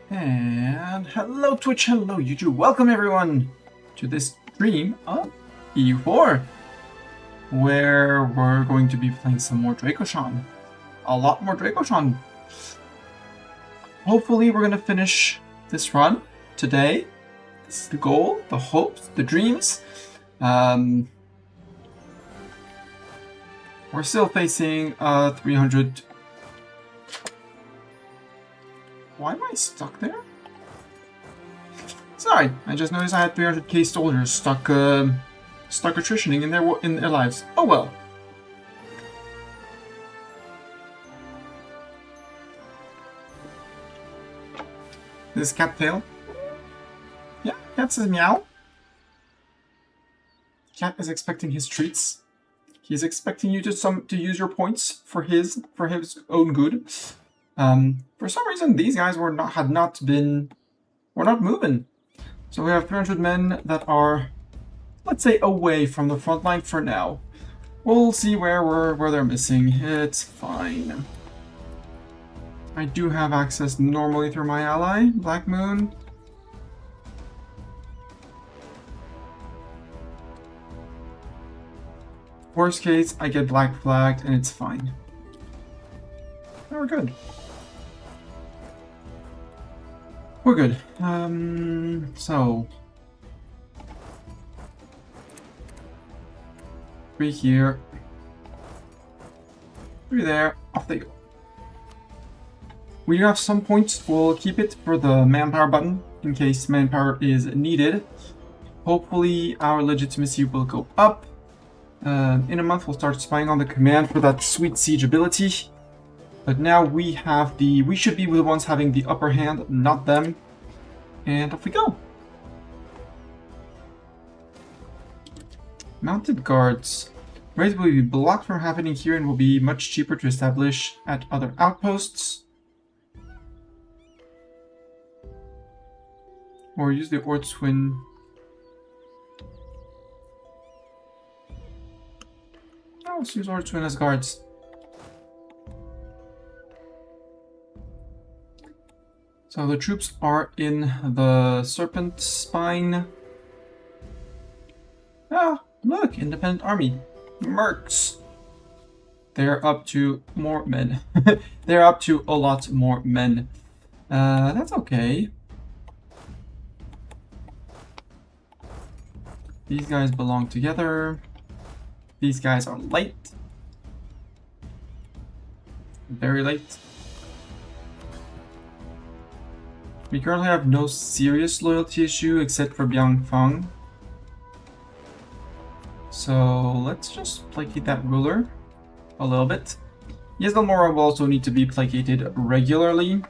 And hello Twitch, hello YouTube, welcome everyone to this stream of E4, where we're going to be playing some more Dracoshan. A lot more Dracoshan. Hopefully we're going to finish this run today. This is the goal, the hopes, the dreams. We're still facing 300... Why am I stuck there? Sorry, I just noticed I had 300k soldiers stuck attritioning in their lives. Oh well. This is Cattail. Yeah, cat says meow. Cat is expecting his treats. He's expecting you to use your points for his own good. For some reason, these guys were not moving. So we have 300 men that are, let's say, away from the front line for now. We'll see where they're missing. It's fine. I do have access normally through my ally, Black Moon. Worst case, I get black flagged and it's fine. Oh, we're good. We're good. So 3 here, 3 there, off they go. We do have some points. We'll keep it for the manpower button in case manpower is needed. Hopefully our legitimacy will go up. In a month we'll start spying on the command for that sweet siege ability. But now we should be the ones having the upper hand, not them. And off we go. Mounted guards. Raids will be blocked from happening here and will be much cheaper to establish at other outposts. Or use the Ord Twin. Oh, let's use Ord Twin as guards. So the troops are in the Serpent Spine. Ah, look, Independent Army. Mercs. They're up to more men. They're up to a lot more men. That's okay. These guys belong together. These guys are late. Very late. We currently have no serious loyalty issue except for Biangfang. So let's just placate that ruler a little bit. Yezdalmora will also need to be placated regularly.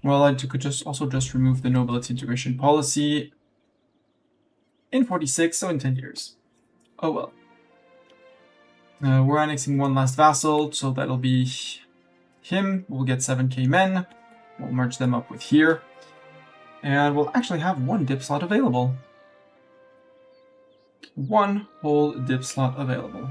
Well, I could just remove the nobility integration policy in 46, so in 10 years. Oh well. We're annexing one last vassal, so that'll be him. We'll get 7k men. We'll merge them up with here. And we'll actually have one dip slot available. One whole dip slot available.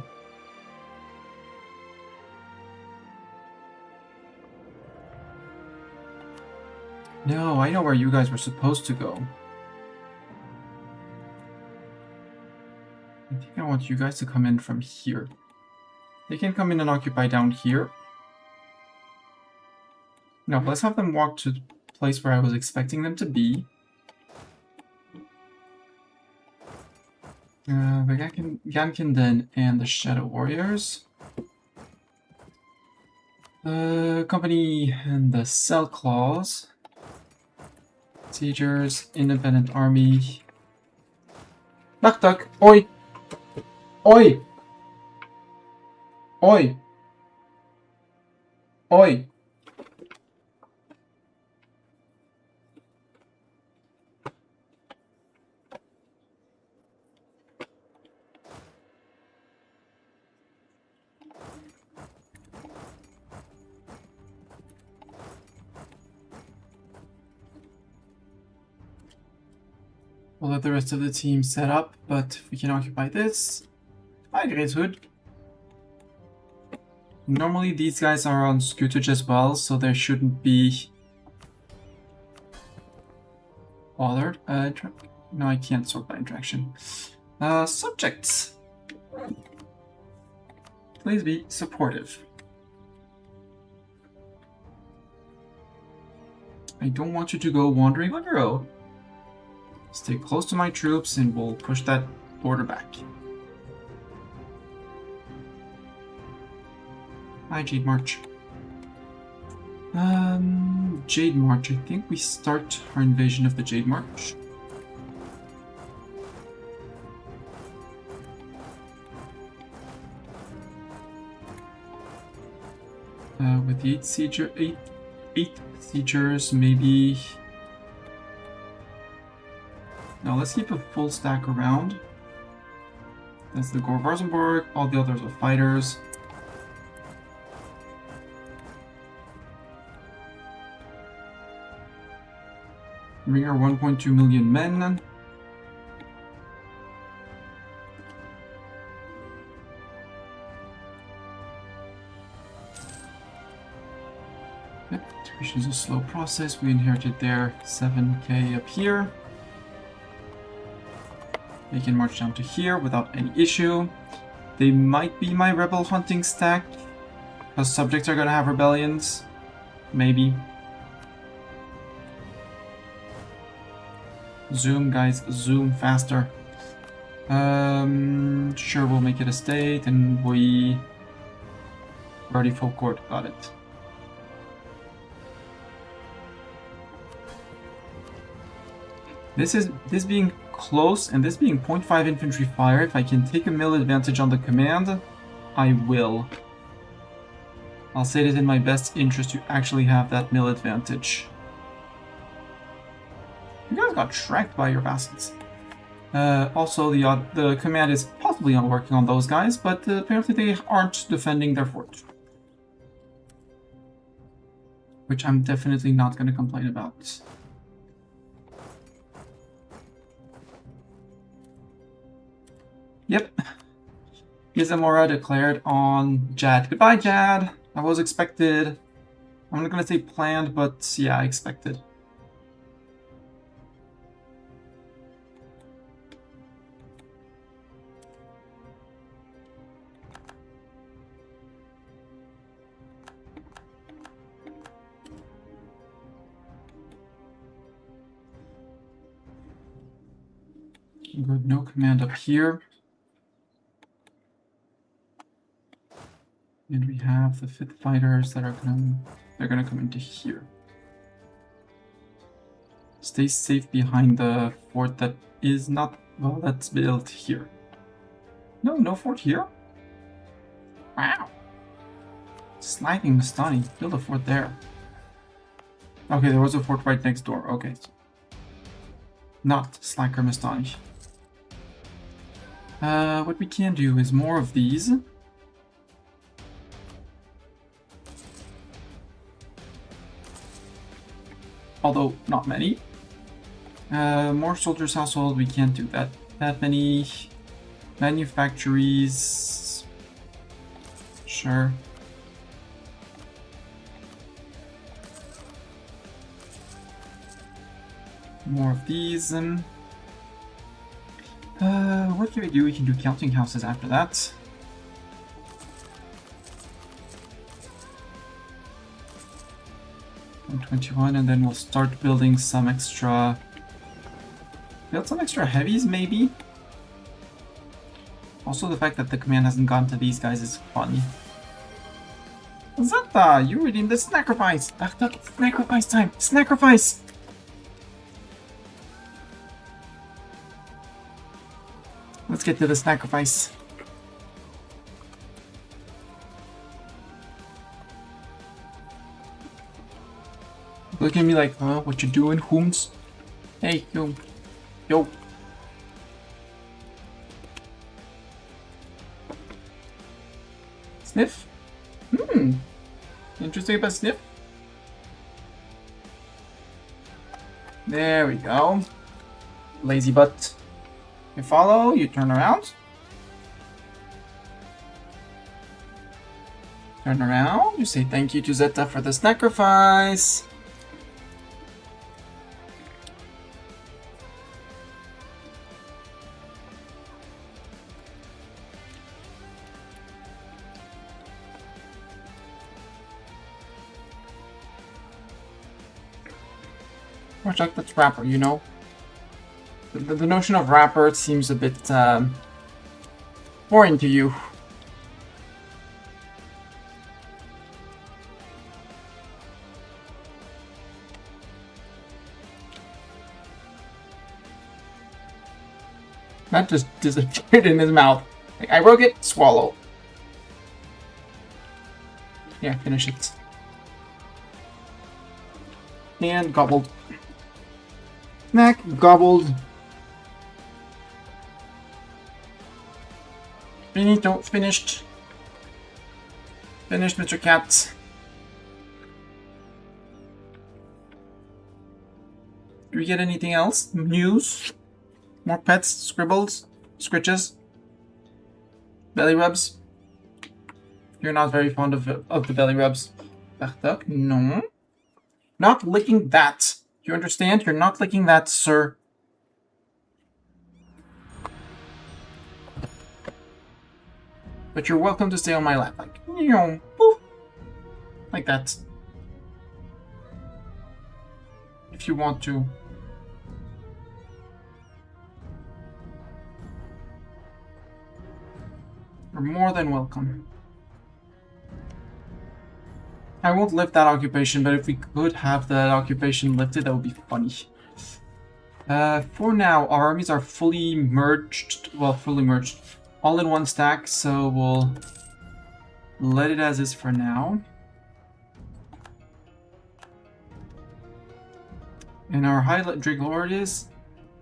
No, I know where you guys were supposed to go. I think I want you guys to come in from here. They can come in and occupy down here. No, let's have them walk to the place where I was expecting them to be. The Gankinden and the Shadow Warriors. The company and the Cell Claws. Siegers, Independent Army. Duck duck! Oi! Oi! Oi! Oi! We'll let the rest of the team set up, but we can occupy this. Hi, Great Hood. Normally these guys are on Scootage as well, so there shouldn't be bothered. No, I can't sort by interaction. Subjects. Please be supportive. I don't want you to go wandering on your own. Stay close to my troops and we'll push that border back. Hi, Jade March. Jade March. I think we start our invasion of the Jade March. With the 8 siegers, maybe. Now let's keep a full stack around. That's the Gore Varzenborg. All the others are fighters. Ringer 1.2 million men. Yep, tuition is a slow process. We inherited their 7k up here. They can march down to here without any issue. They might be my rebel hunting stack, because subjects are going to have rebellions. Maybe. Zoom, guys, zoom faster. Sure, we'll make it a state, and we already full court, got it. This being close and this being 0.5 infantry fire, if I can take a mill advantage on the command, I will. I'll say it is in my best interest to actually have that mill advantage. You guys got shreked by your vassals. Also, the command is possibly not working on those guys, but apparently they aren't defending their fort. Which I'm definitely not going to complain about. Yep. Izamora declared on Jad. Goodbye, Jad. That was expected. I'm not going to say planned, but yeah, expected. Good, no command up here. And we have the 5th fighters that are gonna come into here. Stay safe behind the fort that is not, well, that's built here. No fort here? Wow. Slacking Mastani, build a fort there. Okay, there was a fort right next door, okay. Not Slacker Mastani. What we can do is more of these. Although, not many. More soldiers household, we can't do that many. Manufactories. Sure. More of these. What can we do? We can do counting houses after that. $121, and then we'll start building some extra... Build some extra heavies, maybe? Also, the fact that the command hasn't gone to these guys is funny. Zata, you redeemed the sacrifice! Sacrifice time! Sacrifice! Let's get to the sacrifice. Look at me like, huh? What you doing, Hooms? Hey, yo. Yo. Sniff? Interesting about Sniff? There we go. Lazy butt. You follow, you turn around. Turn around. You say thank you to Zeta for the sacrifice. Much like that's rapper, you know? The notion of rapper seems a bit foreign to you. That just disappeared in his mouth. Like, I broke it, swallow. Yeah, finish it. And gobbled. Snack, gobbled. Finito, finished. Finished, Mr. Cat. Do we get anything else? News? More pets? Scribbles? Scritches? Belly rubs? You're not very fond of the belly rubs. Bartok? No. Not licking that. You understand? You're not licking that, sir. But you're welcome to stay on my lap. Like, you know, poof. Like that. If you want to. You're more than welcome. I won't lift that occupation, but if we could have that occupation lifted, that would be funny. For now, our armies are fully merged. Well, fully merged. All in one stack, so we'll let it as is for now. And our Highlight Drake Lord is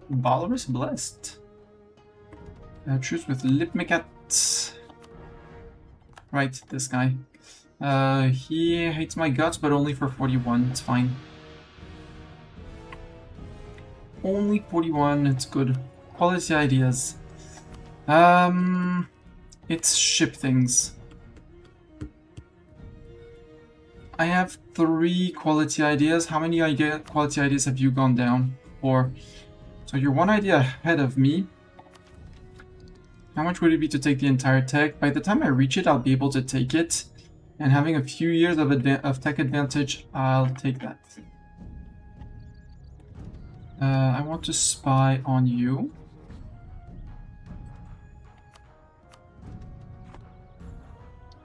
Valorous Blessed. Truce with Lipmecat. Right, this guy. He hates my guts, but only for 41. It's fine. Only 41. It's good. Quality ideas. It's ship things. I have 3 quality ideas. How many quality ideas have you gone down for? So you're 1 idea ahead of me. How much would it be to take the entire tech? By the time I reach it, I'll be able to take it. And having a few years of tech advantage, I'll take that. I want to spy on you.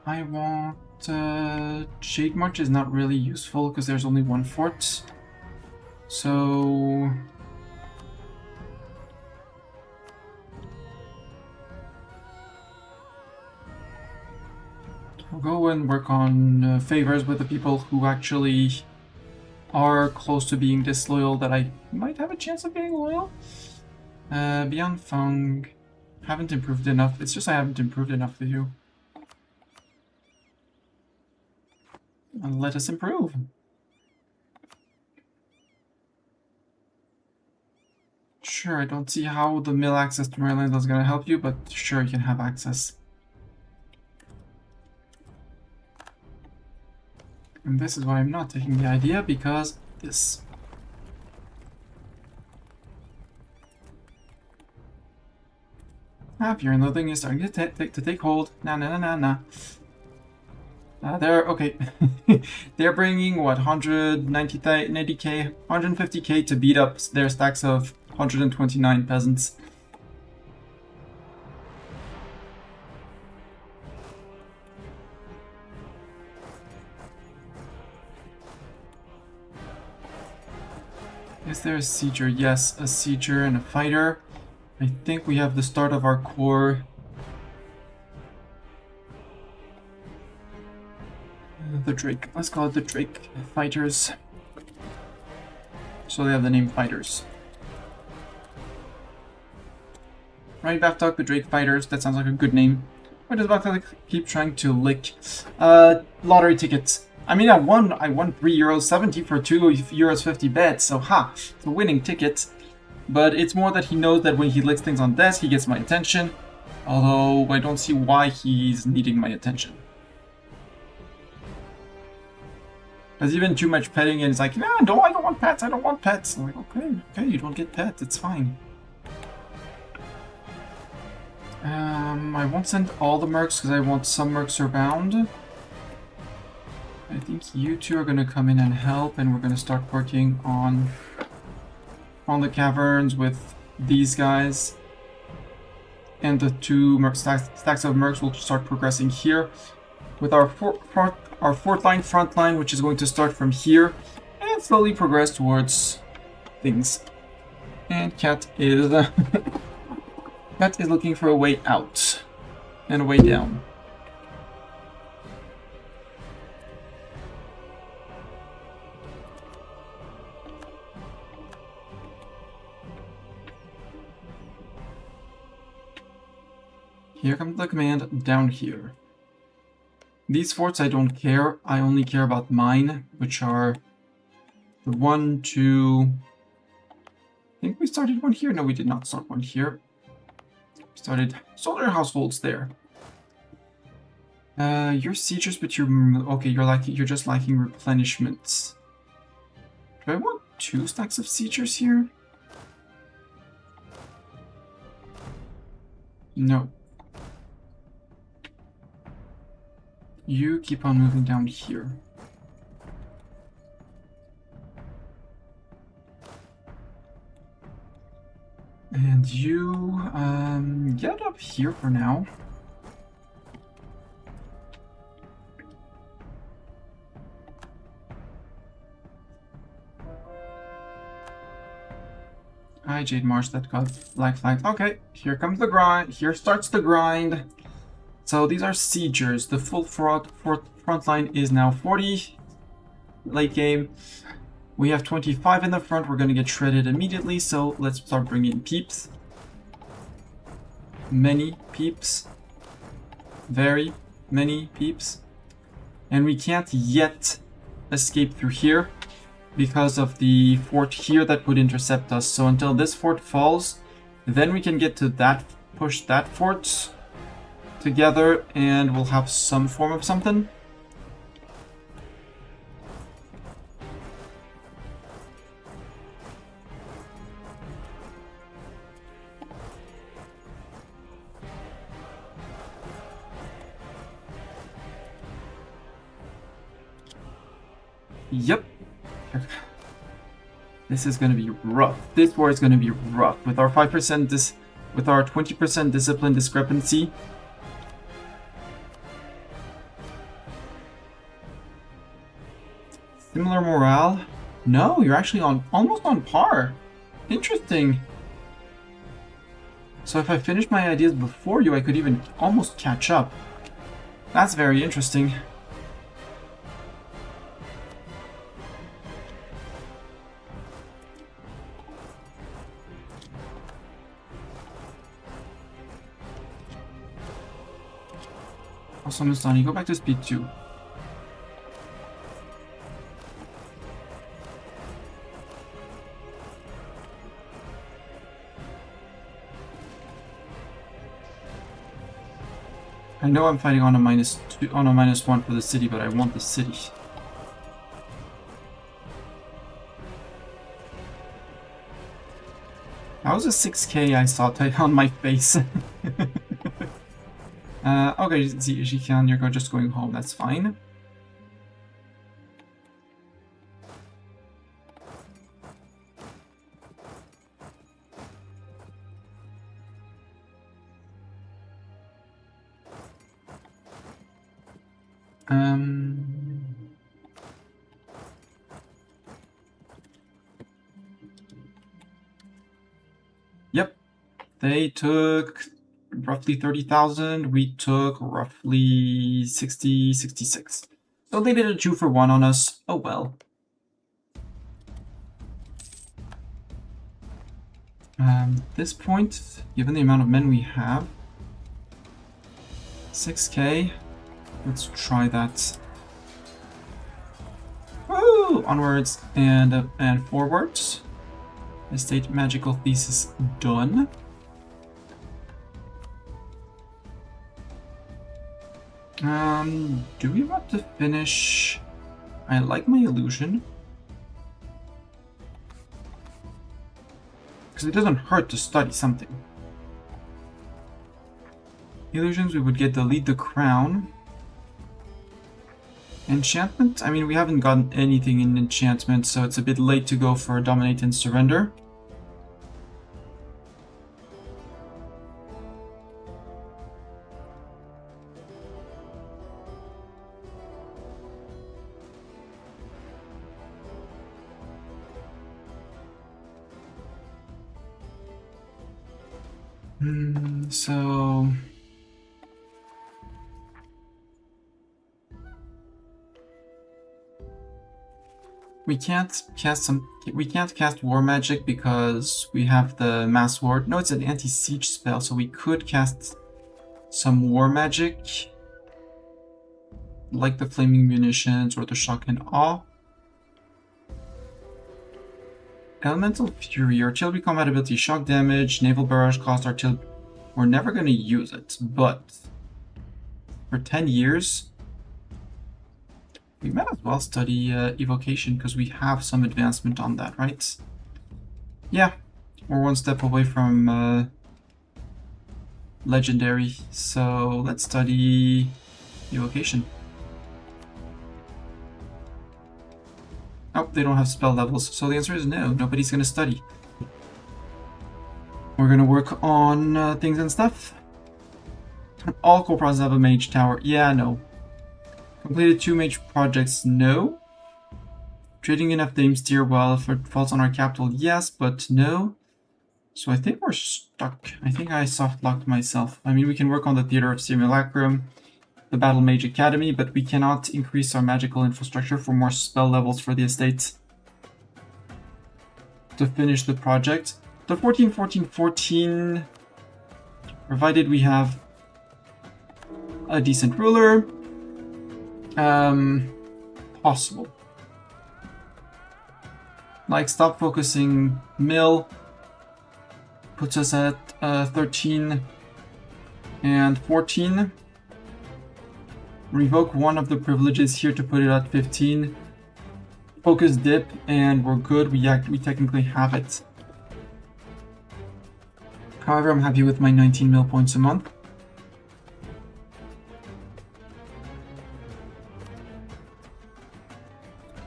I want... Shade March is not really useful because there's only 1 fort. So... I'll go and work on favors with the people who actually are close to being disloyal that I might have a chance of being loyal. Beyond Fung, haven't improved enough. It's just I haven't improved enough with you. And let us improve. Sure, I don't see how the mill access to Maryland is going to help you, but sure, you can have access. And this is why I'm not taking the idea, because this. Fear and loathing is starting to take hold. Nah. They're okay. They're bringing what 190k, 150k to beat up their stacks of 129 peasants. Is there a sieger? Yes, a sieger and a fighter. I think we have the start of our core. The Drake. Let's call it the Drake Fighters. So they have the name Fighters. Right, Bartok, the Drake Fighters. That sounds like a good name. Why does Bartok keep trying to lick? Lottery tickets. I mean, I won €3.70 for €2.50 bets, so ha, it's a winning ticket. But it's more that he knows that when he licks things on desk, he gets my attention. Although I don't see why he's needing my attention. There's even too much petting, and it's like, no, no, I don't want pets, I don't want pets. I'm like, okay, you don't get pets, it's fine. I won't send all the mercs because I want some mercs around. I think you two are gonna come in and help, and we're gonna start working on the caverns with these guys. And the two stacks of mercs will start progressing here with our fourth line, front line, which is going to start from here and slowly progress towards things. And Cat is Cat is looking for a way out and a way down. Here comes the command down here. These forts I don't care, I only care about mine, which are the 1, 2... I think we started one here. No, we did not start one here. We started soldier households there. You're siegers, but you're... Okay, you're just lacking replenishments. Do I want 2 stacks of siegers here? No. You keep on moving down here. And you, get up here for now. Hi, Jade Marsh, that got black flagged. Okay, here comes the grind. Here starts the grind. So these are siegers. The full front line is now 40. Late game. We have 25 in the front. We're going to get shredded immediately. So let's start bringing in peeps. Many peeps. Very many peeps. And we can't yet escape through here because of the fort here that would intercept us. So until this fort falls, then we can get to that, push that fort together, and we'll have some form of something. Yep. This is gonna be rough. This war is gonna be rough with our 5% with our 20% discipline discrepancy. Similar morale? No, you're actually almost on par. Interesting. So if I finish my ideas before you, I could even almost catch up. That's very interesting. Also, Mustani, go back to speed 2. I know I'm fighting on a -1 for the city, but I want the city. That was a 6k I saw on my face. Okay, Jikan, you're just going home, that's fine. Yep, they took roughly 30,000, we took roughly 60, 66. So they did a 2-for-1 on us, oh well. At this point, given the amount of men we have, 6k, let's try that. Woo! Onwards and forwards. Estate magical thesis done. Do we want to finish I like my illusion. Because it doesn't hurt to study something. Illusions, we would get to lead the crown. Enchantment? I mean, we haven't gotten anything in enchantment, so it's a bit late to go for dominate and surrender. So we can't cast war magic because we have the mass ward. No, it's an anti-siege spell, so we could cast some war magic like the flaming munitions or the shock and awe. Elemental Fury, artillery combat ability, shock damage, naval barrage cost, artillery. We're never going to use it, but for 10 years, we might as well study evocation because we have some advancement on that, right? Yeah, we're one step away from legendary, so let's study evocation. Oh, they don't have spell levels, so the answer is no, nobody's gonna study. We're gonna work on things and stuff. All corporals have a mage tower. Yeah, no. Completed 2 mage projects, no. Trading enough names tier well if it falls on our capital, yes, but no. So I think we're stuck. I think I soft locked myself. I mean, we can work on the Theater of Simulacrum, the Battle Mage Academy, but we cannot increase our magical infrastructure for more spell levels for the estate to finish the project. The 14-14-14, provided we have a decent ruler, possible. Like, stop focusing mill puts us at 13 and 14. Revoke one of the privileges here to put it at 15. Focus dip, and we're good. We technically have it. However, I'm happy with my 19 mil points a month.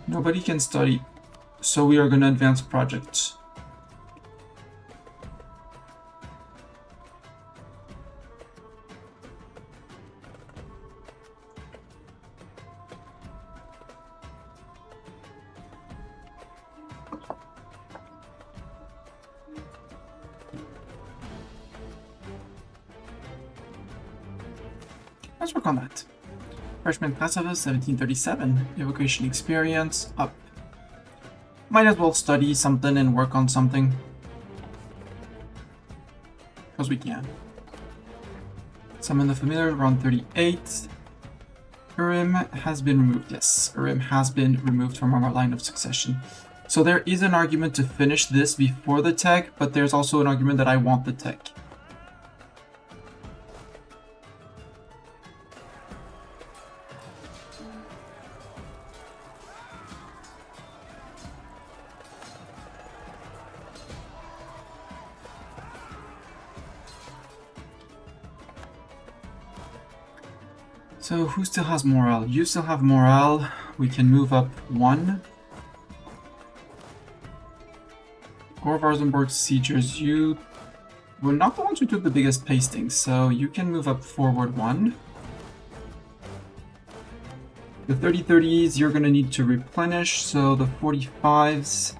Nobody can study, so we are going to advance projects. Let's work on that. Freshman class of 1737. Evocation experience up. Might as well study something and work on something. Because we can. Summon the familiar, we're on 38. Urim has been removed. Yes, Urim has been removed from our line of succession. So there is an argument to finish this before the tech, but there's also an argument that I want the tech. So who still has morale? You still have morale. We can move up 1. Or Varzenborg Siegers, you were not the ones who took the biggest pasting, so you can move up forward 1. The 30-30s you're going to need to replenish, so the 45s...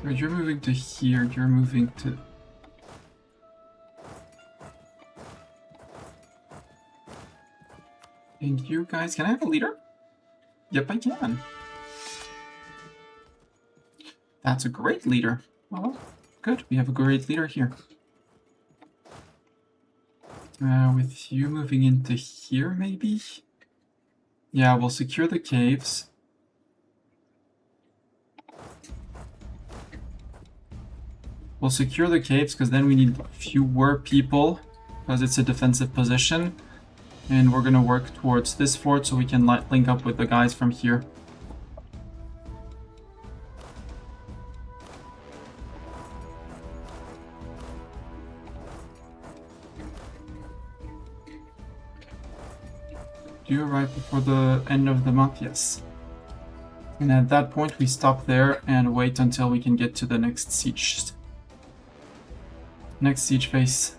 You're moving to here, you're moving to... And you guys, can I have a leader? Yep, I can. That's a great leader. Well, good, we have a great leader here. With you moving into here, maybe? Yeah, we'll secure the caves. We'll secure the caves because then we need fewer people because it's a defensive position. And we're going to work towards this fort so we can link up with the guys from here. Do you arrive before the end of the month? Yes. And at that point we stop there and wait until we can get to the next siege. Next siege phase.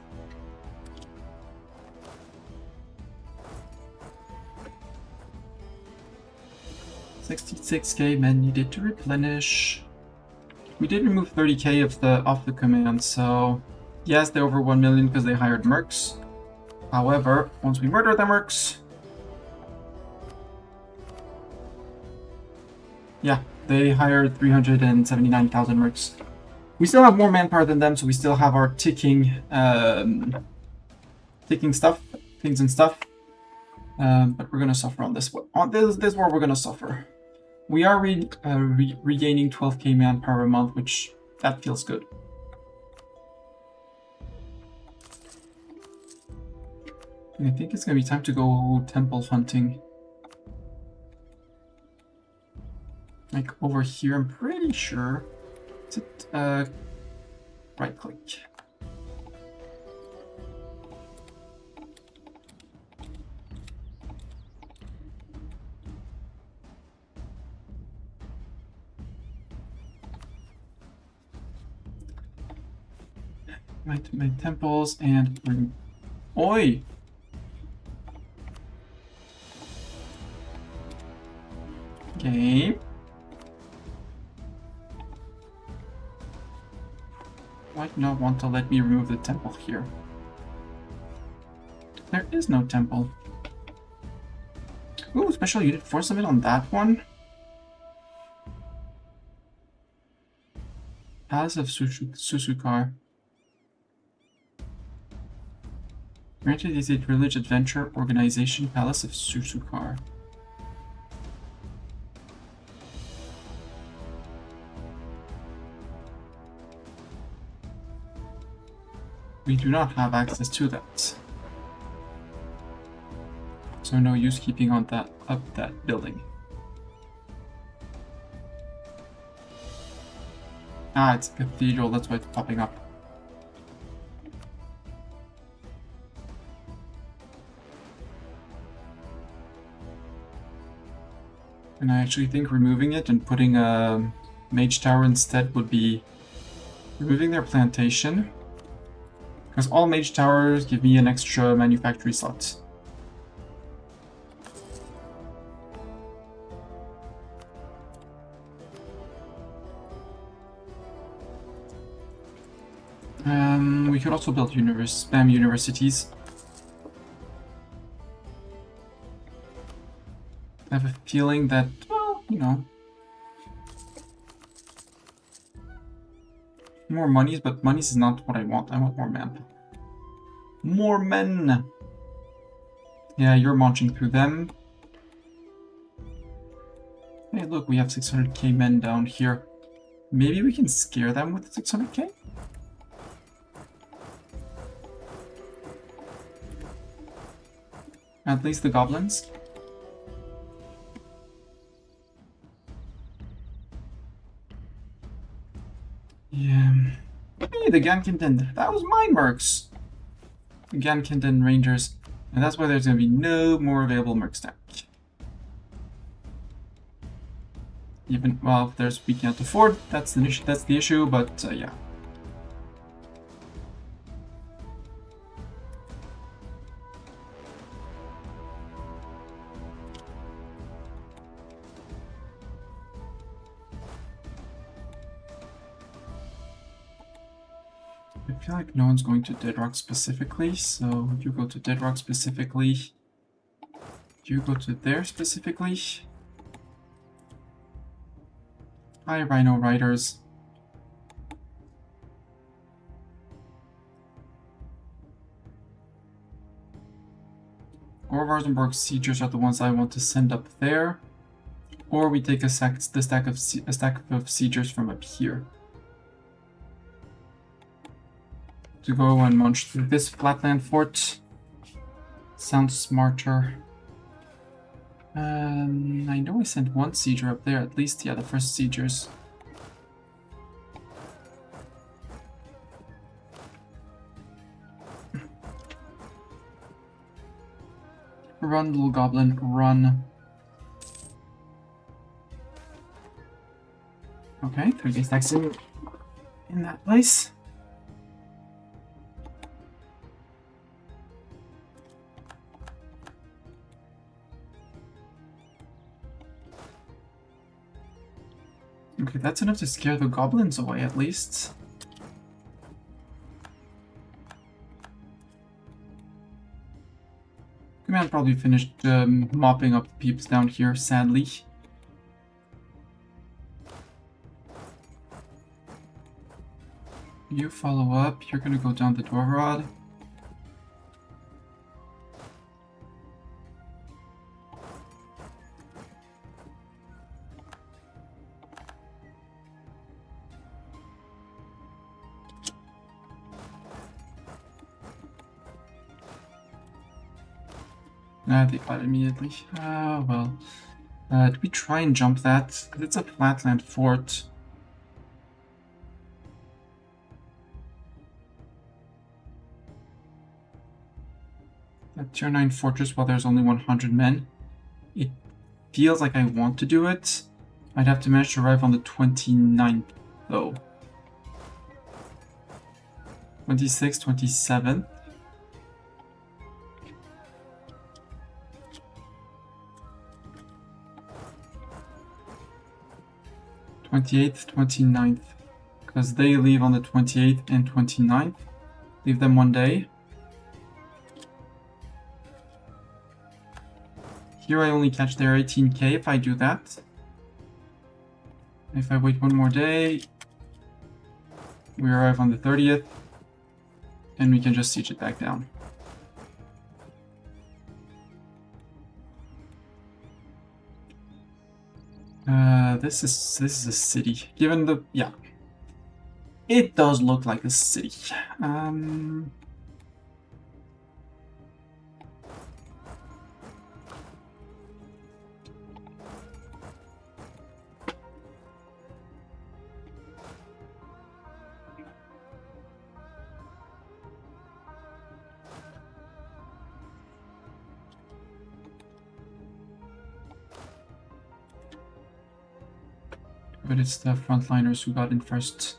66k men needed to replenish. We did remove 30k off the command, so yes, they're over 1 million because they hired mercs. However, once we murder the mercs, yeah, they hired 379,000 mercs. We still have more manpower than them, so we still have our ticking things and stuff. But we're gonna suffer on this one. On this war, we're gonna suffer. We are regaining 12k manpower a month, which that feels good. And I think it's gonna be time to go temple hunting. Like over here, I'm pretty sure. Is it right click? My temples and bring. Oi! Okay. Might not want to let me remove the temple here. There is no temple. Ooh, special unit force limit on that one. Palace of Susukar. Granted is a village adventure organization, Palace of Susukar. We do not have access to that. So no use keeping on that building. Ah, it's a cathedral, that's why it's popping up. And I actually think removing it and putting a mage tower instead would be removing their plantation. Because all mage towers give me an extra manufactory slot. We could also build spam universities. I have a feeling that, well, you know, more monies, but monies is not what I want. I want more men. More men! Yeah, you're marching through them. Hey, look, we have 600k men down here. Maybe we can scare them with 600k? At least the goblins. Yeah. Hey, the Gankinton. That was my mercs. The Gankinton Rangers. And that's why there's going to be no more available merc stack. Even, well, if we can't afford, that's the issue, but yeah. I feel like no one's going to Dead Rock specifically, so you go to Dead Rock specifically. You go to there specifically. Hi, Rhino Riders. Or Varzenberg Siegers are the ones I want to send up there. Or we take a stack of Siegers from up here. to go and munch through this flatland fort. Sounds smarter. I know I sent one sieger up there, at least, yeah, the first siegers. Run, little goblin, run. Okay, 3 stacks in that place. Okay, that's enough to scare the goblins away, at least. Command probably finished mopping up the peeps down here, sadly. You follow up, you're gonna go down the door rod. They got immediately. Well. Do we try and jump that? Because it's a flatland fort. That tier 9 fortress while there's only 100 men. It feels like I want to do it. I'd have to manage to arrive on the 29th, though. 26th, 27th. 28th, 29th, because they leave on the 28th and 29th. Leave them one day. Here I only catch their 18k if I do that. If I wait one more day, we arrive on the 30th, and we can just siege it back down. This is a city. Given the it does look like a city. But it's the frontliners who got in first.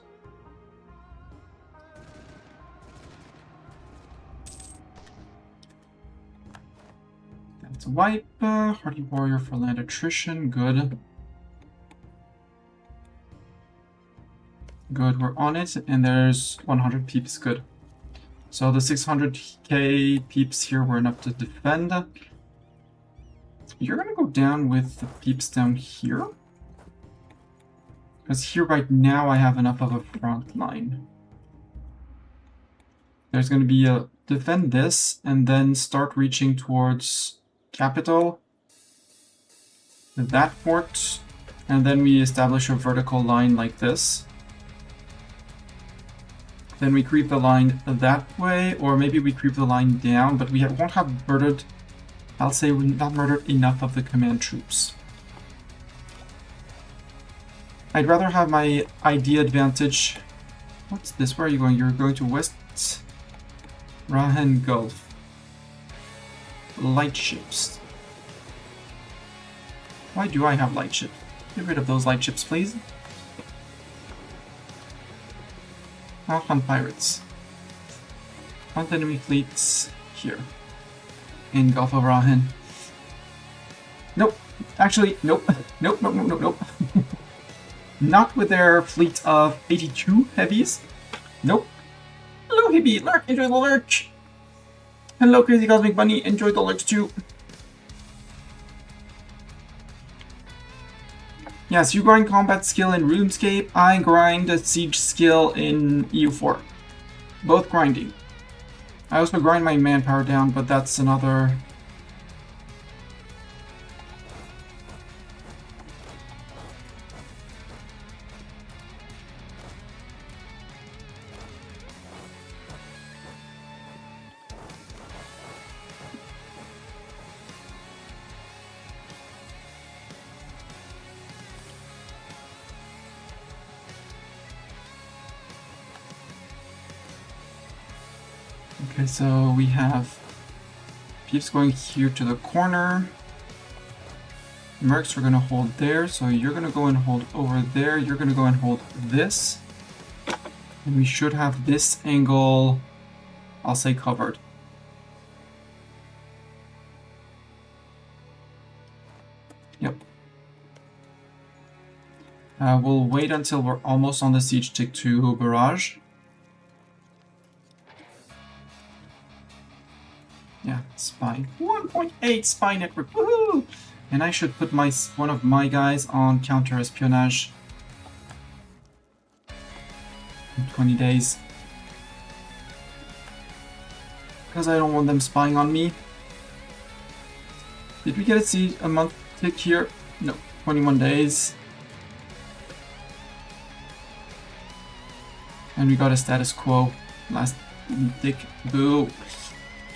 That's a wipe. Hardy warrior for land attrition. Good. Good, we're on it. And there's 100 peeps. Good. So the 600k peeps here were enough to defend. You're gonna go down with the peeps down here. Because here right now I have enough of a front line. There's going to be a defend this and then start reaching towards capital. That fort. And then we establish a vertical line like this. Then we creep the line that way, or maybe we creep the line down, but we won't have murdered, I'll say not murdered enough of the command troops. I'd rather have my idea advantage. What's this? Where are you going? You're going to West Rahen Gulf. Light ships. Why do I have light ships? Get rid of those light ships, please. I'll hunt pirates. Hunt enemy fleets here. In Gulf of Rahen. Nope. Actually, nope. Nope, nope, nope, nope, nope. Not with their fleet of 82 heavies. Nope. Hello, Hibby. Lurk. Enjoy the lurch. Hello, Crazy Cosmic Bunny. Enjoy the lurch too. Yes, you grind combat skill in RuneScape. I grind a siege skill in EU4. Both grinding. I also grind my manpower down, but that's another... Okay, so we have Peeps going here to the corner. Mercs are gonna hold there, so you're gonna go and hold over there. You're gonna go and hold this. And we should have this angle, I'll say, covered. Yep. We'll wait until we're almost on the siege tick to barrage. Yeah, spy. 1.8 spy network. Woohoo! And I should put one of my guys on counter espionage in 20 days. Because I don't want them spying on me. Did we get a month tick here? No, 21 days. And we got a status quo last tick. Boo.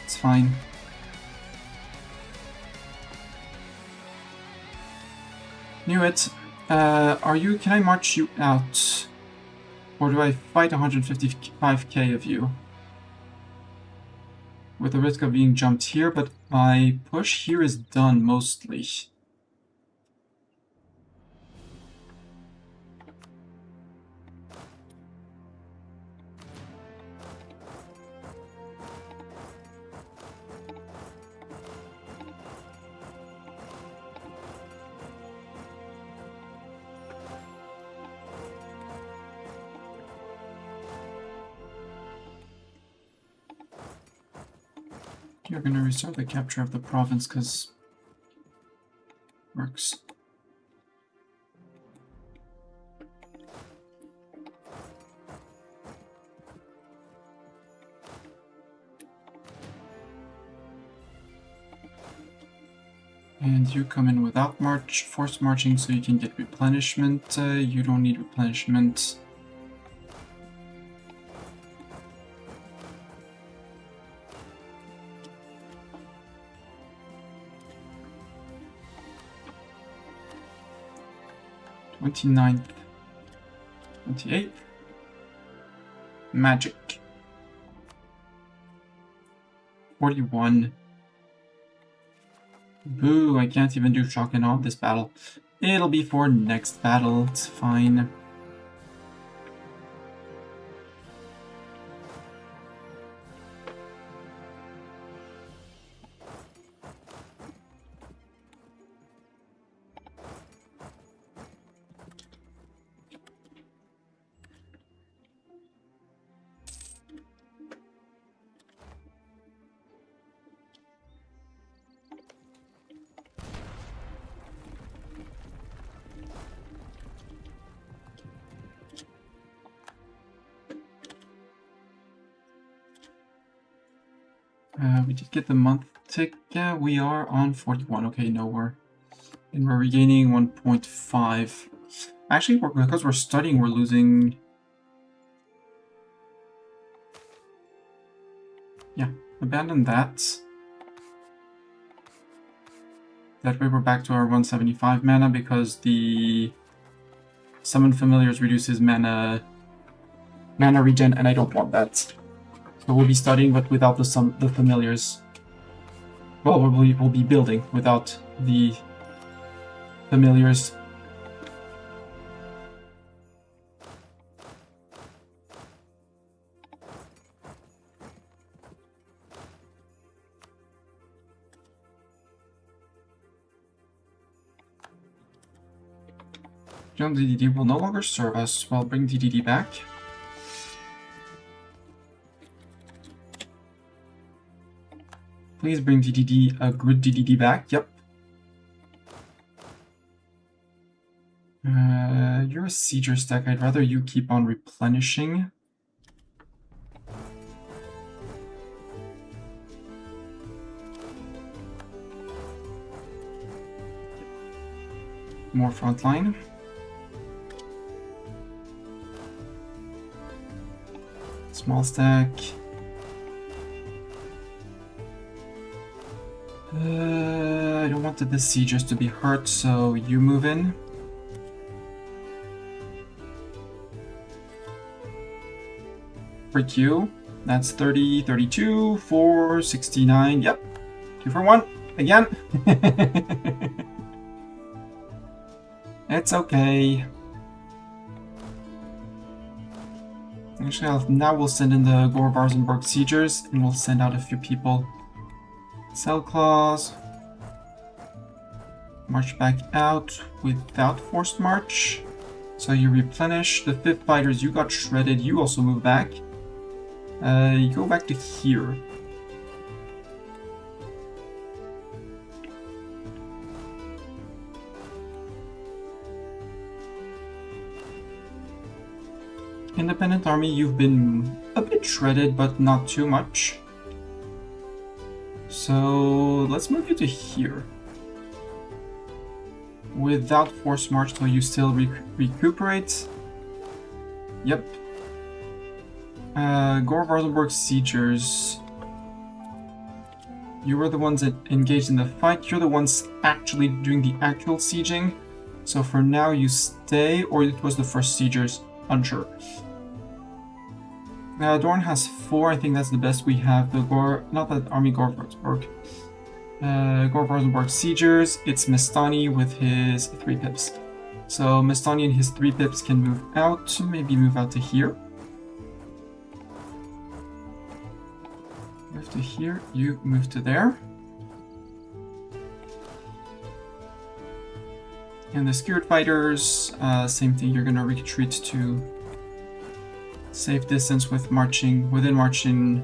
It's fine. Knew it. Can I march you out? Or do I fight 155k of you? With the risk of being jumped here, but my push here is done mostly. You're gonna restart the capture of the province, because works. And you come in without forced marching, so you can get replenishment. You don't need replenishment. th, 28th. Magic. 41. Boo, I can't even do shock and awe this battle. It'll be for next battle, it's fine. We did get the month tick. Yeah, we are on 41. Okay, no, we're regaining 1.5. Actually, because we're studying, we're losing. Yeah, abandon that. That way we're back to our 175 mana, because the Summon Familiars reduces mana regen, and I don't want that. So we'll be studying, but without the familiars. Well, we'll be building without the familiars. Jump DDD will no longer serve us. Well, bring DDD back. Please bring DDD, a good DDD back. Yep. You're a Sieger stack. I'd rather you keep on replenishing. More frontline. Small stack. I don't want the besiegers to be hurt, so you move in. Freak you. That's 30, 32, 4, 69. Yep. 2 for 1. Again. It's okay. Actually, now we'll send in the Gore-Varzenberg Siegers, and we'll send out a few people. Cell Claws. March back out without Forced March. So you replenish. The 5th Fighters, you got shredded. You also move back. You go back to here. Independent Army, you've been a bit shredded, but not too much. So let's move you to here. Without Force March, so you still recuperate. Yep. Gore-Varzenberg Siegers. You were the ones that engaged in the fight. You're the ones actually doing the actual sieging. So for now, you stay, or it was the first Siegers. Unsure. Dorn has 4. I think that's the best we have. The not that Army Gore-Varzenberg. Gore-Varzenberg Siegers. It's Mestani with his 3 pips. So Mestani and his 3 pips can move out. Maybe move out to here. Move to here. You move to there. And the Skewered Fighters, same thing. You're gonna retreat to safe distance with marching, within marching.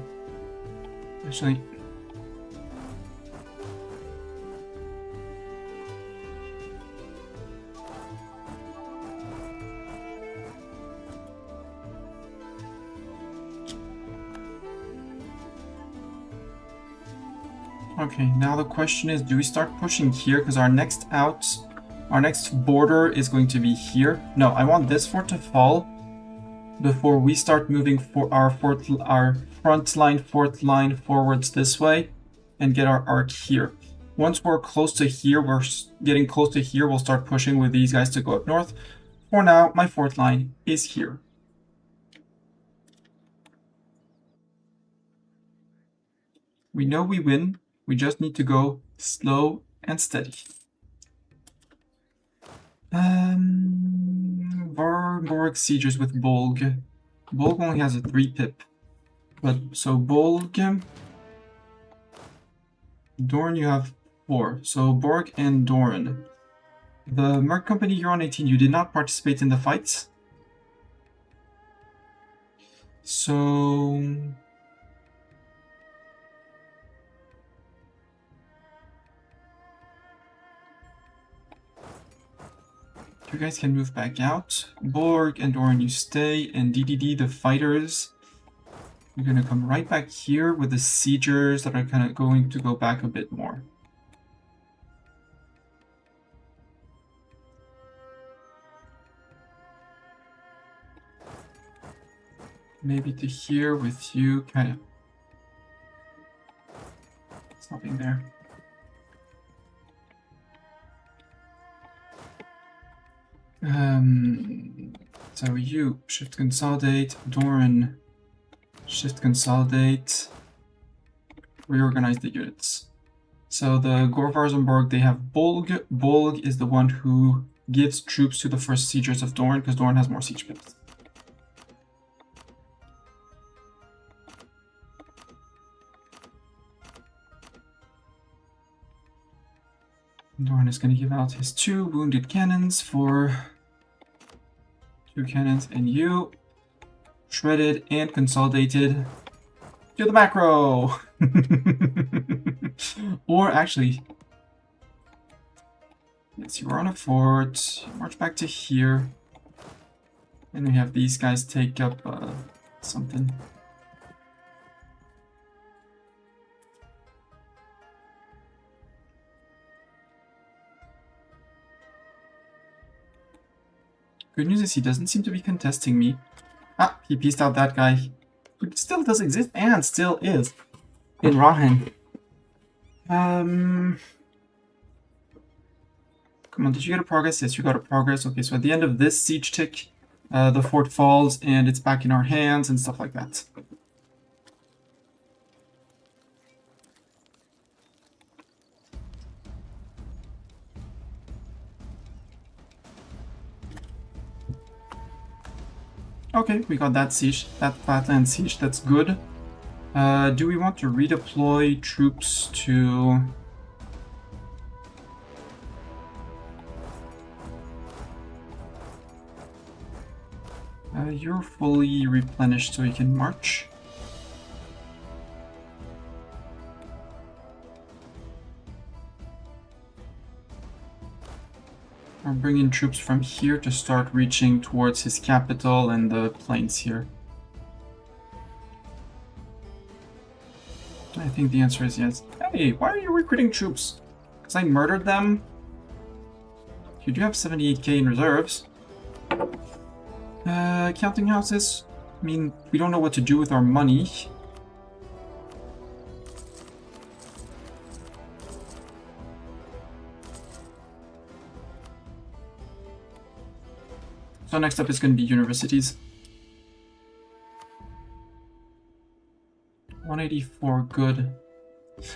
Actually, okay, now the question is, do we start pushing here? Because our next border is going to be here. No, I want this fort to fall before we start moving for our front line, fort line forwards this way and get our arc here. Once we're close to here, we're getting close to here, we'll start pushing with these guys to go up north. For now, my fort line is here. We know we win. We just need to go slow and steady. Varborg Siegers with Bolg. Bolg only has a 3 pip. But so Bolg. Dorn, you have 4. So Borg and Dorn. The Merc Company, you're on 18. You did not participate in the fights. So you guys can move back out. Borg and Doran, you stay. And DDD, the fighters, you're going to come right back here with the siegers that are kind of going to go back a bit more. Maybe to here with you, kind of stopping there. So you shift consolidate, Doran shift consolidate, reorganize the units. So the Gore-Varzenberg, they have Bolg. Bolg is the one who gives troops to the first siegers of Doran because Doran has more siege pips. Doran is going to give out his 2 wounded cannons for 2 cannons, and you shredded and consolidated to the macro. Or actually, yes, you are on a fort. March back to here, and we have these guys take up something. Good news is he doesn't seem to be contesting me. Ah, he pieced out that guy, who still does exist and still is in Rahen. Come on, did you get a progress? Yes, you got a progress. Okay, so at the end of this siege tick, the fort falls and it's back in our hands and stuff like that. Okay, we got that siege, that flatland siege, that's good. Do we want to redeploy troops to... you're fully replenished so you can march. Or bring in troops from here to start reaching towards his capital and the plains here. I think the answer is yes. Hey, why are you recruiting troops? Because I murdered them? You do have 78k in reserves. Counting houses? I mean, we don't know what to do with our money. So next up is going to be universities. 184, good.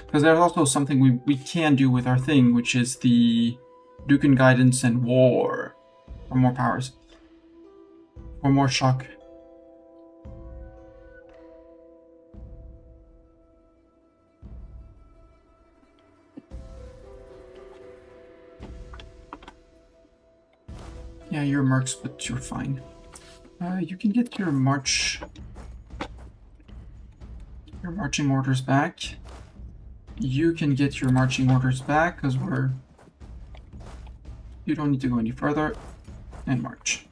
Because there's also something we can do with our thing, which is the Dukan Guidance and War. For more powers. For more shock. Yeah, you're mercs, but you're fine. You can get your marching orders back. You can get your marching orders back, because you don't need to go any further. And march.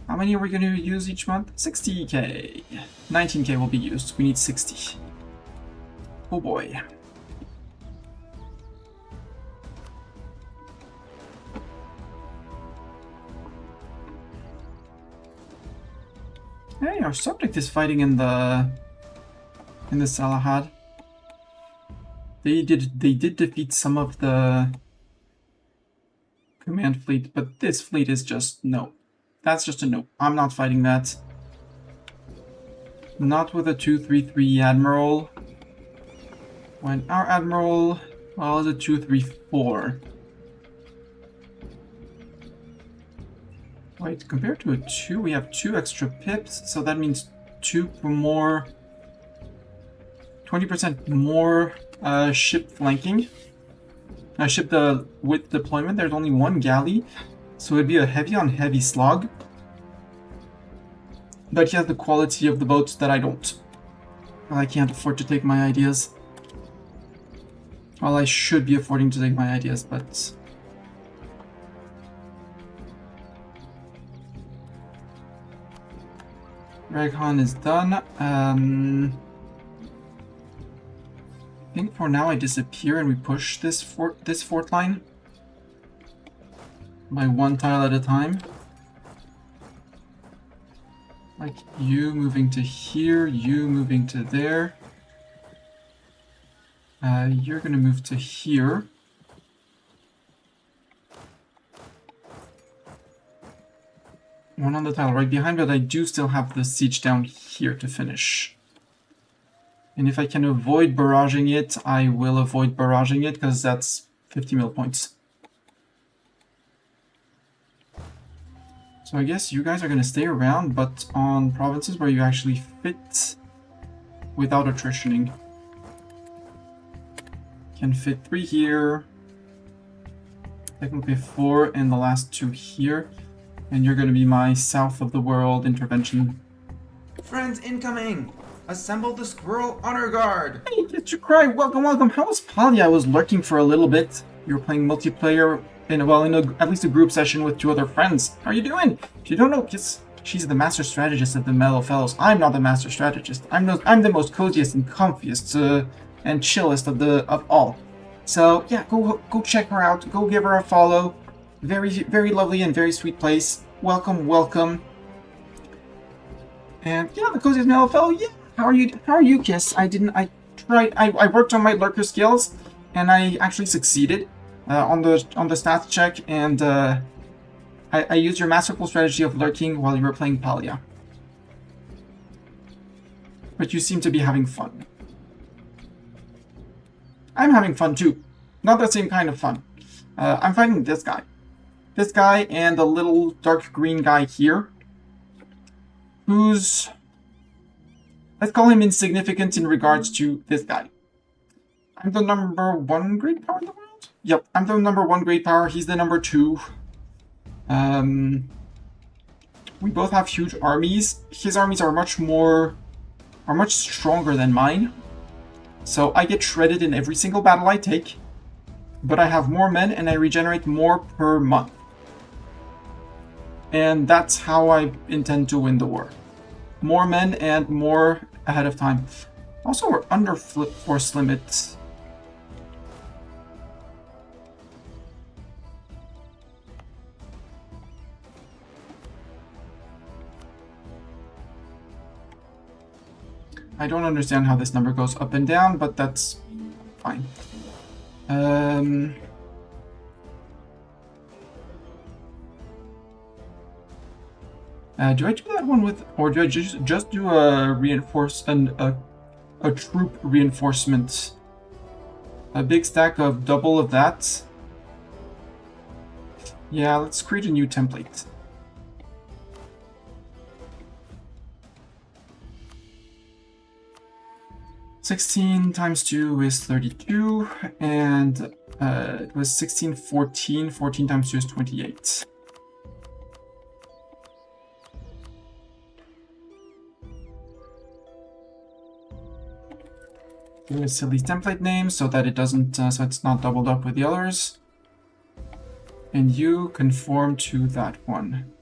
How many are we going to use each month? 60k. 19k will be used. We need 60. Oh boy. Hey, our subject is fighting in the Salahad. They did defeat some of the command fleet, but this fleet is just no. That's just a no. I'm not fighting that. Not with a 233 admiral. When our admiral, well, is a 234. Wait, compared to a 2, we have 2 extra pips, so that means 2 more... 20% more ship flanking. Ship with deployment. There's only 1 galley, so it'd be a heavy on heavy slog. But he has the quality of the boats that I don't. I can't afford to take my ideas. Well, I should be affording to take my ideas, but... Reghan is done. I think for now I disappear and we push this fort line by 1 tile at a time. Like you moving to here, you moving to there. You're gonna move to here. One on the tile right behind, but I do still have the siege down here to finish. And if I can avoid barraging it, I will avoid barraging it, because that's 50 mil points. So I guess you guys are going to stay around, but on provinces where you actually fit without attritioning. Can fit 3 here, technically 4, and the last 2 here. And you're going to be my south of the world intervention. Friends incoming! Assemble the squirrel honor guard! Hey, get your cry! Welcome, welcome! How was Polly? I was lurking for a little bit. You were playing multiplayer in at least a group session with 2 other friends. How are you doing? If you don't know, she's the master strategist of the Mellow Fellows. I'm not the master strategist. I'm the most coziest and comfiest and chillest of all. So yeah, go check her out. Go give her a follow. Very, very lovely and very sweet place. Welcome, welcome. And yeah, the coziest Mellow Fellow. Yeah, how are you, Kiss? I worked on my lurker skills, and I actually succeeded on the stats check, and I used your masterful strategy of lurking while you were playing Palia. But you seem to be having fun. I'm having fun too. Not the same kind of fun. I'm fighting this guy. This guy and the little dark green guy here. who's... let's call him insignificant in regards to this guy. I'm the number 1 great power in the world? Yep, I'm the number 1 great power, he's the number 2. We both have huge armies. His armies are much stronger than mine. So I get shredded in every single battle I take. But I have more men and I regenerate more per month. And that's how I intend to win the war. More men and more ahead of time. Also, we're under force limit. I don't understand how this number goes up and down, but that's fine. Do I do that one with, or do I just do a a troop reinforcement? A big stack of double of that. Yeah, let's create a new template. $16 times 2 is 32, and it was 16, 14. 14 times 2 is 28. Do a silly template name so that it doesn't, so it's not doubled up with the others. And you conform to that one.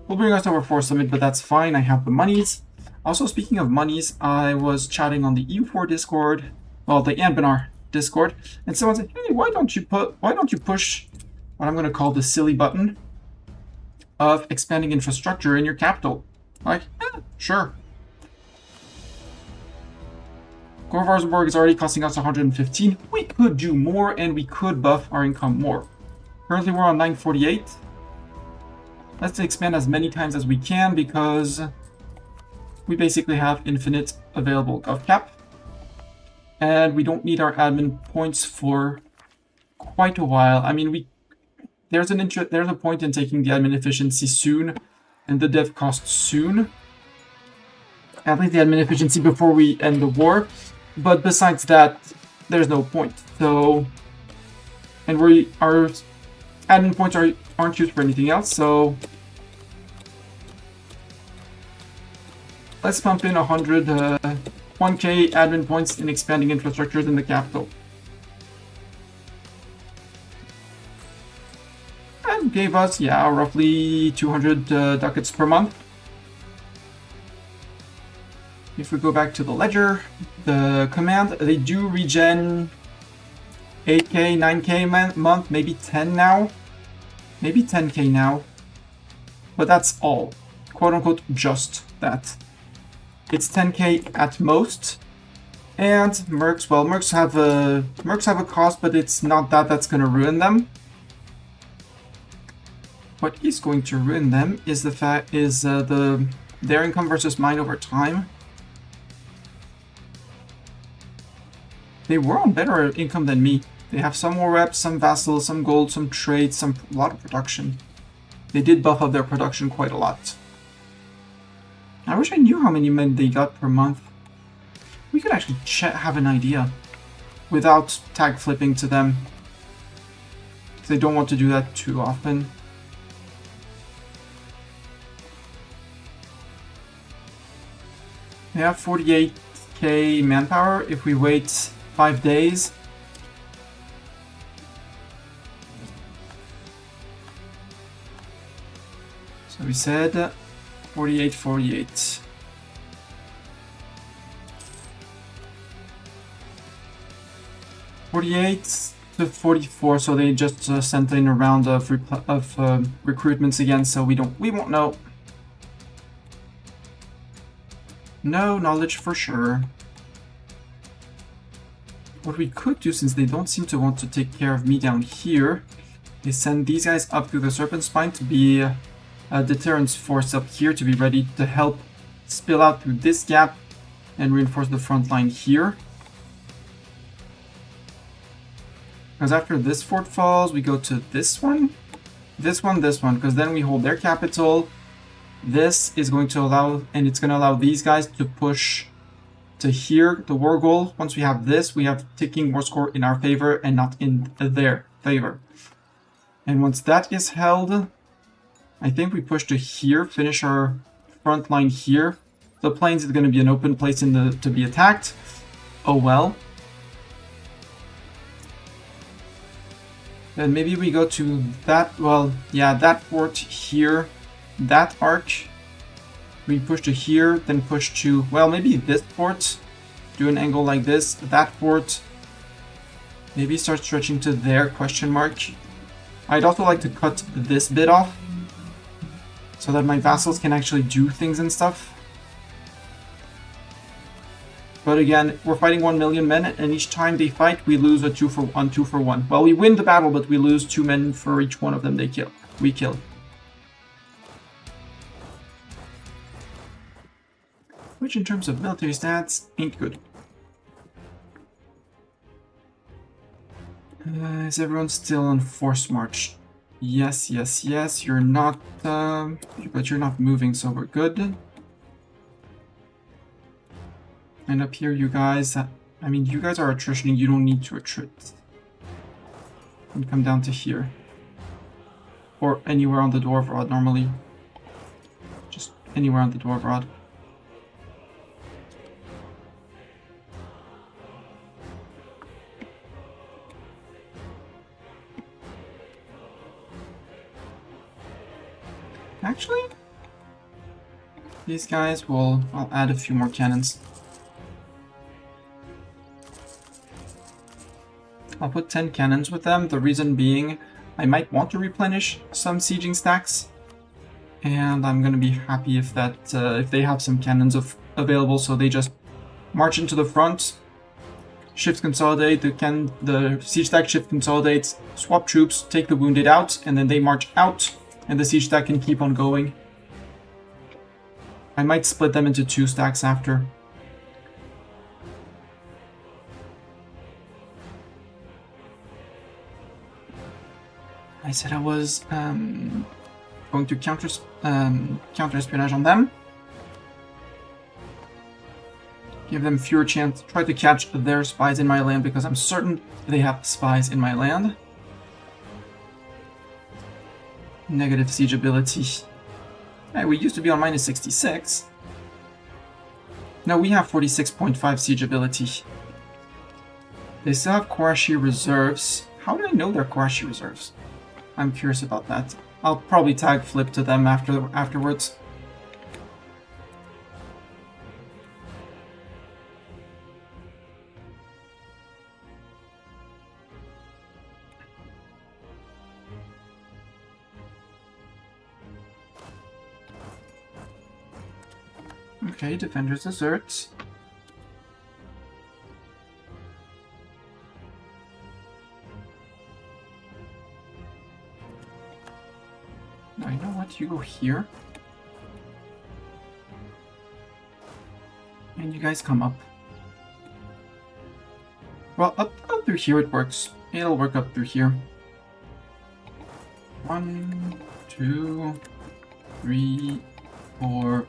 Will bring us over force limit, but that's fine. I have the monies. Also, speaking of monies, I was chatting on the E4 Discord, well, the Anbennar Discord, and someone said, "Hey, why don't you push what I'm going to call the silly button of expanding infrastructure in your capital?" Like, sure. Gorvarzenborg is already costing us 115. We could do more, and we could buff our income more. Currently, we're on 948. Let's expand as many times as we can, because we basically have infinite available gov cap. And we don't need our admin points for quite a while. I mean, there's a point in taking the admin efficiency soon, and the dev cost soon. At least the admin efficiency before we end the war. But besides that, there's no point. So, and our admin points aren't used for anything else. So let's pump in 1K admin points in expanding infrastructures in the capital. And gave us, yeah, roughly 200 ducats per month. If we go back to the ledger, the command, they do regen 8K, 9K month, maybe 10 now. Maybe 10K now. But that's all. Quote unquote, just that. It's 10K at most. And mercs, well, mercs have a cost, but it's not that's gonna ruin them. What is going to ruin them is their income versus mine over time. They were on better income than me. They have some more reps, some vassals, some gold, some trades, a lot of production. They did buff up their production quite a lot. I wish I knew how many men they got per month. We could actually have an idea without tag flipping to them. They don't want to do that too often. They have 48K manpower if we wait 5 days. So we said 48. 48 to 44, so they just sent in a round of recruitments again, so we won't know. No knowledge for sure. What we could do, since they don't seem to want to take care of me down here, is send these guys up through the Serpent Spine to be a deterrence force up here to be ready to help spill out through this gap and reinforce the front line here. Because after this fort falls, we go to this one, this one, because then we hold their capital. This is going to allow, and it's going to allow these guys to push to here, the war goal. Once we have this, we have ticking war score in our favor and not in their favor. And once that is held, I think we push to here, finish our front line here. The plains is going to be an open place in the to be attacked. Oh well. Then maybe we go to that, well, yeah, that fort here, that arch. We push to here, then push to, well, maybe this fort. Do an angle like this, that fort. Maybe start stretching to there, question mark. I'd also like to cut this bit off, so that my vassals can actually do things and stuff. But again, we're fighting 1 million men, and each time they fight, we lose a 2 for 1. Well, we win the battle, but we lose 2 men for each one of them we kill. Which, in terms of military stats, ain't good. Is everyone still on force march? Yes, yes, yes. You're not, but you're not moving, so we're good. And up here, you guys, I mean, you guys are attritioning. You don't need to attrit. And come down to here. Or anywhere on the dwarf rod, normally. Just anywhere on the dwarf rod. Actually, these guys will... I'll add a few more cannons. I'll put 10 cannons with them, the reason being I might want to replenish some sieging stacks. And I'm gonna be happy if that if they have some cannons available, so they just march into the front, shift consolidate, the siege stack shift consolidates, swap troops, take the wounded out, and then they march out. And the siege stack can keep on going. I might split them into 2 stacks after. I said I was going to counter-espionage on them. Give them fewer chance. Try to catch their spies in my land, because I'm certain they have spies in my land. Negative siege ability. Hey, we used to be on minus 66. Now we have 46.5 siege ability. They still have Korashi reserves. How do I know they're Korashi reserves? I'm curious about that. I'll probably tag flip to them afterwards. Okay, defenders desert. I know what, you go here. And you guys come up. Well, up through here it works. It'll work up through here. 1, 2, 3, 4...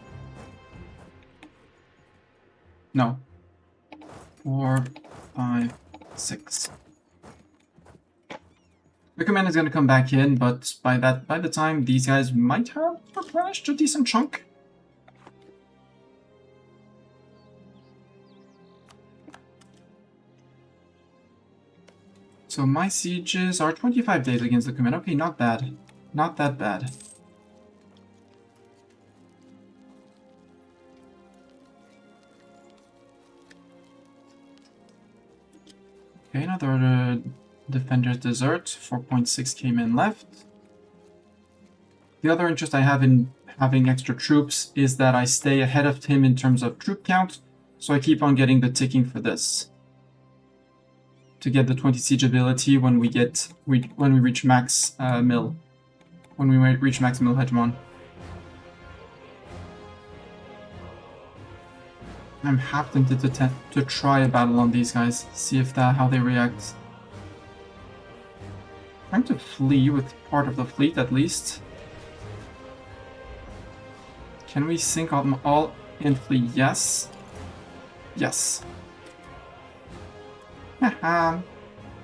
No. 4, 5, 6. The command is going to come back in, but by the time these guys might have replenished a decent chunk. So my sieges are 25 days against the command. Okay, not bad. Not that bad. Okay, another defender's desert. 4.6k men left. The other interest I have in having extra troops is that I stay ahead of him in terms of troop count, so I keep on getting the ticking for this. To get the 20 siege ability when we reach max mill. When we reach max mill hegemon. I'm half tempted to try a battle on these guys, see if how they react. Trying to flee with part of the fleet at least. Can we sink them all and flee? Yes. Yes. Haha.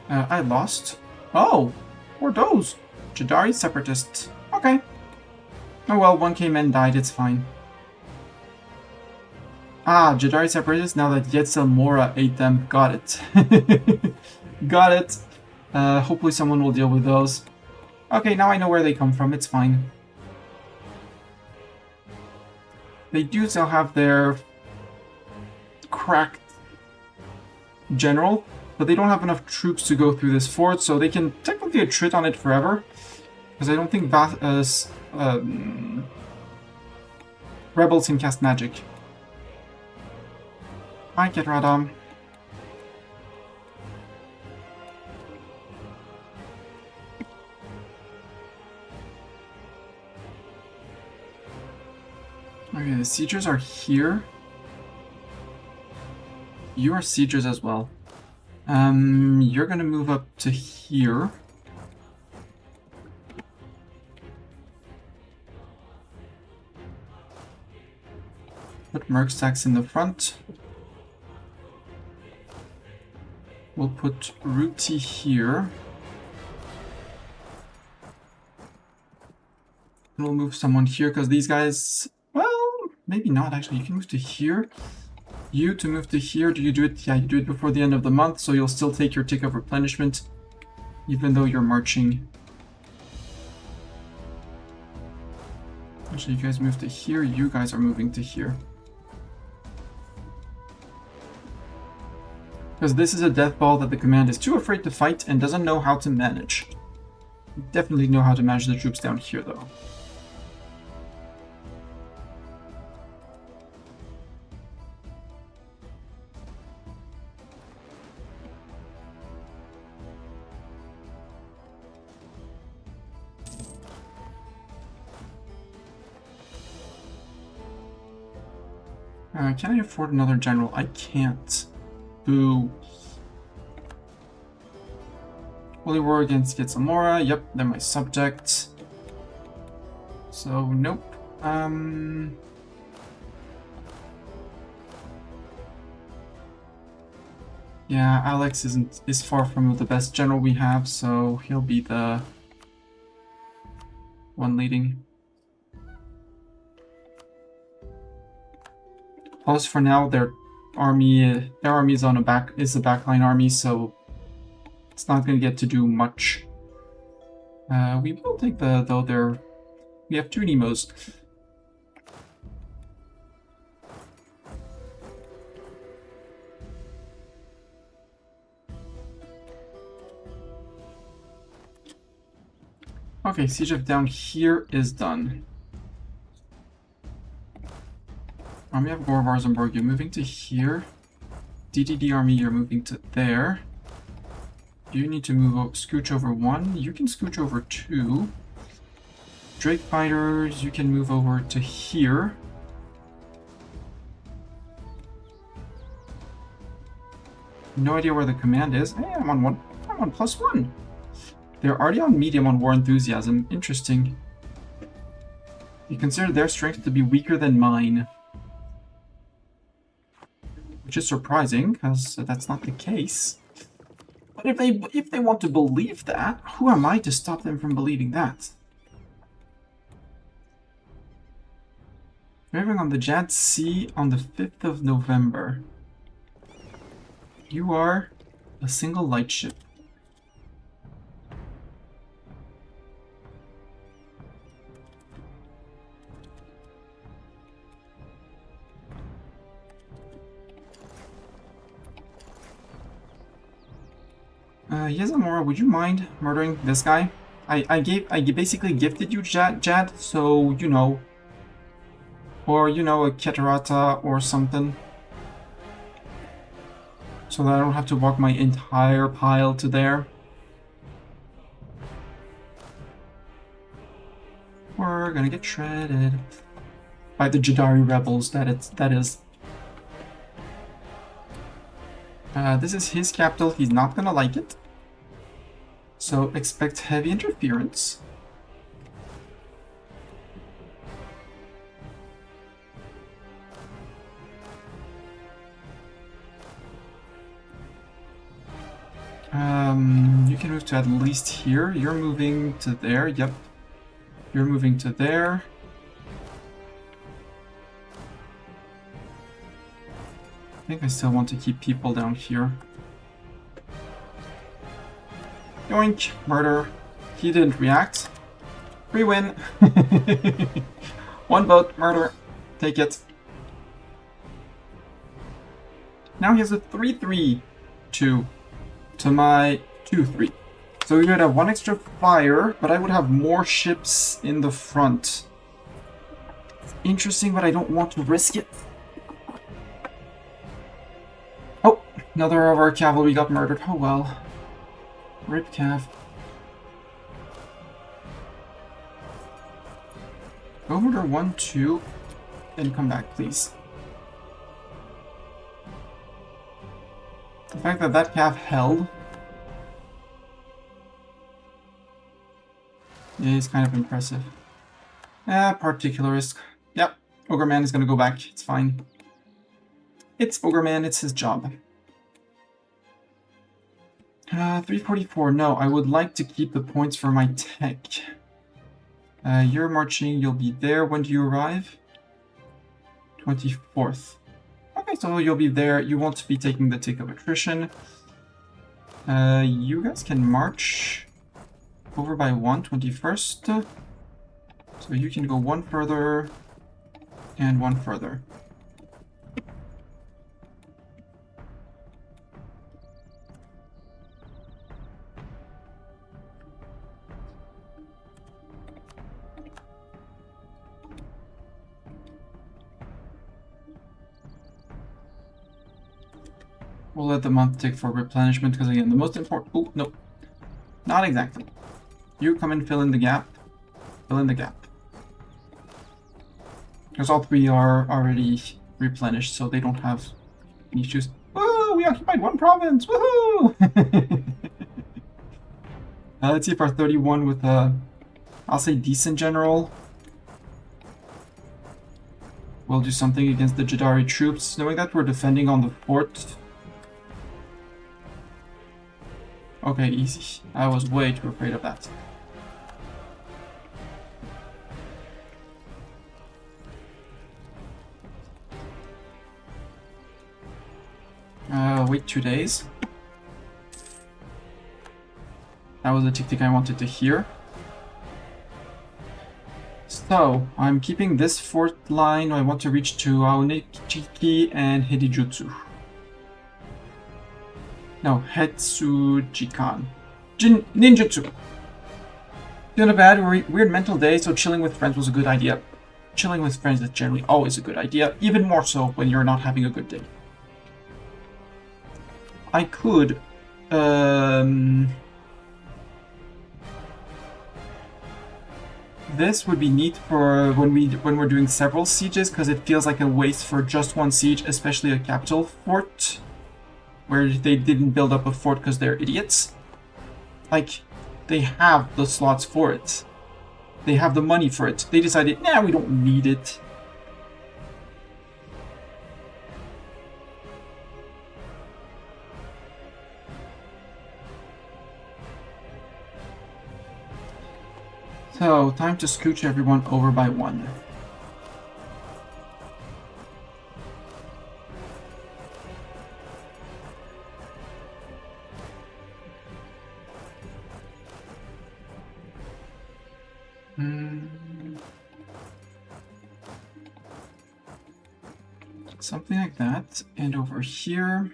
I lost. Oh! Or those? Jadari separatists. Okay. Oh well, one came and died, it's fine. Ah, Jadari separatists now that Yetzel Mora ate them. Got it. Got it. Hopefully someone will deal with those. Okay, now I know where they come from, it's fine. They do still have their cracked general, but they don't have enough troops to go through this fort, so they can technically attrit on it forever. Because I don't think rebels can cast magic. Hi, Ketrada. Okay, the siegers are here. You are siegers as well. You're gonna move up to here. Put merc stacks in the front. We'll put Ruti here. And we'll move someone here because these guys, well, maybe not actually. You can move to here. You to move to here. Do you do it? Yeah, you do it before the end of the month, so you'll still take your tick of replenishment, even though you're marching. Actually, you guys move to here. You guys are moving to here. Because this is a death ball that the command is too afraid to fight and doesn't know how to manage. You definitely know how to manage the troops down here, though. Can I afford another general? I can't. Boo. Holy War against Yetzel. Yep, they're my subject. So, nope. Yeah, Alex is far from the best general we have, so he'll be the one leading. Plus, for now, their army is on a backline army, so it's not going to get to do much. We will take we have 2 Nemos. Okay, siege of down here is done. Army of Gorvarzenburg, you're moving to here. DDD army, you're moving to there. You need to scooch over 1. You can scooch over 2. Drake fighters, you can move over to here. No idea where the command is. Hey, I'm on +1. They're already on medium on war enthusiasm. Interesting. You consider their strength to be weaker than mine. Which is surprising, because that's not the case. But if they want to believe that, who am I to stop them from believing that? Arriving on the Jad Sea on the 5th of November. You are a single light ship. Yezamora, would you mind murdering this guy? I basically gifted you Jad, so you know. Or, you know, a Keterata or something. So that I don't have to walk my entire pile to there. We're gonna get shredded. By the Jadari rebels, that is. This is his capital, he's not gonna like it. So expect heavy interference. You can move to at least here. You're moving to there. Yep. You're moving to there. I think I still want to keep people down here. Yoink! Murder. He didn't react. Free win! One vote, murder. Take it. Now he has a 3-3-2 to my 2-3. So we would have one extra fire, but I would have more ships in the front. Interesting, but I don't want to risk it. Oh, another of our cavalry got murdered. Oh well. Rip cav. Go murder 1, 2, then come back, please. The fact that that cav held is kind of impressive. Particularist. Yep, Ogre Man is gonna go back. It's fine. It's Ogre Man, it's his job. 344. No, I would like to keep the points for my tech. You're marching, you'll be there. When do you arrive? 24th. Okay, so you'll be there. You won't be taking the tick of attrition. You guys can march over by 1, 21st. So you can go one further and one further. We'll let the month tick for replenishment, because again, the most important... Oh, no. Not exactly. You come and fill in the gap. Fill in the gap. Because all three are already replenished, so they don't have any issues. Woo! We occupied one province! Woohoo! Let's see if our 31 with a... I'll say decent general will do something against the Jadari troops. Knowing that we're defending on the fort... Okay, easy. I was way too afraid of that. Wait 2 days. That was the tactic I wanted to hear. So, I'm keeping this fort line. I want to reach to Aonichiki and Hidijutsu. No, Hetsujikan. Ninjutsu. Doing a bad, weird mental day, so chilling with friends was a good idea. Chilling with friends is generally always a good idea, even more so when you're not having a good day. I could... This would be neat for when we're doing several sieges, because it feels like a waste for just one siege, especially a capital fort, where they didn't build up a fort because they're idiots. Like, they have the slots for it. They have the money for it. They decided, nah, we don't need it. So, time to scooch everyone over by 1. Something like that. And over here...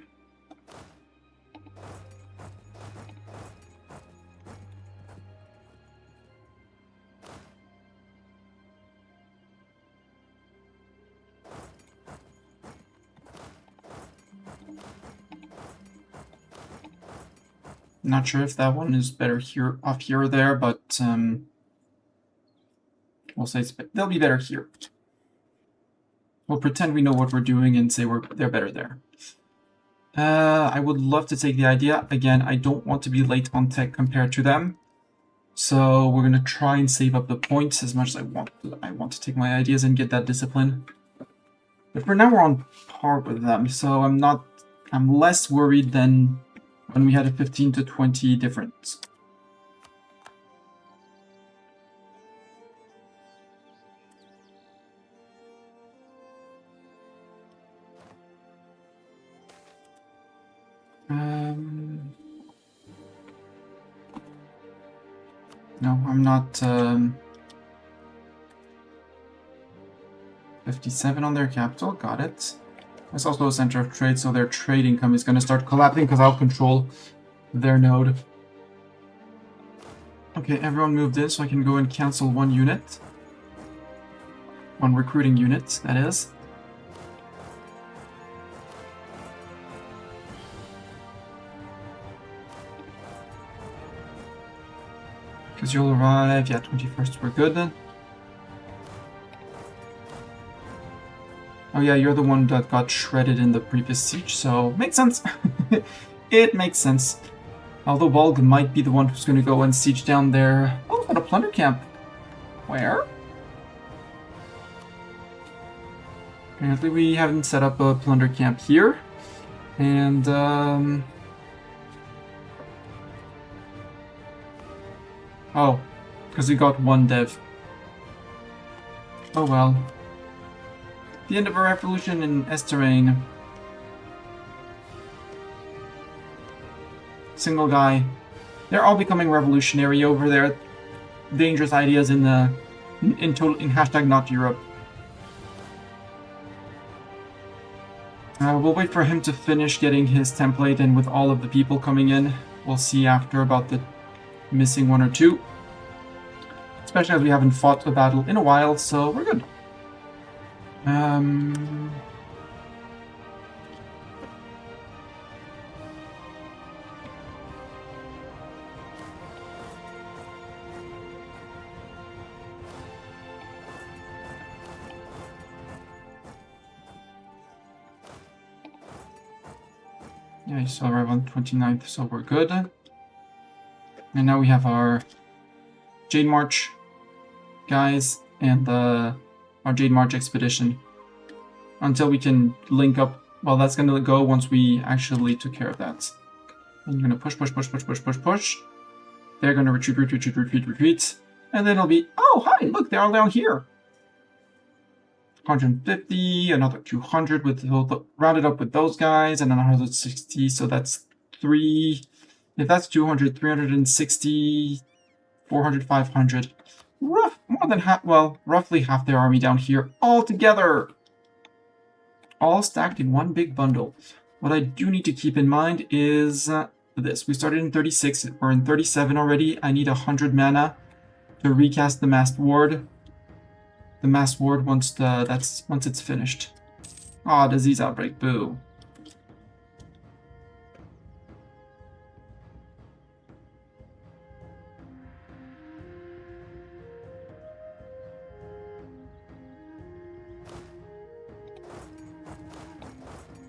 Not sure if that one is better here, off here or there, but we'll say they'll be better here. We'll pretend we know what we're doing and say they're better there. I would love to take the idea. Again, I don't want to be late on tech compared to them. So we're going to try and save up the points as much as I want. I want to take my ideas and get that discipline. But for now, we're on par with them. So I'm less worried than when we had a 15 to 20 difference. No, I'm not 57 on their capital, got it. There's also a center of trade, so their trade income is going to start collapsing because I'll control their node. Okay, everyone moved in, so I can go and cancel one unit. One recruiting unit, that is. Because you'll arrive, yeah, 21st, we're good then. Oh yeah, you're the one that got shredded in the previous siege, so makes sense. It makes sense. Although Bolg might be the one who's going to go and siege down there. Oh, we've got a plunder camp. Where? Apparently we haven't set up a plunder camp here. And, oh, because we got one dev. Oh well. The end of a revolution in Esterain. Single guy. They're all becoming revolutionary over there. Dangerous ideas in hashtag not Europe. We'll wait for him to finish getting his template, and with all of the people coming in, we'll see after about the missing one or two. Especially as we haven't fought a battle in a while, so we're good. Yeah, you still arrive on 29th, so we're good. And now we have our Jade March guys and our Jade March expedition. Until we can link up. Well, that's going to go once we actually took care of that. I'm going to push. They're going to retreat. And then it'll be, oh, hi, look, they're all down here. 150, another 200 with rounded up with those guys, and another 160, so that's 3. If that's 200, 360, 400, 500. More than half, well, roughly half their army down here all together. All stacked in one big bundle. What I do need to keep in mind is this. We started in 36, we're in 37 already. I need 100 mana to recast the Masked Ward. The Masked Ward once it's finished. Ah, disease outbreak, boo.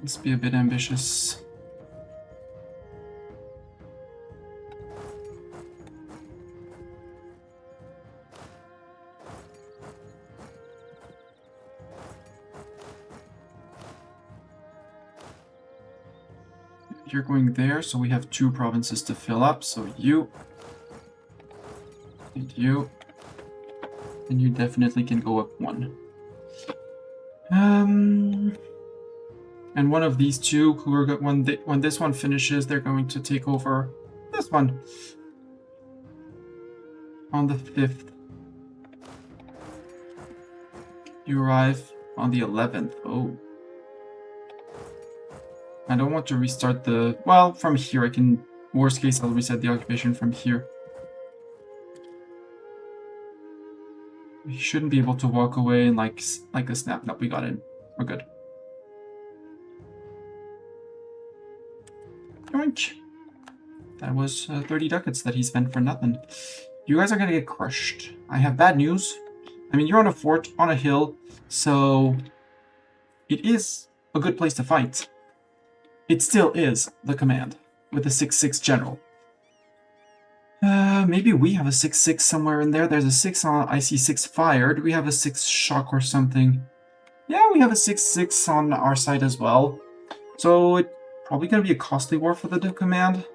Let's be a bit ambitious. You're going there, so we have 2 provinces to fill up. So you, and you, and you definitely can go up 1. And one of these 2 who are when this one finishes, they're going to take over this one on the 5th. You arrive on the 11th. Oh. I don't want to restart the... Well, from here I can... Worst case, I'll reset the occupation from here. We shouldn't be able to walk away in like a snap. No, we got in. We're good. Yoink. That was 30 ducats that he spent for nothing. You guys are gonna get crushed. I have bad news. I mean, you're on a fort, on a hill, so... It is a good place to fight. it still is the command with the 6/6 general. Maybe we have a 6/6 somewhere in there. There's a 6 on, I see 6 fire. Do we have a 6 shock or something? Yeah, we have a 6/6 on our side as well. So it's probably going to be a costly war for the command.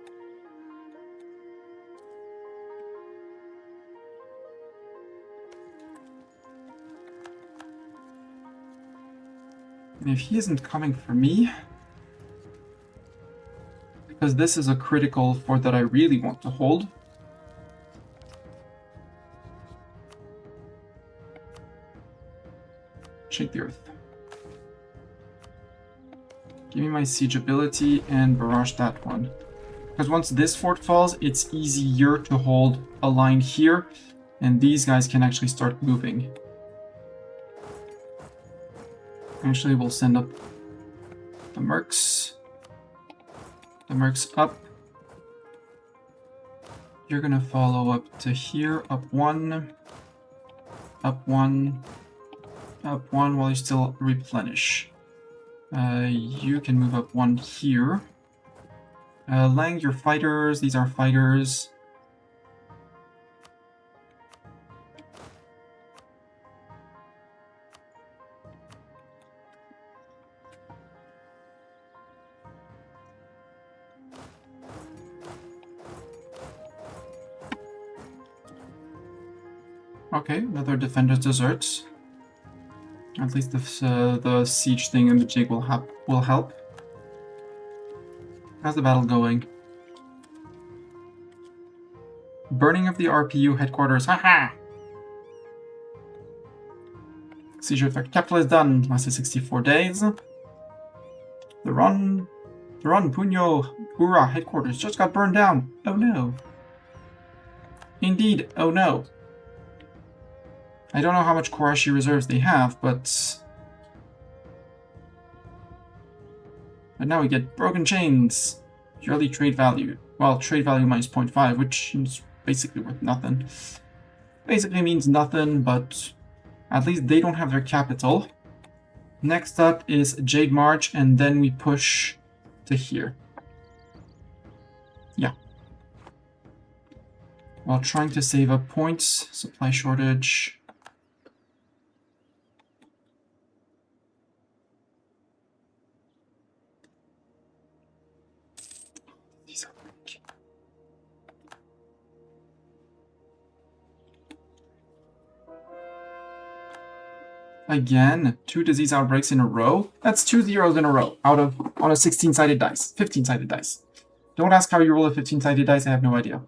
If he isn't coming for me, because this is a critical fort that I really want to hold. Shake the earth. Give me my siege ability and barrage that one. Because once this fort falls, it's easier to hold a line here, and these guys can actually start moving. Actually, we'll send up the mercs. The mercs up. You're gonna follow up to here, up one, up one, up one, while you still replenish. You can move up one here. Lang, your fighters, these are fighters. Okay, another defender's desert. At least the siege thing and the jig will help. How's the battle going? Burning of the RPU headquarters. Haha! Seizure effect capital is done. Lasted 64 days. The run, Puño, Ura headquarters just got burned down. Oh no. Indeed, oh no. I don't know how much Korashi reserves they have, but now we get broken chains. Yearly trade value. Well, trade value minus 0.5, which is basically worth nothing. Basically means nothing, but at least they don't have their capital. Next up is Jade March, and then we push to here. Yeah. While trying to save up points, supply shortage. Again, 2 disease outbreaks in a row. That's 2 zeros in a row on a 16-sided dice, 15-sided dice. Don't ask how you roll a 15-sided dice, I have no idea.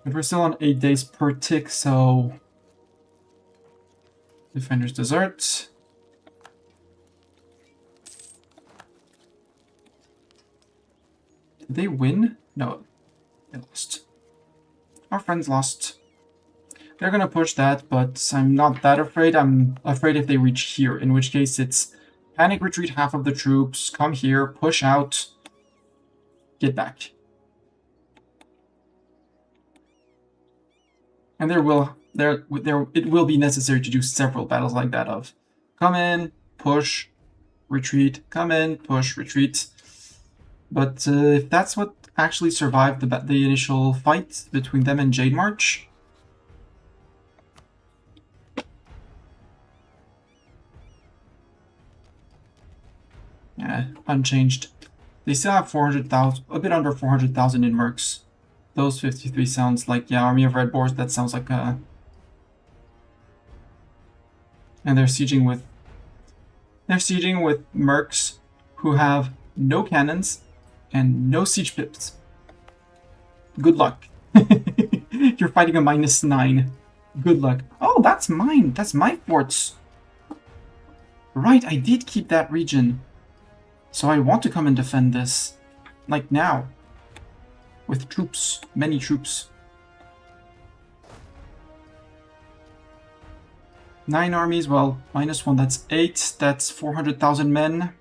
But we're still on 8 days per tick, so Defender's Desert. Did they win? No, they lost. Our friends lost. They're gonna push that, but I'm not that afraid. I'm afraid if they reach here, in which case it's panic retreat half of the troops, come here, push out, get back. And it will be necessary to do several battles like that of come in, push, retreat, come in, push, retreat. But if that's what actually survived the initial fight between them and Jade March, yeah, unchanged. They still have 400,000, a bit under 400,000 in mercs. Those 53 sounds like, yeah, Army of Red Boars, that sounds like a... And they're sieging with mercs who have no cannons and no siege pips. Good luck. You're fighting a -9. Good luck. Oh, that's mine. That's my forts. Right, I did keep that region. So I want to come and defend this. Like now. With troops. Many troops. 9 armies, well, -1, that's 8. That's 400,000 men.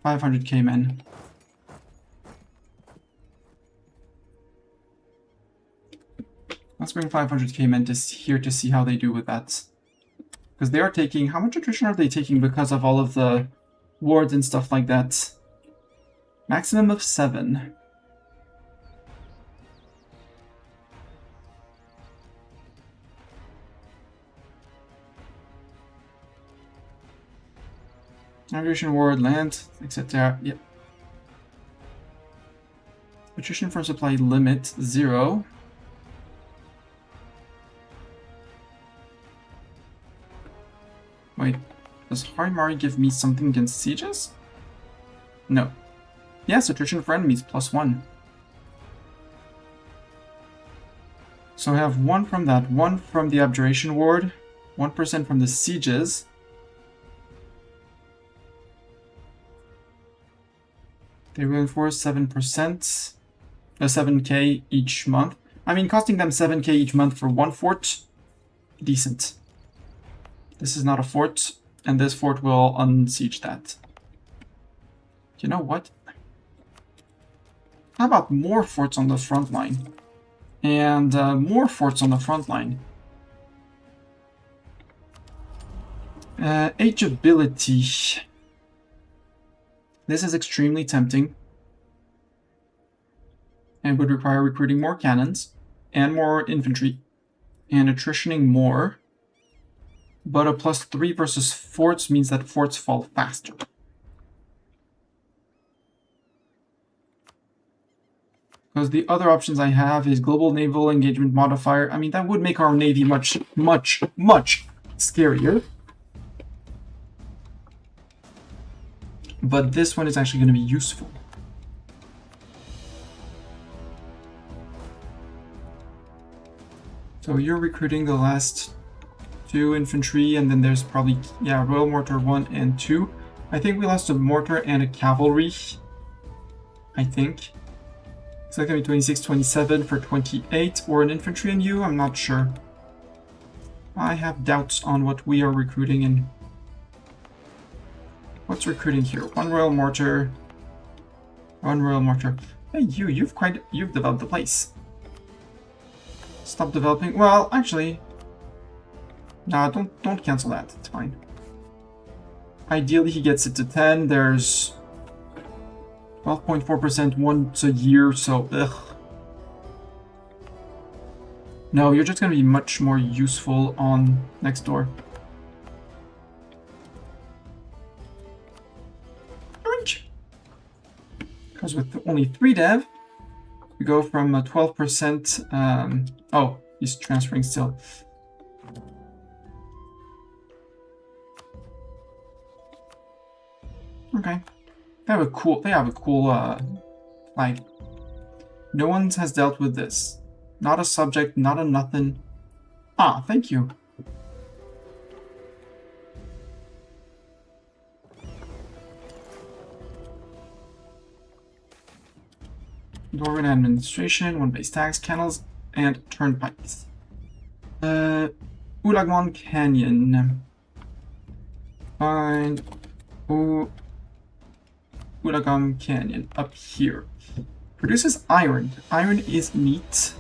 500k men. Let's bring 500k men to here to see how they do with that. Because they are taking... How much attrition are they taking because of all of the wards and stuff like that? Maximum of 7. Navigation ward, land, etc. Yep. Attrition from supply limit 0. Wait, does Harimari give me something against sieges? No. Yes, attrition for enemies +1. So I have 1 from that, 1 from the Abjuration Ward, 1% from the sieges. They reinforce 7%, 7k each month. I mean, costing them 7k each month for 1 fort, decent. This is not a fort, and this fort will unsiege that. You know what? How about more forts on the front line? And more forts on the front line. Ageability. This is extremely tempting. And would require recruiting more cannons and more infantry and attritioning more. But a +3 versus forts means that forts fall faster. Because the other options I have is global naval engagement modifier. I mean, that would make our navy much, much, much scarier. But this one is actually going to be useful. So you're recruiting the last 2 infantry, and then there's probably, yeah, Royal Mortar 1 and 2. I think we lost a mortar and a cavalry. I think. It's like going to be 26, 27 for 28, or an infantry and you, I'm not sure. I have doubts on what we are recruiting in. What's recruiting here? 1 Royal Mortar. 1 Royal Mortar. Hey, you've developed the place. Stop developing. Well, actually, no, don't cancel that. It's fine. Ideally, he gets it to 10. There's 12.4% once a year, so ugh. No, you're just gonna be much more useful on next door. Because with only 3 dev, we go from 12%. Oh, he's transferring still. Okay, they have a cool flag. No one has dealt with this. Not a subject, not a nothing. Ah, thank you. Dwarven administration, 1 base tax, kennels, and turnpikes. Ulagwan Canyon. Find Ulagwan Canyon up here. Produces iron. Iron is neat.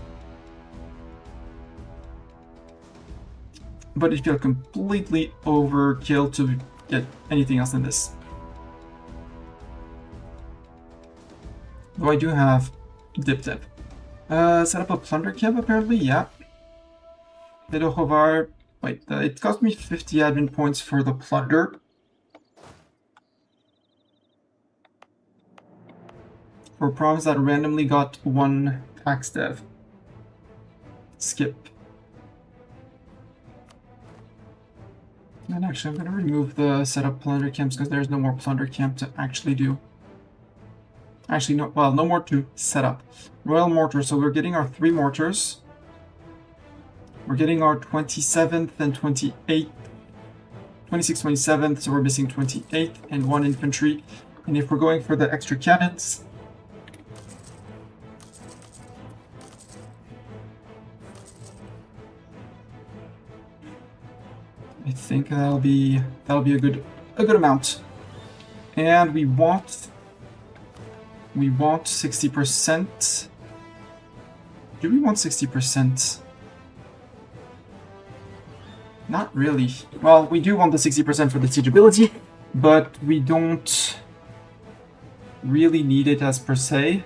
But it feels completely overkill to get anything else than this. Though I do have Dip. Set up a plunder camp apparently, yeah. Bedohovar, wait, it cost me 50 admin points for the plunder. For proms that randomly got 1 tax dev. Skip. And actually I'm going to remove the setup plunder camps because there's no more plunder camp to actually do. Actually, no, well, no more to set up. Royal Mortar, so we're getting our 3 mortars. We're getting our 27th and 28th. 26th, 27th, so we're missing 28th and 1 infantry. And if we're going for the extra cannons, I think that'll be a good amount. And we want 60%. Do we want 60%? Not really. Well, we do want the 60% for the siege ability, but we don't really need it as per se.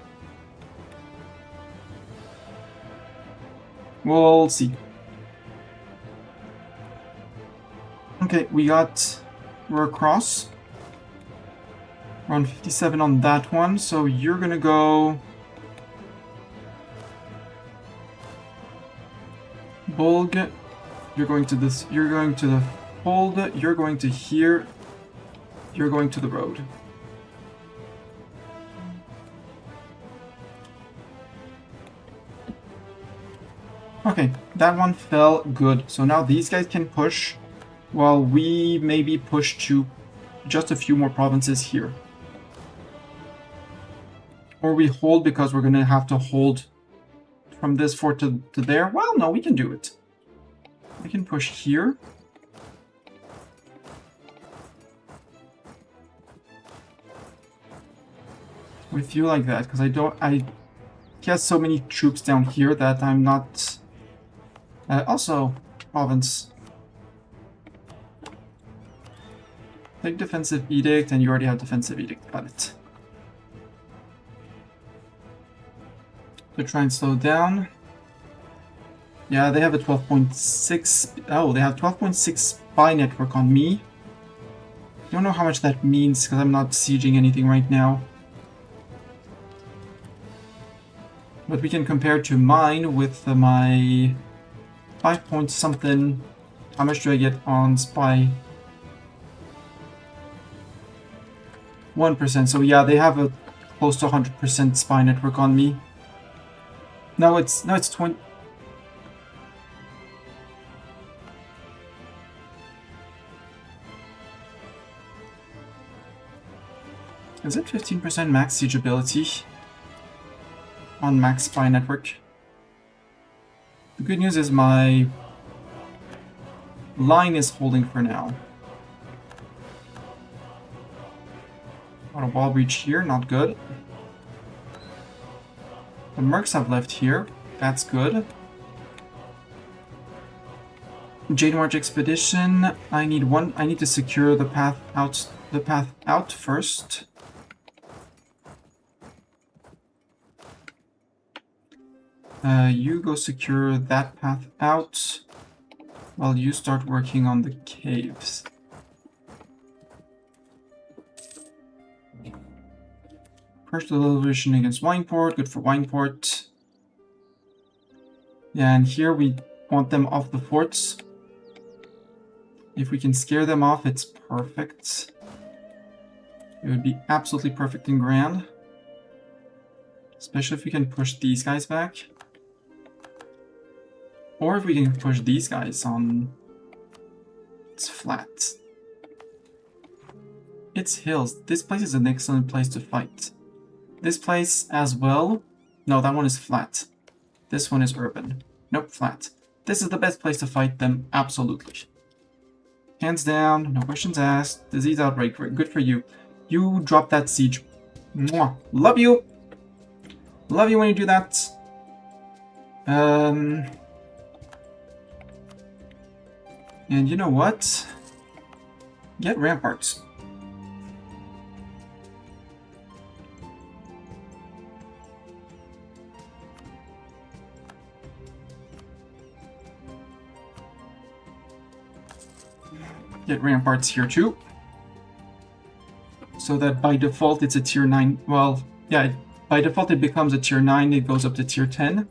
We'll see. Okay, we're across. We're on 57 on that one, so you're gonna go Bulg. You're going to this. You're going to the hold. You're going to here. You're going to the road. Okay, that one fell good. So now these guys can push, while we maybe push to just a few more provinces here. Or we hold because we're gonna have to hold from this fort to there. Well, no, we can do it. We can push here. With you like that, because I get so many troops down here that I'm not... also, province. Take defensive edict, and you already have defensive edict, got it. To try and slow down. Yeah, they have a 12.6... Oh, they have 12.6 spy network on me. Don't know how much that means, because I'm not sieging anything right now. But we can compare to mine with my 5 point something. How much do I get on spy? 1%. So yeah, they have a close to 100% spy network on me. No, it's 20. Is it 15% max siege ability on max spy network? The good news is my line is holding for now. Got a wall breach here, not good. The mercs have left here, that's good. Jade March expedition. I need to secure the path out first. You go secure that path out while you start working on the caves. First deliberation against Wineport, good for Wineport. Yeah, and here we want them off the forts. If we can scare them off, it's perfect. It would be absolutely perfect and grand. Especially if we can push these guys back. Or if we can push these guys on... It's flat. It's hills. This place is an excellent place to fight. This place as well. No, that one is flat. This one is urban. Nope, flat. This is the best place to fight them, absolutely. Hands down, no questions asked. Disease outbreak, good for you. You drop that siege. Mwah. Love you! Love you when you do that. And you know what? Get ramparts. Get ramparts here too. So that by default it's a tier 9. Well, yeah, by default it becomes a tier 9, it goes up to tier 10.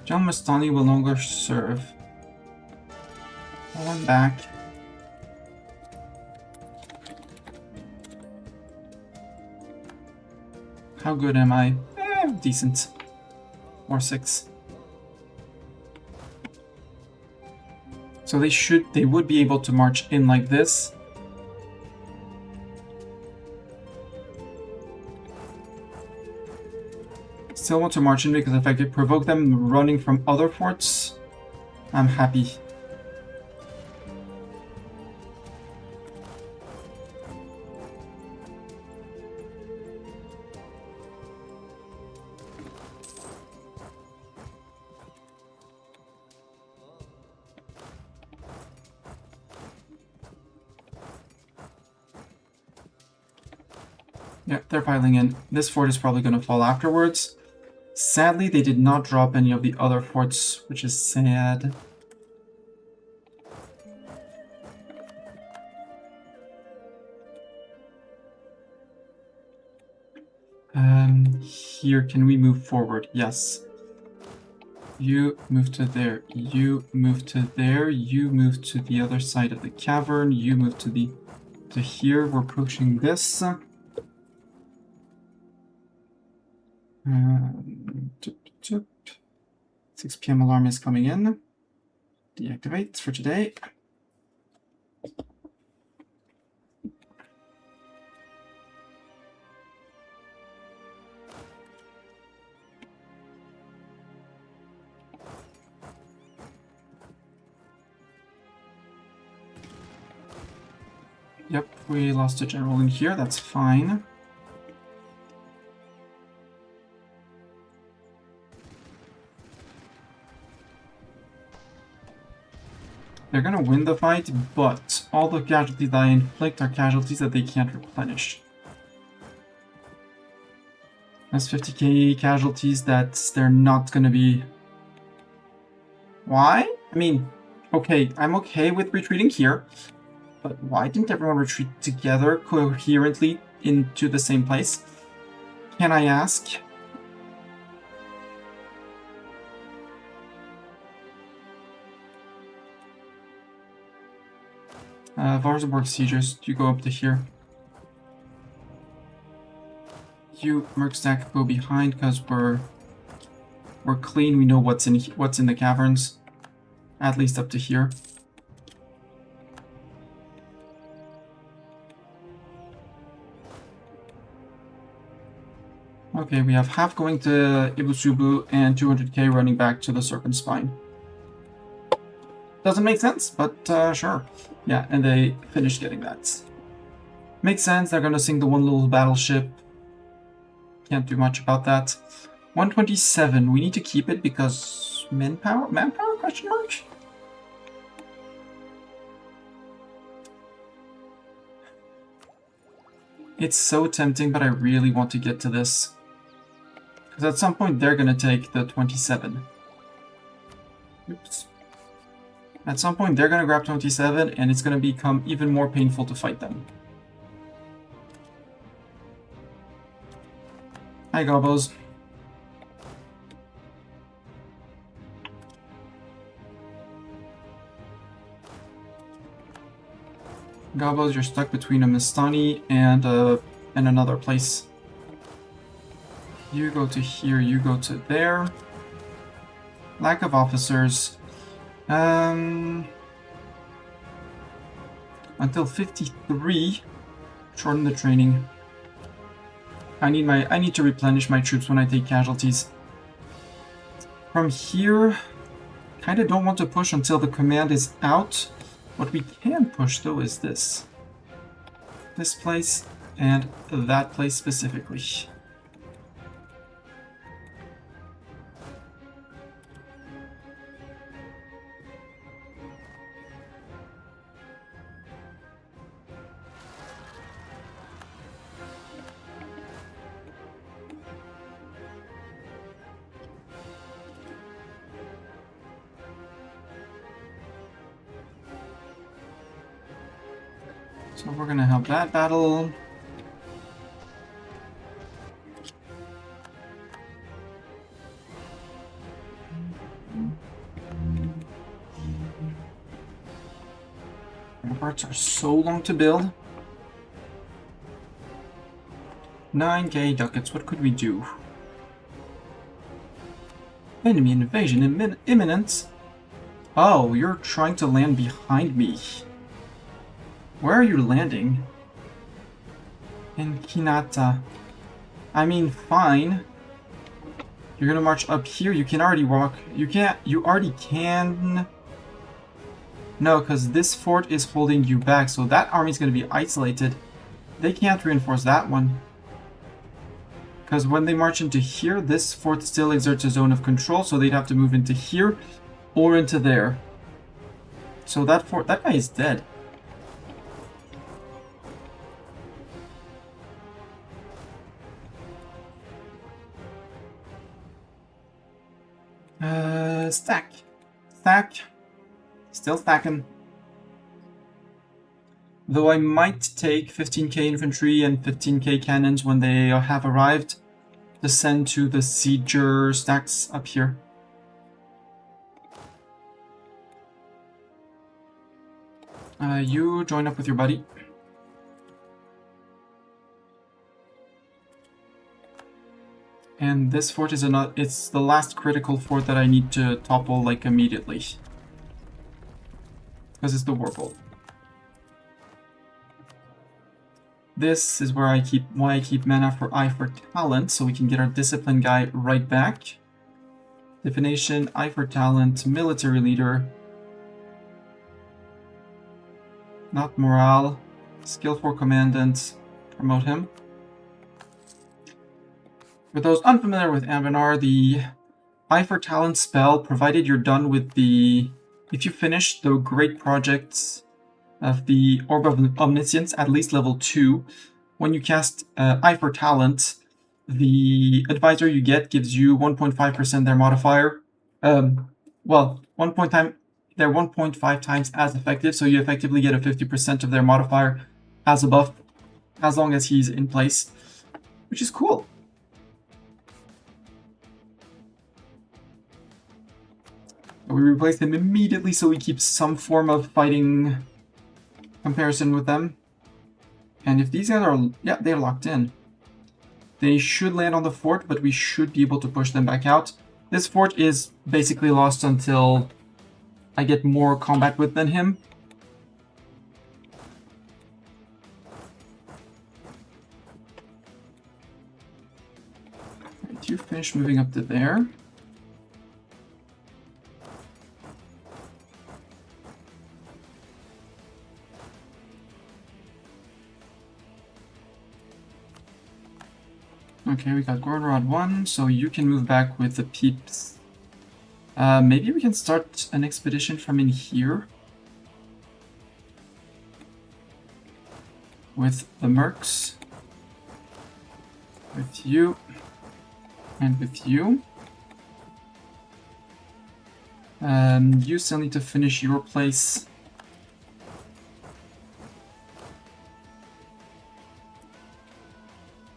John Mastani will no longer serve. Hold on back. How good am I? Decent. Or 6. So they would be able to march in like this. Still want to march in because if I could provoke them running from other forts, I'm happy. Yeah, they're piling in. This fort is probably going to fall afterwards. Sadly, they did not drop any of the other forts, which is sad. Here, can we move forward? Yes. You move to there. You move to there. You move to the other side of the cavern. You move to here. We're pushing this. 6 p.m. alarm is coming in. Deactivate for today. Yep, we lost a general in here, that's fine. They're gonna win the fight, but all the casualties that I inflict are casualties that they can't replenish. That's 50k casualties that they're not gonna be... Why? I mean, okay, I'm okay with retreating here. But why didn't everyone retreat together coherently into the same place? Can I ask? Varzenborg siegers, you go up to here. You, Merkstack, go behind because we're clean. We know what's in the caverns, at least up to here. Okay, we have half going to Ibusubu and 200k running back to the Serpent Spine. Doesn't make sense, but sure. Yeah, and they finished getting that. Makes sense, they're gonna sink the one little battleship. Can't do much about that. 127, we need to keep it because manpower? Manpower, question mark? It's so tempting, but I really want to get to this. Because at some point they're gonna take the 27. Oops. At some point they're gonna grab 27 and it's gonna become even more painful to fight them. Hi Gobos. Gobos, you're stuck between a Mistani and another place. You go to here, you go to there. Lack of officers. Until 53. Shorten the training. I need to replenish my troops when I take casualties. From here, kinda don't want to push until the command is out. What we can push though is this. This place and that place specifically. So we're gonna have that battle. Ramparts are so long to build. 9k ducats, what could we do? Enemy invasion imminent. Oh, you're trying to land behind me. Where are you landing? In Hinata. I mean, fine. You're gonna march up here. You can already walk. You can't. You already can. No, because this fort is holding you back. So that army's gonna be isolated. They can't reinforce that one. Because when they march into here, this fort still exerts a zone of control. So they'd have to move into here or into there. So that fort, that guy is dead. Still stacking. Though I might take 15k infantry and 15k cannons when they have arrived to send to the sieger stacks up here. You join up with your buddy. And this fort is it's the last critical fort that I need to topple like immediately. Because it's the Warbolt. This is where why I keep mana for Eye for Talent, so we can get our Discipline guy right back. Divination, Eye for Talent, Military Leader. Not Morale. Skill for Commandant. Promote him. For those unfamiliar with Anbennar, the Eye for Talent spell, provided you're done with the... If you finish the great projects of the Orb of Omniscience at least level 2, when you cast Eye for Talent, the advisor you get gives you 1.5% their modifier. Well, they're 1.5 times as effective, so you effectively get a 50% of their modifier as a buff, as long as he's in place, which is cool. We replace him immediately so he keeps some form of fighting comparison with them. And if these guys are... yeah, they're locked in. They should land on the fort, but we should be able to push them back out. This fort is basically lost until I get more combat with than him. Right, you finish moving up to there. Okay, we got Gordrod 1, so you can move back with the peeps. Maybe we can start an expedition from in here. With the mercs. With you. And with you. You still need to finish your place.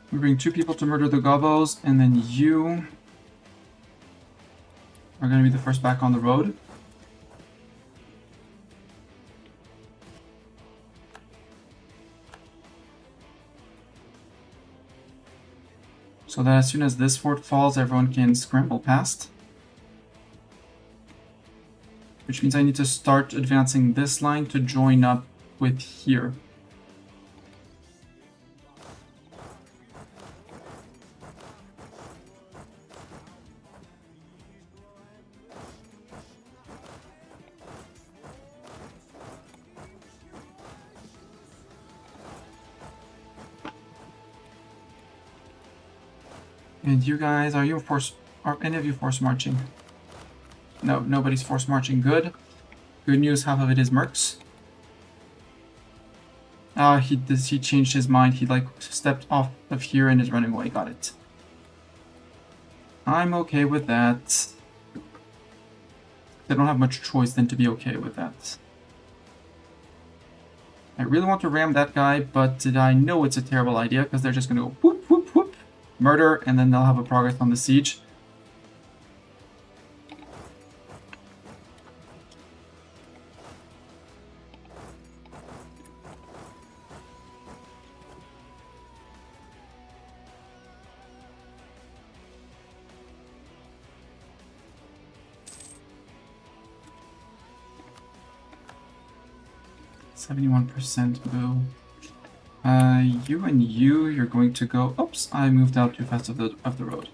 We bring 2 people to murder the gobos, and then you are going to be the first back on the road. So that as soon as this fort falls, everyone can scramble past. Which means I need to start advancing this line to join up with here. And you guys, are any of you force marching? No, nobody's force marching. Good. Good news, half of it is mercs. He changed his mind. He like stepped off of here and is running away. Got it. I'm okay with that. They don't have much choice than to be okay with that. I really want to ram that guy, but I know it's a terrible idea because they're just going to go whoop, whoop, whoop. Murder, and then they'll have a progress on the siege. %, boo. You and you're going to go... Oops, I moved out too fast of the road.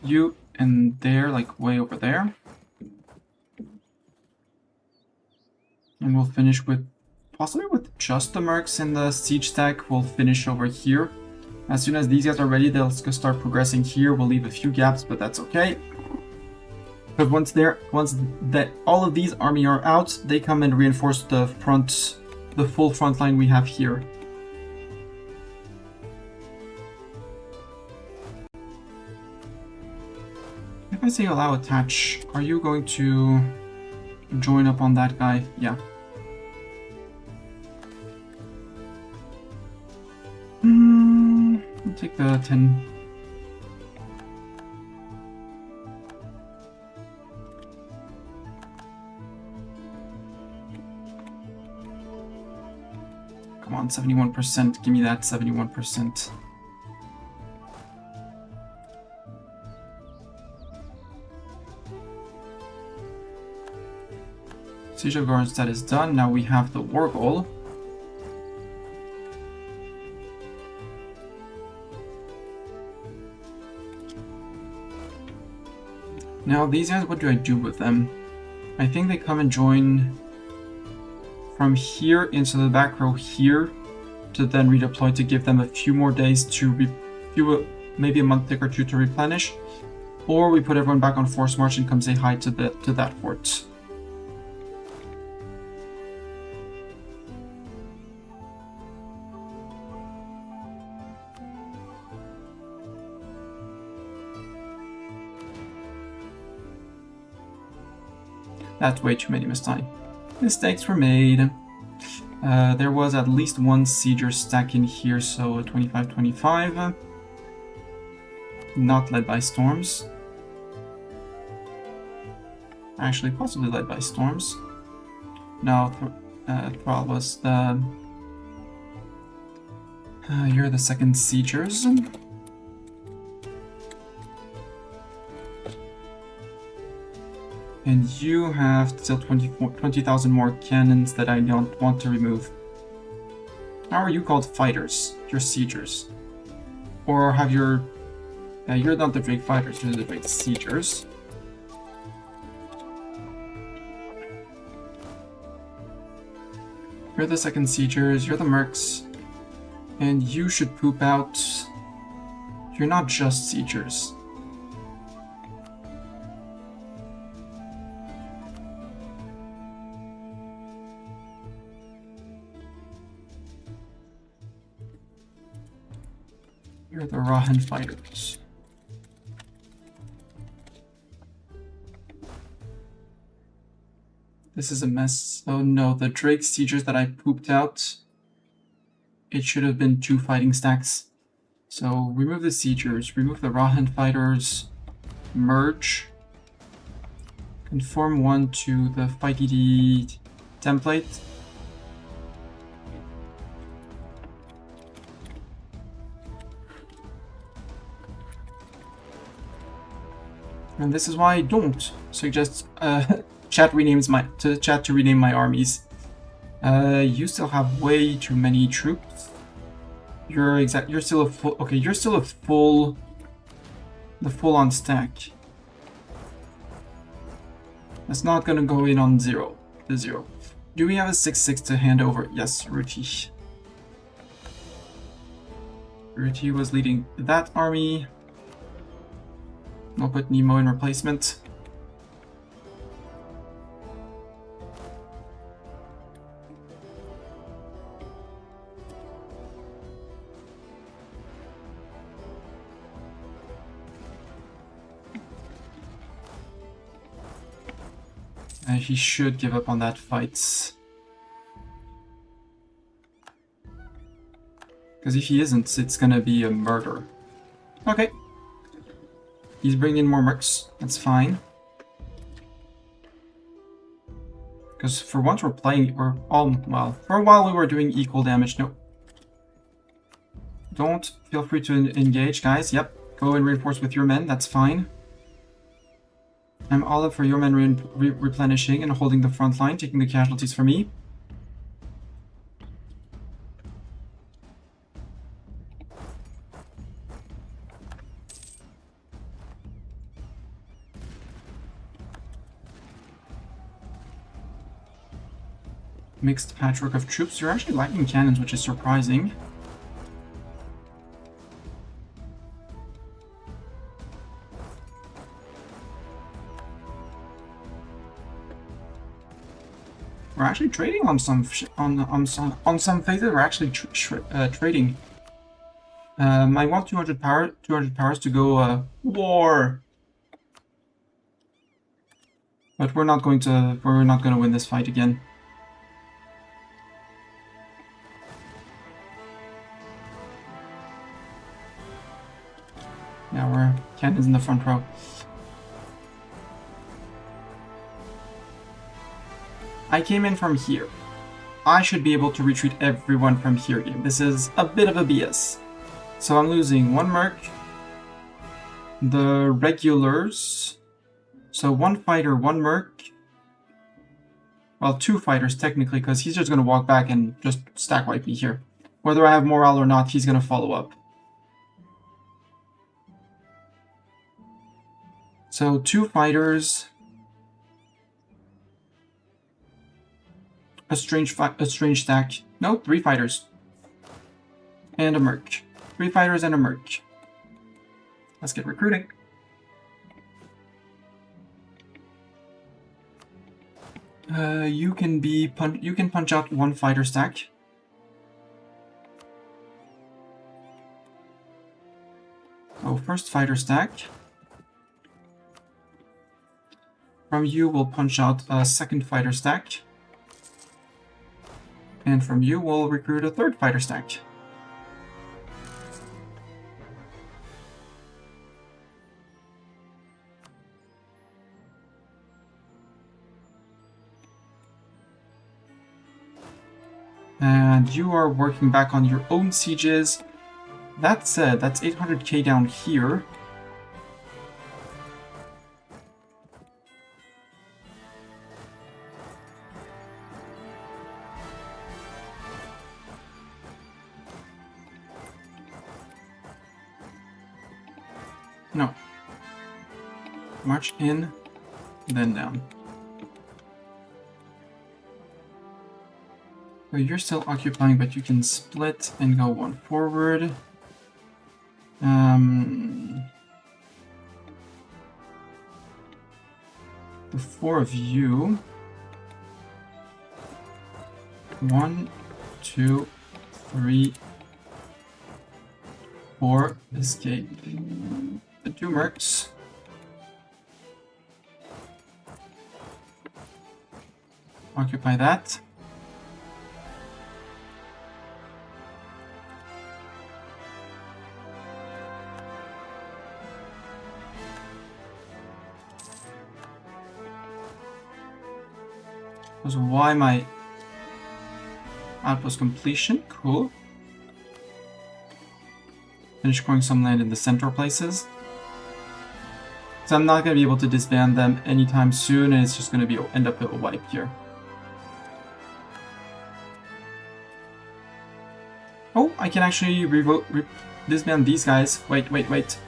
You and there, like way over there. And we'll finish with... possibly with just the mercs in the siege stack, we'll finish over here. As soon as these guys are ready, they'll start progressing here. We'll leave a few gaps, but that's okay. But once all of these army are out, they come and reinforce the full front line we have here. If I say allow attach, are you going to... join up on that guy. Yeah. I'll take the 10. Come on, 71%. Give me that 71%. Siege of Guards, that is done. Now we have the War Goal. Now these guys, what do I do with them? I think they come and join from here into the back row here to then redeploy to give them a few more days to maybe a month or two to replenish, or we put everyone back on force march and come say hi to that fort. That's way too many mistakes were made. There was at least one sieger stack in here, so 25-25. Not led by storms. Actually, possibly led by storms. No, Thrall was the... you're the second siegers. And you have still 20,000 more cannons that I don't want to remove. How are you called fighters? You're siegers. Or have your... you're not the Drake fighters, you're the Drake siegers. You're the second siegers, you're the mercs. And you should poop out. You're not just siegers. You're the Rahan fighters. This is a mess. Oh no, the Drake siegers that I pooped out. It should have been 2 fighting stacks. So remove the siegers, remove the Rahan fighters, merge, conform 1 to the fight ED template. And this is why I don't suggest chat to rename my armies. You still have way too many troops. You're still a full. Okay, you're still a full. The full-on stack. That's not gonna go in on the 0. Do we have a 6-6 to hand over? Yes, Ruti. Ruti was leading that army. I'll put Nemo in replacement. He should give up on that fight. Because if he isn't, it's gonna be a murder. Okay. He's bringing in more mercs. That's fine. Because for once we're playing, or well, for a while we were doing equal damage. No. Don't feel free to engage, guys. Yep. Go and reinforce with your men. That's fine. I'm all up for your men replenishing and holding the front line, taking the casualties for me. Mixed patchwork of troops. You're actually lacking cannons, which is surprising. We're actually trading on some phases. We're actually trading. I want 200 powers to go war. But we're not going to win this fight again. Now we're cannons in the front row. I came in from here. I should be able to retreat everyone from here. This is a bit of a BS. So I'm losing one merc. The regulars. So one fighter, one merc. Well, two fighters technically, because he's just going to walk back and just stack wipe me here. Whether I have morale or not, he's going to follow up. So two fighters. A strange stack. No, three fighters. And a merc. Three fighters and a merc. Let's get recruiting. You can punch out one fighter stack. Oh, first fighter stack. From you, we'll punch out a second fighter stack. And from you, we'll recruit a third fighter stack. And you are working back on your own sieges. That said, that's 800k down here. No. March in, then down. So you're still occupying, but you can split and go one forward. The four of you. 1, 2, 3, 4. Escape. The two mercs. Occupy that. That's why my outpost completion. Cool. Finish growing some land in the central places. So I'm not going to be able to disband them anytime soon, and it's just going to be end up with a wipe here. Oh, I can actually disband these guys. Wait.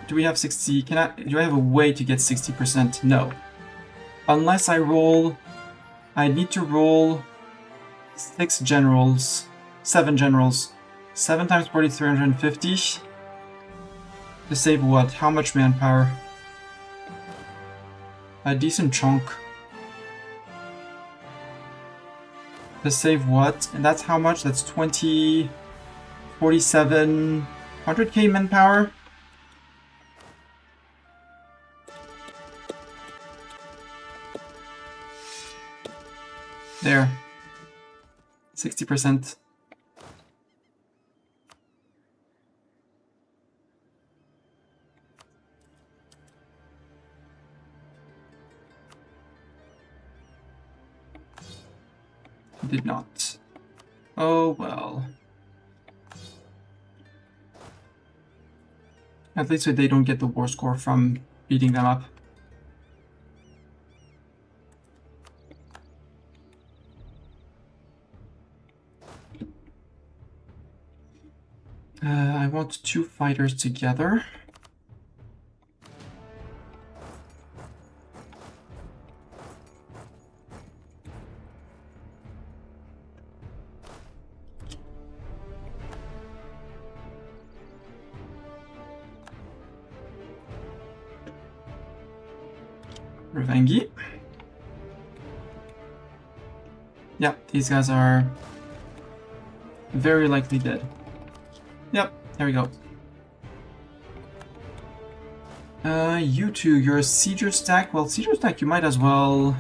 Do we have 60? Do I have a way to get 60%? No. Unless I roll... I need to roll 7 generals. 7 times 4,350. To save what? How much manpower? A decent chunk. To save what? And that's how much? That's 4,700k manpower. There. 60%. Did not. Oh well. At least they don't get the war score from beating them up. I want 2 fighters together. Revengi. Yeah, these guys are very likely dead. Yep, there we go. You two, you're a sieger stack. Well, sieger stack, you might as well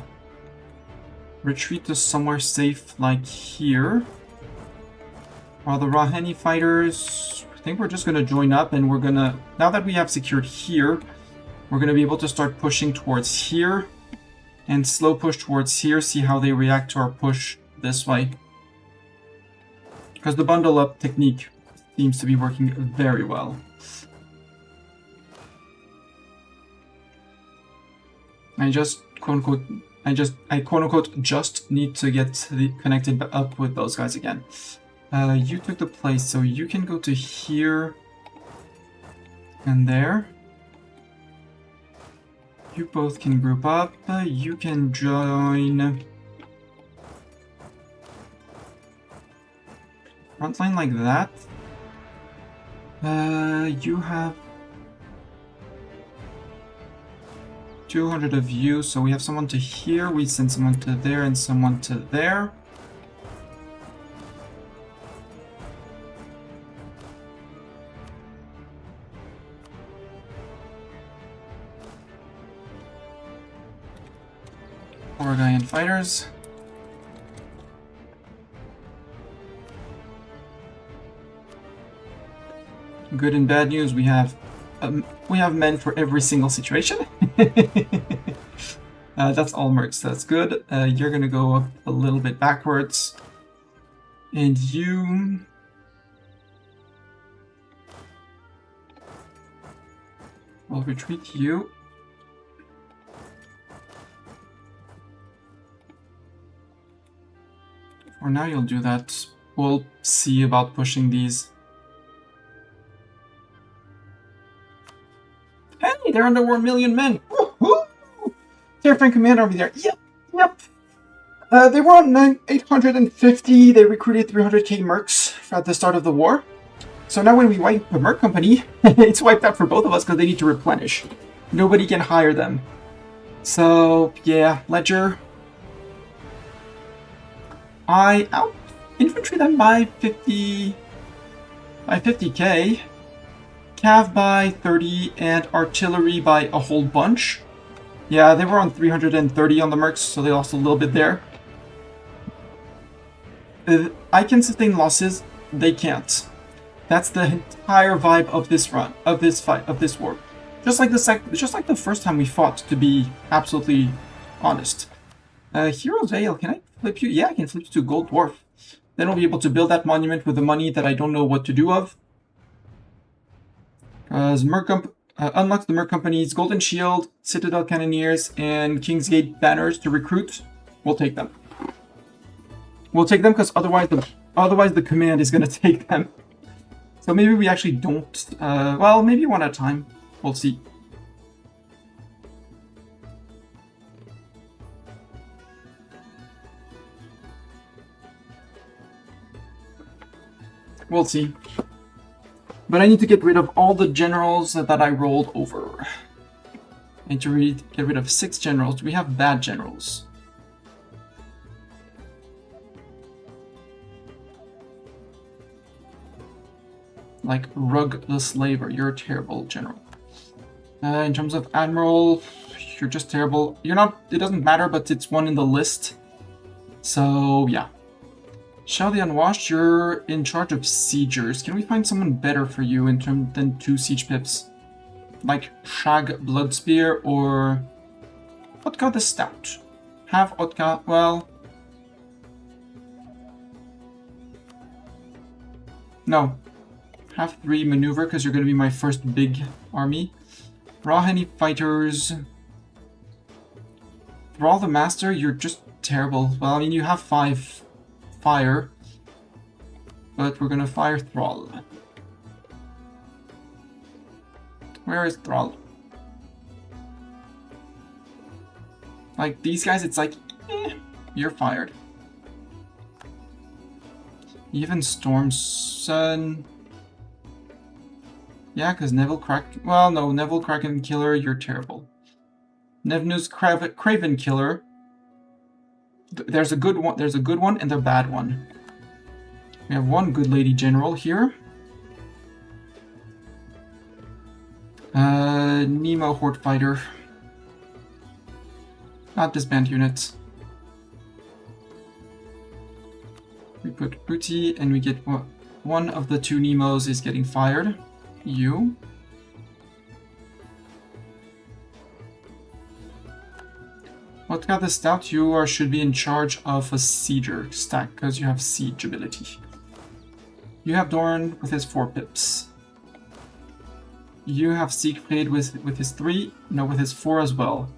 retreat to somewhere safe like here. While the Raheni fighters, I think we're just going to join up and we're going to, now that we have secured here, we're going to be able to start pushing towards here and slow push towards here, see how they react to our push this way. Because the bundle up technique seems to be working very well. I quote unquote just need to get connected up with those guys again. You took the place, so you can go to here and there. You both can group up. You can join front line like that. You have 200 of you, so we have someone to here, we send someone to there and someone to there. Oregon fighters. Good and bad news, we have men for every single situation. That's all mercs, that's good. You're gonna go up a little bit backwards. And you... I'll retreat you. For now you'll do that. We'll see about pushing these. Hey, they're under 1 million men! Woohoo! Terrifying command army there. Yep. They were on 850. They recruited 300k mercs at the start of the war. So now when we wipe the merc company, it's wiped out for both of us because they need to replenish. Nobody can hire them. So, yeah, Ledger. I out-infantry them by 50... by 50k. Cav by 30, and artillery by a whole bunch. Yeah, they were on 330 on the mercs, so they lost a little bit there. I can sustain losses, they can't. That's the entire vibe of this run, of this fight, of this war. Just like the first time we fought, to be absolutely honest. Hero's Veil, can I flip you? Yeah, I can flip you to Gold Dwarf. Then we'll be able to build that monument with the money that I don't know what to do of. Unlocks the Merc Company's Golden Shield, Citadel Cannoneers, and Kingsgate banners to recruit. We'll take them. We'll take them because otherwise the command is going to take them. So maybe we actually don't... well, maybe one at a time. We'll see. We'll see. But I need to get rid of all the generals that I rolled over. I need to get rid of 6 generals. Do we have bad generals? Like Rug the Slaver, you're a terrible general. In terms of admiral, you're just terrible. You're not, it doesn't matter, but it's one in the list. So, yeah. Shell the Unwashed, you're in charge of siegers. Can we find someone better for you in terms than 2 siege pips? Like Shag Bloodspear or Otka the Stout. Have Otka, well... No. Have 3 maneuver because you're going to be my first big army. Raheni Fighters. Thrall the Master, you're just terrible. Well, I mean, you have 5 fire, but we're gonna fire Thrall. Where is Thrall? Like, these guys, it's like, you're fired. Even Stormson. Yeah, because Neville well, no, Neville Kraken Killer, you're terrible. Nevnu's Craven Killer. There's a good one and a bad one. We have one good lady general here. Nemo Horde Fighter. Not disband units. We put Booty, and we get one of the two Nemos is getting fired. You. What got the stout? You should be in charge of a sieger stack because you have siege ability. You have Doran with his 4 pips. You have Siegfried with his 3, no, with his 4 as well.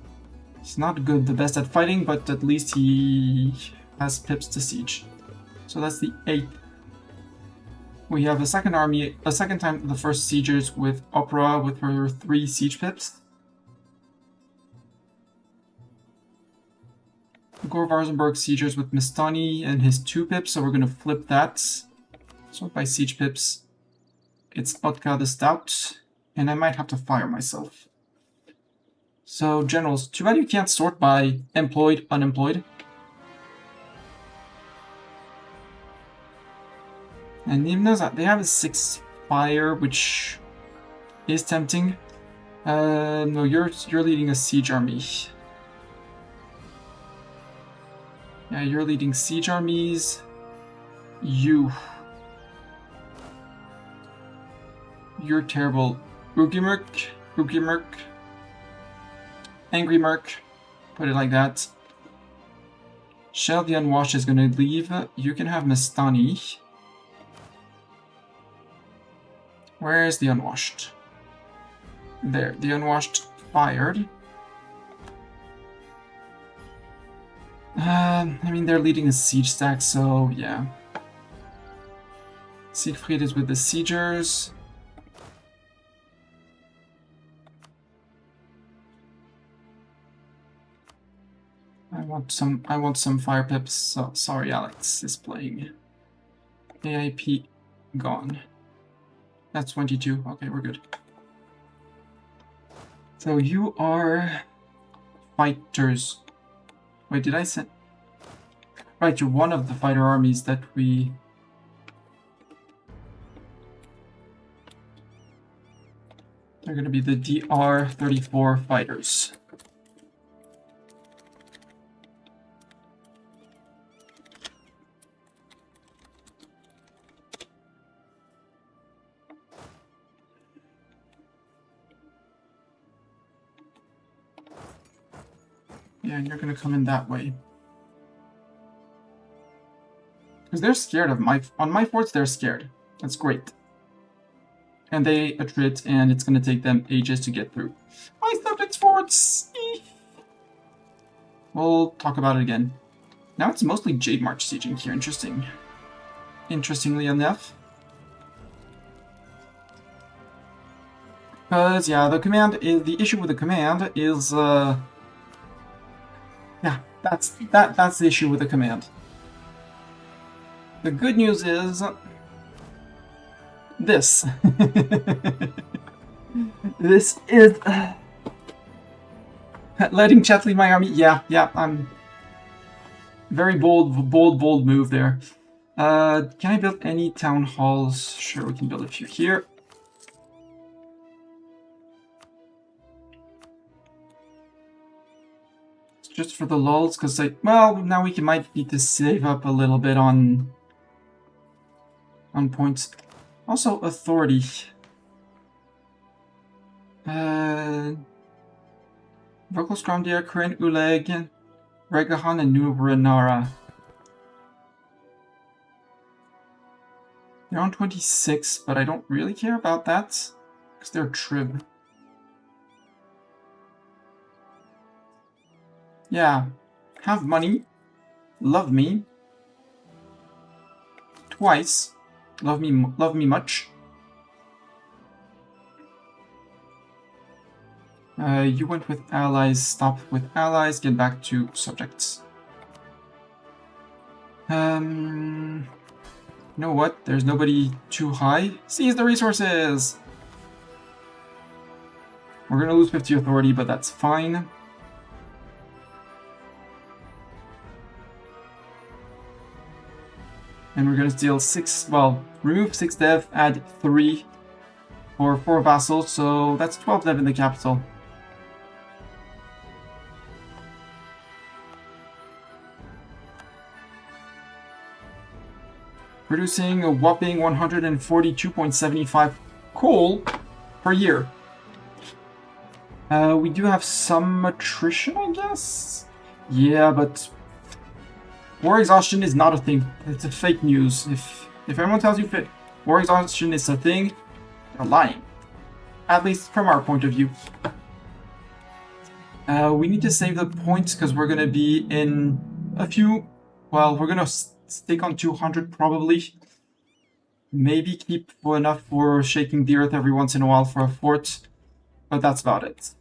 He's not good, the best at fighting, but at least he has pips to siege. So that's the 8th. We have a second army, a second time the first siegers with Opera with her 3 siege pips. Gore Varzenberg siegers with Mistani and his 2 pips, so we're going to flip that. Sort by siege pips. It's Otka the Stout, and I might have to fire myself. So, generals, too bad you can't sort by employed, unemployed. And even though they have a 6 fire, which is tempting. No, you're leading a siege army. Yeah, you're leading siege armies. You're terrible. Rugimerk. Angry Merc. Put it like that. Shell the Unwashed is gonna leave. You can have Mistani. Where is the Unwashed? There, the Unwashed fired. I mean, they're leading a siege stack, so yeah. Siegfried is with the siegers. I want some fire pips. So, sorry, Alex is playing. AIP gone. That's 22. Okay, we're good. So you are fighters. Wait, did I send? Right, you're one of the fighter armies that we. They're going to be the DR-34 fighters. Yeah, and you're gonna come in that way. Because they're scared of on my forts, they're scared. That's great. And they attrit, and it's gonna take them ages to get through. My subjects forts! We'll talk about it again. Now it's mostly Jade March sieging here, interesting. Interestingly enough. Because, yeah, the issue with the command is, yeah, that's the issue with the command. The good news is this. This is letting Chet leave my army. Yeah, I'm very bold move there. Can I build any town halls? Sure, we can build a few here. Just for the lulz, because well, now we might need to save up a little bit on points. Also, authority. Vokal Skramdir, Corinne Uleg, Regahan, and Nubranara. They're on 26, but I don't really care about that, because they're Trib. Yeah, have money, love me, twice, love me much. You went with allies, stop with allies, get back to subjects. You know what? There's nobody too high. Seize the resources! We're gonna lose 50 authority, but that's fine. And we're gonna steal 6, well, remove 6 dev, add 3 for 4 vassals, so that's 12 dev in the capital. producing a whopping 142.75 coal per year. We do have some attrition, I guess? Yeah, but war exhaustion is not a thing. It's a fake news. If everyone tells you war exhaustion is a thing, they're lying. At least from our point of view. We need to save the points because we're going to be in a few... Well, we're going to stick on 200 probably. Maybe keep enough for shaking the earth every once in a while for a fort. But that's about it.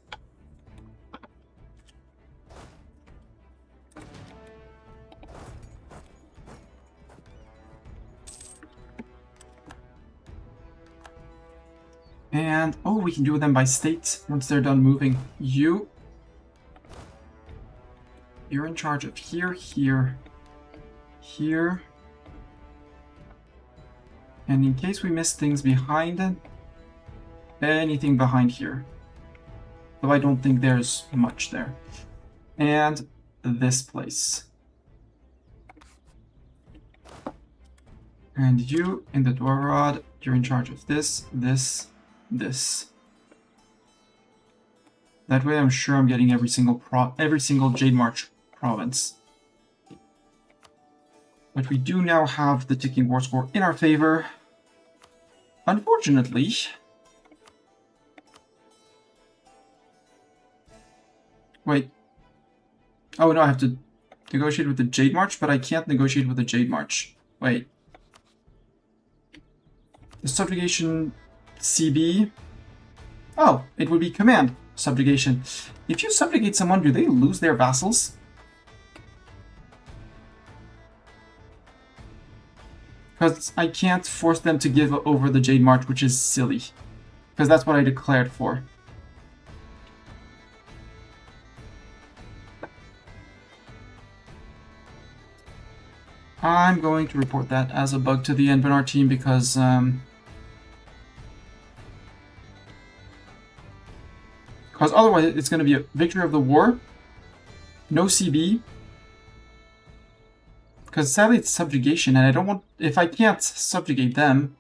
And, oh, we can do them by state once they're done moving. You're in charge of here, here, here. And in case we miss things behind, anything behind here. Though I don't think there's much there. And this place. And you, in the Dwarrod, you're in charge of this, this, this. That way I'm sure I'm getting every single Jade March province. But we do now have the ticking war score in our favor. Unfortunately, wait. Oh no, I have to negotiate with the Jade March, but I can't negotiate with the Jade March. Wait. The subjugation CB. Oh, it would be command subjugation. If you subjugate someone, do they lose their vassals? Because I can't force them to give over the Jade March, which is silly. Because that's what I declared for. I'm going to report that as a bug to the Anbennar team because otherwise it's going to be a victory of the war, no CB. Because sadly it's subjugation, and I don't want... If I can't subjugate them...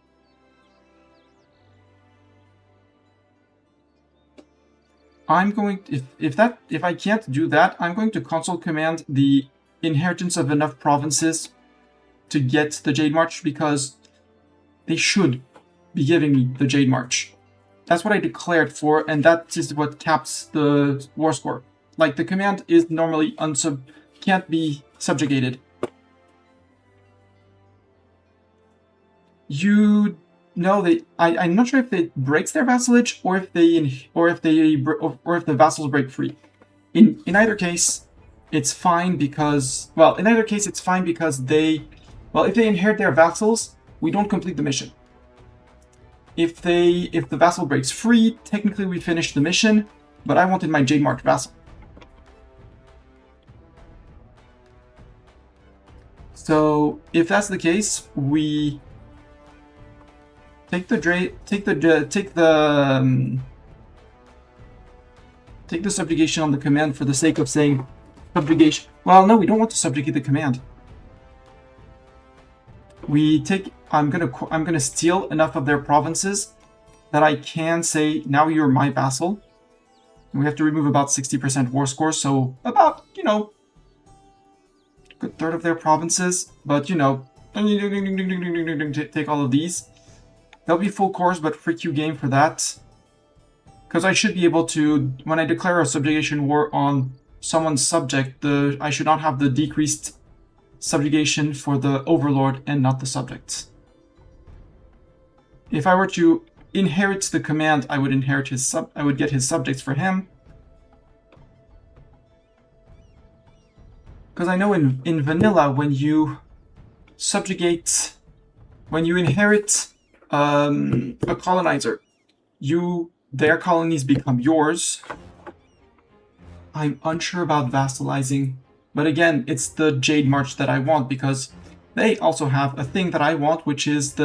I'm going... If I can't do that, I'm going to console command the inheritance of enough provinces to get the Jade March, because they should be giving me the Jade March. That's what I declared for, and that is what caps the war score. Like, the command is normally can't be subjugated. You know I'm not sure if it breaks their vassalage or if the vassals break free. In either case, it's fine because if they inherit their vassals, we don't complete the mission. If the vassal breaks free, technically we finish the mission, but I wanted my Jade March vassal. So if that's the case, we take the subjugation on the command for the sake of saying subjugation. Well, no, we don't want to subjugate the command. I'm gonna steal enough of their provinces that I can say, now you're my vassal. And we have to remove about 60% war score, so about, a good third of their provinces. But, take all of these. There'll be full cores, but free Q game for that. Because I should be able to, when I declare a subjugation war on someone's subject, I should not have the decreased subjugation for the overlord and not the subject. If I were to inherit the command, I would inherit I would get his subjects for him. Because I know in vanilla, when you inherit a colonizer, their colonies become yours. I'm unsure about vassalizing, but again, it's the Jade March that I want because they also have a thing that I want, which is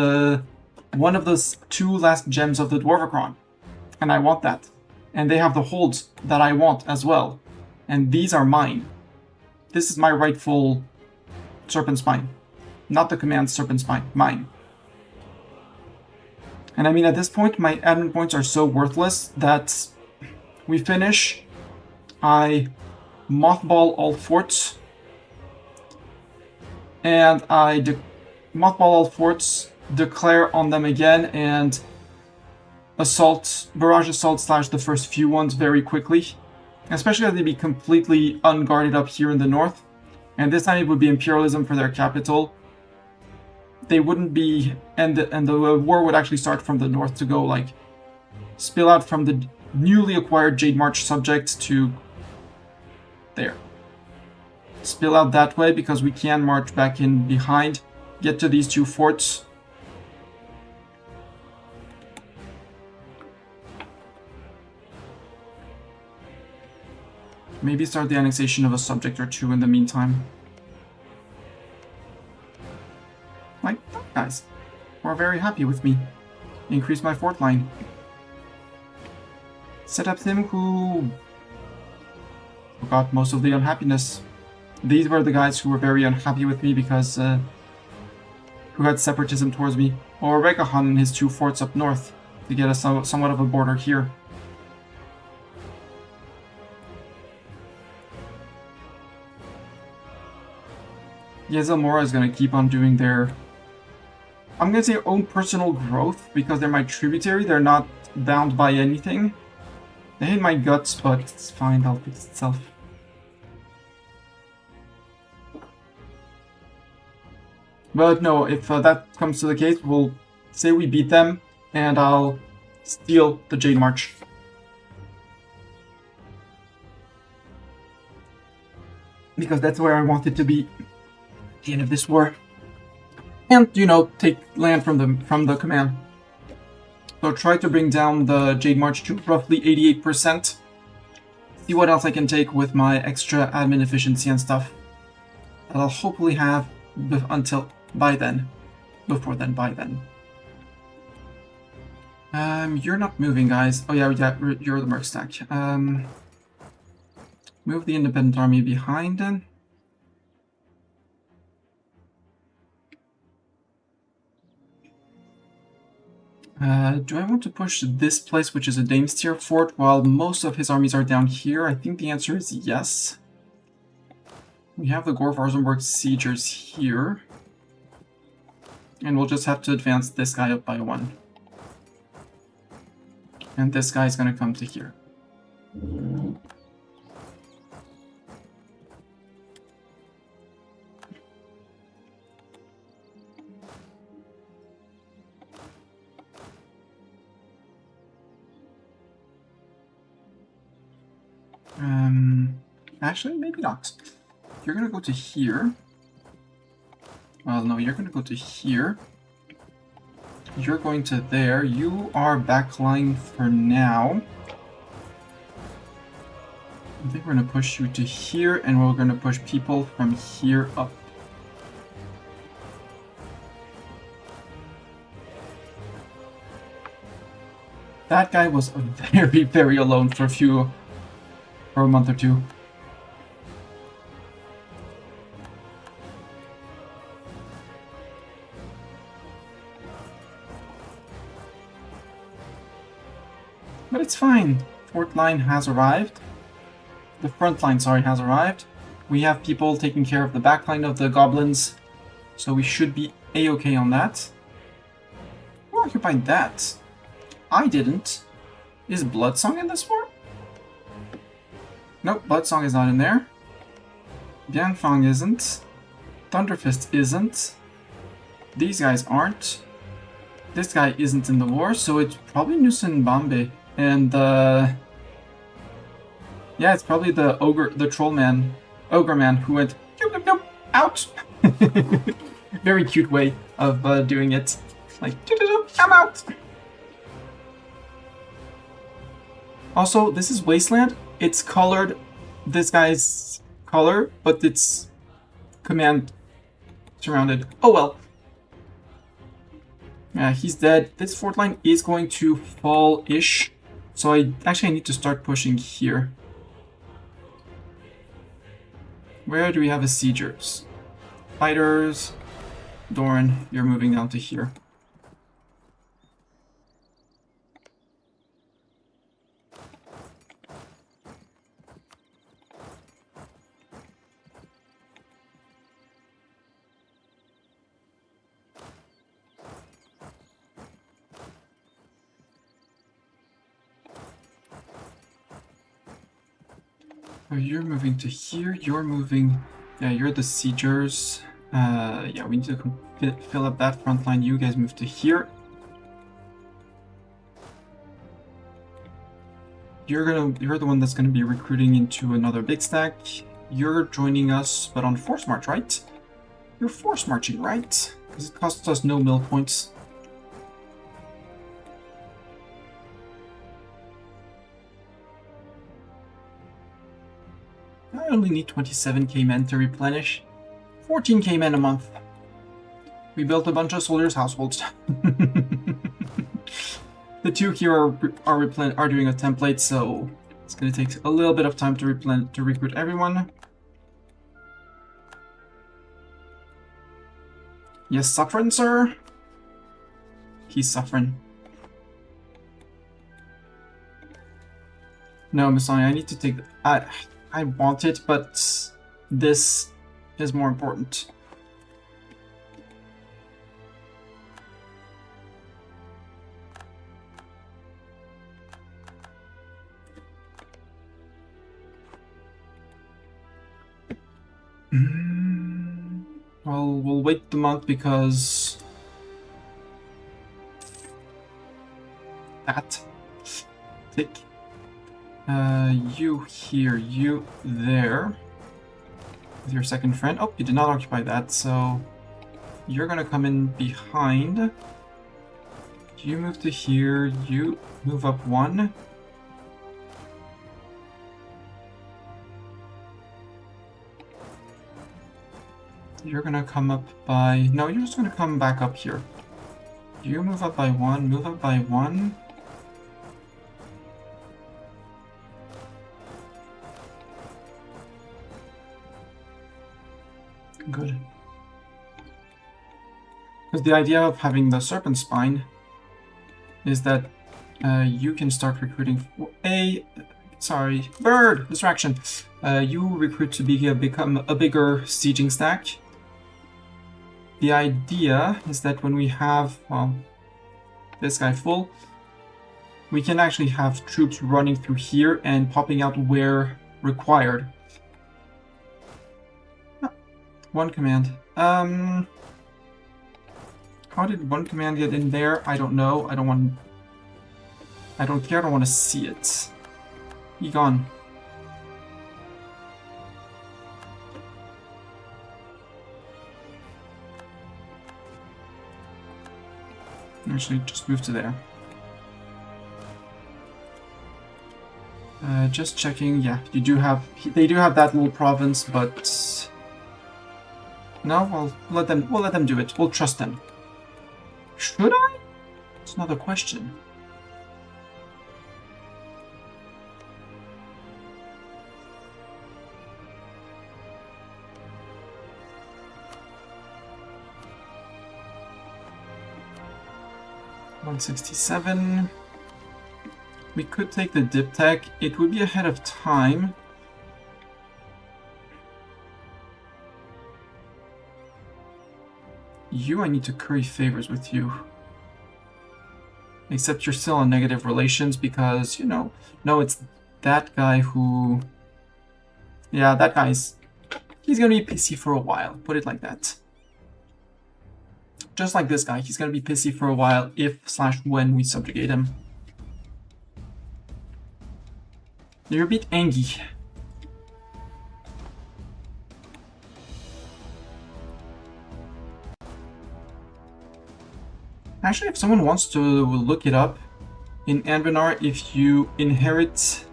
one of the two last gems of the Dwarvacron, and I want that. And they have the holds that I want as well, and these are mine. This is my rightful Serpent Spine. not the command Serpent Spine, mine. And I mean, at this point, my admin points are so worthless that we finish, I mothball all forts, and I mothball all forts, declare on them again, and barrage assault slash the first few ones very quickly. Especially as they'd be completely unguarded up here in the north. And this time it would be Imperialism for their capital. They wouldn't be, and the war would actually start from the north to go, like, spill out from the newly acquired Jade March subject to there. Spill out that way because we can march back in behind, get to these two forts. Maybe start the annexation of a subject or two in the meantime. Like that, guys. Were very happy with me. Increase my fort line. Set up them who got most of the unhappiness. These were the guys who were very unhappy with me because who had separatism towards me. Or Regahan and his two forts up north to get us somewhat of a border here. Yezelmora is going to keep on doing their, I'm going to say own personal growth, because they're my tributary, they're not bound by anything. They hate my guts, but it's fine, that'll fix itself. But no, if that comes to the case, we'll say we beat them, and I'll steal the Jade March. Because that's where I want it to be. The end of this war, and you know, take land from the command. So try to bring down the Jade March to roughly 88%. See what else I can take with my extra admin efficiency and stuff that I'll hopefully have by then. You're not moving, guys. Oh yeah, you're the merc stack. Move the independent army behind then. Do I want to push this place, which is a Damestyr fort, while most of his armies are down here? I think the answer is yes. We have the Gorvarzenberg siegers here. And we'll just have to advance this guy up by one. And this guy's gonna come to here. Actually, maybe not. You're gonna go to here. Well, no, you're gonna go to here. You're going to there. You are backline for now. I think we're gonna push you to here, and we're gonna push people from here up. That guy was very, very alone for a month or two. But it's fine. Fort line has arrived. The front line, sorry, has arrived. We have people taking care of the back line of the goblins, so we should be a-okay on that. Who occupied that? I didn't. Is Bloodsong in this war? Nope, Bloodsong is not in there. Bianfang isn't. Thunderfist isn't. These guys aren't. This guy isn't in the war, so it's probably Nusen Bambe. And yeah, it's probably the ogre man who went nope, nope, nope, out. Very cute way of doing it. Like, I'm out. Also, this is Wasteland. It's colored this guy's color, but it's command surrounded. Oh well. Yeah, he's dead. This fort line is going to fall-ish. So I need to start pushing here. Where do we have besiegers? Fighters. Doran, you're moving down to here. Oh, you're moving to here, you're moving... Yeah, you're the siegers. Yeah, we need to fill up that front line. You guys move to here. You're the one that's gonna be recruiting into another big stack. You're joining us, but on force march, right? You're force marching, right? Because it costs us no mill points. I only need 27k men to replenish. 14k men a month. We built a bunch of soldiers' households. The two here are doing a template, so it's gonna take a little bit of time to recruit everyone. Yes, suffering, sir. He's suffering. No, Messiah, I need to take. I want it, but this is more important. Well, we'll wait the month because that tick. You here, you there, with your second friend. Oh, you did not occupy that, so you're gonna come in behind. You move to here, you move up one. You're gonna come up by... No, you're just gonna come back up here. You move up by one, move up by one. Good. Because the idea of having the serpent spine is that you can start recruiting for sorry, bird! Distraction! You recruit to become a bigger sieging stack. The idea is that when we have, well, this guy full, we can actually have troops running through here and popping out where required. Oh, one command. How did one command get in there? I don't know. I don't care. I don't want to see it. Be gone. Actually, just move to there. Just checking. Yeah, you do have. They do have that little province, but no. We'll let them do it. We'll trust them. Should I? It's another question. $167. We could take the diptech. It would be ahead of time. I need to curry favors with you. Except you're still on negative relations because, you know, no, it's that guy who... Yeah, that guy's... He's gonna be pissy for a while, put it like that. Just like this guy, he's gonna be pissy for a while if/when we subjugate him. You're a bit angry. Actually, if someone wants to look it up, in Anbennar, if you inherit,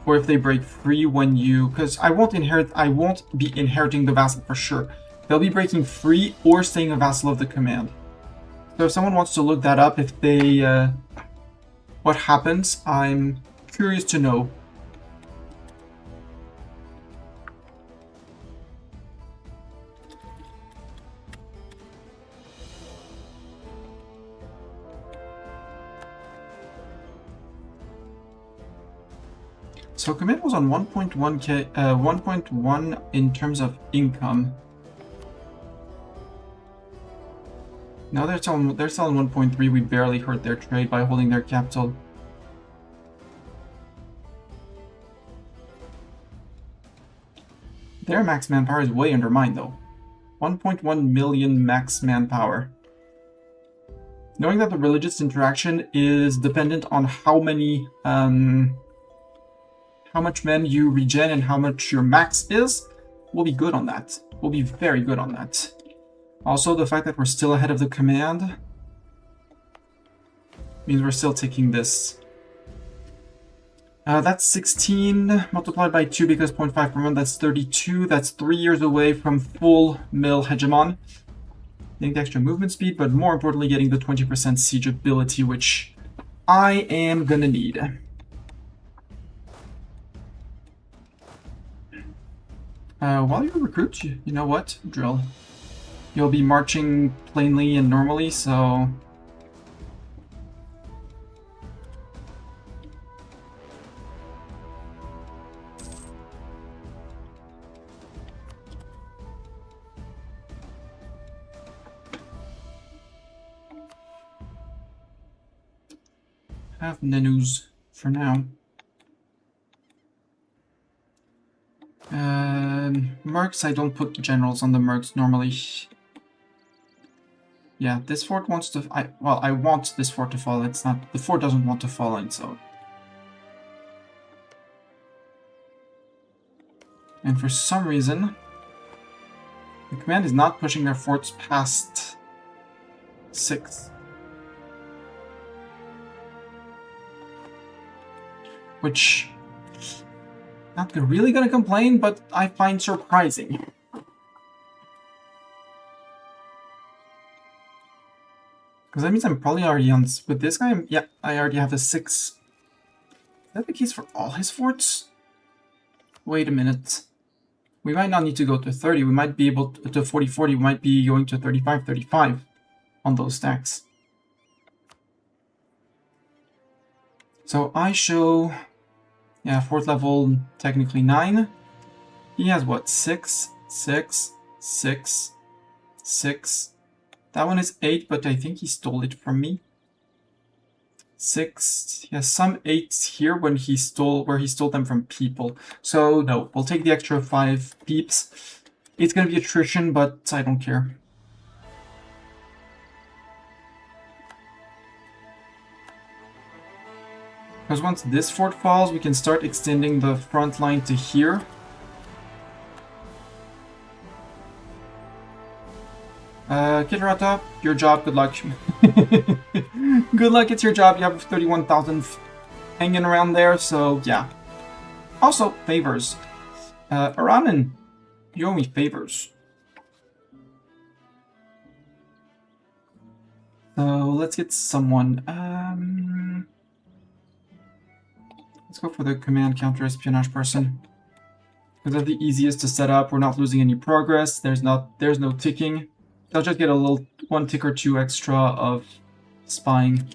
or if they break free when you... Because I won't be inheriting the vassal for sure. They'll be breaking free or staying a vassal of the command. So if someone wants to look that up, if they... what happens, I'm curious to know. So command was on 1.1k, 1.1 in terms of income. Now they're selling 1.3. We barely hurt their trade by holding their capital. Their max manpower is way under mine though. 1.1 million max manpower. Knowing that the religious interaction is dependent on how many, how much men you regen and how much your max is, we'll be good on that. We'll be very good on that. Also, the fact that we're still ahead of the command means we're still taking this. That's 16 multiplied by 2 because 0.5 per month, that's 32. That's 3 years away from full mill hegemon. Getting the extra movement speed, but more importantly, getting the 20% siege ability, which I am gonna need. While you recruit, you know what? Drill. You'll be marching plainly and normally, so... have Nenus for now. Mercs, I don't put generals on the mercs normally. Yeah, this fort wants to... I want this fort to fall. It's not... The fort doesn't want to fall in, so... And for some reason, the command is not pushing their forts past 6. Which... not really gonna complain, but I find surprising. Because that means I'm probably already on... With this guy, yeah, I already have a 6. Is that the case for all his forts? Wait a minute. We might not need to go to 30. We might be able to 40-40. We might be going to 35-35 on those stacks. So I show... yeah, 4th level, technically 9. He has what? 6, 6, 6, 6. That one is 8, but I think he stole it from me. 6. He has some 8s here when he stole, where he stole them from people. So no, we'll take the extra 5 peeps. It's gonna be attrition, but I don't care. Because once this fort falls, we can start extending the front line to here. Kitarata, your job, good luck. Good luck, it's your job. You have 31,000 hanging around there, so yeah. Also, favors. Aranan, you owe me favors. So, let's get someone. Let's go for the command counter-espionage person. Because they're the easiest to set up. We're not losing any progress. There's no ticking. They'll just get a little 1 tick or 2 extra of spying.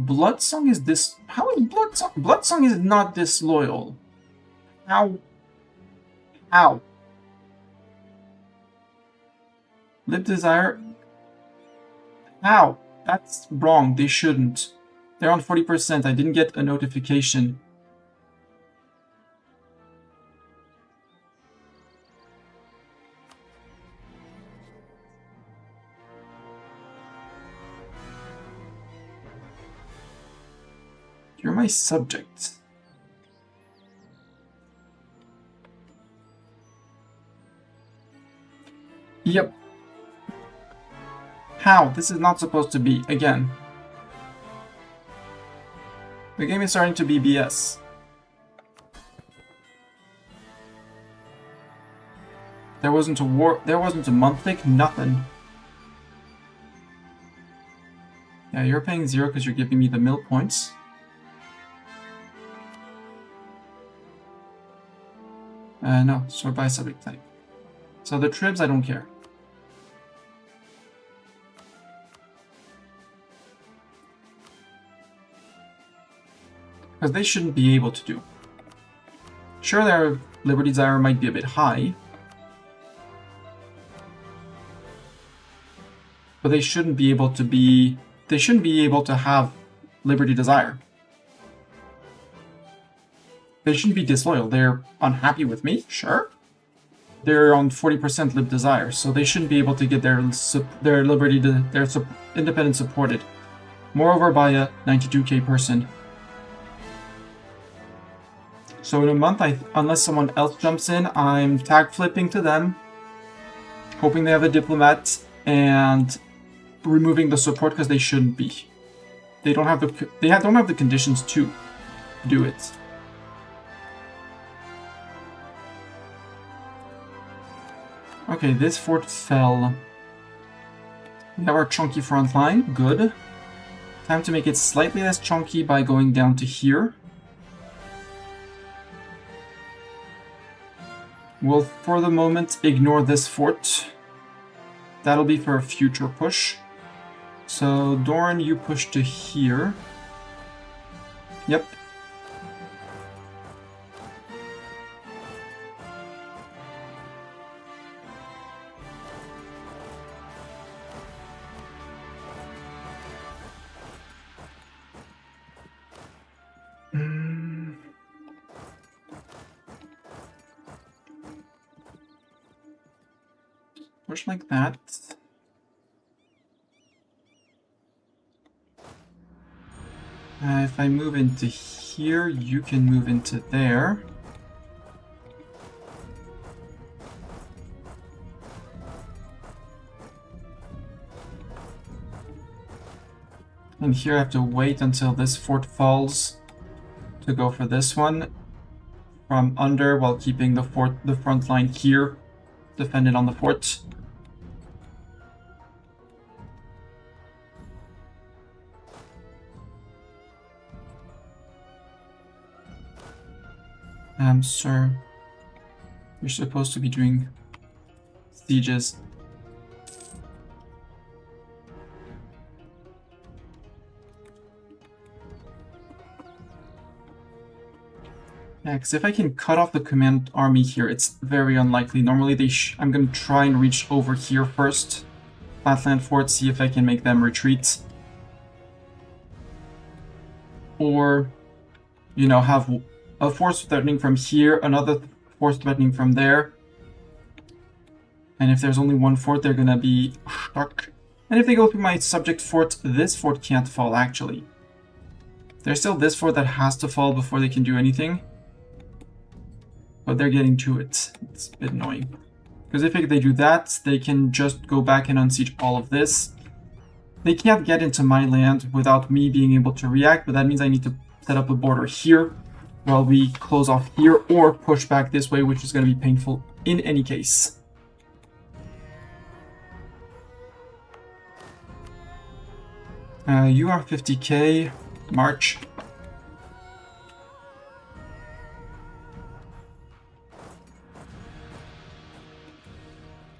Bloodsong is this... How is Bloodsong? Bloodsong is not disloyal. How? How? Lip Desire... How? That's wrong. They shouldn't. They're on 40%. I didn't get a notification. You're my subject. Yep. How? This is not supposed to be. Again. The game is starting to be BS. There wasn't a war. There wasn't a month tick. Nothing. Yeah, you're paying 0 because you're giving me the mill points. No, sort by subject type. So the tribs, I don't care. Because they shouldn't be able to do. Sure, their Liberty Desire might be a bit high. But they shouldn't be able to be... They shouldn't be able to have Liberty Desire. They shouldn't be disloyal. They're unhappy with me, sure. They're on 40% Lib Desire, so they shouldn't be able to get their Liberty, their independence supported. Moreover, by a 92k person. So in a month, unless someone else jumps in, I'm tag flipping to them, hoping they have a diplomat, and removing the support because they shouldn't be. They don't have the conditions to do it. Okay, this fort fell. We have our chunky front line. Good. Time to make it slightly less chunky by going down to here. We'll, for the moment, ignore this fort. That'll be for a future push. So, Doran, you push to here. Yep. Push like that. If I move into here, you can move into there. And here I have to wait until this fort falls to go for this one from under while keeping the front line here defended on the fort. Sir, you're supposed to be doing sieges. Yeah, because if I can cut off the command army here, it's very unlikely. Normally I'm going to try and reach over here first. Flatland Fort, see if I can make them retreat. Or, you know, have a force threatening from here, another force threatening from there. And if there's only one fort, they're going to be stuck. And if they go through my subject fort, this fort can't fall, actually. There's still this fort that has to fall before they can do anything. But they're getting to it. It's a bit annoying. Because if they do that, they can just go back and unsiege all of this. They can't get into my land without me being able to react, but that means I need to set up a border here while we close off here or push back this way, which is going to be painful in any case. You are 50k. March.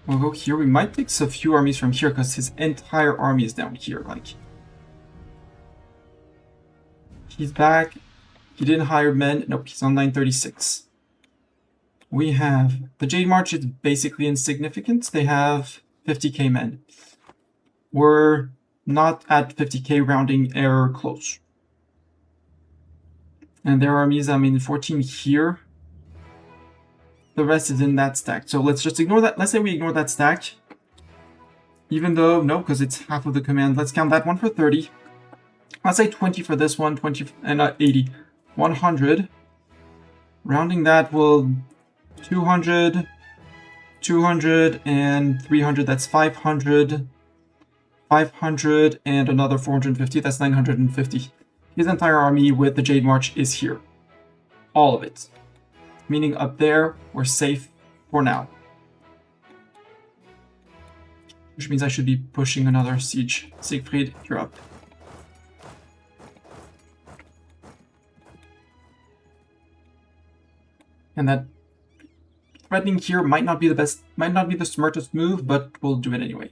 We'll go here. We might take a few armies from here because his entire army is down here. Like, he's back. He didn't hire men. Nope, he's on 936. We have the Jade March is basically insignificant. They have 50k men. We're not at 50k, rounding error close. And their armies, I mean, 14 here. The rest is in that stack. So let's just ignore that. Let's say we ignore that stack. Even though, no, because it's half of the command. Let's count that one for 30. Let's say 20 for this one, 20 and 80. 100. Rounding that will 200, 200, and 300. That's 500. 500 and another 450. That's 950. His entire army with the Jade March is here. All of it. Meaning up there, we're safe for now. Which means I should be pushing another siege. Siegfried, you're up. And that threatening here might not be the best, might not be the smartest move, but we'll do it anyway.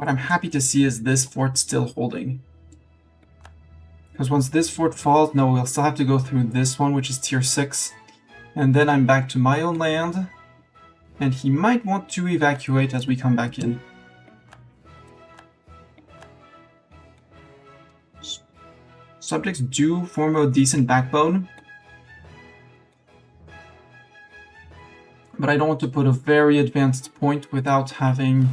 What I'm happy to see is this fort still holding. Because once this fort falls, no, we'll still have to go through this one, which is tier 6. And then I'm back to my own land. And he might want to evacuate as we come back in. Subjects do form a decent backbone. But I don't want to put a very advanced point without having...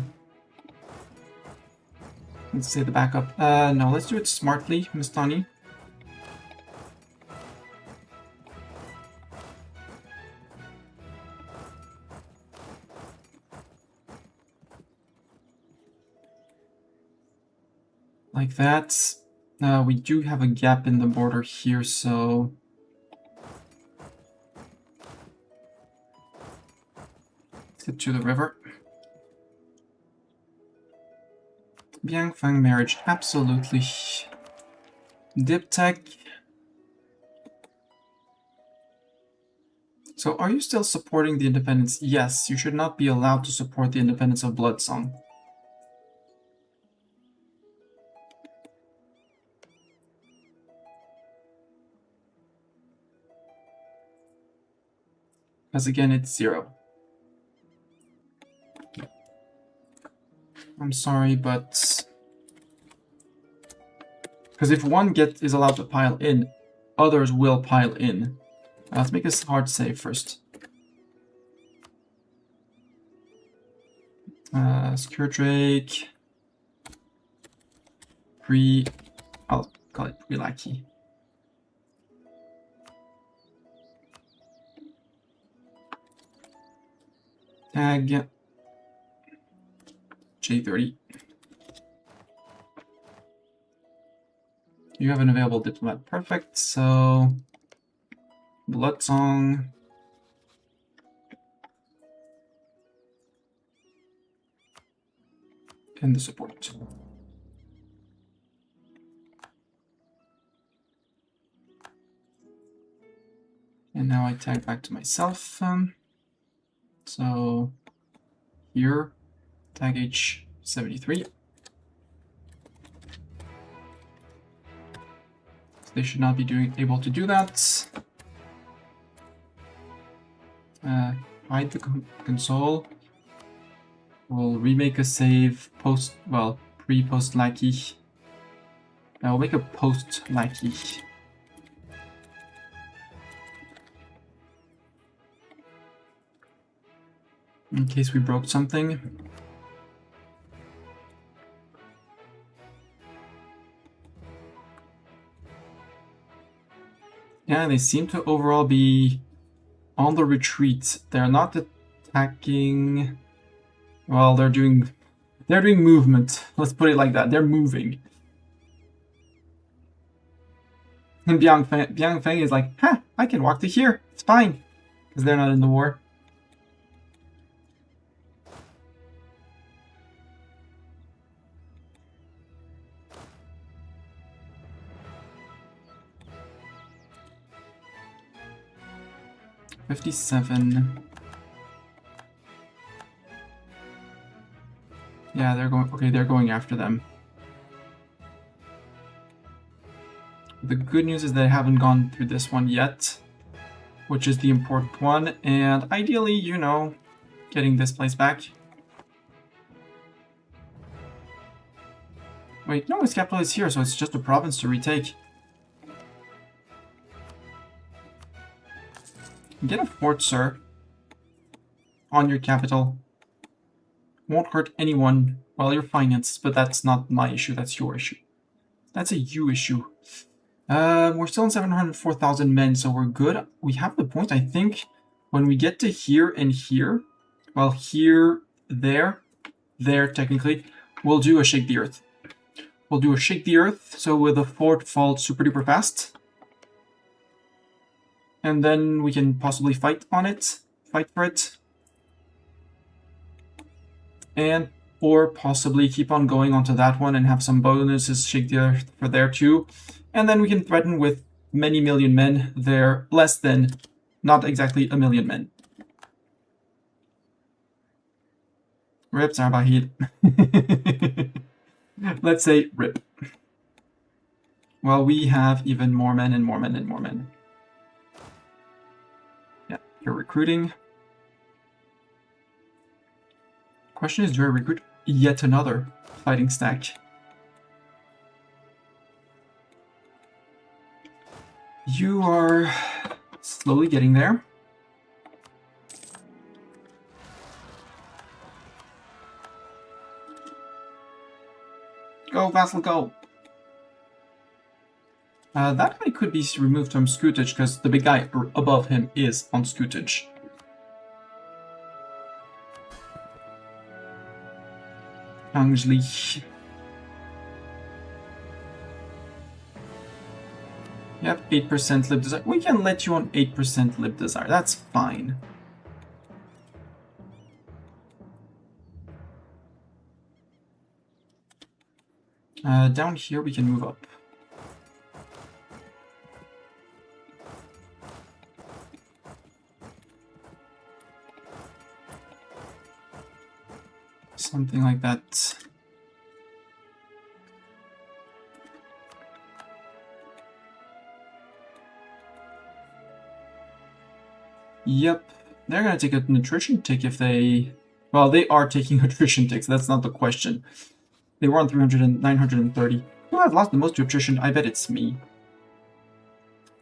Let's say the backup. No, let's do it smartly, Mistani. Like that. We do have a gap in the border here, so... Let's get to the river. Biangfang marriage, absolutely. Diptech. So are you still supporting the independence? Yes, you should not be allowed to support the independence of Bloodsong. Because again, it's 0. I'm sorry, but... Because if one is allowed to pile in, others will pile in. Let's make this hard save first. Skewered Drake. I'll call it pre-lackey. Tag J30. You have an available diplomat. Perfect. So Bloodsong. And the support. And now I tag back to myself. So here, tag H73. So they should not be able to do that. Hide the console. We'll remake a save pre-post lackey. I'll make a post lackey. In case we broke something. Yeah, they seem to overall be on the retreat. They're not attacking. Well, they're doing movement. Let's put it like that. They're moving. And Biangfeng is like, huh, I can walk to here. It's fine. Because they're not in the war. $57. Yeah, they're going. Okay, they're going after them. The good news is they haven't gone through this one yet, which is the important one. And ideally, you know, getting this place back. Wait, no, its capital is here, so it's just a province to retake. Get a fort, sir, on your capital. Won't hurt anyone. Well, your finances, but that's not my issue, that's your issue. That's a you issue. We're still in 704,000 men, so we're good. We have the point, I think, when we get to here and here, well, here, there, technically, we'll do a Shake the Earth. We'll do a Shake the Earth, so with the fort fall super duper fast. And then we can possibly fight for it. And, or possibly keep on going onto that one and have some bonuses Shake the Earth for there too. And then we can threaten with many million men there, less than, not exactly a million men. Rip Zarbahid. Let's say rip. Well, we have even more men and more men and more men. Yeah, you're recruiting. Question is, do I recruit yet another fighting stack? You are slowly getting there. Go, vassal, go! That guy could be removed from Scootage because the big guy above him is on Scootage. Angeli. You have 8% lib desire. We can let you on 8% lib desire. That's fine. Down here we can move up. Something like that. Yep, they're gonna take a nutrition tick if they... Well, they are taking nutrition ticks, that's not the question. They were on 300 and 930. Who has lost the most nutrition? I bet it's me.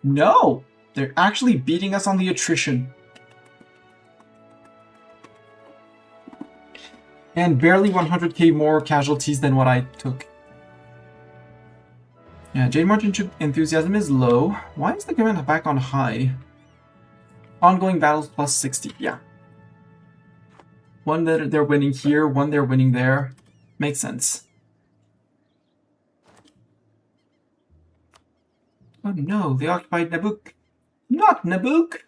No! They're actually beating us on the attrition. And barely 100k more casualties than what I took. Yeah, Jade March enthusiasm is low. Why is the command back on high? Ongoing battles plus 60, yeah. One that they're winning here, one they're winning there. Makes sense. Oh no, they occupied Nabuk. Not Nabuk!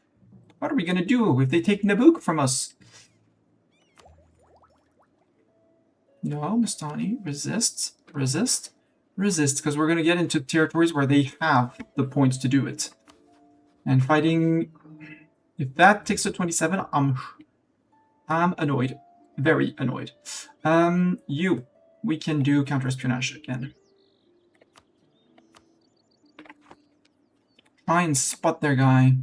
What are we gonna do if they take Nabuk from us? No, Mastani, resist, resist, resist, because we're gonna get into territories where they have the points to do it. And fighting... If that takes to 27, I'm annoyed. Very annoyed. We can do counter-espionage again. Try and spot their guy.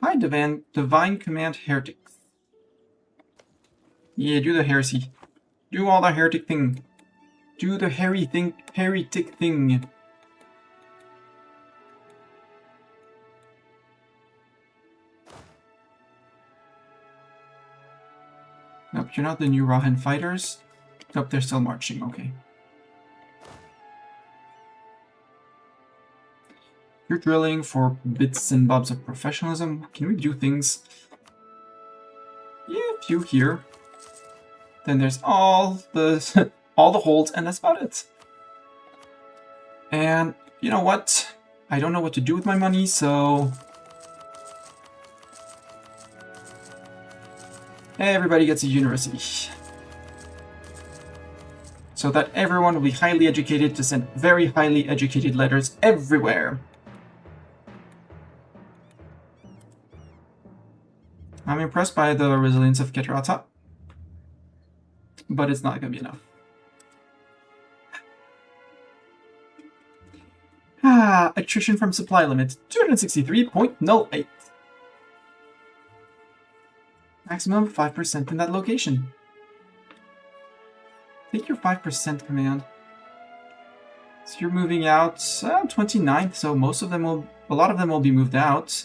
Hi, Divine Command Heretics. Yeah, do the heresy. Do all the heretic thing. Do the heretic thing. Nope, you're not the new Rahan fighters. Nope, they're still marching, okay. You're drilling for bits and bobs of professionalism. Can we do things? Yeah, a few here. Then there's all the all the holds, and that's about it. And you know what? I don't know what to do with my money, so everybody gets a university. So that everyone will be highly educated to send very highly educated letters everywhere. I'm impressed by the resilience of Keterata, but it's not going to be enough. Attrition from supply limit, 263.08. Maximum 5% in that location. Take your 5% command. So you're moving out 29th, so a lot of them will be moved out.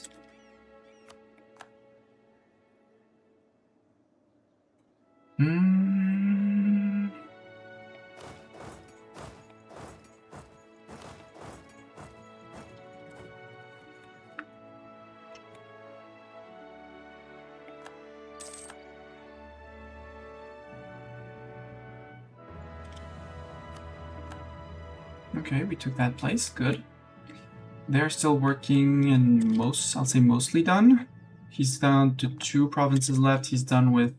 Okay, we took that place. Good. They're still working and I'll say mostly done. He's down to 2 provinces left. He's done with...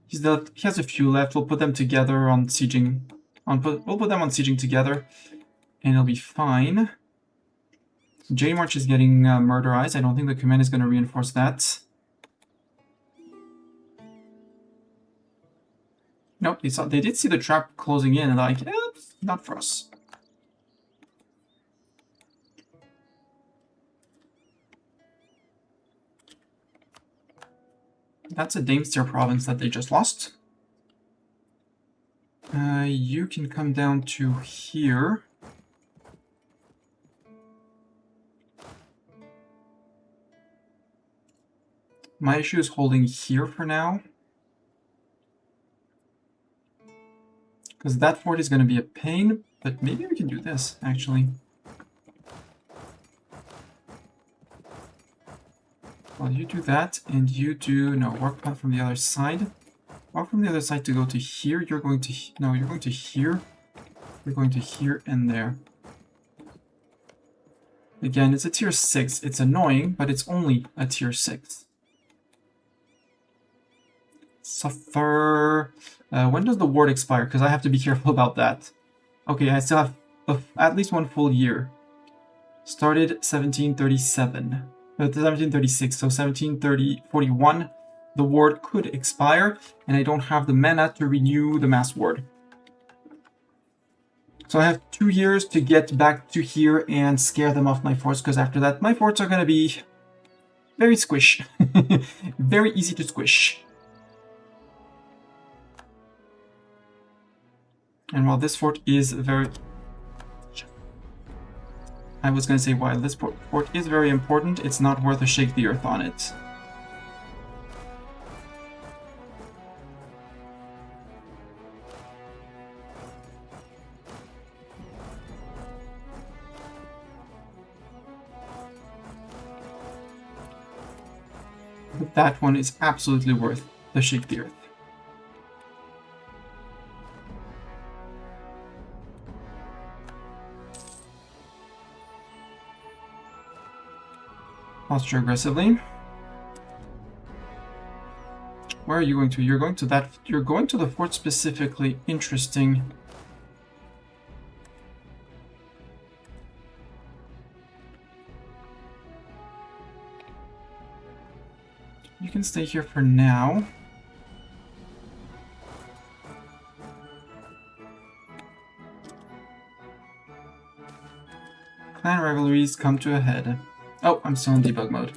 He has a few left. We'll put them together on sieging. We'll put them on sieging together, and it'll be fine. J March is getting murderized. I don't think the command is going to reinforce that. No, they did see the trap closing in and like, not for us. That's a Damestier province that they just lost. You can come down to here. My issue is holding here for now. Because that fort is going to be a pain, but maybe we can do this, actually. Well, you do that, and you do... No, work on from the other side. Walk from the other side to go to here. You're going to... No, you're going to here. You're going to here and there. Again, it's a tier 6. It's annoying, but it's only a tier 6. Suffer... when does the ward expire? Because I have to be careful about that. Okay, I still have at least 1 full year. Started 1737. 1736, so 41. The ward could expire, and I don't have the mana to renew the mass ward. So I have 2 years to get back to here and scare them off my forts, because after that, my forts are going to be very squish. Very easy to squish. And while this fort is very... I was going to say, while this fort is very important, it's not worth a shake the earth on it. But that one is absolutely worth the shake the earth. Posture aggressively. Where are you going to? You're going to that. You're going to the fort specifically. Interesting. You can stay here for now. Clan rivalries come to a head. Oh, I'm still in debug mode.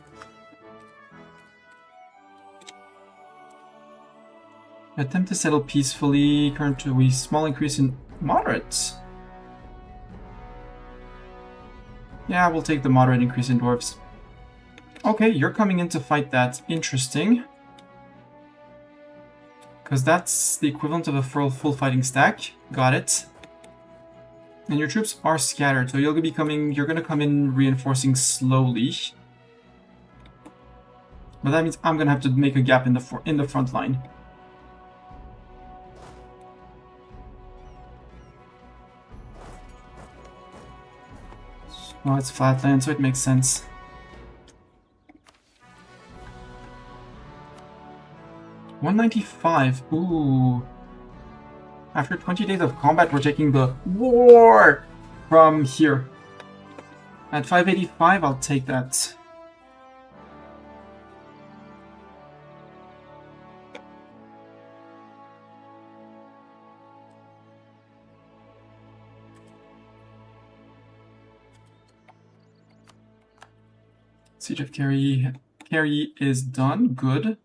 Attempt to settle peacefully. Currently, small increase in moderates. Yeah, we'll take the moderate increase in dwarves. Okay, you're coming in to fight that. Interesting. Because that's the equivalent of a full fighting stack. Got it. And your troops are scattered, so you're gonna come in reinforcing slowly. But that means I'm gonna have to make a gap in the front line. Oh, it's flatland, so it makes sense. $195. Ooh. After 20 days of combat, we're taking the war from here. At 585, I'll take that. Siege of Kerry. Kerry is done. Good.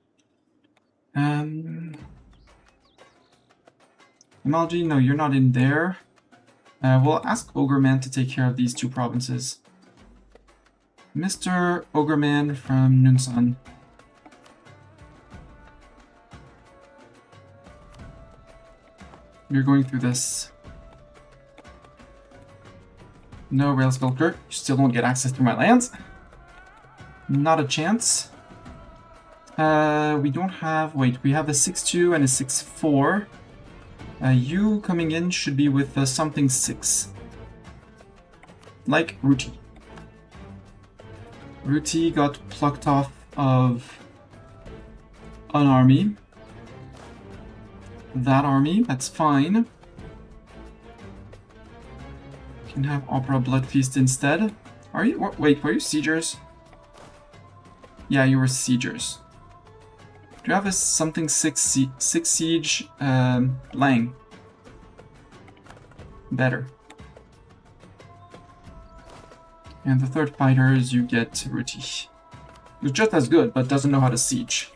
Emology, no, you're not in there. We'll ask Ogreman to take care of these 2 provinces. Mr. Ogreman from Nunsan. You're going through this. No rail sculptor. You still won't get access to my lands. Not a chance. We don't have... Wait, we have a 6-2 and a 6-4. You coming in should be with something 6. Like Ruti. Ruti got plucked off of an army. That army, that's fine. Can have Opera Blood Feast instead. Are you... Wait, were you siegers? Yeah, you were siegers. Do you have a something 6 siege Lang? Better. And the third fighter is you get Ruti. Who's just as good, but doesn't know how to siege.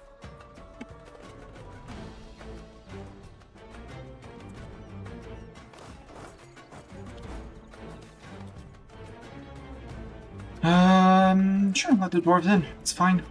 Sure, let the dwarves in. It's fine.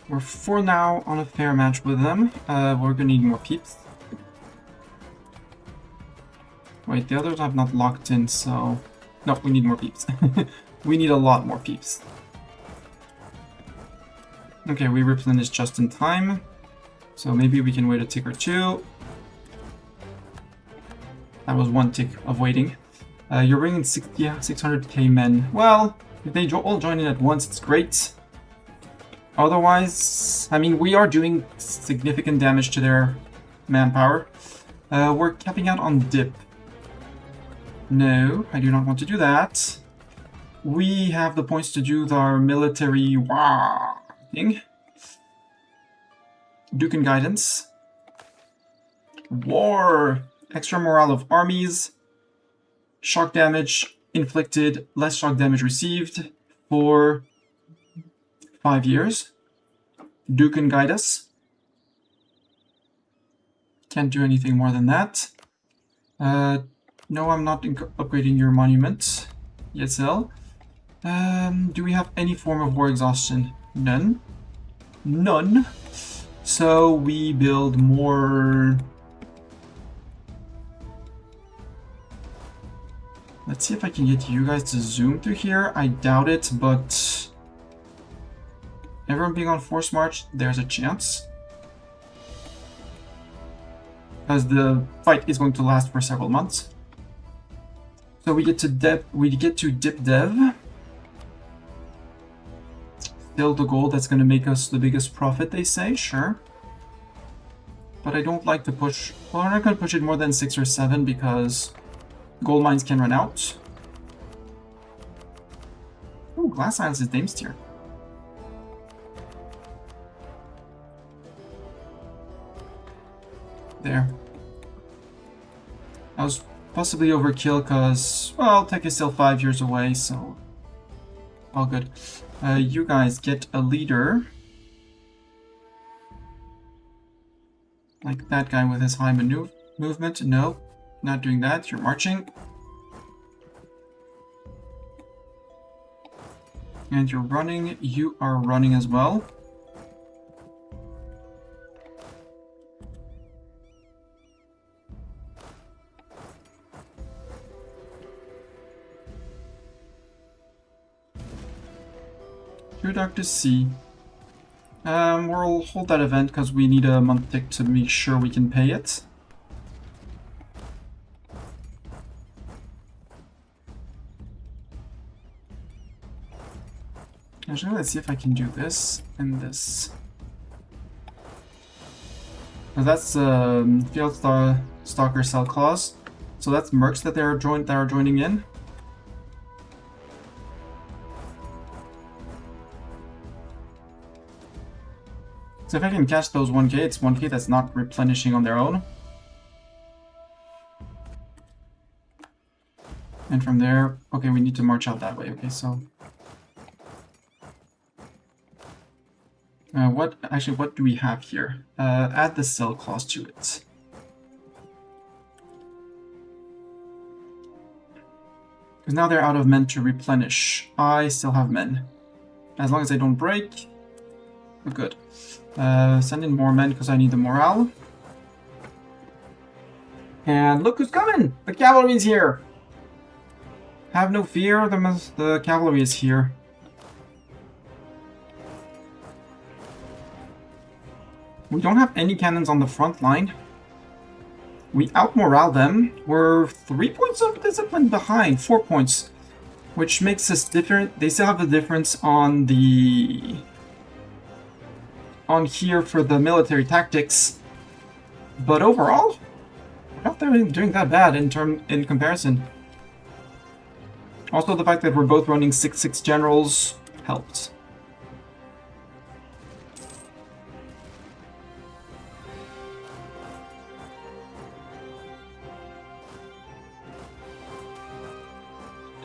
We're for now on a fair match with them. We're gonna need more peeps. Wait, the others have not locked in, so... No, we need more peeps. We need a lot more peeps. Okay, we replenished just in time. So maybe we can wait a tick or two. That was one tick of waiting. You're bringing 600k men. Well, if they all join in at once, it's great. Otherwise, I mean, we are doing significant damage to their manpower. We're capping out on dip. No, I do not want to do that. We have the points to do our military thing. Duke and Guidance. War! Extra morale of armies. Shock damage inflicted, less shock damage received for 5 years. Duke can guide us. Can't do anything more than that. No, I'm not upgrading your monument. ESL. Do we have any form of war exhaustion? None. None. So we build more... Let's see if I can get you guys to zoom through here. I doubt it, but... Everyone being on force march, there's a chance. As the fight is going to last for several months. So we get to dip dev. Still the goal that's going to make us the biggest profit, they say, sure. But I don't like to push... Well, we're not going to push it more than 6 or 7 because gold mines can run out. Ooh, Glass Isles is Dame's tier. There. I was possibly overkill because, well, tech is still 5 years away, so all good. You guys get a leader. Like that guy with his high movement. No, not doing that. You're marching. And you're running. You are running as well. Doctor C. We'll hold that event because we need a month tick to make sure we can pay it. Actually, let's see if I can do this and this. Now that's Field Stalker Cell Claws. So that's mercs that are joining in. So if I can catch those 1k, it's 1k that's not replenishing on their own. And from there, okay, we need to march out that way. Okay, so... what do we have here? Add the cell clause to it. Because now they're out of men to replenish. I still have men. As long as they don't break, we're good. Send in more men because I need the morale. And look who's coming! The cavalry's here! Have no fear, the cavalry is here. We don't have any cannons on the front line. We out-morale them. We're 3 points of discipline behind, 4 points. Which makes us different. They still have the difference on the... on here for the military tactics. But overall, we're not doing that bad in comparison. Also, the fact that we're both running 6/6 generals helped.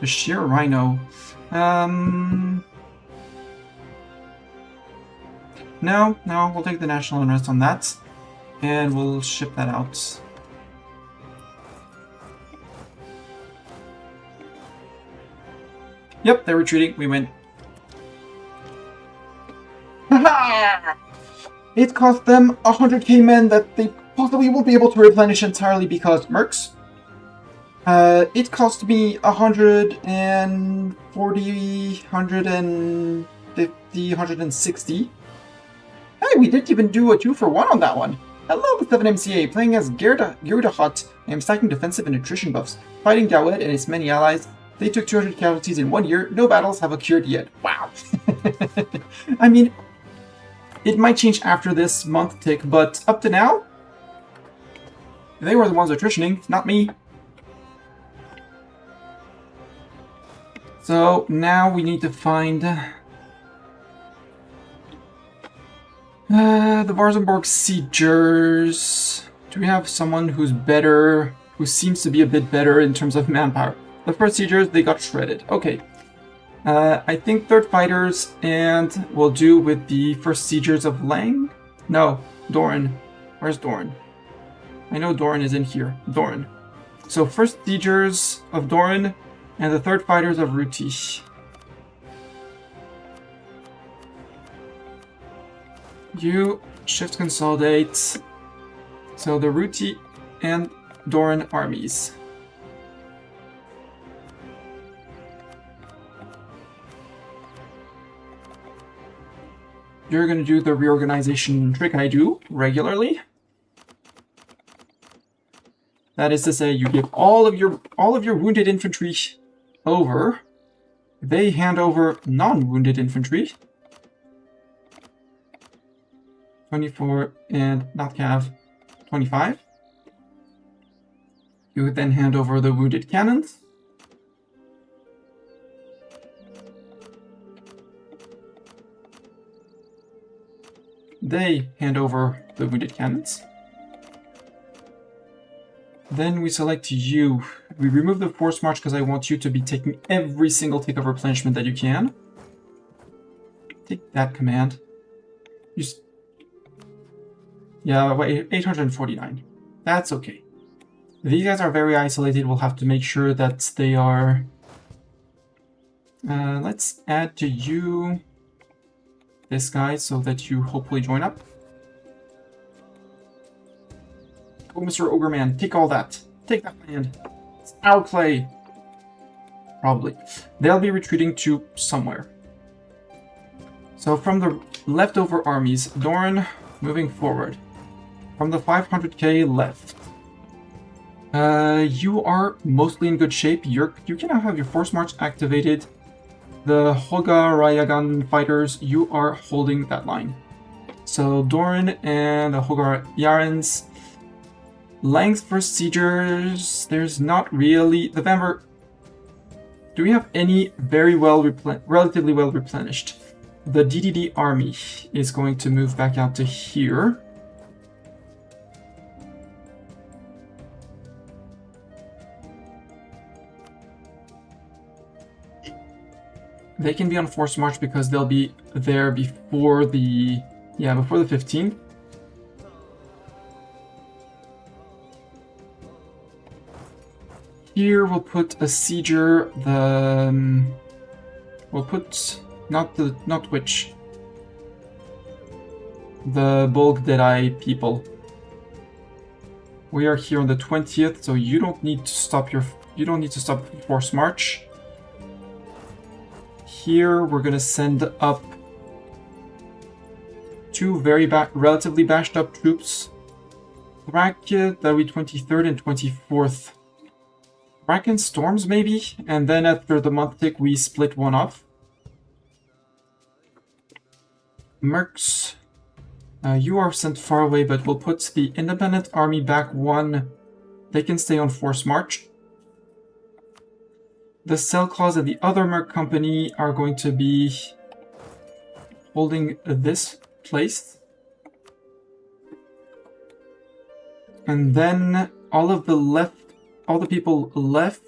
The sheer rhino. No, we'll take the national unrest on that. And we'll ship that out. Yep, they're retreating. We win. It cost them 100k men that they possibly won't be able to replenish entirely because mercs. It cost me 140, 150, 160. Hey, we didn't even do a 2-for-1 on that one. Hello, the 7MCA, playing as Gyrdahut. I am stacking defensive and nutrition buffs, fighting Dawed and his many allies. They took 200 casualties in 1 year. No battles have occurred yet. Wow. I mean, it might change after this month tick, but up to now, they were the ones attritioning, not me. So now we need to find the Varzenborg siegers. Do we have someone who's better, who seems to be a bit better in terms of manpower? The first siegers, they got shredded. Okay. I think third fighters, and we'll do with the first siegers of Lang? No, Doran. Where's Doran? I know Doran is in here. Doran. So first siegers of Doran, and the third fighters of Ruti. You shift consolidate. So the Ruti and Doran armies. You're gonna do the reorganization trick I do regularly. That is to say, you give all of your wounded infantry over. They hand over non-wounded infantry. 24 and not cav 25. You would then hand over the wounded cannons. They hand over the wounded cannons. Then we select you. We remove the force march because I want you to be taking every single tick of replenishment that you can. Take that command. Yeah, wait, 849. That's okay. These guys are very isolated. We'll have to make sure that they are... let's add to you this guy so that you hopefully join up. Oh, Mr. Ogreman, take all that. Take that land. It's our play. Probably. They'll be retreating to somewhere. So from the leftover armies, Doran moving forward. From the 500k left. You are mostly in good shape. You can now have your force march activated. The Hoga Rayagan fighters, you are holding that line. So Doran and the Hoga Yarans. Lang's first siegers, there's not really... The Vamber... Do we have any very relatively well replenished? The DDD army is going to move back out to here. They can be on force march because they'll be there before the... Yeah, before the 15th. Here we'll put a sieger, we'll put, not which, the Bulg Deadeye people. We are here on the 20th, so you don't need to stop your force march. Here we're gonna send up two very relatively bashed up troops. That'll be 23rd and 24th. Kraken Storms, maybe? And then after the month tick, we split one off. Mercs. You are sent far away, but we'll put the independent army back one. They can stay on force march. The Cell Claws and the other Merc Company are going to be holding this place. And then all the people left.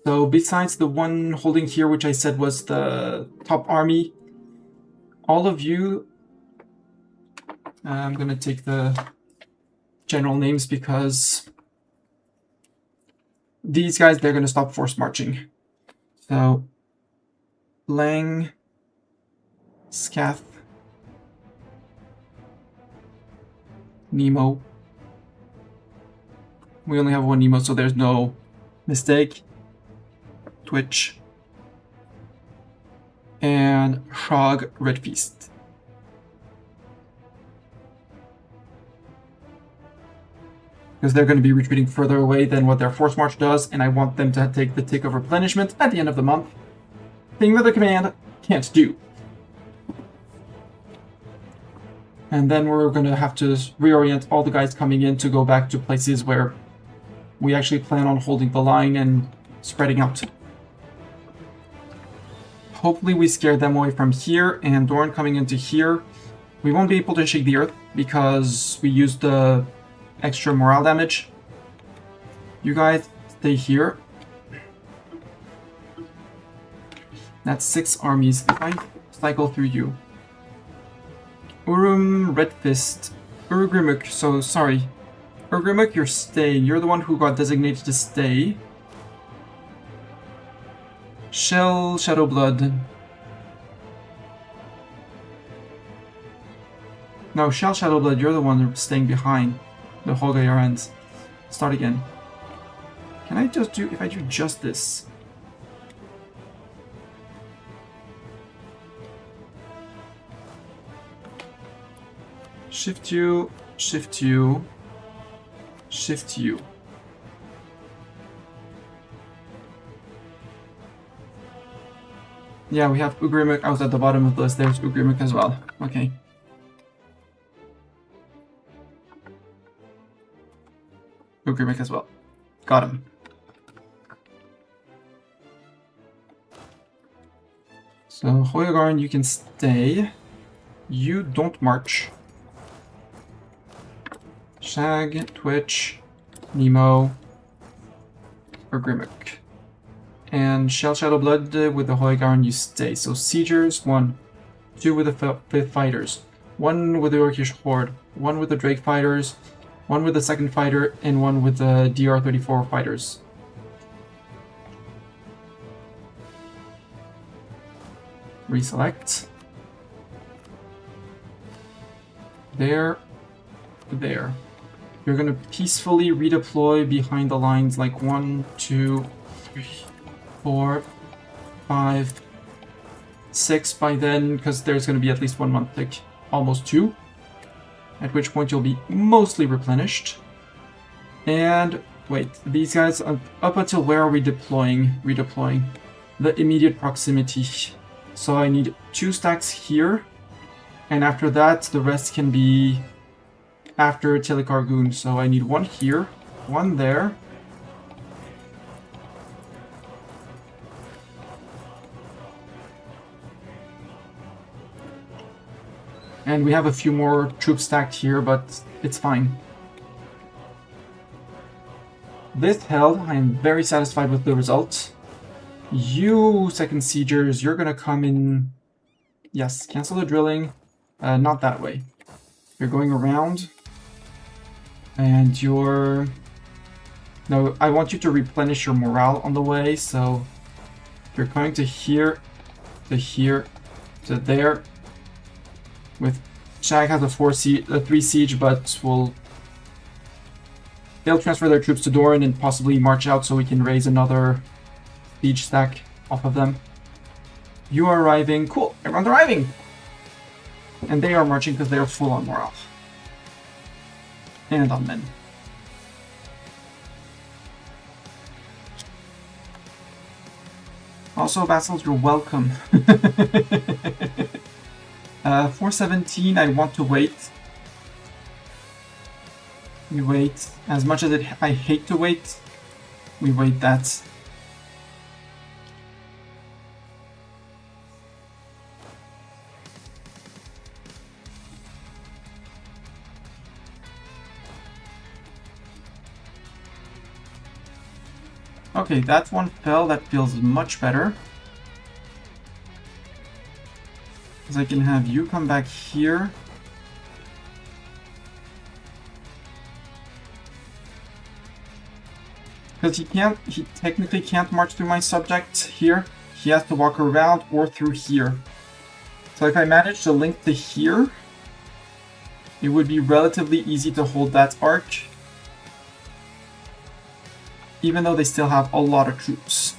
So besides the one holding here, which I said was the top army, all of you, I'm going to take the general names because these guys, they're going to stop force marching. So, Lang, Scath, Nemo. We only have one Nemo, so there's no mistake. Twitch. And Shog Redfeast. Because they're going to be retreating further away than what their force march does, and I want them to take the tick of replenishment at the end of the month. Thing that the command can't do. And then we're going to have to reorient all the guys coming in to go back to places where we actually plan on holding the line and spreading out. Hopefully we scare them away from here, and Doran coming into here. We won't be able to shake the earth because we used the extra morale damage. You guys stay here. That's 6 armies. If I cycle through you. Urum, Redfist, Urgrimuk, so sorry. Urgrimuk, you're staying. You're the one who got designated to stay. Shell, Shadowblood. No, Shell, Shadowblood, you're the one staying behind. The Hoga ends. Start again. Can I just do, if I do just this? Shift you, shift you, shift you. Yeah, we have Ugrimuk. I was at the bottom of the list. There's Ugrimuk as well. Okay. Ugrimuk as well. Got him. So, Hoyogarn, you can stay. You don't march. Shag, Twitch, Nemo, Ugrimuk. And Shell Shadowblood with the Hoyogarn, you stay. So Siegers, 1. 2 with the 5th Fighters. 1 with the Orcish Horde. 1 with the Drake Fighters. 1 with the 2nd Fighter. And 1 with the DR-34 Fighters. Reselect. There. There. You're gonna peacefully redeploy behind the lines like 1, 2, 3, 4, 5, 6 by then, because there's going to be at least 1 month tick, almost 2, at which point you'll be mostly replenished. And wait, these guys, up until where are we redeploying? The immediate proximity. So I need 2 stacks here, and after that the rest can be after Telecargoon. So I need 1 here, 1 there. And we have a few more troops stacked here, but it's fine. This held, I am very satisfied with the result. You, second siegers, you're gonna come in... Yes, cancel the drilling. Not that way. You're going around. And you're... No, I want you to replenish your morale on the way, so... You're coming to here, to there. With Shag has a 3 siege, but they'll transfer their troops to Doran and possibly march out so we can raise another siege stack off of them. You are arriving. Cool, everyone's arriving! And they are marching because they are full on morale. And on men. Also, vassals, you're welcome. 417, I want to wait. We wait. As much as I hate to wait, we wait that. Okay, that one fell. That feels much better. Because I can have you come back here. Because he technically can't march through my subject here. He has to walk around or through here. So if I manage to link to here, it would be relatively easy to hold that arc. Even though they still have a lot of troops.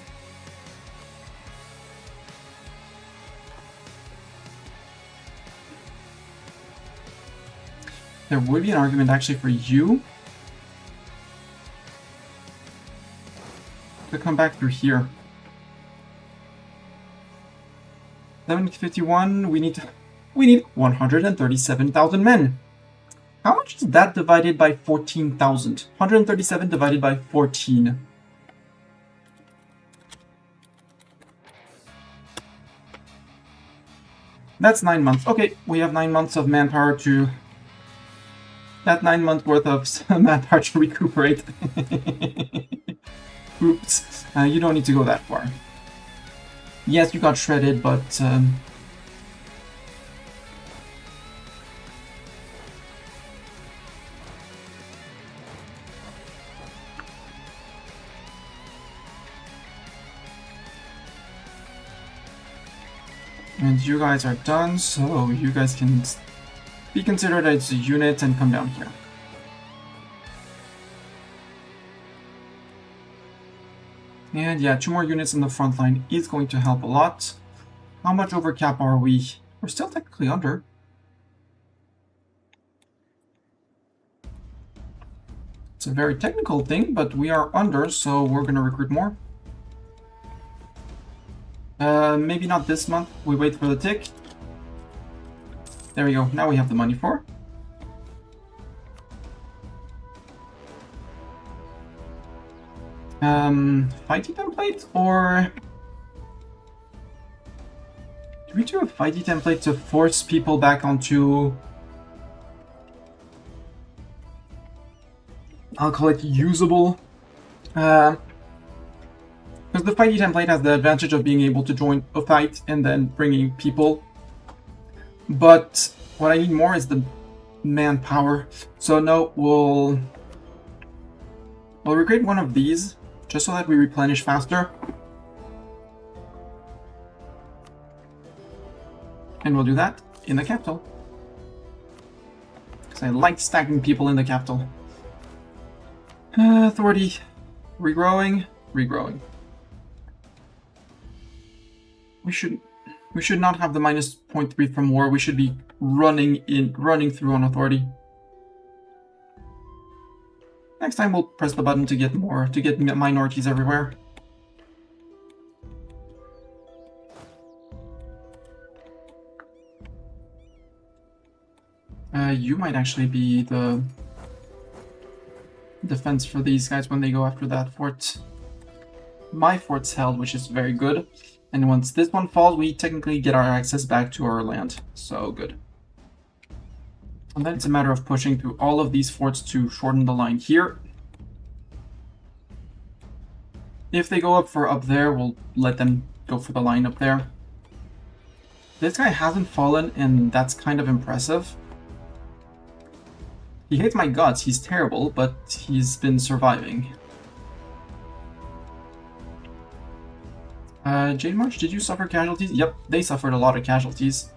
There would be an argument actually for you to come back through here. 751, we need 137,000 men. How much is that divided by 14,000? 137 divided by 14. That's 9 months. Okay, we have 9 months of manpower to... That 9 month worth of manpower to recuperate. Oops. You don't need to go that far. Yes, you got shredded, but... And you guys are done, so you guys can be considered as a unit and come down here. And yeah, 2 more units in the front line is going to help a lot. How much over cap are we? We're still technically under. It's a very technical thing, but we are under, so we're going to recruit more. Maybe not this month. We wait for the tick. There we go. Now we have the money for. Fighty template or... Do we do a fighty template to force people back onto... I'll call it usable. Because the fighty template has the advantage of being able to join a fight and then bringing people. But what I need more is the manpower. So no, we'll recreate one of these just so that we replenish faster. And we'll do that in the capital. Because I like stacking people in the capital. Authority. Regrowing. Regrowing. We should not have the minus 0.3 from war. We should be running through on authority. Next time we'll press the button to get minorities everywhere. You might actually be the defense for these guys when they go after that fort. My fort's held, which is very good. And once this one falls, we technically get our access back to our land. So good. And then it's a matter of pushing through all of these forts to shorten the line here. If they go up there, we'll let them go for the line up there. This guy hasn't fallen, and that's kind of impressive. He hates my guts, he's terrible, but he's been surviving. Jade March, did you suffer casualties? Yep, they suffered a lot of casualties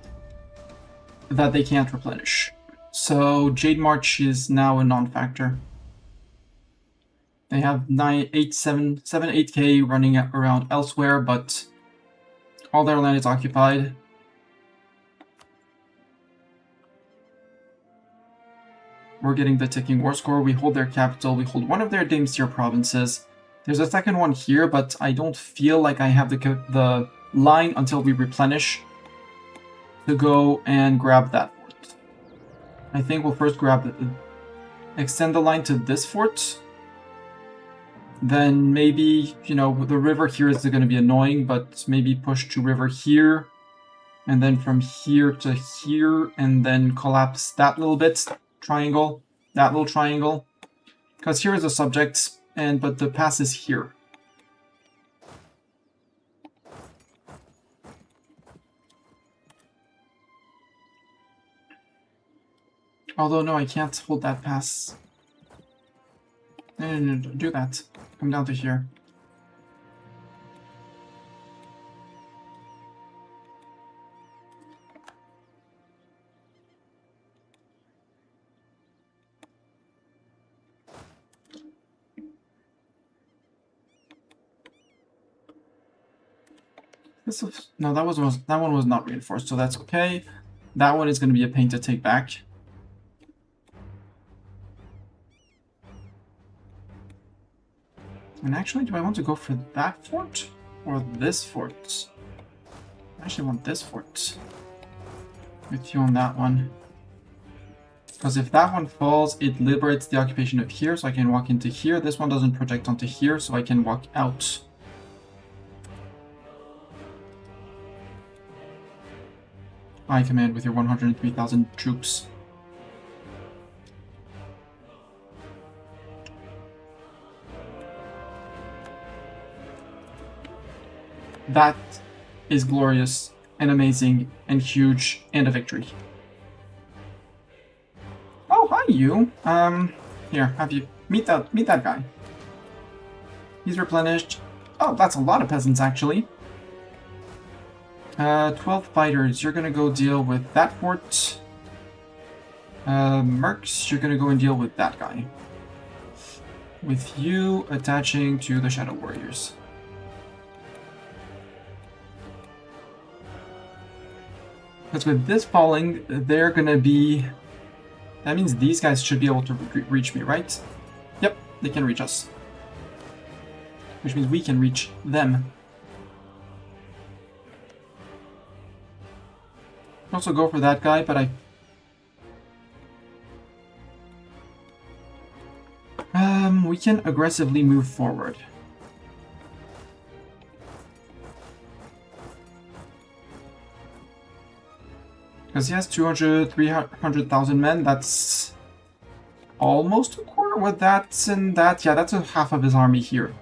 that they can't replenish. So Jade March is now a non-factor. They have 8K running around elsewhere, but all their land is occupied. We're getting the ticking war score. We hold their capital. We hold one of their Daemsir provinces. There's a second one here, but I don't feel like I have the line until we replenish to go and grab that fort. I think we'll first extend the line to this fort. Then maybe, you know, the river here is going to be annoying, but maybe push to river here. And then from here to here, and then collapse that little bit, triangle, that little triangle. Because here is a subject, but the pass is here. Although, no, I can't hold that pass. No, do that. Come down to here. No, that one was not reinforced, so that's okay. That one is going to be a pain to take back. And actually, do I want to go for that fort or this fort? I actually want this fort. With you on that one. Because if that one falls, it liberates the occupation of here, so I can walk into here. This one doesn't project onto here, so I can walk out. I command with your 103,000 troops. That is glorious and amazing and huge and a victory. Oh, hi you. Here, have you meet that guy. He's replenished. Oh, that's a lot of peasants actually. 12 fighters, you're gonna go deal with that fort. Mercs, you're gonna go and deal with that guy. With you attaching to the Shadow Warriors. Because with this falling, they're gonna be... That means these guys should be able to reach me, right? Yep, they can reach us. Which means we can reach them. Also go for that guy, but we can aggressively move forward. Because he has 300,000 men, that's almost a quarter with that and that. Yeah, that's a half of his army here.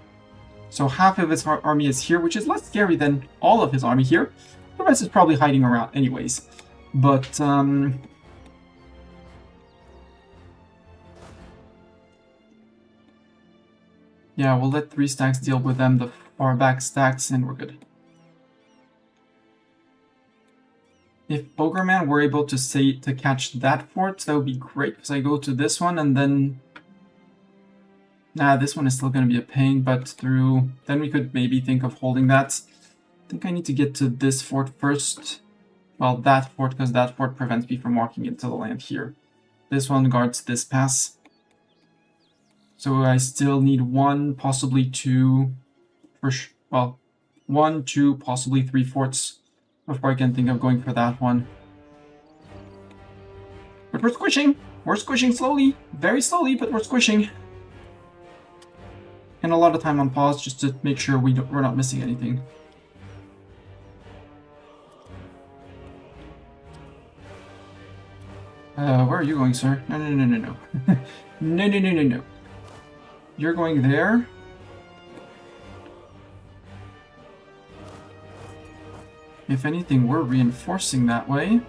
So half of his army is here, which is less scary than all of his army here. The rest is probably hiding around anyways. But, yeah, we'll let 3 stacks deal with them, the far back stacks, and we're good. If Bogreman were able to catch that fort, that would be great, because I go to this one and then... Nah, this one is still going to be a pain, but through... Then we could maybe think of holding that. I think I need to get to this fort first. Well, that fort, because that fort prevents me from walking into the land here. This one guards this pass. So I still need 1, possibly 2... Well, 1, 2, possibly 3 forts before I can think of going for that one. But we're squishing! We're squishing slowly! Very slowly, but we're squishing. And a lot of time on pause just to make sure we're not missing anything. Where are you going, sir? No. No. You're going there. If anything, we're reinforcing that way.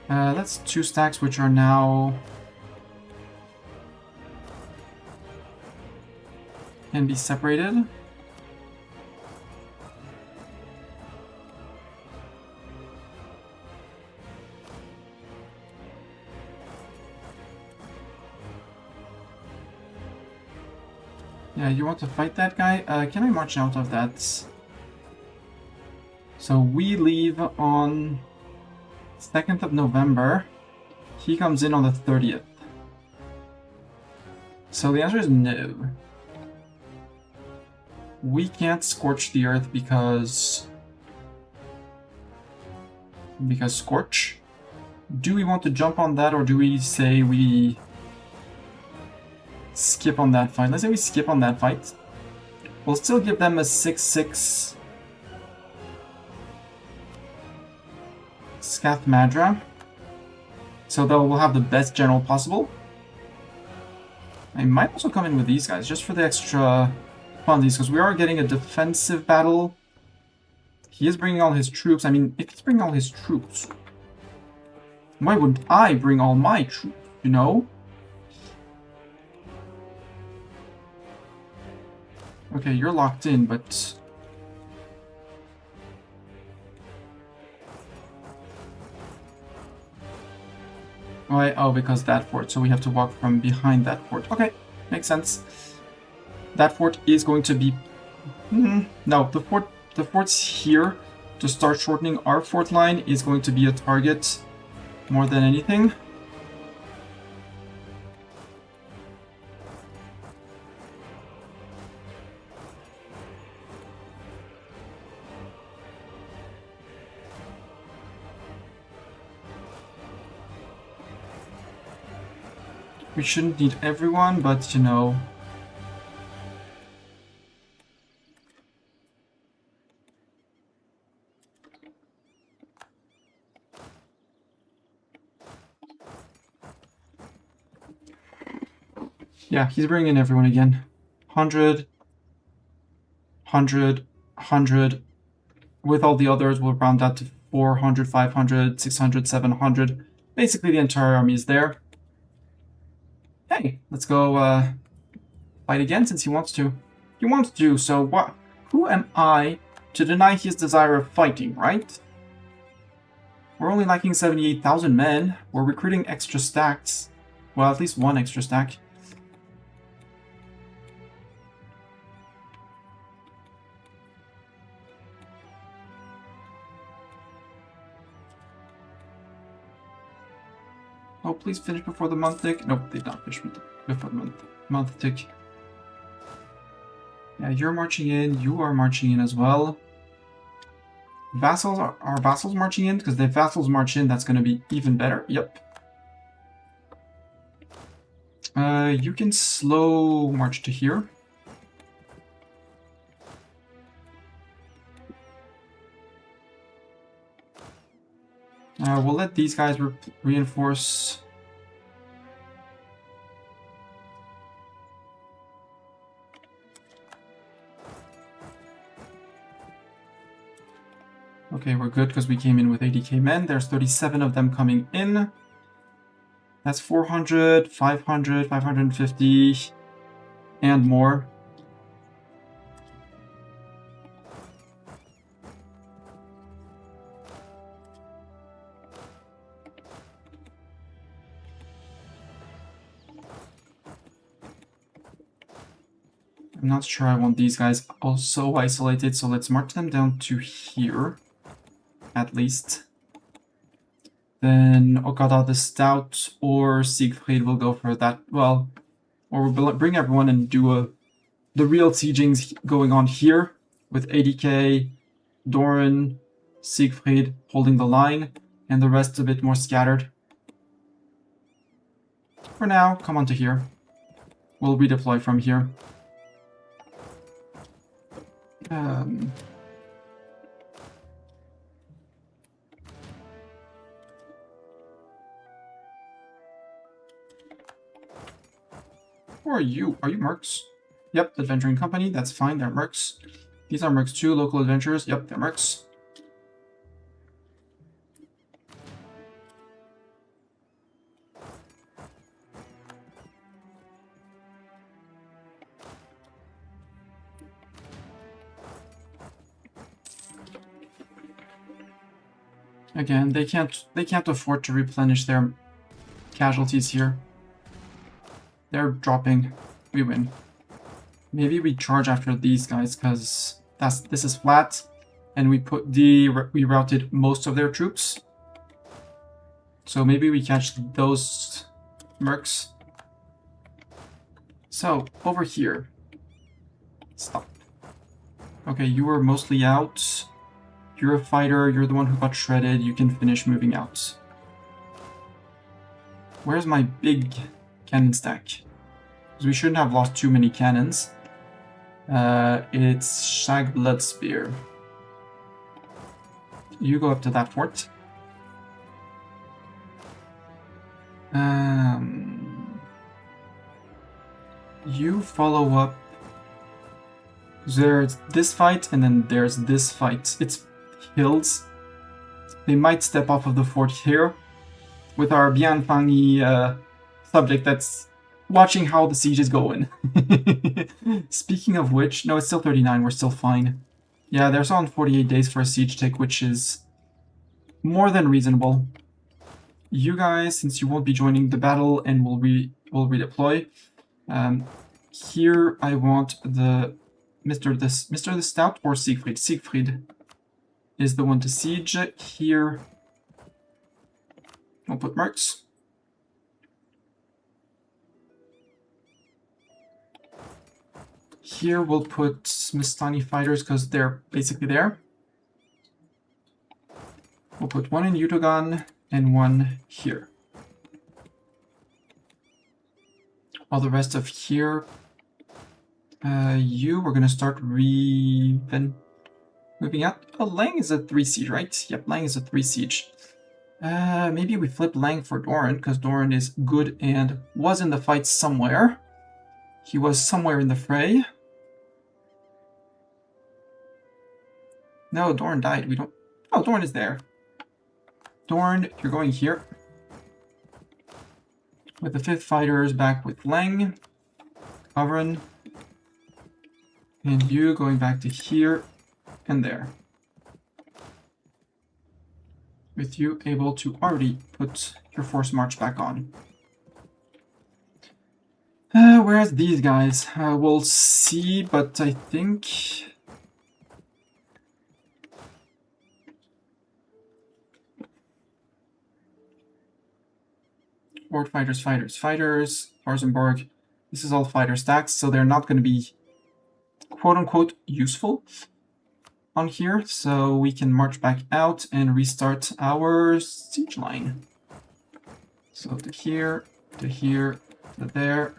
That's 2 stacks, which are now... can be separated. Yeah, you want to fight that guy? Can I march out of that? So we leave on 2nd of November. He comes in on the 30th. So the answer is no. We can't scorch the earth because scorch. Do we want to jump on that, or do we say we skip on that fight? Let's say we skip on that fight. We'll still give them a 6/6 Scath Madra, so that we'll have the best general possible. I might also come in with these guys, just for the extra funsies, because we are getting a defensive battle. He is bringing all his troops. I mean, if he's bringing all his troops, why wouldn't I bring all my troops, you know? Okay, you're locked in, but... Why? Oh, because that fort, so we have to walk from behind that fort. Okay, makes sense. That fort is going to be... No, the fort's here to start shortening our fort line is going to be a target more than anything. We shouldn't need everyone, but you know... Yeah, he's bringing in everyone again. 100, 100, 100. With all the others, we'll round that to 400, 500, 600, 700. Basically, the entire army is there. Hey, let's go fight again since he wants to. He wants to, so what? Who am I to deny his desire of fighting, right? We're only lacking 78,000 men. We're recruiting extra stacks. Well, at least one extra stack. Oh, please finish before the month tick. Nope, they did not finish before the month tick. Yeah, you're marching in. You are marching in as well. Vassals are vassals marching in? Because if vassals march in, that's going to be even better. Yep. You can slow march to here. We'll let these guys reinforce. Okay, we're good because we came in with 80k men. There's 37 of them coming in. That's 400, 500, 550, and more. I'm not sure I want these guys also isolated, so let's march them down to here, at least. Then Okada the Stout or Siegfried will go for that, well, or we'll bring everyone and do the real siegings going on here, with 80k, Doran, Siegfried holding the line, and the rest a bit more scattered. For now, come on to here. We'll redeploy from here. Who are you? Are you mercs? Yep, adventuring company, that's fine, they're mercs. These are mercs too, local adventurers, yep, they're mercs. Again, they can't afford to replenish their casualties here. They're dropping. We win. Maybe we charge after these guys, because this is flat, and we routed most of their troops. So maybe we catch those mercs. So, over here. Stop. Okay, you were mostly out. You're a fighter, you're the one who got shredded, you can finish moving out. Where's my big cannon stack? Because we shouldn't have lost too many cannons. It's Shag Blood Spear. You go up to that fort. You follow up. There's this fight, and then there's this fight. It's hills. They might step off of the fort here with our Bianfangi subject that's watching how the siege is going. Speaking of which, no, it's still 39, we're still fine. Yeah, there's on 48 days for a siege tick, which is more than reasonable. You guys, since you won't be joining the battle and will redeploy, here I want the Mr. the Stout or Siegfried. Siegfried is the one to siege. Here we'll put mercs. Here we'll put Mistani fighters because they're basically there. We'll put one in Utogan and one here. All the rest of here, we're gonna start moving out. Oh, Lang is a 3 siege, right? Yep, Lang is a 3 siege. Maybe we flip Lang for Doran, because Doran is good and was in the fight somewhere. He was somewhere in the fray. No, Doran died. We don't... Oh, Doran is there. Doran, you're going here. With the 5th fighters back with Lang. Coveren. And you going back to here and there. With you able to already put your force march back on. Whereas these guys, we'll see, but I think... Horde fighters, Arzenborg. This is all fighter stacks, so they're not going to be quote-unquote useful on here, so we can march back out and restart our siege line. So to here, to there.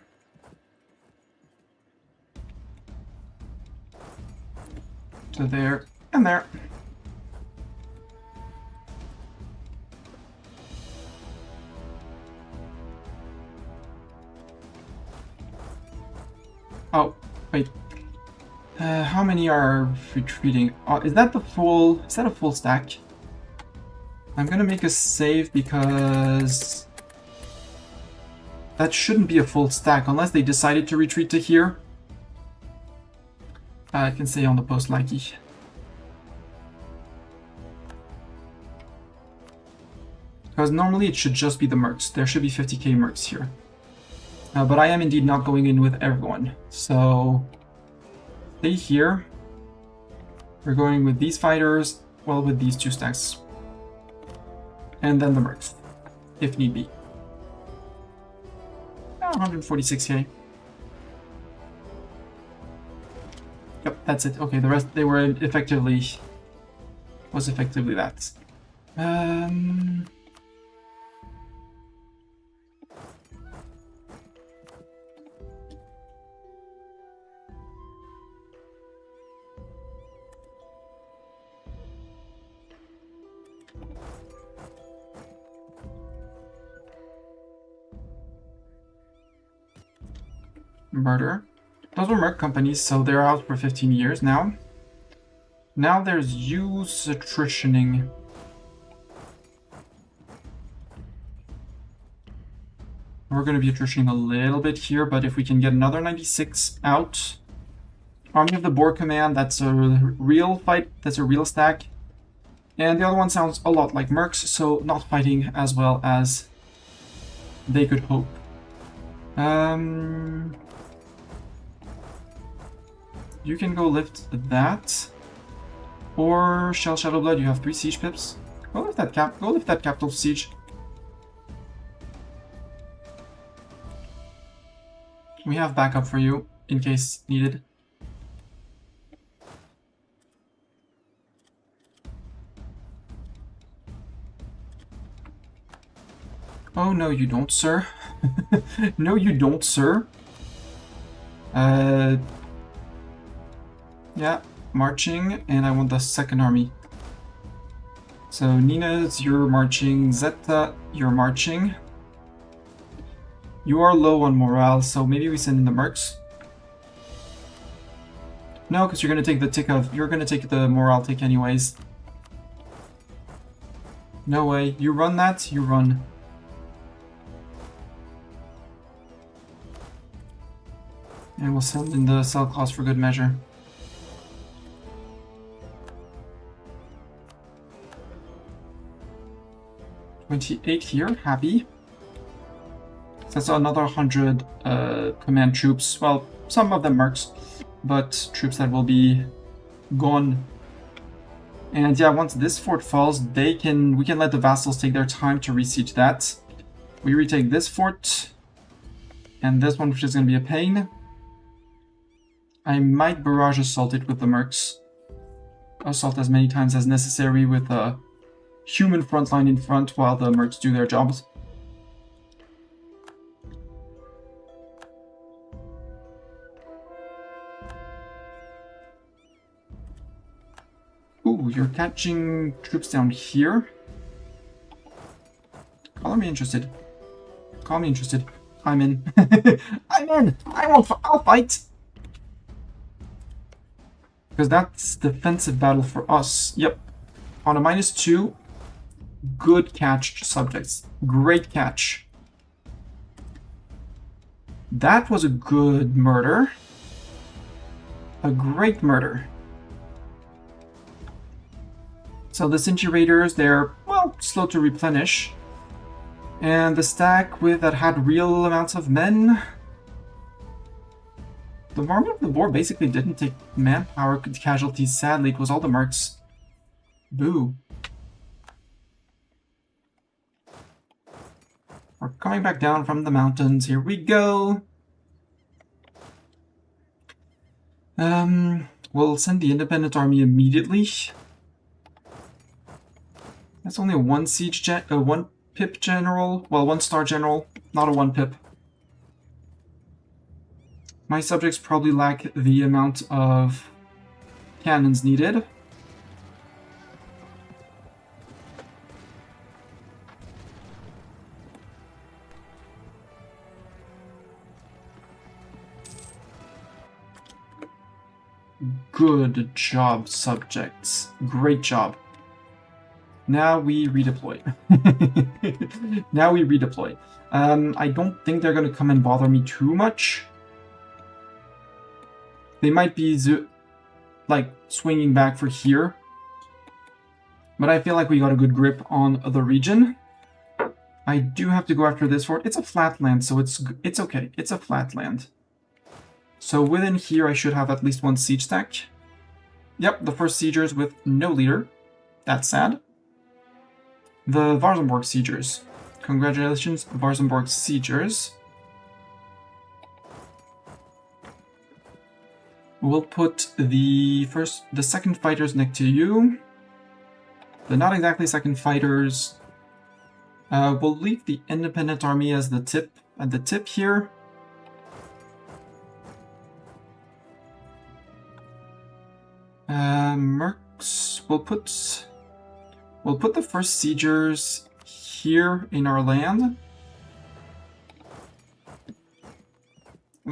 To there, and there. Oh, wait. How many are retreating? Is that a full stack? I'm gonna make a save because that shouldn't be a full stack unless they decided to retreat to here. I can say on the post likey. Because normally it should just be the mercs. There should be 50k mercs here. But I am indeed not going in with everyone. So stay here. We're going with these fighters, well, with these 2 stacks. And then the mercs, if need be. 146k. Yep, that's it. Okay, the rest, they were effectively... was effectively that. Murder. Those were merc companies, so they're out for 15 years now. Now there's use attritioning. We're going to be attritioning a little bit here, but if we can get another 96 out. Army of the Boar Command, that's a real fight, that's a real stack. And the other one sounds a lot like mercs, so not fighting as well as they could hope. You can go lift that. Or Shell Shadowblood, you have 3 siege pips. Go lift that capital siege. We have backup for you in case needed. Oh no you don't, sir. No you don't, sir. Yeah, marching, and I want the second army. So Nina's, you're marching. Zeta, you're marching. You are low on morale, so maybe we send in the mercs. No, because you're gonna take the tick of. You're gonna take the morale tick anyways. No way. You run that. You run. And we'll send in the cell clause for good measure. $28 here, happy. That's another 100 command troops. Well, some of them mercs, but troops that will be gone. And yeah, once this fort falls, we can let the vassals take their time to resiege that. We retake this fort, and this one, which is going to be a pain. I might barrage assault it with the mercs. Assault as many times as necessary with a human front line in front while the mercs do their jobs. Ooh, you're catching troops down here. Call me interested. Call me interested. I'm in. I'm in! I'll fight! Because that's defensive battle for us. Yep. On a -2, good catch, subjects. Great catch. That was a good murder. A great murder. So the Sinchi Raiders, they're, well, slow to replenish. And the stack that had real amounts of men. The army of the boar basically didn't take manpower casualties, sadly. It was all the mercs. Boo. We're coming back down from the mountains. Here we go. We'll send the independent army immediately. That's only a 1 siege 1 pip general. Well, 1 star general, not a 1 pip. My subjects probably lack the amount of cannons needed. Good job, subjects. Great job. Now we redeploy. Now we redeploy. I don't think they're going to come and bother me too much. They might be, like, swinging back for here. But I feel like we got a good grip on the region. I do have to go after this fort. It's a flat land, so it's okay. It's a flat land. So within here, I should have at least 1 siege stack. Yep, the first siegers with no leader. That's sad. The Varzenborg siegers. Congratulations, Varzenborg siegers. We'll put the second fighters next to you. The not exactly second fighters. We'll leave the independent army as the tip at the tip here. Mercs. We'll put the first siegers here in our land.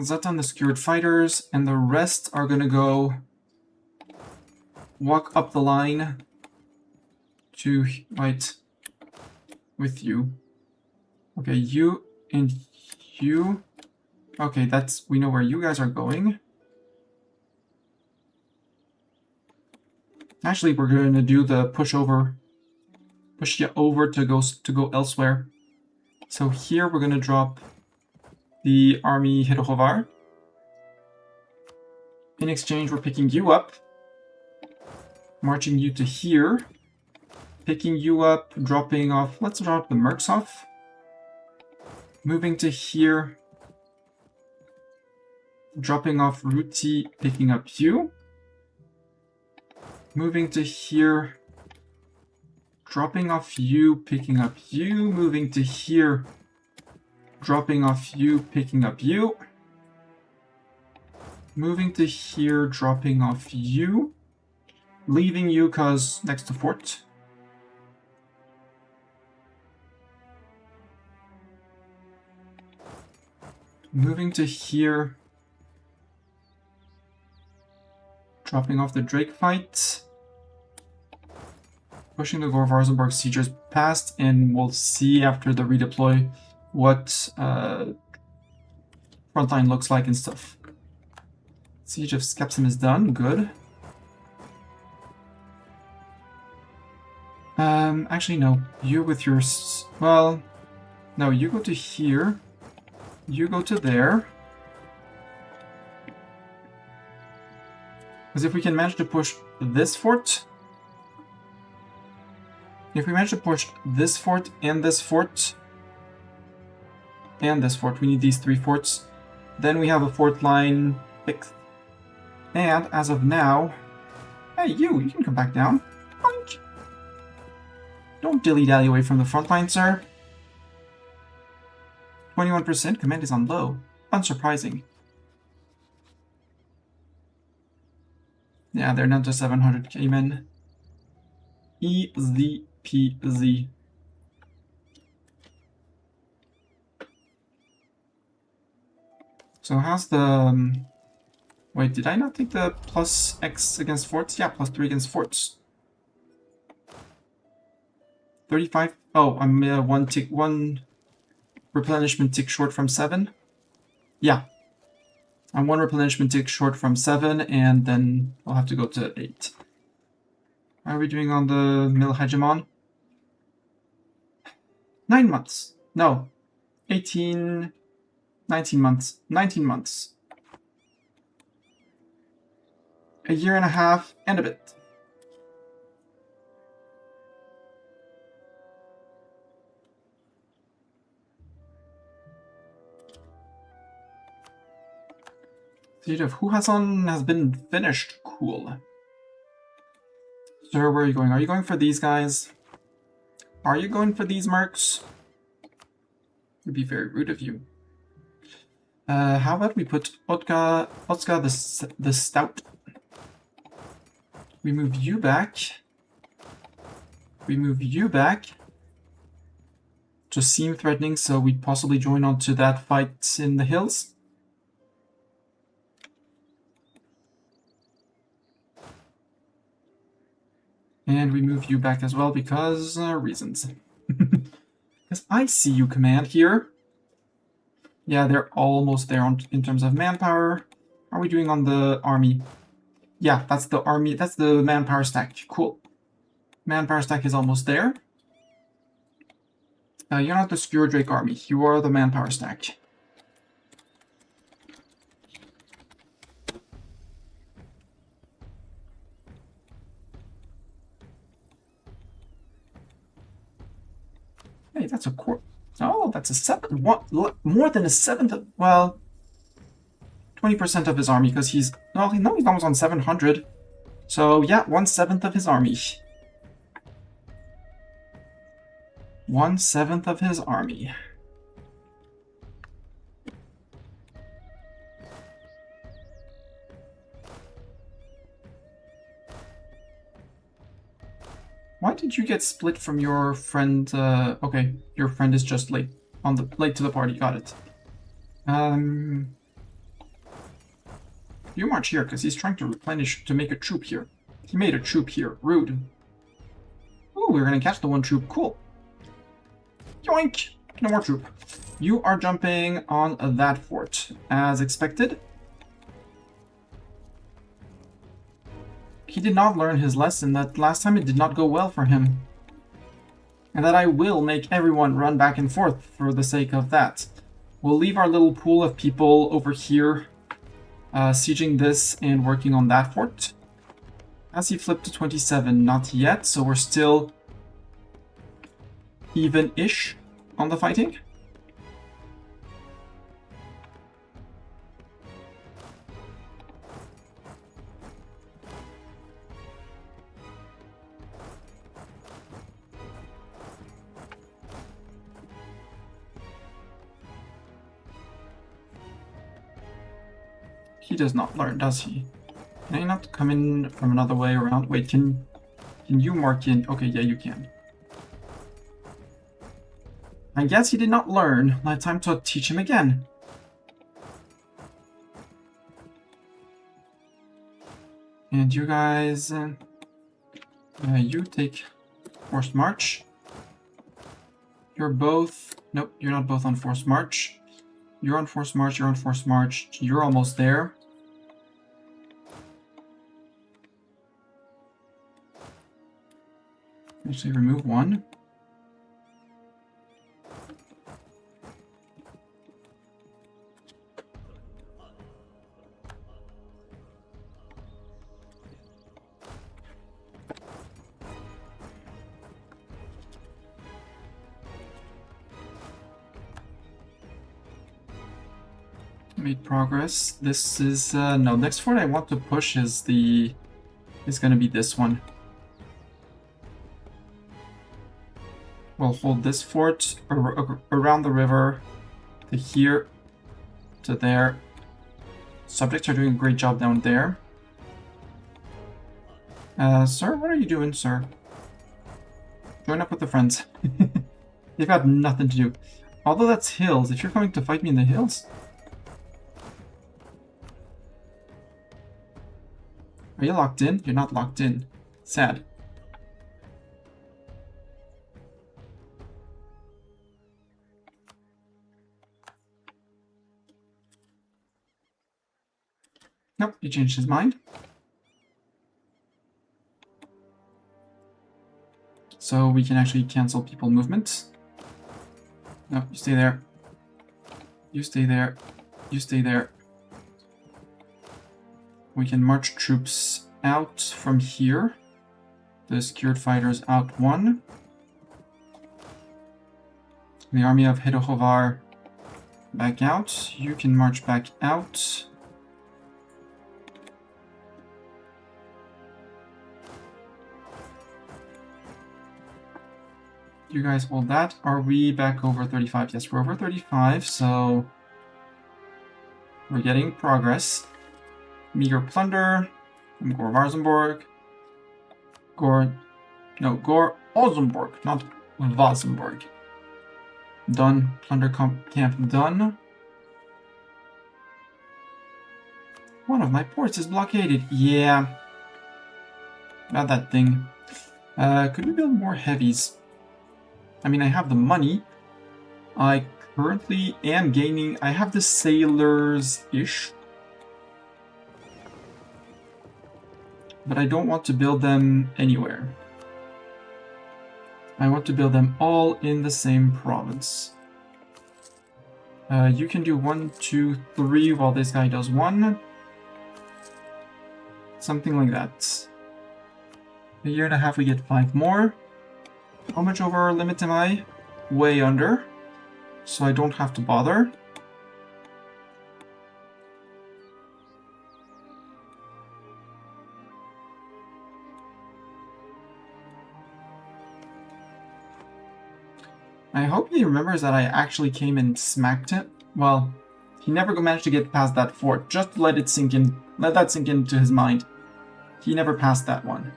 Zeta on the Skewered Fighters, and the rest are gonna go walk up the line to right with you. Okay, you and you. Okay, we know where you guys are going. Actually, we're gonna do the push you over to go elsewhere. So here we're gonna drop the army Hirohovar. In exchange, we're picking you up. Marching you to here. Picking you up, dropping off... Let's drop the mercs off. Moving to here. Dropping off Ruti, picking up you. Moving to here. Dropping off you, picking up you. Moving to here. Dropping off you, picking up you. Moving to here, dropping off you. Leaving you cause next to fort. Moving to here. Dropping off the Drake fight. Pushing the Gore-Varzenberg siegers past, and we'll see after the redeploy what frontline looks like and stuff. Siege of Skepsim is done, good. Actually no, you with your... well, no, you go to here. You go to there. Because if we can manage to push this fort... If we manage to push this fort, and this fort, and this fort, we need these 3 forts, then we have a fort line fixed. And as of now... Hey, you can come back down. Boink. Don't dilly-dally away from the front line, sir. 21%, command is on low. Unsurprising. Yeah, they're down to 700k men. Easy peasy. So how's the... wait, did I not take the plus X against forts? Yeah, plus 3 against forts. 35? Oh, I'm one replenishment tick short from 7. Yeah. I'm 1 replenishment tick short from 7, and then I'll have to go to 8. How are we doing on the mill hegemon? 9 months. No. 18... 19 months. 19 months. A year and a half and a bit. Siege of Huhason has been finished. Cool. Sir, where are you going? Are you going for these guys? Are you going for these mercs? It'd be very rude of you. How about we put Otka the Stout? We move you back. We move you back. Just seem threatening, so we'd possibly join on to that fight in the hills. And we move you back as well because reasons. Because I see you command here. Yeah, they're almost there in terms of manpower. How are we doing on the army? Yeah, that's the army. That's the manpower stack. Cool. Manpower stack is almost there. You're not the Skewered Drake army. You are the manpower stack. Hey, that's a quarter. Oh, that's a seventh. What? More than a seventh of, well, 20% of his army, because he's... No, he's almost on 700. So, yeah, 1/7 of his army. 1/7 of his army. Why did you get split from your friend? Okay, your friend is just late to the party. Got it. You march here because he's trying to replenish to make a troop here. He made a troop here. Rude. Ooh, we're gonna catch the 1 troop. Cool. Yoink! No more troop. You are jumping on that fort as expected. He did not learn his lesson that last time it did not go well for him. And that I will make everyone run back and forth for the sake of that. We'll leave our little pool of people over here sieging this and working on that fort. Has he flipped to 27? Not yet, so we're still even-ish on the fighting. He does not learn, does he? Can I not come in from another way around? Wait, can you mark in? Okay, yeah, you can. I guess he did not learn. Now time to teach him again. And you guys, you take forced march. You're both, nope, you're not both on forced march. You're on forced march, you're on forced march. You're almost there. Actually, remove one. Made progress. This is no, next fort I want to push is gonna be this one. We'll hold this fort around the river to here to there. Subjects are doing a great job down there. Sir, what are you doing, sir? Join up with the friends. They've got nothing to do. Although that's hills, if you're coming to fight me in the hills. Are you locked in? You're not locked in. Sad. Nope, he changed his mind. So we can actually cancel people movement. No, you stay there. You stay there. You stay there. We can march troops out from here. The Skewered fighters out one. The army of Hedohovar back out. You can march back out. You guys hold that. Are we back over 35? Yes, we're over 35, so we're getting progress. Meager plunder from Gore Varzenborg. Gore Olzenborg, not Vasenborg. Done. Plunder camp done. One of my ports is blockaded. Yeah. Not that thing. Could we build more heavies? I mean, I have the money. I currently am gaining... I have the sailors-ish. But I don't want to build them anywhere. I want to build them all in the same province. You can do 1, 2, 3 while this guy does 1. Something like that. A year and a half we get 5 more. How much over our limit am I? Way under. So I don't have to bother. I hope he remembers that I actually came and smacked him. Well, he never managed to get past that fort. Just let it sink in. Let that sink into his mind. He never passed that one.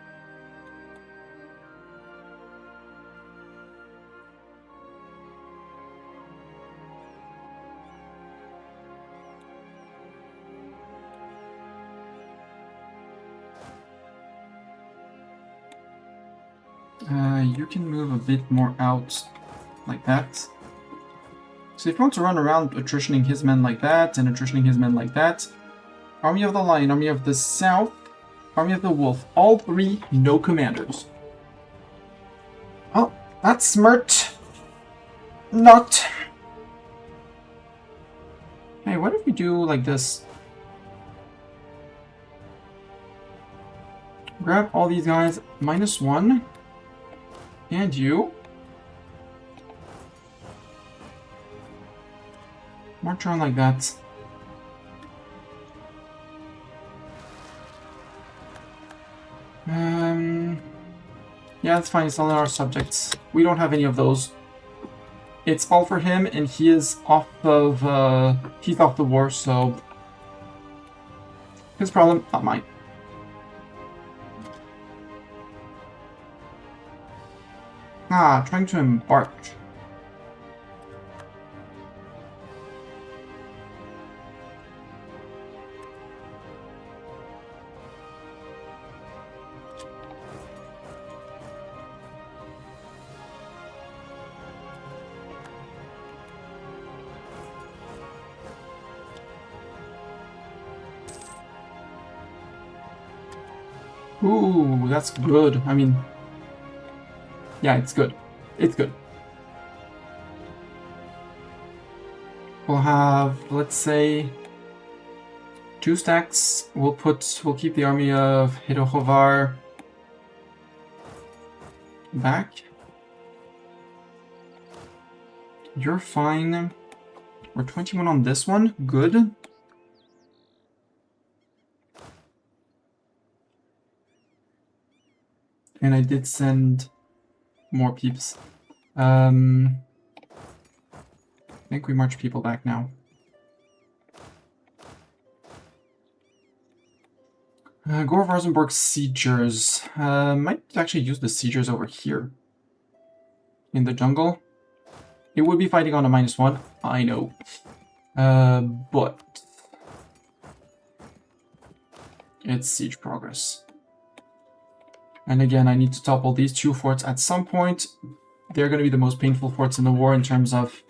You can move a bit more out like that. So if you want to run around attritioning his men like that, and attritioning his men like that, Army of the Lion, Army of the South, Army of the Wolf, all 3, no commanders. Oh, that's smart. Not. Hey, what if we do like this? Grab all these guys, -1. And you. March around like that. Yeah, that's fine. It's not our subjects. We don't have any of those. It's all for him, and he is off of he's off the war, so his problem, not mine. Ah, trying to embark. Ooh, that's good. I mean, yeah, it's good. It's good. We'll have, let's say, 2 stacks. We'll keep the army of Hidohovar back. You're fine. We're 21 on this one. Good. And I did send more peeps. I think we march people back now. Gore of Rosenborg Siegers. Might actually use the Siegers over here. In the jungle. It would be fighting on a -1, I know. But it's siege progress. And again, I need to topple these 2 forts at some point. They're going to be the most painful forts in the war in terms of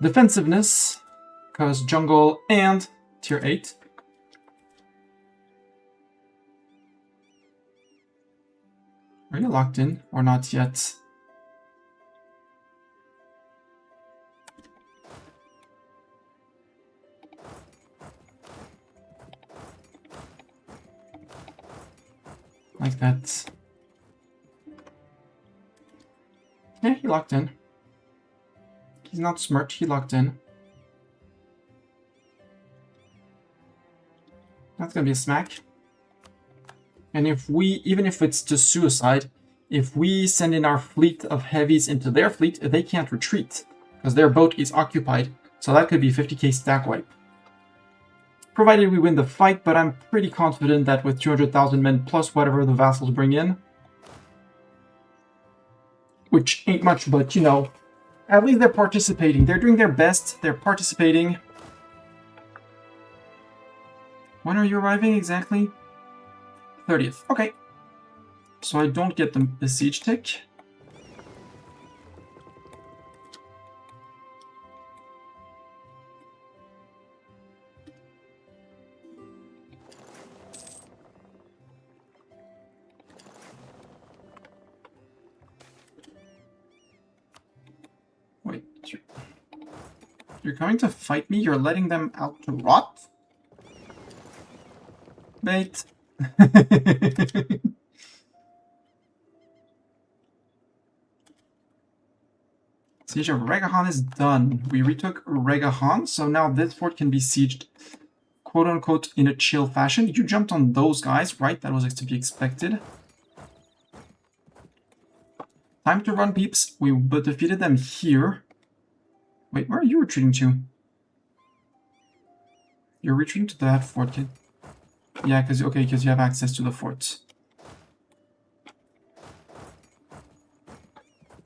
defensiveness, because jungle and tier 8. Are you locked in or not yet? Like that. Yeah, he locked in. He's not smart, he locked in. That's gonna be a smack. And if we, even if it's just suicide, if we send in our fleet of heavies into their fleet, they can't retreat, because their boat is occupied. So that could be 50k stack wipe. Provided we win the fight, but I'm pretty confident that with 200,000 men plus whatever the vassals bring in, which ain't much, but you know, at least they're participating. They're doing their best. They're participating. When are you arriving exactly? 30th. Okay. So I don't get the siege tick. Wait, you're coming to fight me? You're letting them out to rot? Bait. Siege of Regahan is done. We retook Regahan, so now this fort can be sieged, quote-unquote, in a chill fashion. You jumped on those guys, right? That was to be expected. Time to run, peeps. We defeated them here. Wait, where are you retreating to? You're retreating to that fort, kid. Yeah, because you have access to the fort.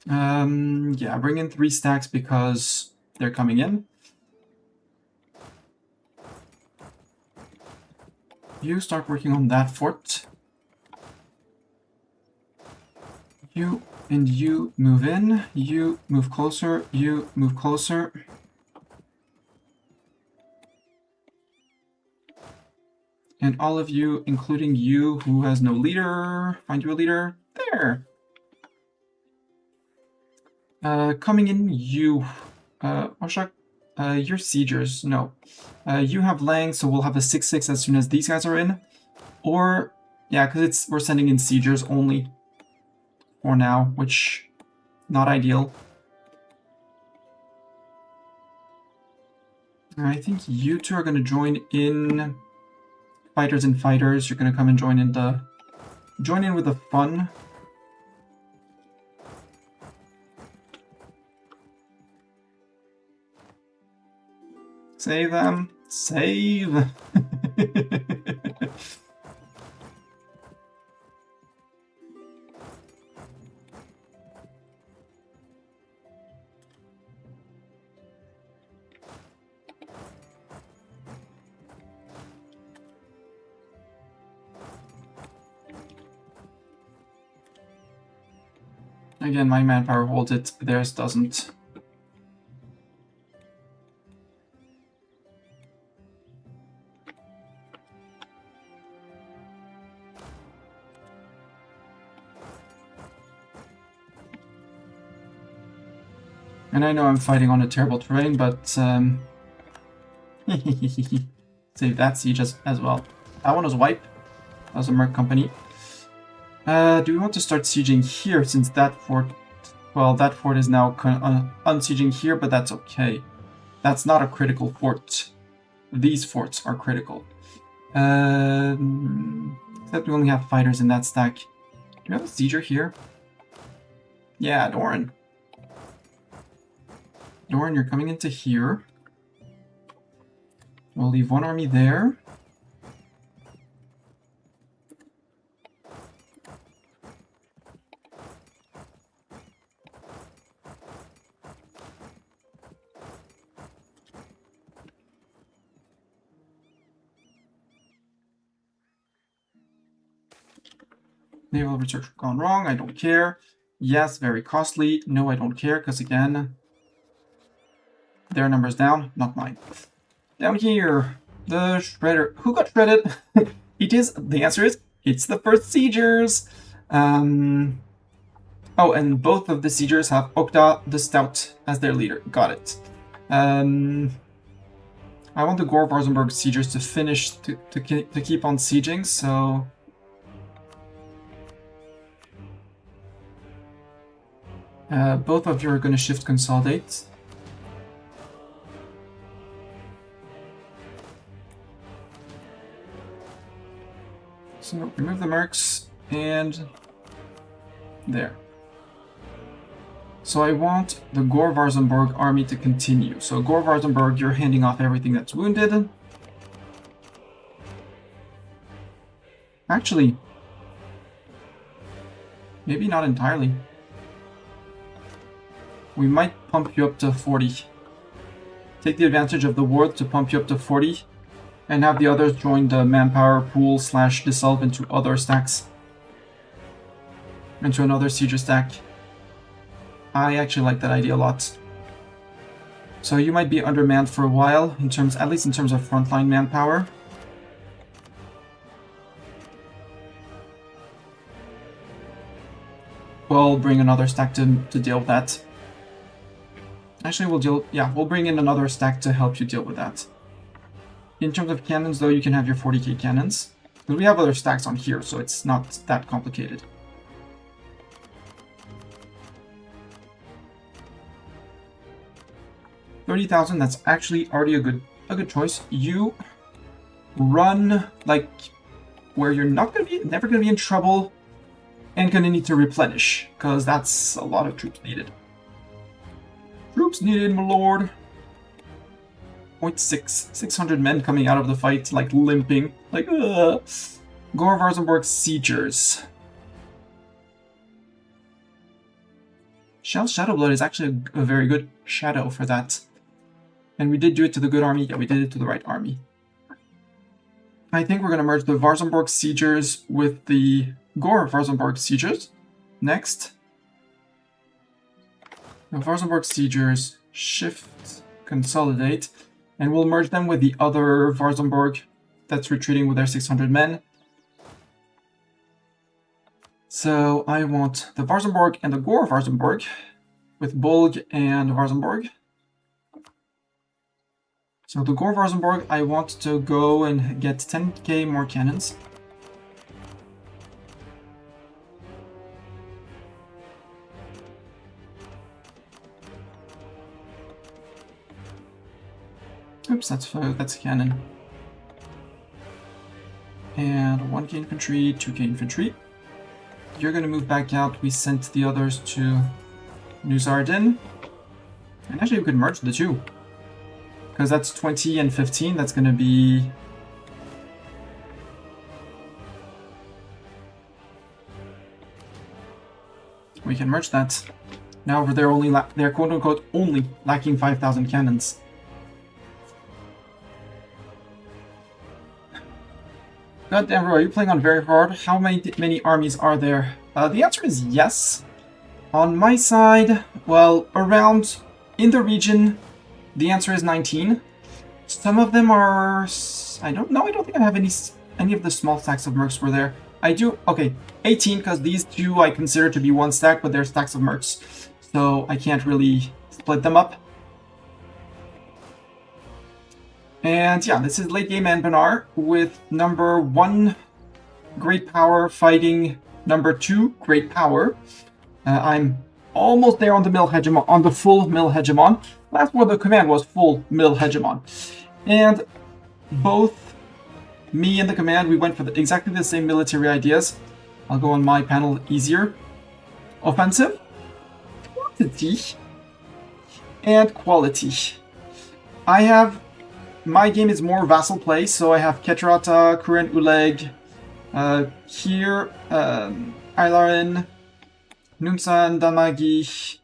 Yeah, bring in 3 stacks because they're coming in. You start working on that fort. You and you move in. You move closer. You move closer. And all of you, including you, who has no leader, find you a leader. There. Coming in, you, Oshak, you're siegers. No. You have Lang, so we'll have a 6-6 as soon as these guys are in. Or Yeah, because we're sending in siegers only for now, which not ideal. I think you two are going to join in fighters and fighters. You're going to come and join in with the fun. Save them. Save. Again, my manpower holds it, theirs doesn't. And I know I'm fighting on a terrible terrain, but save that siege as well. That one was wipe. That was a merc company. Do we want to start sieging here since that fort... Well, that fort is now unsieging here, but that's okay. That's not a critical fort. These forts are critical. Except we only have fighters in that stack. Do we have a sieger here? Yeah, Doran. Doran, you're coming into here. We'll leave one army there. Naval research gone wrong, I don't care. Yes, very costly. No, I don't care, because again, their numbers down, not mine. Down here, the shredder. Who got shredded? The answer is, it's the first siegers. Oh, and both of the siegers have Okta the Stout as their leader. Got it. I want the Gore Varzenberg siegers to finish, to keep on sieging, so... both of you are going to shift consolidate. So remove the mercs and there. So I want the Gore Varzenberg army to continue. So Gore Varzenberg, you're handing off everything that's wounded. Actually, maybe not entirely. We might pump you up to 40. Take the advantage of the ward to pump you up to 40, and have the others join the manpower pool / dissolve into other stacks. Into another sieger stack. I actually like that idea a lot. So you might be undermanned for a while, at least in terms of frontline manpower. We'll bring another stack to deal with that. Actually, we'll bring in another stack to help you deal with that. In terms of cannons, though, you can have your 40k cannons. Because we have other stacks on here, so it's not that complicated. $30,000, that's actually already a good choice. You run like where you're never gonna be in trouble and gonna need to replenish, because that's a lot of troops needed. Troops needed, my lord. 600 men coming out of the fight, like limping, like ugh. Gore Varzenberg siegers. Shadowblood is actually a very good shadow for that. And we did do it to the good army. Yeah, we did it to the right army. I think we're going to merge the Varzenberg siegers with the Gore Varzenberg siegers next. The Varzenberg siegers shift, consolidate, and we'll merge them with the other Varzenberg that's retreating with their 600 men. So I want the Varzenberg and the Gore Varzenberg with Bolg and Varzenberg. So the Gore Varzenberg, I want to go and get 10k more cannons. Oops, that's a cannon. And 1k infantry, 2k infantry. You're gonna move back out. We sent the others to Nuzardin. And actually we could merge the two. Because that's 20 and 15, that's gonna be... We can merge that. Now they're quote-unquote only lacking 5,000 cannons. Goddamn, bro, are you playing on very hard? How many armies are there? The answer is yes. On my side, well, around in the region, the answer is 19. Some of them are... I don't think I have any of the small stacks of mercs were there. I do... Okay, 18, because these two I consider to be one stack, but they're stacks of mercs. So I can't really split them up. And yeah, this is late game Anbennar with number 1 Great Power fighting number 2 Great Power. I'm almost there on the mill hegemon, on the full mill hegemon. Last one the command was full mill hegemon. And both me and the command, we went for exactly the same military ideas. I'll go on my panel easier. Offensive, quantity, and quality. My game is more vassal play, so I have Ketrata, Kuren Uleg, here, Ailarin, Numsan, Damagi,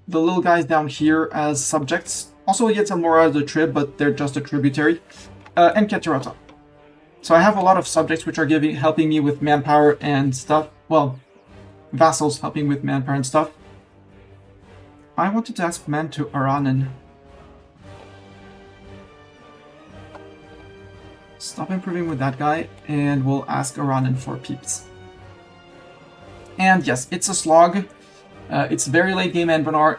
the little guys down here as subjects. Also we get some more as a trib, but they're just a tributary, and Ketrata. So I have a lot of subjects which are helping me with manpower and stuff. Well, vassals helping with manpower and stuff. I wanted to ask man to Aranen. Stop improving with that guy, and we'll ask Aranen for peeps. And yes, it's a slog. It's very late game Anbennar.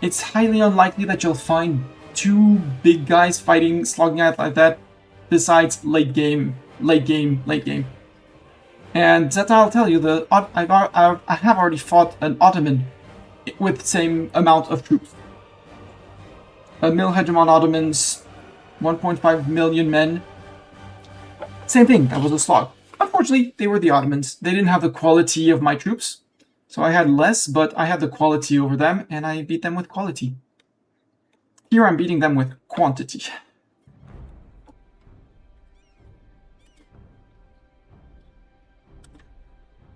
It's highly unlikely that you'll find 2 big guys fighting, slogging out like that, besides late game. And that I'll tell you, I have already fought an Ottoman with the same amount of troops. A Mill Hegemon Ottomans, 1.5 million men. Same thing, that was a slog. Unfortunately, they were the Ottomans. They didn't have the quality of my troops. So I had less, but I had the quality over them, and I beat them with quality. Here I'm beating them with quantity.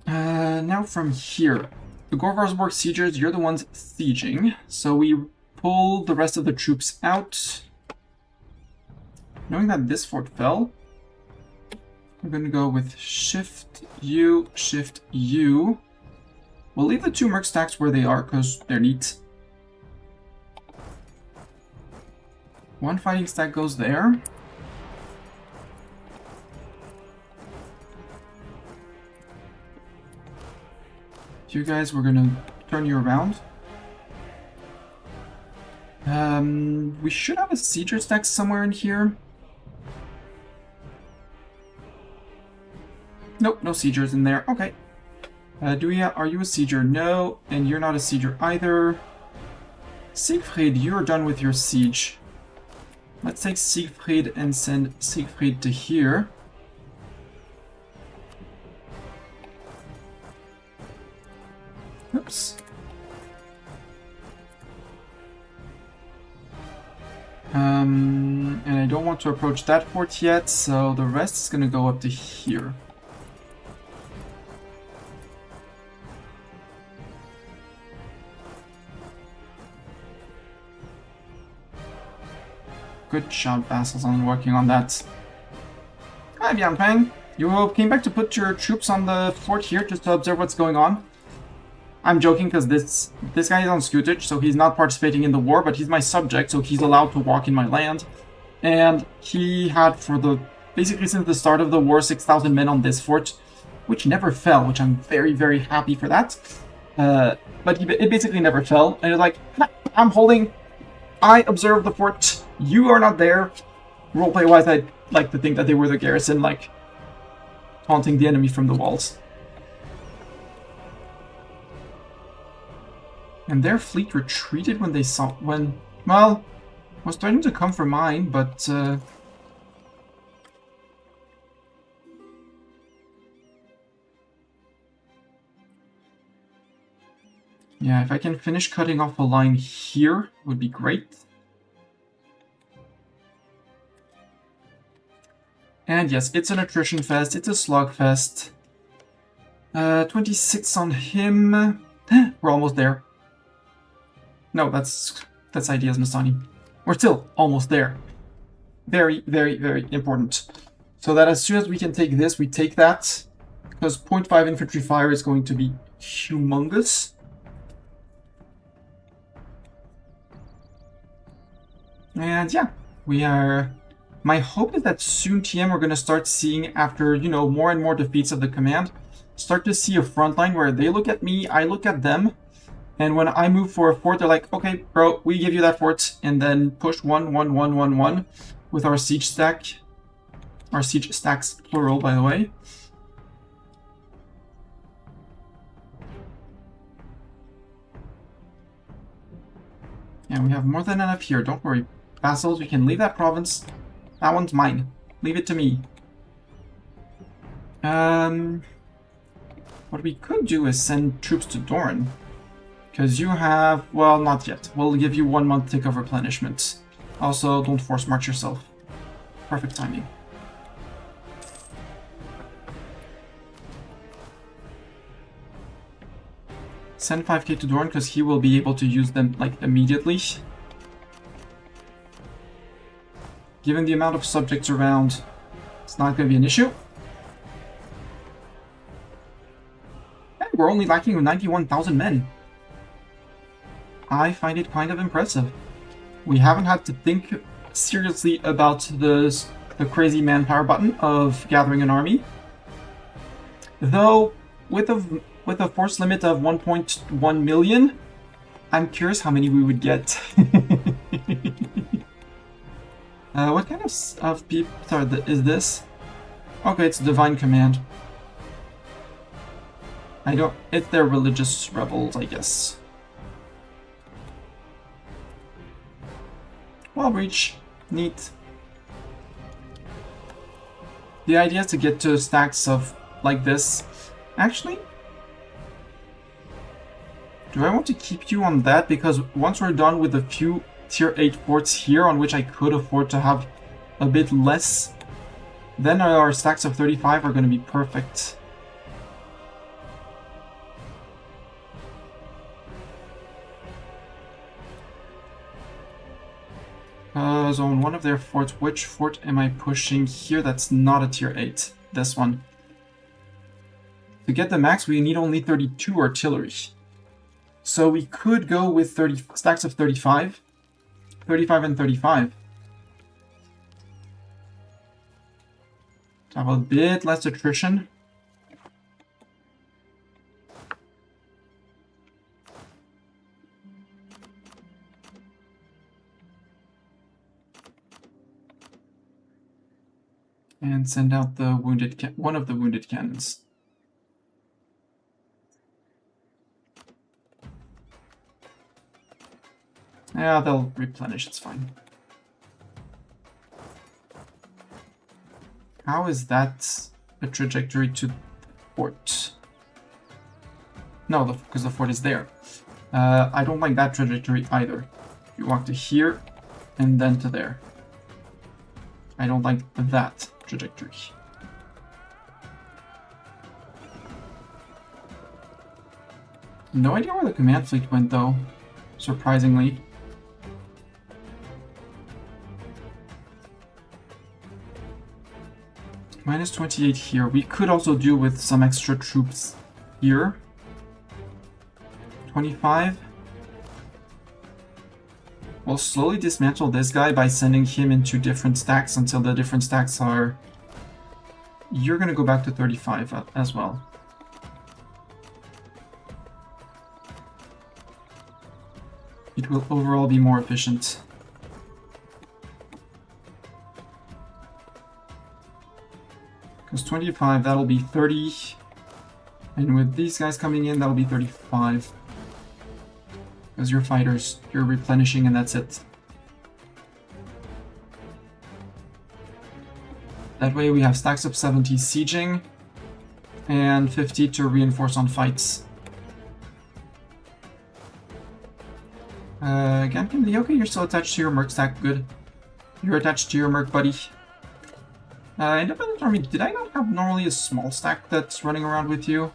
Now from here. The Gorvarsborg siegers, you're the ones sieging. So we pull the rest of the troops out. Knowing that this fort fell, I'm going to go with Shift U, Shift U. We'll leave the 2 merc stacks where they are, because they're neat. 1 fighting stack goes there. You guys, we're going to turn you around. We should have a sieger stack somewhere in here. Nope, no siegers in there. Okay. Are you a sieger? No, and you're not a sieger either. Siegfried, you're done with your siege. Let's take Siegfried and send Siegfried to here. Oops. And I don't want to approach that fort yet, so the rest is going to go up to here. Good job, vassals, on working on that. Hi, Bianpeng. You came back to put your troops on the fort here just to observe what's going on? I'm joking because this guy is on scutage, so he's not participating in the war, but he's my subject, so he's allowed to walk in my land. And he had, basically since the start of the war, 6,000 men on this fort, which never fell, which I'm very, very happy for that. But it basically never fell, and you're like, I'm holding, I observed the fort, you are not there. Roleplay-wise, I'd like to think that they were the garrison, like, taunting the enemy from the walls. And their fleet retreated when they saw, well, Was starting to come for mine, but yeah, if I can finish cutting off a line here, would be great. And yes, it's an attrition fest, it's a slog fest. 26 on him. We're almost there. No, that's Ideas Masani. We're still almost there. Very, very, very important. So that as soon as we can take this, we take that. Because 0.5 infantry fire is going to be humongous. And yeah, we are... My hope is that soon TM we're going to start seeing, after, you know, more and more defeats of the command, start to see a front line where they look at me, I look at them, and when I move for a fort, they're like, okay, bro, we give you that fort, and then push 1, 1, 1, 1, 1 with our siege stack. Our siege stacks, plural, by the way. Yeah, we have more than enough here, don't worry. Vassals, you can leave that province. That one's mine. Leave it to me. What we could do is send troops to Doran. Because you have... Well, not yet. We'll give you 1 month tick of replenishment. Also, don't force march yourself. Perfect timing. Send 5k to Doran because he will be able to use them, like, immediately. Given the amount of subjects around, it's not going to be an issue. And we're only lacking 91,000 men. I find it kind of impressive. We haven't had to think seriously about the crazy manpower button of gathering an army. Though, with a force limit of 1.1 million, I'm curious how many we would get. What kind of people is this? Okay, it's Divine Command. It's their religious rebels, I guess. Wall breach. Neat. The idea is to get to stacks of like this. Actually, do I want to keep you on that? Because once we're done with a few tier 8 forts here on which I could afford to have a bit less, then our stacks of 35 are going to be perfect. So on one of their forts, which fort am I pushing here that's not a tier 8? This one. To get the max, we need only 32 artillery. So we could go with 30 stacks of 35. 35 and 35. To have a bit less attrition. And send out the one of the wounded cannons. Yeah, they'll replenish, it's fine. How is that a trajectory to the fort? No, because the fort is there. I don't like that trajectory either. You walk to here, and then to there. I don't like that trajectory. No idea where the command fleet went, though, surprisingly. Minus 28 here. We could also do with some extra troops here. 25. We'll slowly dismantle this guy by sending him into different stacks until the different stacks are... You're gonna go back to 35 as well. It will overall be more efficient. Because 25, that'll be 30. And with these guys coming in, that'll be 35. Because you're fighters, you're replenishing and that's it. That way we have stacks of 70 sieging and 50 to reinforce on fights. Gankin, okay, you're still attached to your merc stack, good. You're attached to your merc buddy. Independent Army, did I not have normally a small stack that's running around with you?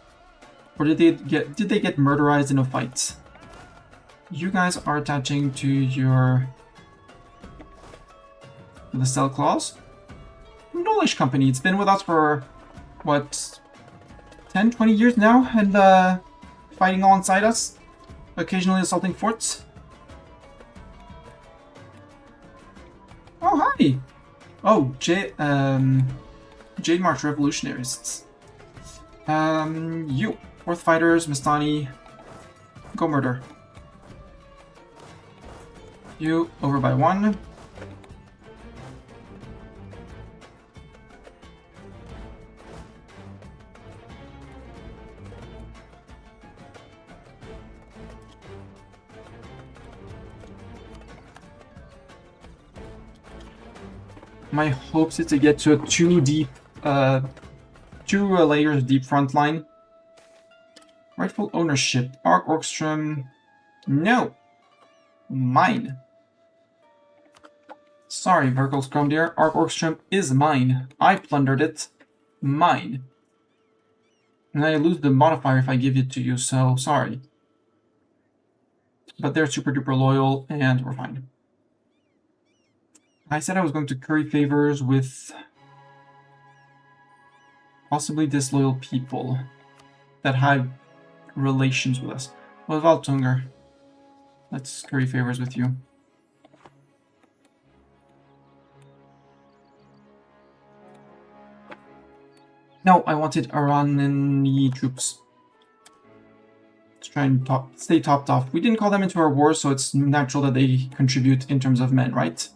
Or did they get murderized in a fight? You guys are attaching to your... the Cell Claws? Knowledge Company, it's been with us for, what, 10, 20 years now, and fighting alongside us, occasionally assaulting forts. Oh, hi! Oh, Jade March Revolutionists. You, Fourth Fighters, Mistani, go murder. You, over by 1. My hopes is to get to a 2 layers deep front line. Rightful ownership. Arc Orkstrom. No. Mine. Sorry, Virgil Scrum dear. Arc Orkstrom is mine. I plundered it. Mine. And I lose the modifier if I give it to you, so sorry. But they're super duper loyal and we're fine. I said I was going to curry favors with possibly disloyal people that had relations with us. Well, Valtunger, let's curry favors with you. No, I wanted Iranian troops. Let's try and stay topped off. We didn't call them into our war, so it's natural that they contribute in terms of men, right?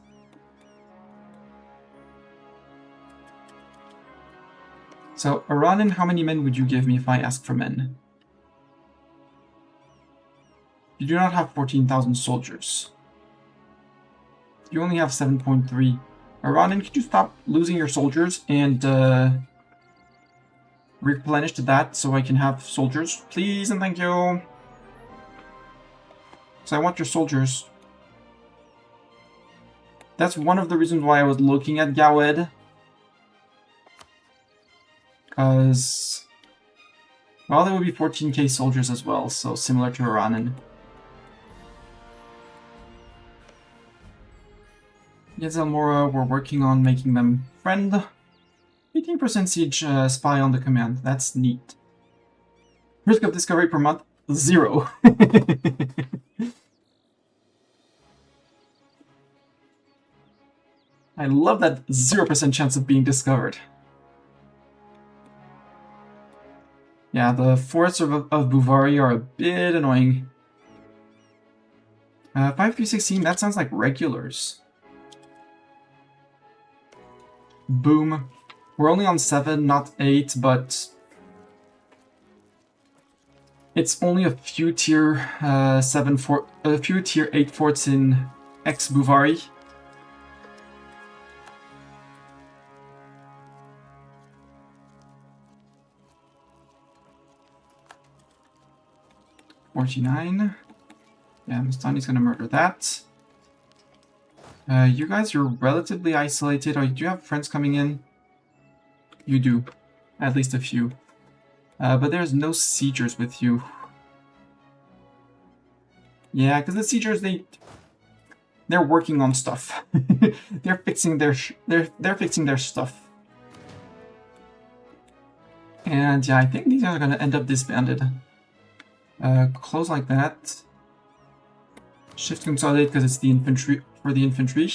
So, Iranan, how many men would you give me if I ask for men? You do not have 14,000 soldiers. You only have 7.3. Iranan, could you stop losing your soldiers and replenish to that so I can have soldiers? Please and thank you. So I want your soldiers. That's one of the reasons why I was looking at Gawed. Because, well, there would be 14k soldiers as well, so similar to Iranan. Yezelmora, we're working on making them friend. 18% siege spy on the command, that's neat. Risk of discovery per month, 0. I love that 0% chance of being discovered. Yeah, the forests of Buvari are a bit annoying. 5316, that sounds like regulars. Boom. We're only on 7, not 8, but it's only a few tier 8 forts in ex-Buvari. $49. Yeah, Mustani's gonna murder that. You guys, you're relatively isolated. Oh, do you have friends coming in? You do. At least a few. But there's no siegers with you. Yeah, because the siegers, they're working on stuff. They're fixing their fixing their stuff. And yeah, I think these guys are gonna end up disbanded. Close like that. Shift consolidate because it's the infantry for the infantry.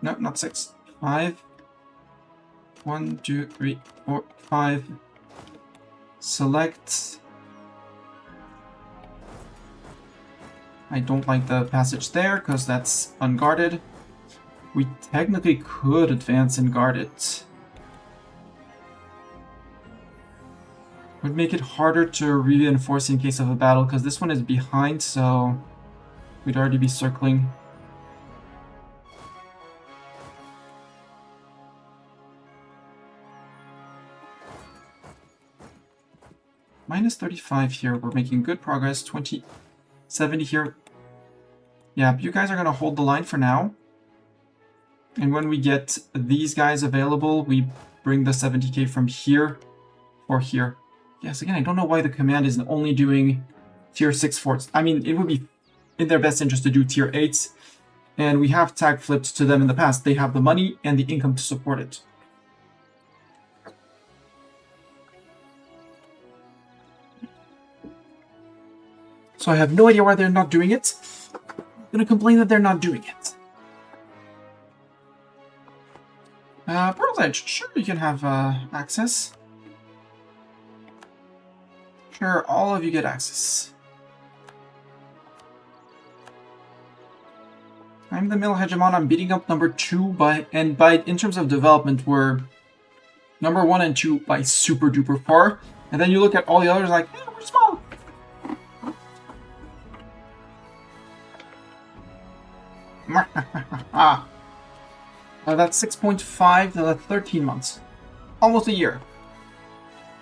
No, not 6. 5. 1, 2, 3, 4, 5. Select. I don't like the passage there because that's unguarded. We technically could advance and guard it. Would make it harder to reinforce in case of a battle because this one is behind, so we'd already be circling. minus 35 here. We're making good progress. 20, 70 here. Yeah, you guys are going to hold the line for now. And when we get these guys available, we bring the 70k from here or here. Yes, again, I don't know why the command is only doing tier 6 forts. I mean, it would be in their best interest to do tier 8. And we have tag flipped to them in the past. They have the money and the income to support it. So I have no idea why they're not doing it. I'm going to complain that they're not doing it. Pearl's Edge, sure you can have access. Sure, all of you get access. I'm the middle hegemon. I'm beating up number 2 in terms of development, we're number 1 and 2 by super duper far. And then you look at all the others like, eh, we're small. That's 6.5, that's 13 months. Almost a year.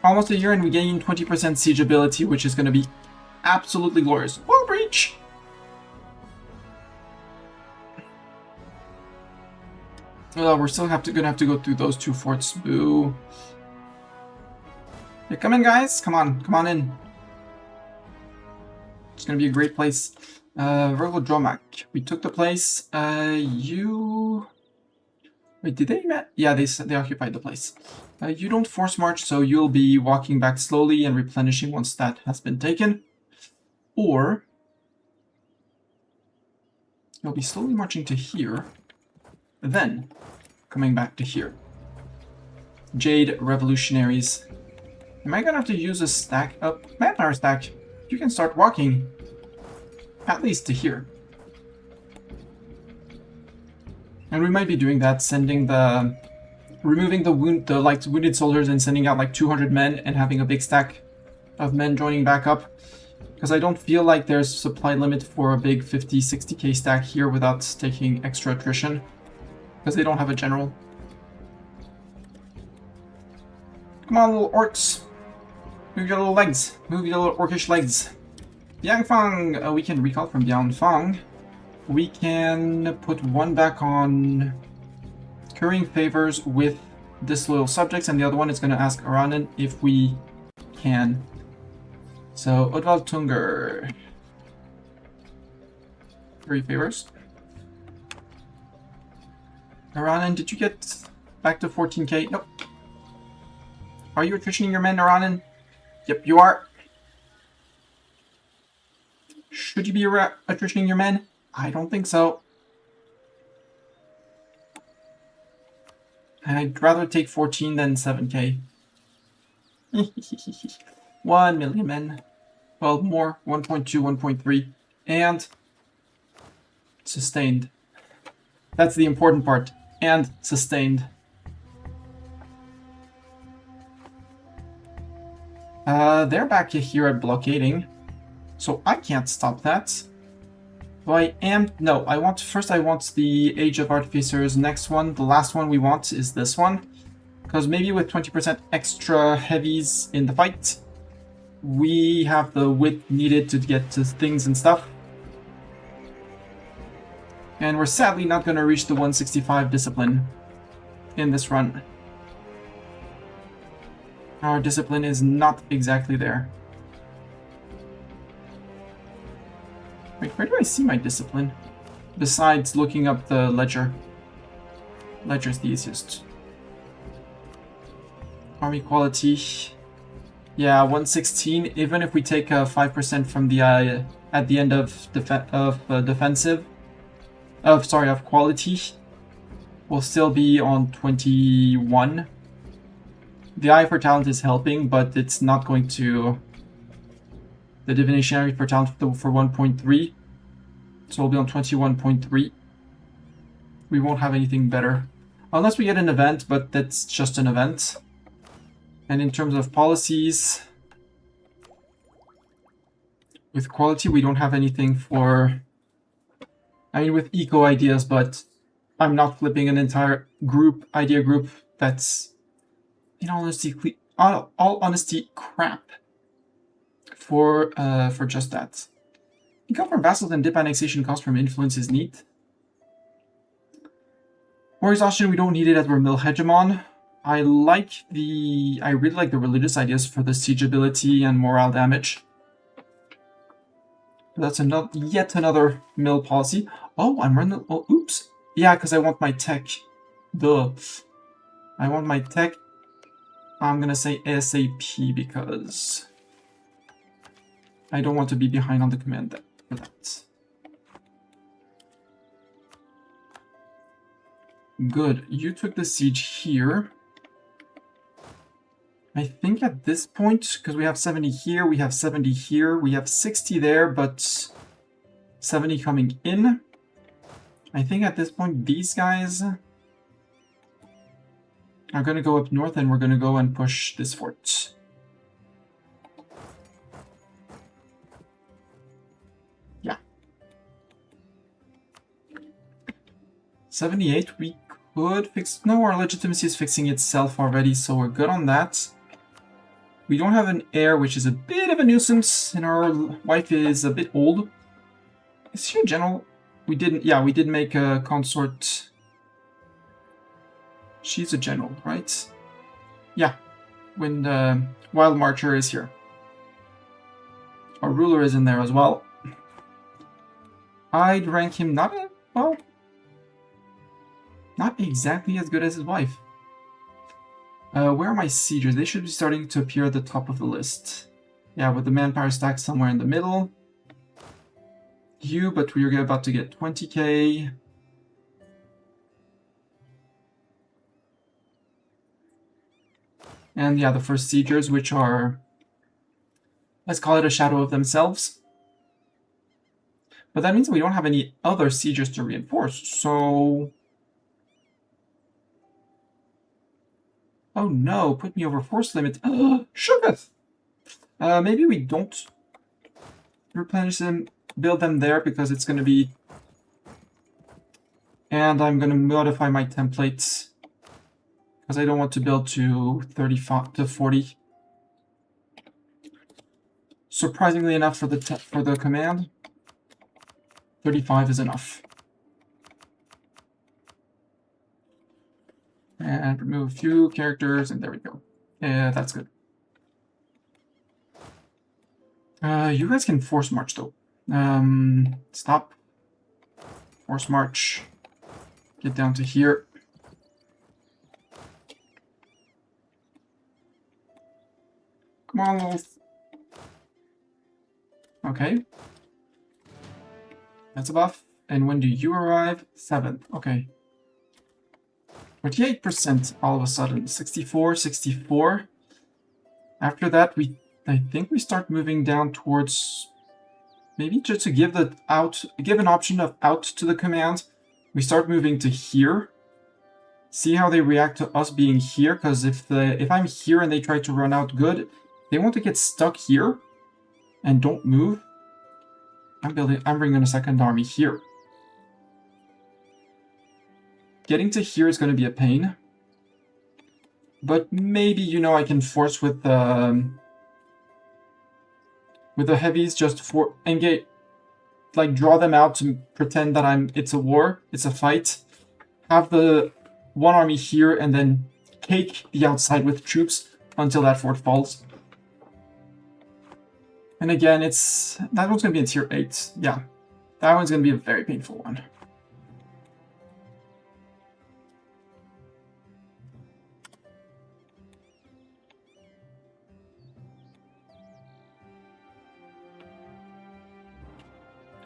Almost a year, and we gain 20% siege ability, which is going to be absolutely glorious. Wall breach! We're still gonna have to go through those 2 forts. Boo. Yeah, come in, guys. Come on in. It's gonna be a great place. Virgo Dromak. We took the place. Wait, did they met? Yeah, they occupied the place. You don't force march, so you'll be walking back slowly and replenishing once that has been taken. Or you'll be slowly marching to here, then coming back to here. Jade Revolutionaries. Am I gonna have to use a stack up? Manpower stack. You can start walking at least to here. And we might be doing that, removing the wounded soldiers and sending out like 200 men and having a big stack of men joining back up. Because I don't feel like there's a supply limit for a big 50, 60k stack here without taking extra attrition. Because they don't have a general. Come on, little orcs. Move your little legs. Move your little orcish legs. Biangfang! We can recall from Biangfang. We can put 1 back on currying favors with disloyal subjects, and the other one is going to ask Aranen if we can. So, Odval Tunger. Curry favors. Aranen, did you get back to 14k? Nope. Are you attritioning your men, Aranen? Yep, you are. Should you be attritioning your men? I don't think so. I'd rather take 14 than 7k. 1 million men. Well, more. 1.2, 1.3. And sustained. That's the important part. And sustained. They're back here at blockading. So I can't stop that. First I want the Age of Artificers. Next one, the last one we want is this one. Because maybe with 20% extra heavies in the fight, we have the width needed to get to things and stuff. And we're sadly not going to reach the 165 discipline in this run. Our discipline is not exactly there. Wait, where do I see my discipline? Besides looking up the ledger. Ledger's the easiest. Army quality. Yeah, 116. Even if we take 5% from the at the end of of quality, we'll still be on 21. The Eye for Talent is helping, but it's not going to. The Divination for Talent for 1.3, so we'll be on 21.3. We won't have anything better. Unless we get an event, but that's just an event. And in terms of policies, with quality we don't have anything for... I mean, with eco ideas, but I'm not flipping an entire idea group that's, in all honesty, crap. for just that. Income from vassals and dip annexation cost from influence is neat. More exhaustion, we don't need it as we're mill hegemon. I really like the religious ideas for the siege ability and morale damage. That's yet another mill policy. Oh, I'm running. Oh, oops. Yeah, because I want my tech. Duh. I want my tech. I'm gonna say ASAP because I don't want to be behind on the command for that. Good. You took the siege here. I think at this point, because we have 70 here, we have 70 here, we have 60 there, but 70 coming in. I think at this point, these guys are going to go up north and we're going to go and push this fort. Yeah. 78, we could fix... No, our legitimacy is fixing itself already, so we're good on that. We don't have an heir, which is a bit of a nuisance, and our wife is a bit old. Is she a general? We didn't... Yeah, we did make a consort... She's a general, right? Yeah, when the Wild Marcher is here. Our ruler is in there as well. I'd rank him not exactly as good as his wife. Where are my siegers? They should be starting to appear at the top of the list. Yeah, with the manpower stack somewhere in the middle. You, but we're about to get 20k. And yeah, the first siegers, which are, let's call it a shadow of themselves. But that means we don't have any other siegers to reinforce, so... Oh no, put me over force limit. Shugeth! Maybe we don't replenish them, build them there, because it's going to be... And I'm going to modify my templates. Because I don't want to build to 35 to 40. Surprisingly enough for the command, 35 is enough. And remove a few characters, and there we go. Yeah, that's good. You guys can force march though. Stop. Force march. Get down to here. Come on, Wolf. Okay. That's a buff. And when do you arrive? 7th. Okay. 28% all of a sudden. 64, 64. After that, I think we start moving down towards... Maybe just to give an option of out to the command. We start moving to here. See how they react to us being here, because if I'm here and they try to run out good, they want to get stuck here and don't move. I'm bringing a second army here. Getting to here is going to be a pain. But maybe, I can force with the heavies just for engage, like draw them out to pretend that it's a war, it's a fight. Have the one army here and then cake the outside with troops until that fort falls. And again, that one's going to be in tier 8. Yeah, that one's going to be a very painful one.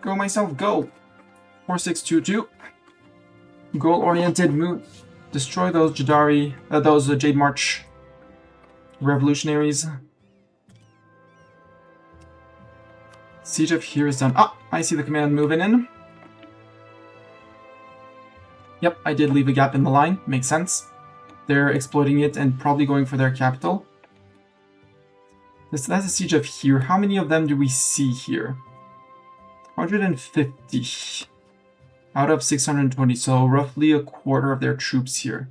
Go myself, go! 4622. Goal-oriented move. Destroy those those Jade March revolutionaries. Siege of here is done. Ah, I see the command moving in. Yep, I did leave a gap in the line. Makes sense. They're exploiting it and probably going for their capital. That's a siege of here. How many of them do we see here? 150 out of 620, so roughly a quarter of their troops here.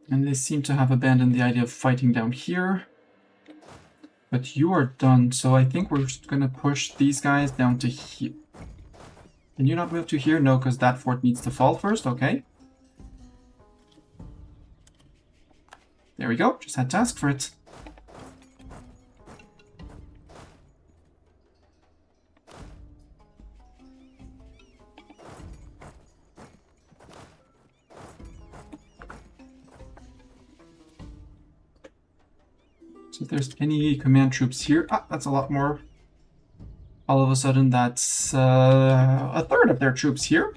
And they seem to have abandoned the idea of fighting down here. But you are done, so I think we're just gonna push these guys down to here. Can you not move to here? No, because that fort needs to fall first, okay. There we go, just had to ask for it. So if there's any command troops here, that's a lot more. All of a sudden, that's a third of their troops here.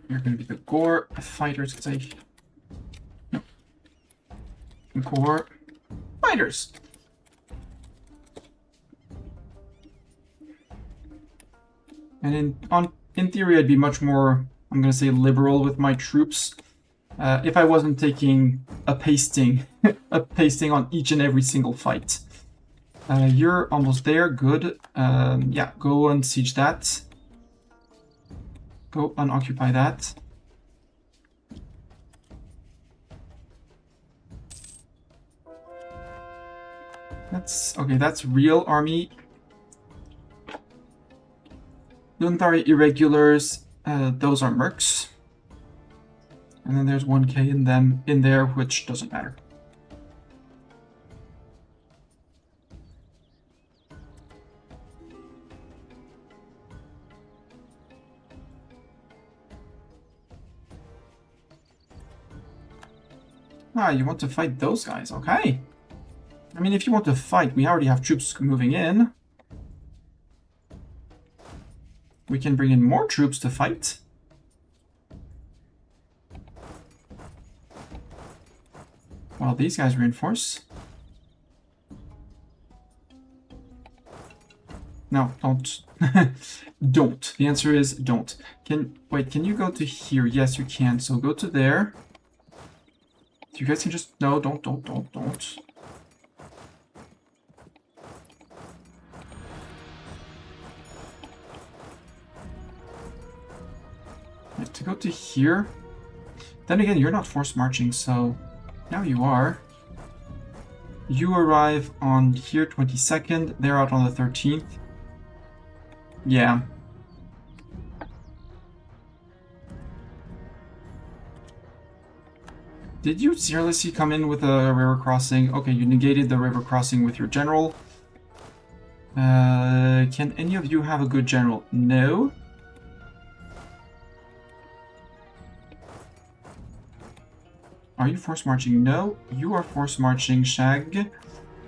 You're going to be the Gore fighters, because I... No. Gore fighters. And in theory, I'd be much more, I'm going to say, liberal with my troops if I wasn't taking a pasting, a pasting on each and every single fight. You're almost there, good. Yeah, go and siege that. Go unoccupy that. That's real army. Lunthari irregulars, those are mercs. And then there's 1k in there, which doesn't matter. Ah, you want to fight those guys, okay. I mean, if you want to fight, we already have troops moving in. We can bring in more troops to fight. While these guys reinforce. No, don't. Don't. The answer is don't. Wait, can you go to here? Yes, you can. So go to there. You guys can just... No, don't. To go to here. Then again, you're not forced marching, so now you are. You arrive on here 22nd. They're out on the 13th. Yeah. Did you seriously come in with a river crossing? Okay, you negated the river crossing with your general. Can any of you have a good general? No. Are you force marching? No. You are force marching, Shag.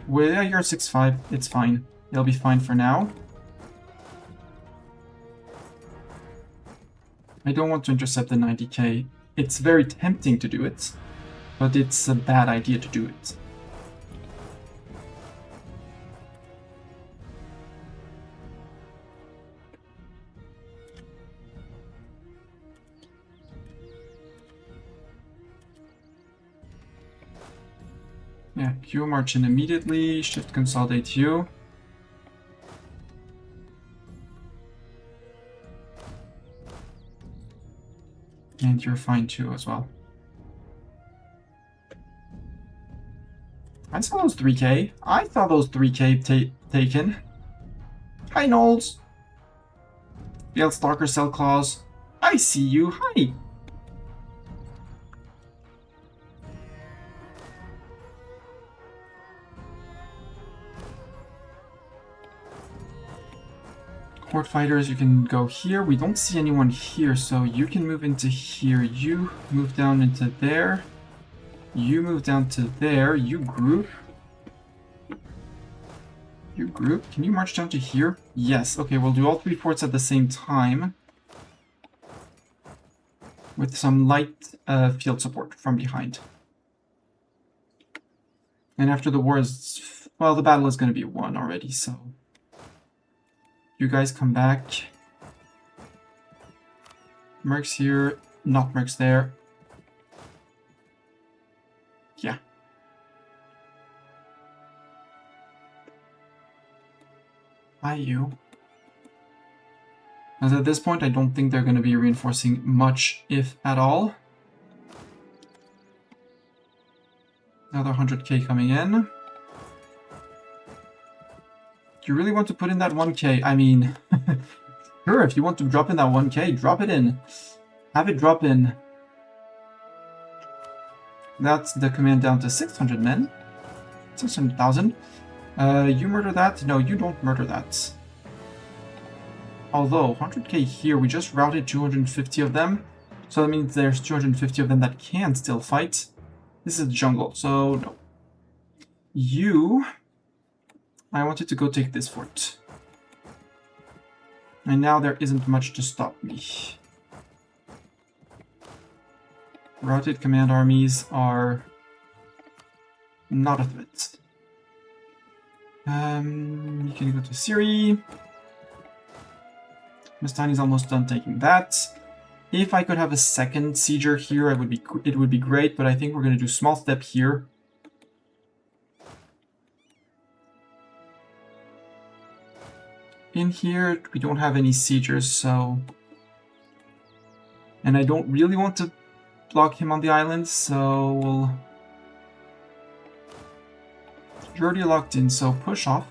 Well, yeah, you're 6-5. It's fine. It'll be fine for now. I don't want to intercept the 90k. It's very tempting to do it, but it's a bad idea to do it. Yeah, Q march in immediately, shift consolidate you. And you're fine too as well. I saw those 3k. I saw those 3k taken. Hi, Knowles. Failed Stalker Cell Claws. I see you. Hi. Horde fighters, you can go here. We don't see anyone here, so you can move into here. You move down into there. You move down to there. You group. You group. Can you march down to here? Yes. Okay, we'll do all 3 forts at the same time. With some light field support from behind. And after the war is... Well, the battle is going to be won already, so... You guys come back. Mercs here, not mercs there. Yeah. Hi, you. As at this point, I don't think they're going to be reinforcing much, if at all. Another 100k coming in. Do you really want to put in that 1k? I mean, sure, if you want to drop in that 1k, drop it in. Have it drop in. That's the command down to 600 men. 600,000. You murder that? No, you don't murder that. Although, 100k here, we just routed 250 of them. So that means there's 250 of them that can still fight. This is the jungle, so no. You... I wanted to go take this fort. And now there isn't much to stop me. Routed command armies are not a threat. You can go to Syria. Mustani's almost done taking that. If I could have a second sieger here, it would be great, but I think we're going to do small step here. In here, we don't have any siegers, so... And I don't really want to block him on the island, so we'll... You're already locked in, so push off.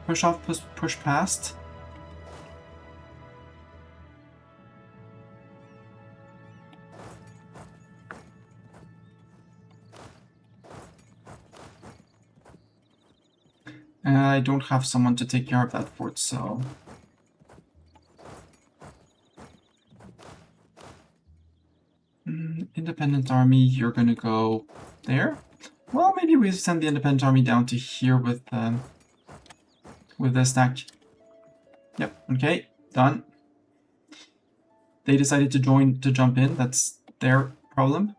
Push off, push past. I don't have someone to take care of that fort, so... Independent army, you're gonna go there? Well, maybe we send the independent army down to here with the stack. Yep, okay, done. They decided to jump in, that's their problem.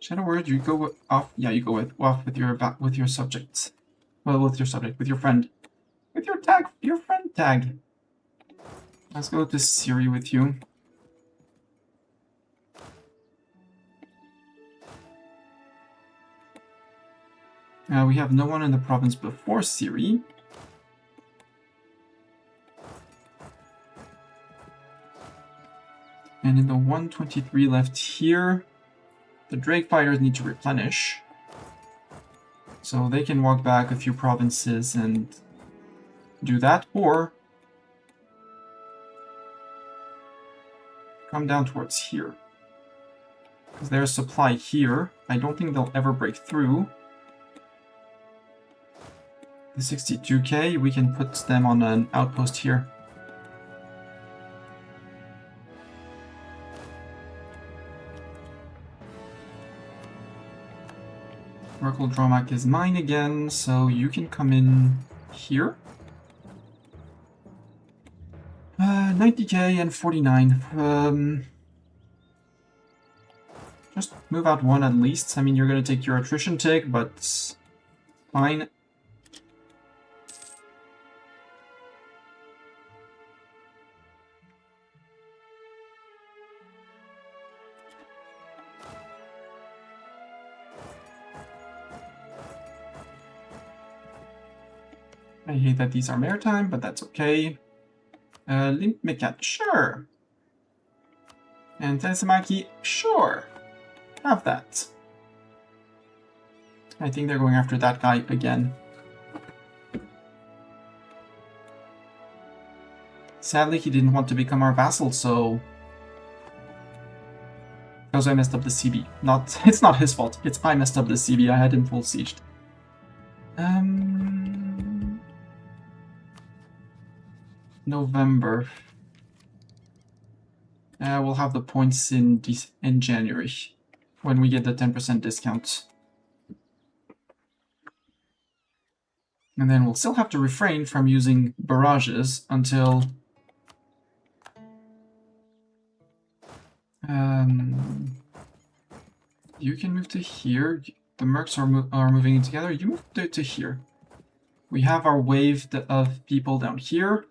Shadow word, you go off. Yeah, you go off with your subjects. Well, with your friend, with your friend tag. Let's go to Syria with you. We have no one in the province before Syria. And in the 123 left here, the Drake fighters need to replenish. So they can walk back a few provinces and do that, or come down towards here. Because there's supply here. I don't think they'll ever break through. The 62k, we can put them on an outpost here. Oracle Dromak is mine again, so you can come in here. 90k and 49. Just move out one at least. I mean, you're going to take your attrition tick, but fine. I hate that these are maritime, but that's okay. Limp Mekat, sure. And Tensamaki, sure. Have that. I think they're going after that guy again. Sadly, he didn't want to become our vassal, so... Because I messed up the CB. It's not his fault. It's I messed up the CB. I had him full sieged. November. We'll have the points in January, when we get the 10% discount. And then we'll still have to refrain from using barrages until... you can move to here. The mercs are moving in together. You move to here. We have our wave of people down here.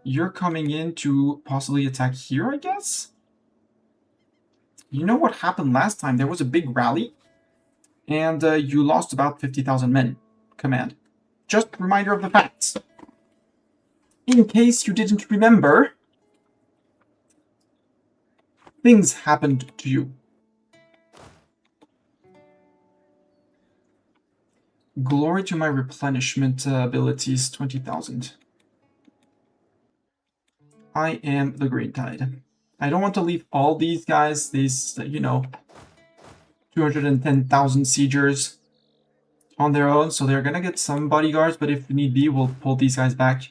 You're coming in to possibly attack here, I guess? You know what happened last time? There was a big rally, and you lost about 50,000 men. Command. Just reminder of the facts. In case you didn't remember, things happened to you. Glory to my replenishment abilities, 20,000. I am the Green Tide. I don't want to leave all these guys, these, 210,000 siegers on their own, so they're gonna get some bodyguards, but if need be, we'll pull these guys back.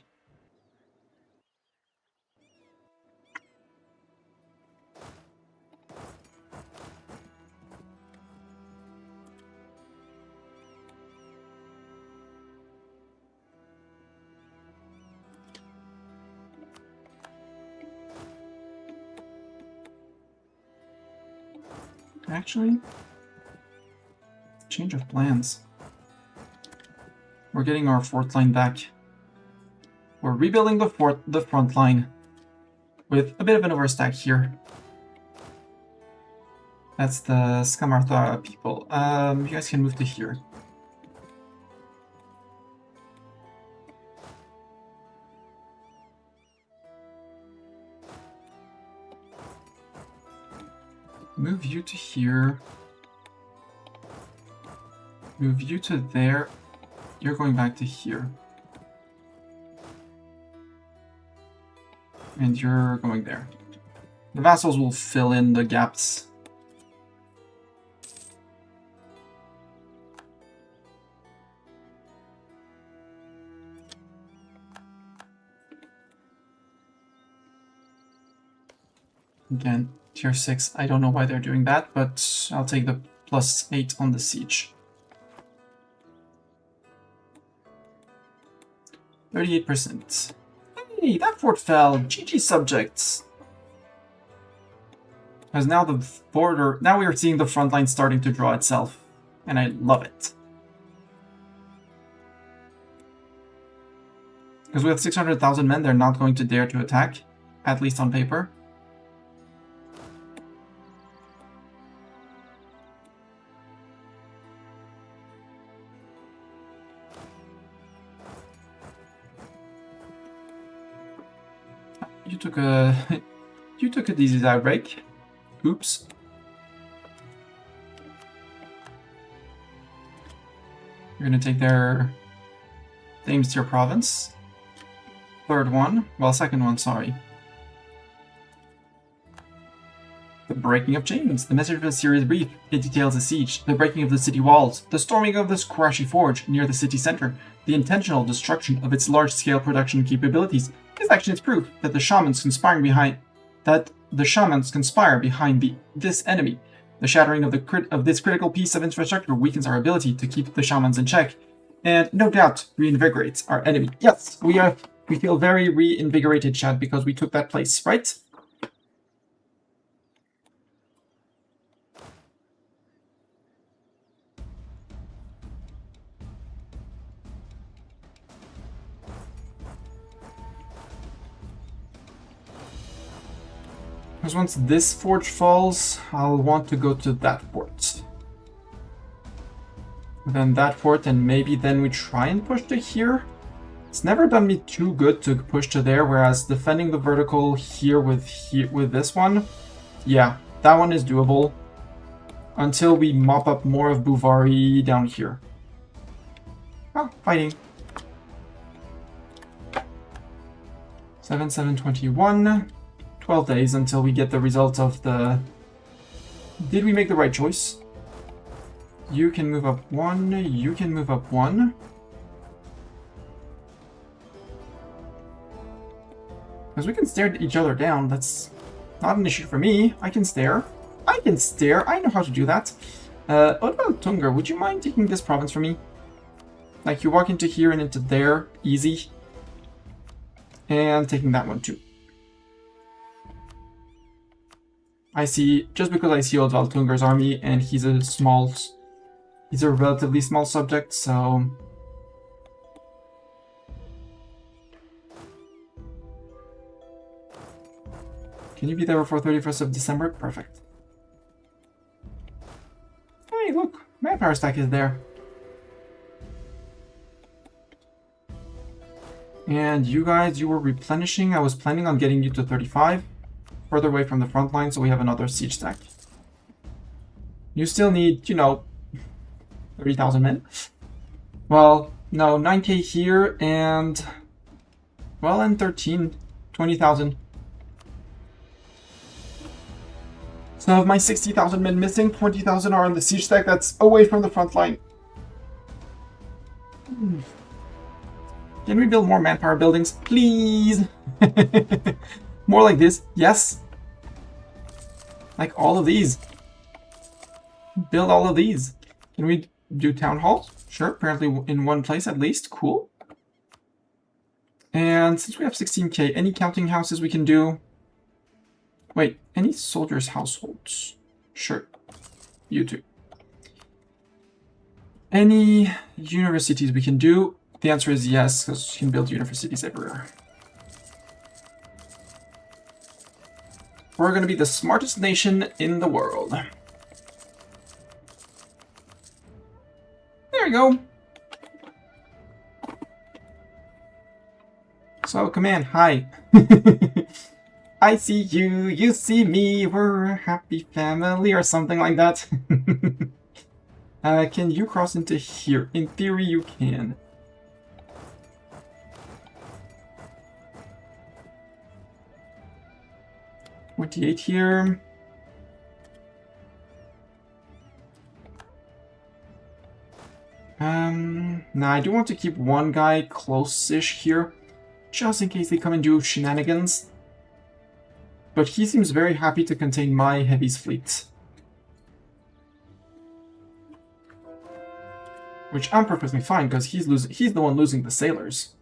Actually, change of plans. We're getting our fort line back. We're rebuilding the front line with a bit of an overstack here. That's the Skamartha people. You guys can move to here. Move you to here. Move you to there. You're going back to here. And you're going there. The vassals will fill in the gaps. Again, tier 6, I don't know why they're doing that, but I'll take the +8 on the siege. 38%. Hey, that fort fell! GG subjects! Because now the border... Now we are seeing the front line starting to draw itself. And I love it. Because with 600,000 men, they're not going to dare to attack. At least on paper. You took a... you took a disease outbreak. Oops. You're gonna take their Thames Tier province. Third one. Well, second one, sorry. The breaking of chains. The message of the series brief. It details a siege, the breaking of the city walls, the storming of the Squashy Forge near the city center, the intentional destruction of its large-scale production capabilities. This action is proof that the shamans conspire behind this enemy. The shattering of this critical piece of infrastructure weakens our ability to keep the shamans in check, and no doubt reinvigorates our enemy. Yes, we feel very reinvigorated, Chad, because we took that place, right? Because once this forge falls, I'll want to go to that fort. Then that fort, and maybe then we try and push to here. It's never done me too good to push to there, whereas defending the vertical here with this one, yeah, that one is doable. Until we mop up more of Buvari down here. Oh, fighting. 7/7/21. 12 days until we get the result of the... Did we make the right choice? You can move up 1, you can move up 1. Because we can stare each other down, that's not an issue for me. I can stare. I can stare, I know how to do that. What about Tungar? Would you mind taking this province for me? Like, you walk into here and into there, easy. And taking that one too. I see, just because I see Oddval Tungar's army, and he's a relatively small subject, so... Can you be there before 31st of December? Perfect. manpower stack is there. And you guys, you were replenishing. I was planning on getting you to 35. Further away from the front line, so we have another siege stack. You still need, you know, 30,000 men. Well, no, 9k here and... Well, and 20,000. So of my 60,000 men missing, 20,000 are on the siege stack that's away from the front line. Can we build more manpower buildings, please? More like this, yes. Like all of these. Build all of these. Can we do town halls? Sure, apparently in one place at least, cool. And since we have 16k, any counting houses we can do? Wait, any soldiers' households? Sure, you too. Any universities we can do? The answer is yes, because you can build universities everywhere. We're going to be the smartest nation in the world. There you go. So, command, hi. I see you, you see me, we're a happy family, or something like that. Can you cross into here? In theory, you can. .28 here. Now I do want to keep one guy close-ish here, just in case they come and do shenanigans. But he seems very happy to contain my heavy's fleet. Which I'm perfectly fine, because he's the one losing the sailors.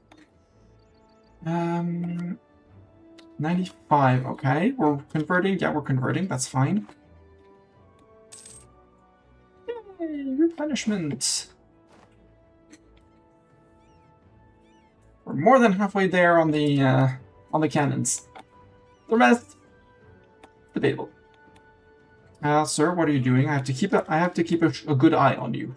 95, okay. We're converting, yeah, we're converting, that's fine. Yay, replenishment. We're more than halfway there on the cannons. The rest, debatable. Sir, what are you doing? I have to keep a good eye on you.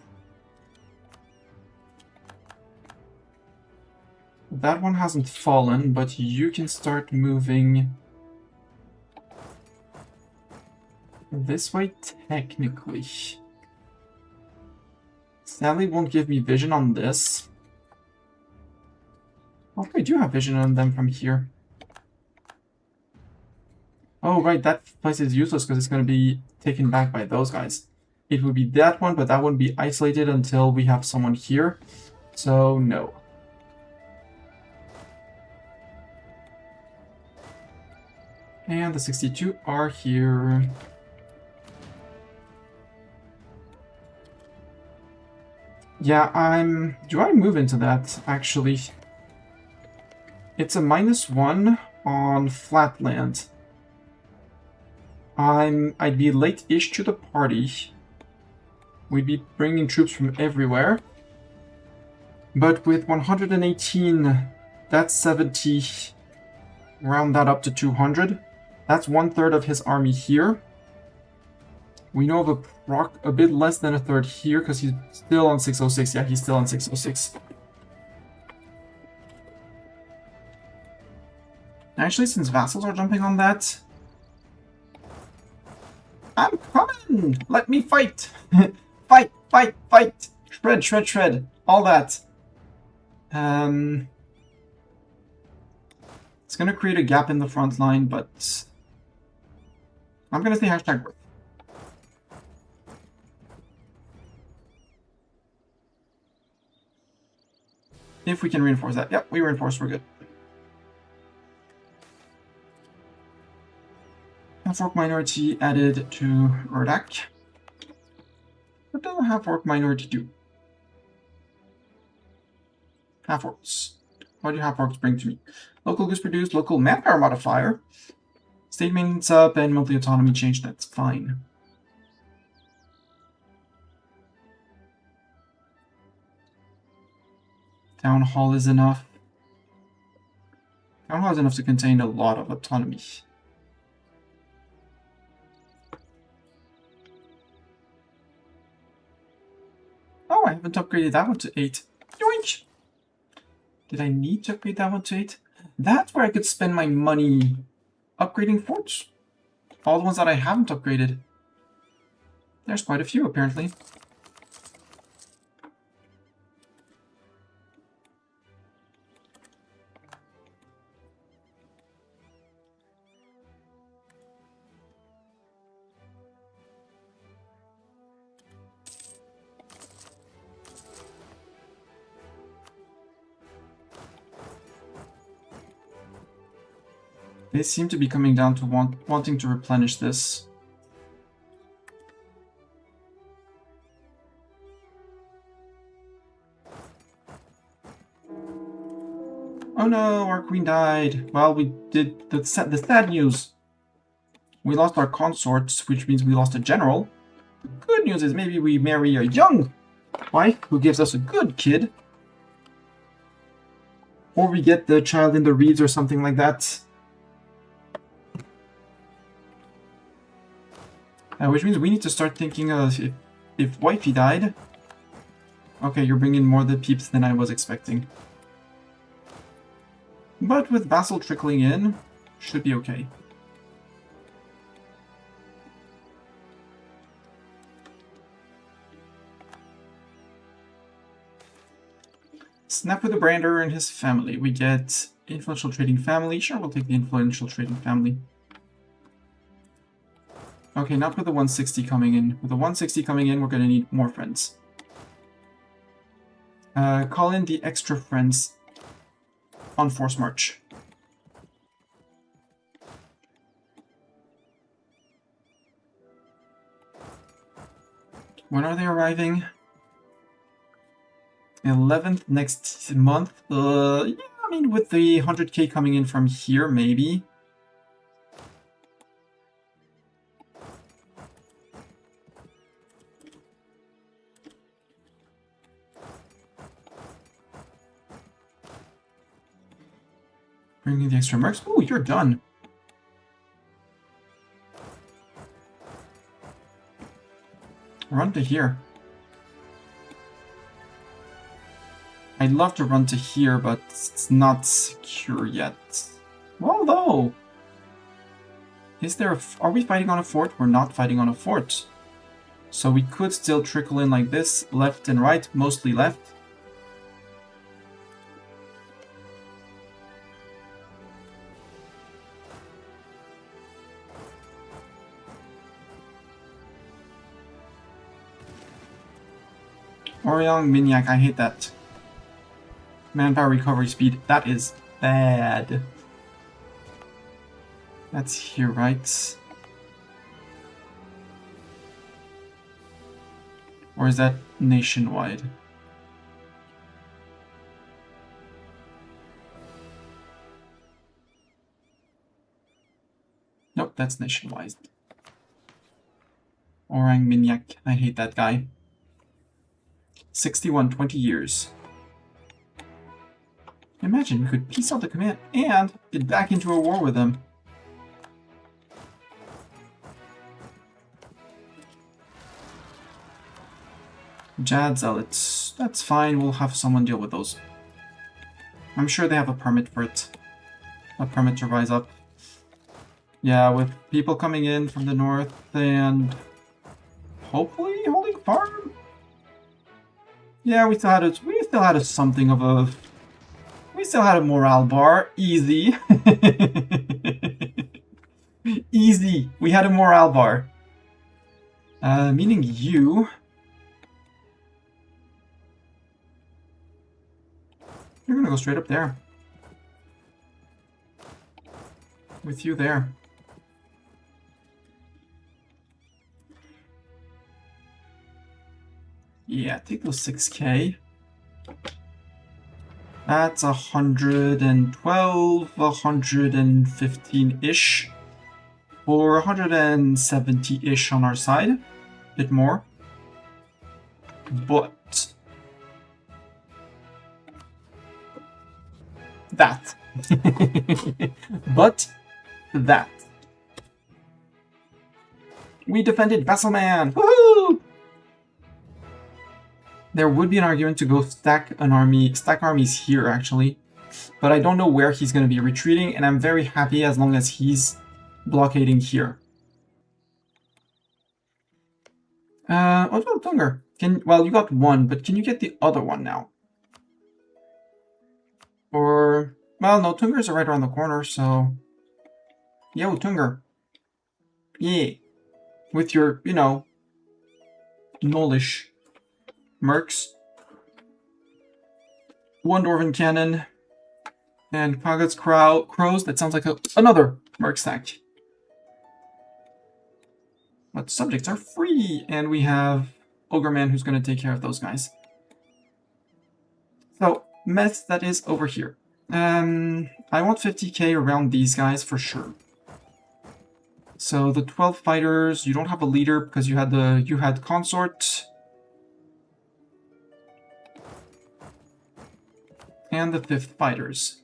That one hasn't fallen, but you can start moving this way technically. Sadly, won't give me vision on this. Oh, I do have vision on them from here. Oh, right, that place is useless because it's going to be taken back by those guys. It would be that one, but that wouldn't be isolated until we have someone here. So, no. And the 62 are here. Yeah, do I move into that, actually? It's a -1 on flat land. I'd be late-ish to the party. We'd be bringing troops from everywhere. But with 118, that's 70. Round that up to 200. That's 1/3 of his army here. We know of a bit less than a third here because he's still on 606. Yeah, he's still on 606. Actually, since vassals are jumping on that, I'm coming! Let me fight! Fight, fight, fight! Shred, shred, shred. All that. It's gonna create a gap in the front line, but I'm gonna say hashtag worth. If we can reinforce that. Yep, we reinforce, we're good. Half-orc minority added to Urdak. What does a half-orc minority do? Half-orcs. What do half-orcs bring to me? Local goods produced, local manpower modifier. State maintenance up and monthly autonomy change, that's fine. Town hall is enough. Town hall is enough to contain a lot of autonomy. Oh, I haven't upgraded that one to 8. Yoink! Did I need to upgrade that one to 8? That's where I could spend my money upgrading forts. All the ones that I haven't upgraded. There's quite a few, apparently. They seem to be coming down to wanting to replenish this. Oh no, our queen died. Well, we did the sad news. We lost our consorts, which means we lost a general. Good news is maybe we marry a young wife who gives us a good kid. Or we get the child in the reeds or something like that. Which means we need to start thinking of if wifey died. Okay, you're bringing more the peeps than I was expecting. But with vassal trickling in, should be okay. Snap with the Brander and his family. We get influential trading family. Sure, we'll take the influential trading family. Okay, not with the 160 coming in. With the 160 coming in, we're going to need more friends. Call in the extra friends on force march. When are they arriving? 11th next month. Yeah, I mean, with the 100k coming in from here, maybe. Bringing the extra mercs. Ooh, you're done. Run to here. I'd love to run to here, but it's not secure yet. Well, though. Is there are we fighting on a fort? We're not fighting on a fort. So we could still trickle in like this, left and right, mostly left. Orion, Miniac, I hate that. Manpower recovery speed, that is bad. That's here, right? Or is that nationwide? Nope, that's nationwide. Orang Minyak, I hate that guy. 61, 20 years. Imagine we could peace out the command and get back into a war with them. Jad Zealots. That's fine, we'll have someone deal with those. I'm sure they have a permit for it. A permit to rise up. Yeah, with people coming in from the north and hopefully holding farm. Yeah, we still had a something of a. We still had a morale bar. Easy. Easy. We had a morale bar. Meaning you. You're gonna go straight up there. With you there. Yeah, take those 6k. That's 112, 115-ish. Or 170-ish on our side. A bit more. But that. But that. We defended Vassalman! Woohoo! There would be an argument to go stack armies here, actually. But I don't know where he's going to be retreating, and I'm very happy as long as he's blockading here. Oh, Tunger. Well, you got one, but can you get the other one now? Or, well, no, Tungers are right around the corner, so... Yo, Tunger. Yeah. With your, you know, Nolish mercs. One Dwarven Cannon. And Kagut's Crows. That sounds like another merc stack. But subjects are free. And we have Ogre Man who's going to take care of those guys. So, mess that is over here. I want 50k around these guys for sure. So the 12 fighters, you don't have a leader because you had consort. And the 5th fighters.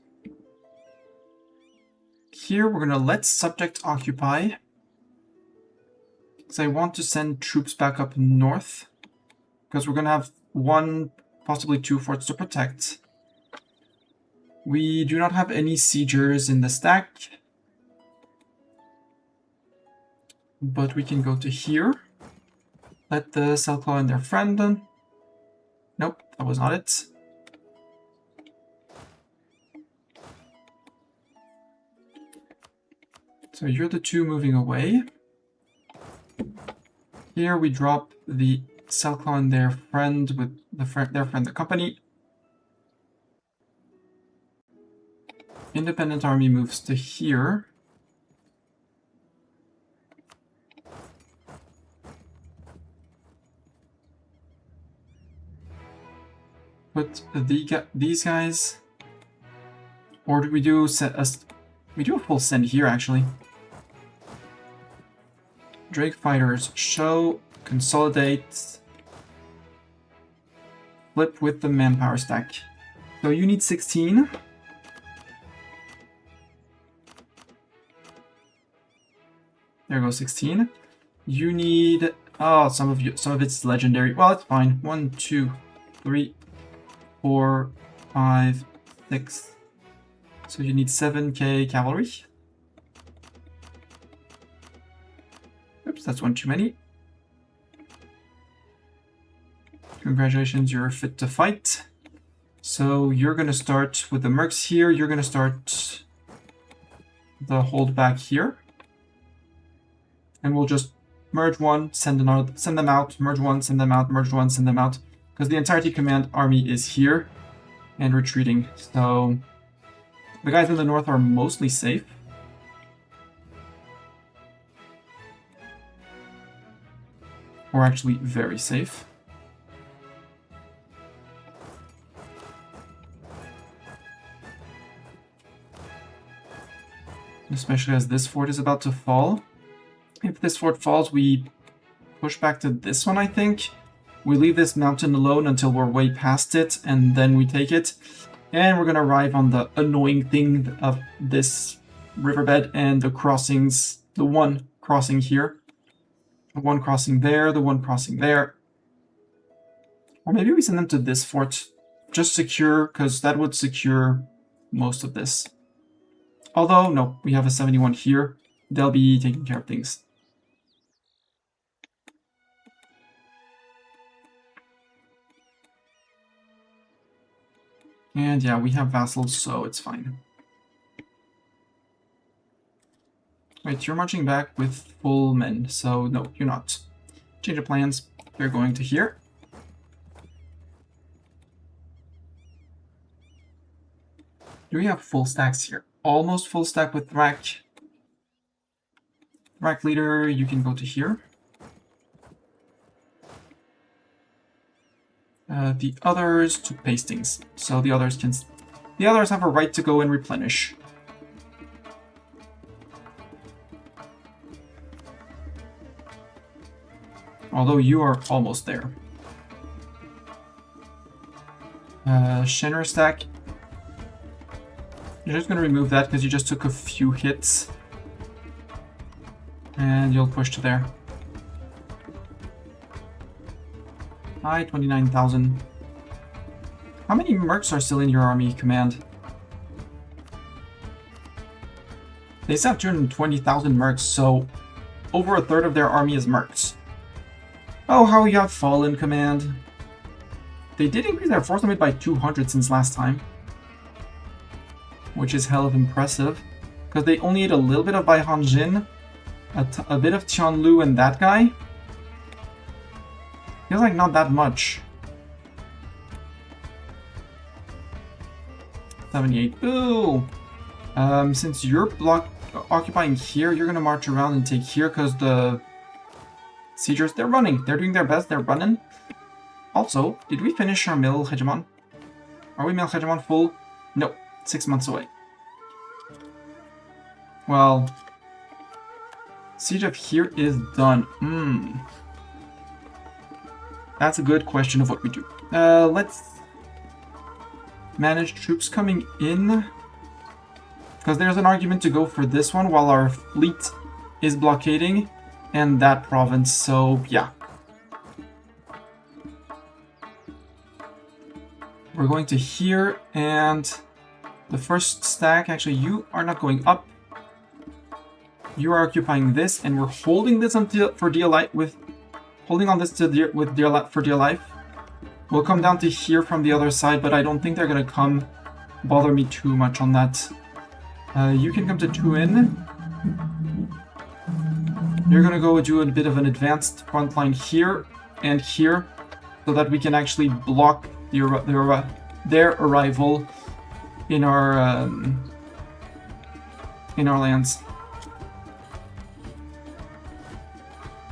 Here we're gonna let subject occupy. Because I want to send troops back up north. Because we're gonna have 1, possibly 2 forts to protect. We do not have any siegers in the stack. But we can go to here. Let the Cellclaw and their friend. Nope, that was not it. So you're the 2 moving away. Here we drop the Cellclaw and their friend with their friend, the company. Independent army moves to here. Put these guys, or do we do we do a full send here actually. Drake fighters, show, consolidate, flip with the manpower stack. So you need 16. There goes 16. You need some of it's legendary. Well, it's fine. 1, 2, 3, 4, 5, 6. So you need 7k cavalry. Oops, that's one too many. Congratulations, you're fit to fight. So you're going to start with the mercs here. You're going to start the hold back here. And we'll just merge one, send them out, merge one, send them out, merge one, send them out. Because the entirety command army is here and retreating. So the guys in the north are mostly safe. Or actually very safe. Especially as this fort is about to fall. If this fort falls, we push back to this one, I think. We leave this mountain alone until we're way past it, and then we take it. And we're going to arrive on the annoying thing of this riverbed and the crossings. The one crossing here. The one crossing there, the one crossing there. Or maybe we send them to this fort. Just secure, because that would secure most of this. Although, no, we have a 71 here. They'll be taking care of things. And yeah, we have vassals, so it's fine. Wait, you're marching back with full men, so no, you're not. Change of plans. You're going to here. Do we have full stacks here? Almost full stack with Thrak. Thrak leader, you can go to here. The others to Pastings, so the others have a right to go and replenish. Although you are almost there. Shenner stack. You're just going to remove that because you just took a few hits. And you'll push to there. Hi, 29,000. How many mercs are still in your army, Command? They still have 220,000 mercs, so over a third of their army is mercs. Oh, how you have fallen, Command. They did increase their force limit by 200 since last time, which is hell of impressive. Because they only ate a little bit of Bai Hanjin, a bit of Tianlu and that guy. Feels like not that much. 78. Ooh! Since you're occupying here, you're gonna march around and take here because the siegers, they're running. They're doing their best. They're running. Also, did we finish our mill hegemon? Are we mill hegemon full? No. 6 months away. Well, siege of here is done. That's a good question of what we do. Let's manage troops coming in. Because there's an argument to go for this one while our fleet is blockading and that province, so yeah. We're going to here, and the first stack, actually you are not going up. You are occupying this, and we're holding this until for dear life holding on this to for dear life. We'll come down to here from the other side, but I don't think they're gonna come bother me too much on that. You can come to Tuin. You're gonna go do a bit of an advanced front line here and here, so that we can actually block their arrival in our lands.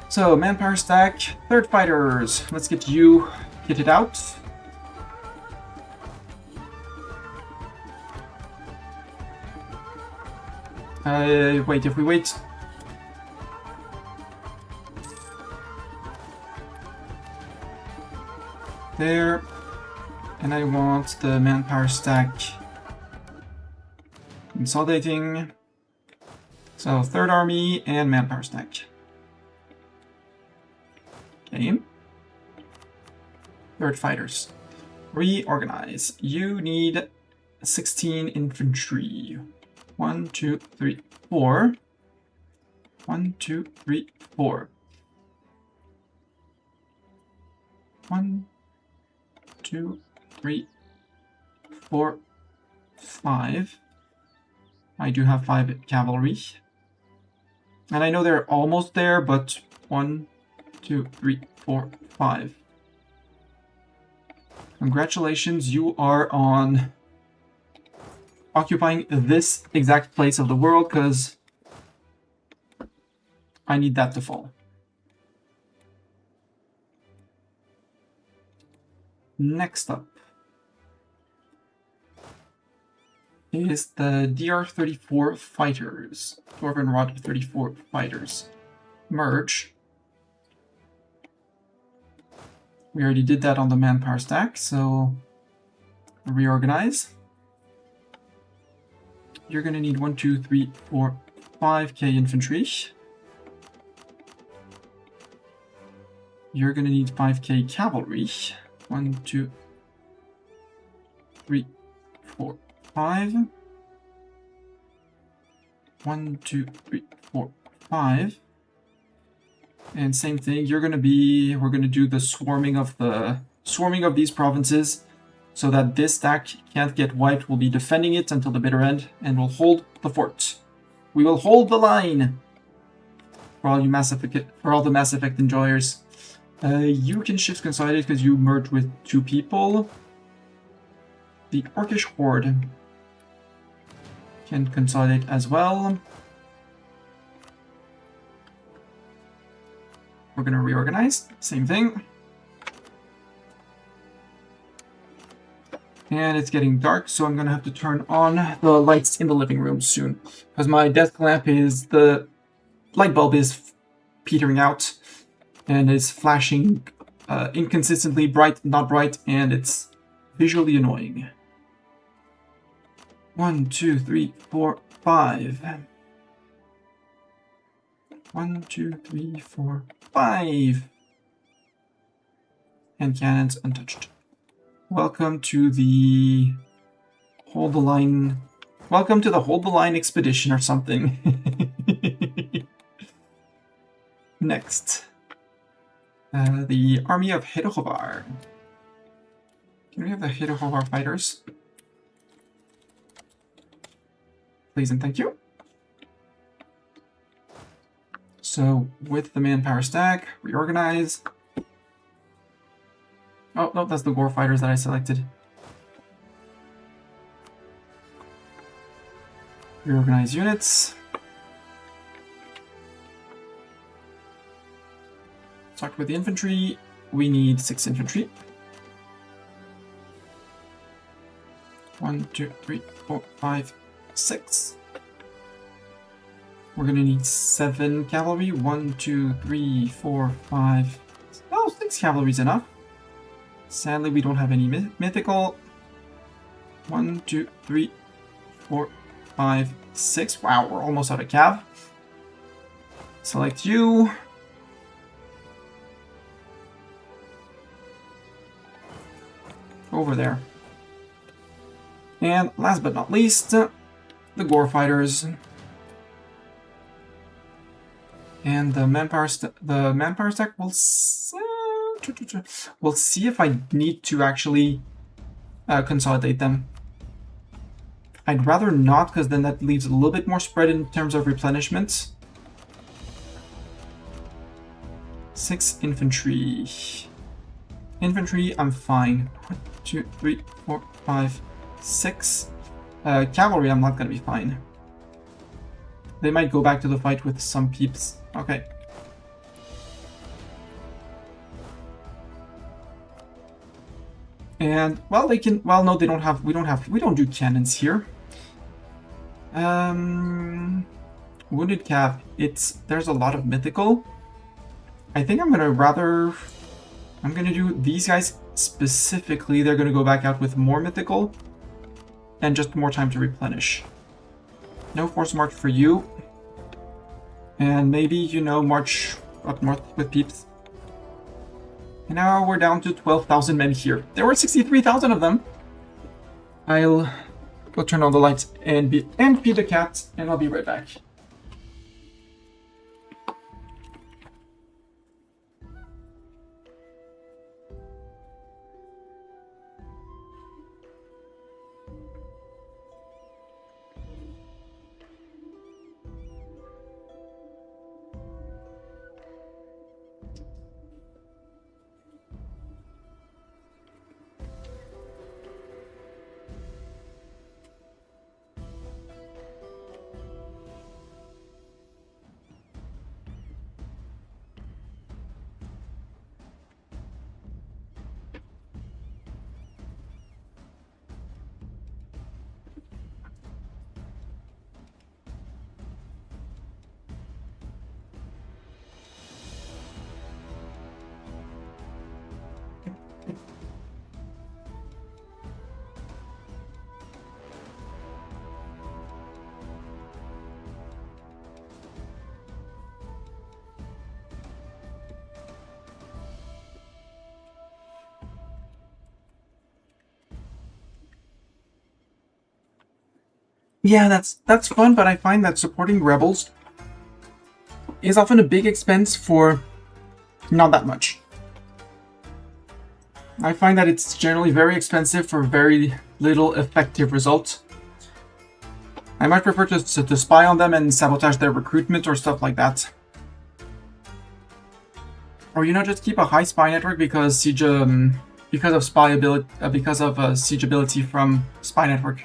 So, manpower stack, third fighters. Let's get you kitted out. Wait, if we wait... There. And I want the manpower stack consolidating. So, third army and manpower stack. Okay. Third fighters. Reorganize. You need 16 infantry. 1, 2, 3, 4. 1, 2, 3, 4. 1, 2, 3, 4, 5. I do have 5 cavalry. And I know they're almost there, but 1, 2, 3, 4, 5. Congratulations, you are on occupying this exact place of the world, because I need that to fall. Next up is the DR-34 fighters. Torvenrod 34 fighters. Merge. We already did that on the manpower stack, so reorganize. You're gonna need 1, 2, 3, 4, 5k infantry. You're gonna need 5k cavalry. 1, 2, 3, 4, 5. 1, 2, 3, 4, 5. And same thing, we're gonna do the swarming of these provinces, so that this stack can't get wiped. We'll be defending it until the bitter end, and we'll hold the fort. We will hold the line for all you the Mass Effect enjoyers. You can shift consolidate because you merge with 2 people. The Orcish Horde can consolidate as well. We're going to reorganize. Same thing. And it's getting dark, so I'm going to have to turn on the lights in the living room soon. Because my desk lamp the light bulb is petering out. And it's flashing inconsistently, bright, not bright, and it's visually annoying. 1, 2, 3, 4, 5. 1, 2, 3, 4, 5. and cannons untouched. Welcome to the Hold the Line. Welcome to the Hold the Line expedition or something. Next, the army of Hedohovar. Can we have the Hedohovar fighters? Please and thank you. So, with the manpower stack, reorganize. Oh, no, that's the Gore fighters that I selected. Reorganize units. Start with the infantry. We need 6 infantry. 1, 2, 3, 4, 5, 6. We're gonna need 7 cavalry. 1, 2, 3, 4, 5. Oh, 6 cavalry is enough. Sadly, we don't have any mythical. 1, 2, 3, 4, 5, 6. Wow, we're almost out of cav. Select you. Over there. And last but not least, the Gore fighters. And the manpower stack will we'll see if I need to actually consolidate them. I'd rather not, because then that leaves a little bit more spread in terms of replenishment. 6 infantry. Infantry, I'm fine. 1, 2, 3, 4, 5, 6. Cavalry, I'm not gonna be fine. They might go back to the fight with some peeps. Okay. And, well, they can, well, no, they don't have, we don't do cannons here. Wounded Cav, there's a lot of mythical. I think I'm gonna do these guys specifically. They're gonna go back out with more mythical and just more time to replenish. No force march for you. And maybe, you know, march up north with peeps. And now we're down to 12,000 men here. There were 63,000 of them. I'll go turn on the lights and feed the cat, and I'll be right back. Yeah, that's fun, but I find that supporting rebels is often a big expense for not that much. I find that it's generally very expensive for very little effective results. I might prefer to spy on them and sabotage their recruitment or stuff like that. Or, you know, just keep a high spy network because siege, because of siegeability from spy network.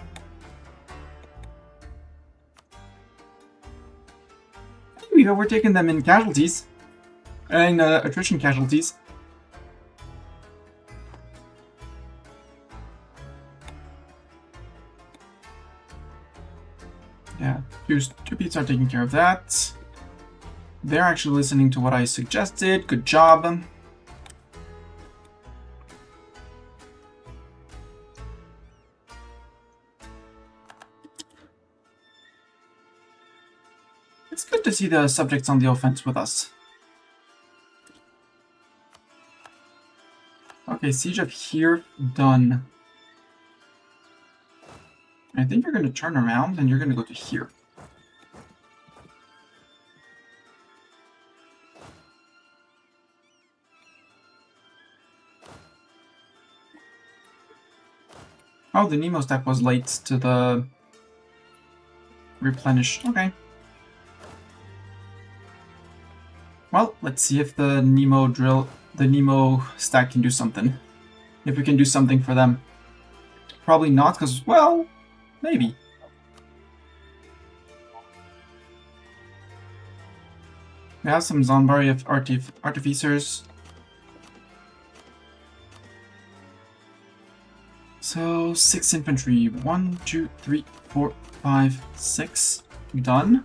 We've overtaken them in casualties, and attrition casualties. Yeah, two beats are taking care of that. They're actually listening to what I suggested. Good job. It's good to see the subjects on the offense with us. Okay, siege of here, done. I think you're going to turn around and you're going to go to here. Oh, the Nemo step was late to the replenish. Okay. Well, let's see if the Nemo stack can do something. If we can do something for them. Probably not, because, well, maybe. We have some Zonbari of Artificers. So, 6 infantry. 1, 2, 3, 4, 5, 6. Done.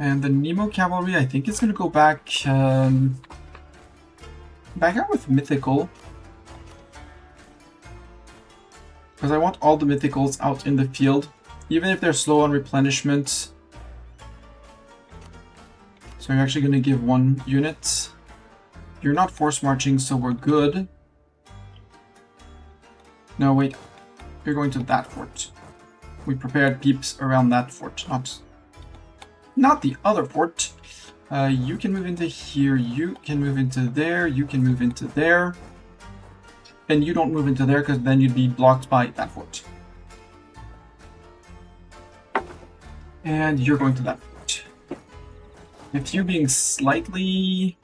And the Nemo cavalry, I think, is going to go back, back out with Mythical. Because I want all the Mythicals out in the field, even if they're slow on replenishment. So you're actually going to give 1 unit. You're not force marching, so we're good. No, wait. You're going to that fort. We prepared peeps around that fort, not the other fort. You can move into here, you can move into there, you can move into there. And you don't move into there because then you'd be blocked by that fort. And you're going to that fort. With you being slightly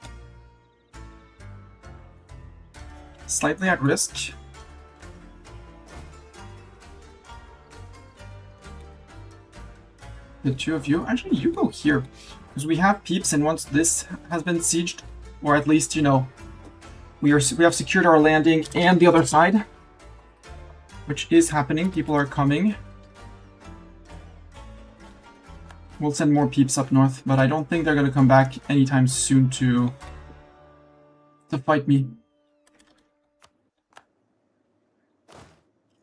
at risk. The 2 of you, actually you go here. Because we have peeps, and once this has been sieged, or at least, you know, we have secured our landing and the other side, which is happening. People are coming. We'll send more peeps up north, but I don't think they're going to come back anytime soon to fight me.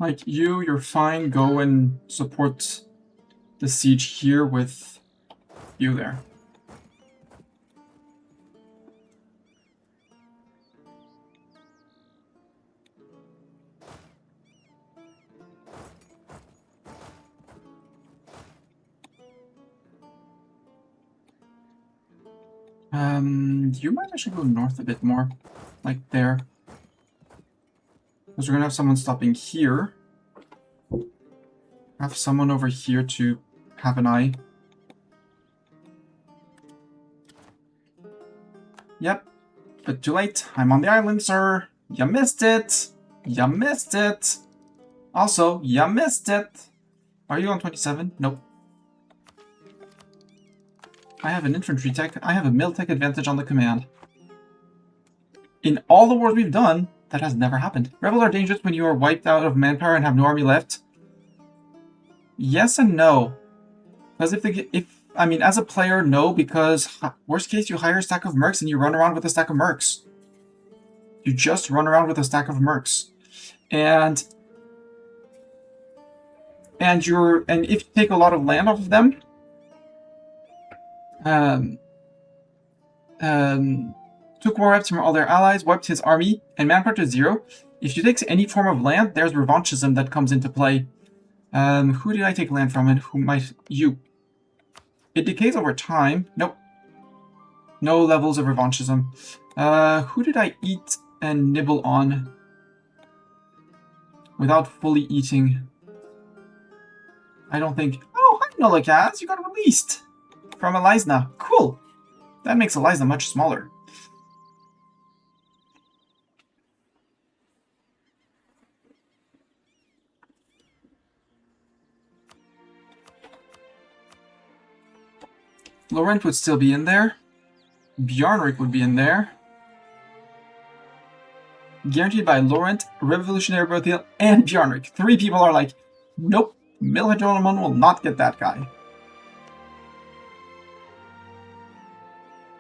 Like you're fine. Go and support the siege here with you there. You might actually go north a bit more, like there. Because we're gonna have someone stopping here. Have someone over here to have an eye. Yep, but too late. I'm on the island, sir. You missed it. You missed it. Also, you missed it. Are you on 27? Nope. I have an infantry tech. I have a mil tech advantage on the command. In all the wars we've done, that has never happened. Rebels are dangerous when you are wiped out of manpower and have no army left. Yes and no. Because I mean, as a player, no, because worst case, you hire a stack of mercs and you run around with a stack of mercs. You just run around with a stack of mercs. And if you take a lot of land off of them, took war reps from all their allies, wiped his army, and manpower to 0. If you take any form of land, there's revanchism that comes into play. Who did I take land from and who might... You. It decays over time. Nope. No levels of revanchism. Who did I eat and nibble on without fully eating? I don't think... Oh, hi, Nolikaz! You got released from Elisna. Cool! That makes Elisna much smaller. Laurent would still be in there. Bjarnrik would be in there. Guaranteed by Laurent, Revolutionary Berthiel, and Bjarnrik. 3 people are like, nope, Milhadronomon will not get that guy.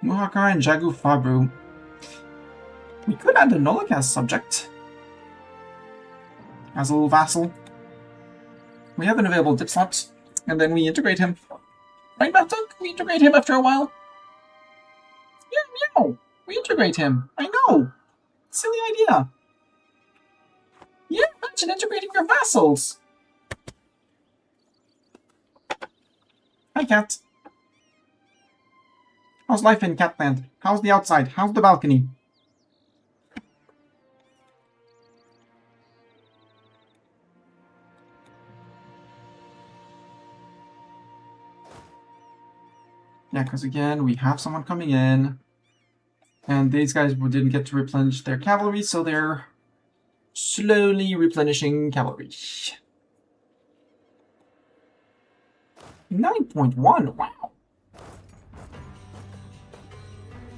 Muhakar and Jagu Fabru. We could add a Nolikaz subject as a little vassal. We have an available dip slot, and then we integrate him. Right, Matuk? We integrate him after a while. Yeah, meow. We integrate him. I know. Silly idea. Yeah, imagine integrating your vassals. Hi, cat. How's life in Catland? How's the outside? How's the balcony? Yeah, because again, we have someone coming in. And these guys didn't get to replenish their cavalry, so they're slowly replenishing cavalry. 9.1, wow.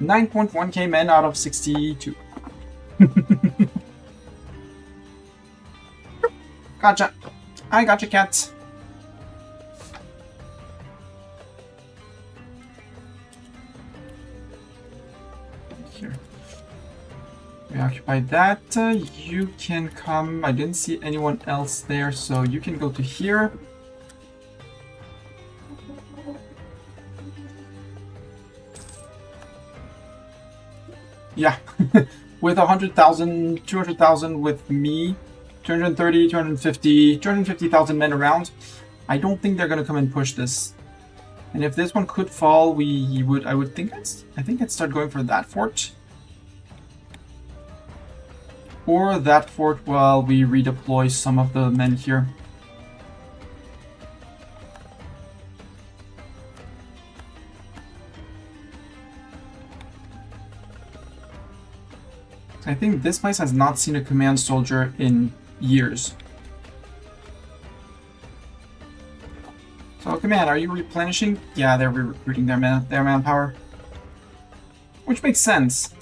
9.1k men out of 62. Gotcha. I gotcha, cat. Here. We occupied that. You can come. I didn't see anyone else there, so you can go to here. Yeah, with 100,000, 200,000 with me, 230, 250, 250,000 men around, I don't think they're gonna come and push this. And if this one could fall, I think I'd start going for that fort. Or that fort while we redeploy some of the men here. I think this place has not seen a command soldier in years. So, command, are you replenishing? Yeah, they're recruiting their manpower. Which makes sense.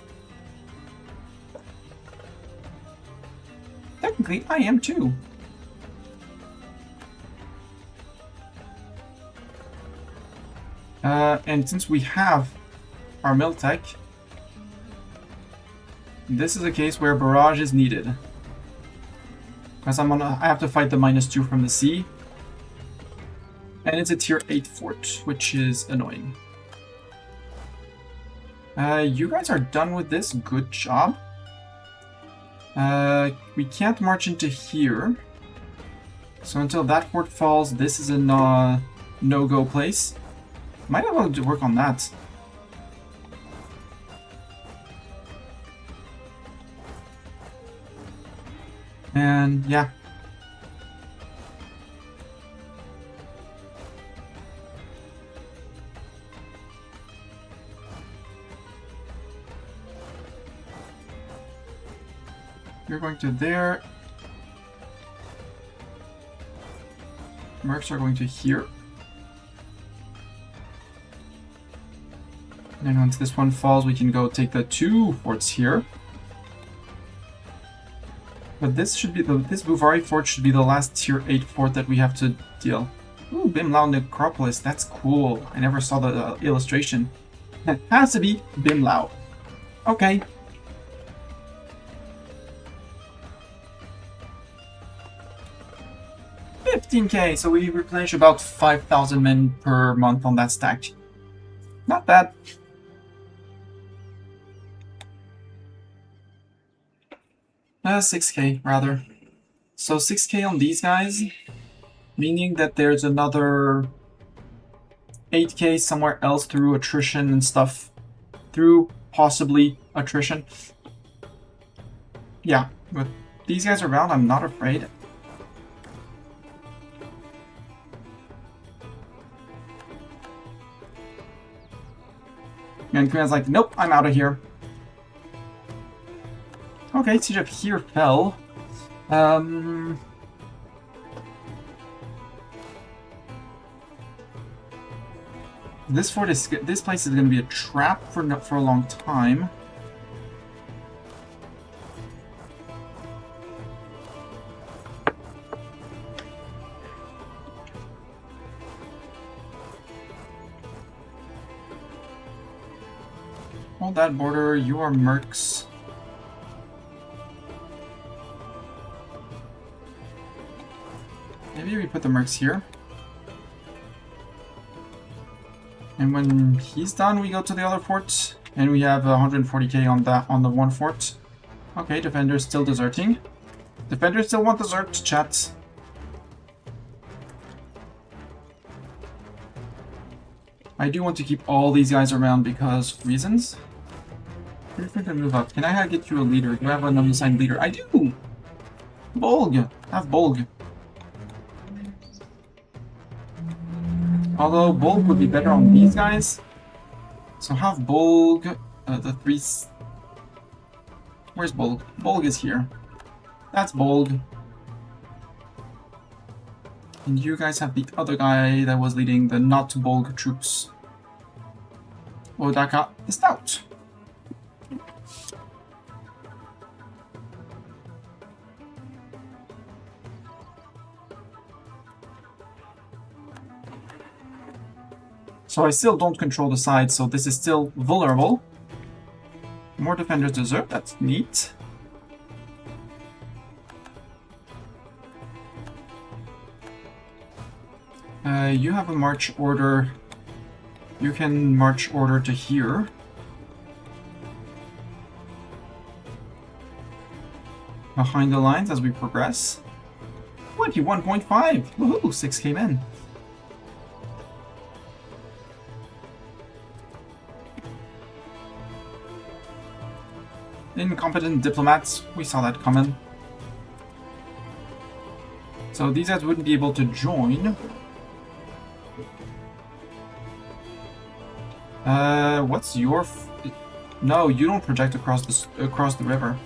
Technically, I am too. And since we have our Miltech, this is a case where barrage is needed. Because I have to fight the -2 from the sea. And it's a tier 8 fort, which is annoying. You guys are done with this. Good job. We can't march into here. So until that fort falls, this is a no-go place. Might have to work on that. And yeah. You're going to there. Mercs are going to here. And once this one falls, we can go take the 2 forts here. But this should be this Buvari fort should be the last tier 8 fort that we have to deal. Ooh, Bimlau Necropolis, that's cool. I never saw the illustration. It has to be Bimlau. Okay. $15k, so we replenish about 5,000 men per month on that stack. Not bad. $6k rather. So 6k on these guys, meaning that there's another 8k somewhere else through attrition and stuff. Through possibly attrition. Yeah, with these guys around, I'm not afraid. And Command's like, nope, I'm out of here. Okay, siege of here fell. This place is going to be a trap for a long time. Hold that border. You are mercs. Maybe we put the mercs here. And when he's done, we go to the other fort. And we have 140k on that on the one fort. Okay, defenders still deserting. Defenders still want desert, chat. I do want to keep all these guys around because reasons. You're free to move up. Can I get you a leader? Do I have an unassigned leader? I do! Bolg! Have Bolg. Although Bolg would be better on these guys. So have Bolg, the three... Where's Bolg? Bolg is here. That's Bolg. And you guys have the other guy that was leading the not Bolg troops. Odaka the Stout. So I still don't control the side, so this is still vulnerable. More defenders deserve, that's neat. You have a march order. You can march order to here. Behind the lines as we progress. 21.5! Woohoo! 6 came in. Incompetent diplomats, we saw that coming. So these guys wouldn't be able to join. What's your... No, you don't project across the river.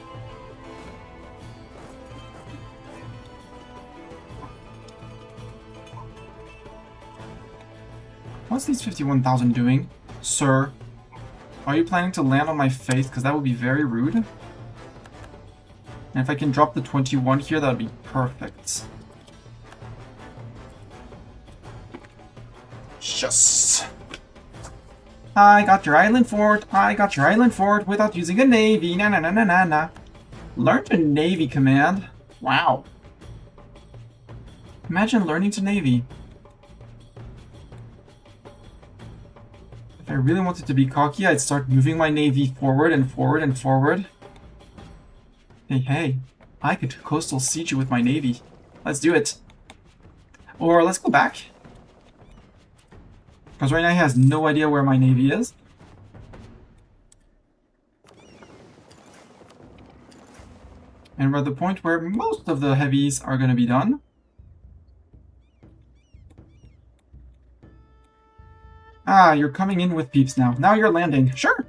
What's these 51,000 doing, sir? Are you planning to land on my face? Because that would be very rude. And if I can drop the 21 here, that would be perfect. Yes! I got your island fort. I got your island fort without using a navy. Na na na na na na. Learn to navy command. Wow. Imagine learning to navy. If I really wanted to be cocky, I'd start moving my navy forward and forward and forward. Hey, hey. I could coastal siege you with my navy. Let's do it. Or let's go back. Because right now he has no idea where my navy is. And we're at the point where most of the heavies are going to be done. Ah, you're coming in with peeps now. Now you're landing. Sure.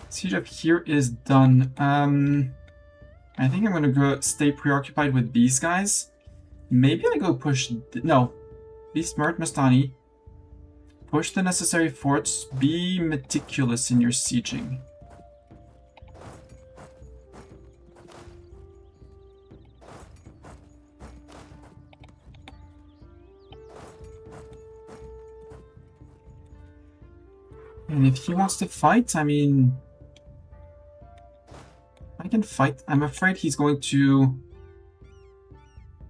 Siege up here is done. I think I'm going to go stay preoccupied with these guys. Maybe I go push... No. Be smart, Mastani. Push the necessary forts. Be meticulous in your sieging. And if he wants to fight, I mean... I can fight. I'm afraid he's going to...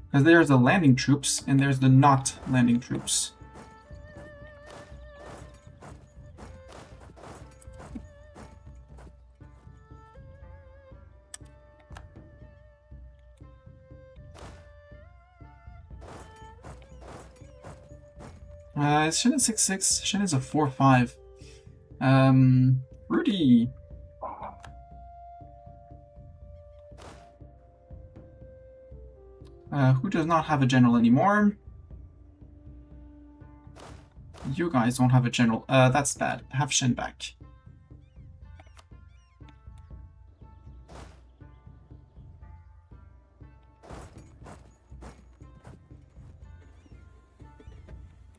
Because there's the landing troops, and there's the not landing troops. Shin is 6-6, Shin is a 4-5. Rudy. Who does not have a general anymore? You guys don't have a general. That's bad. Have Shin back.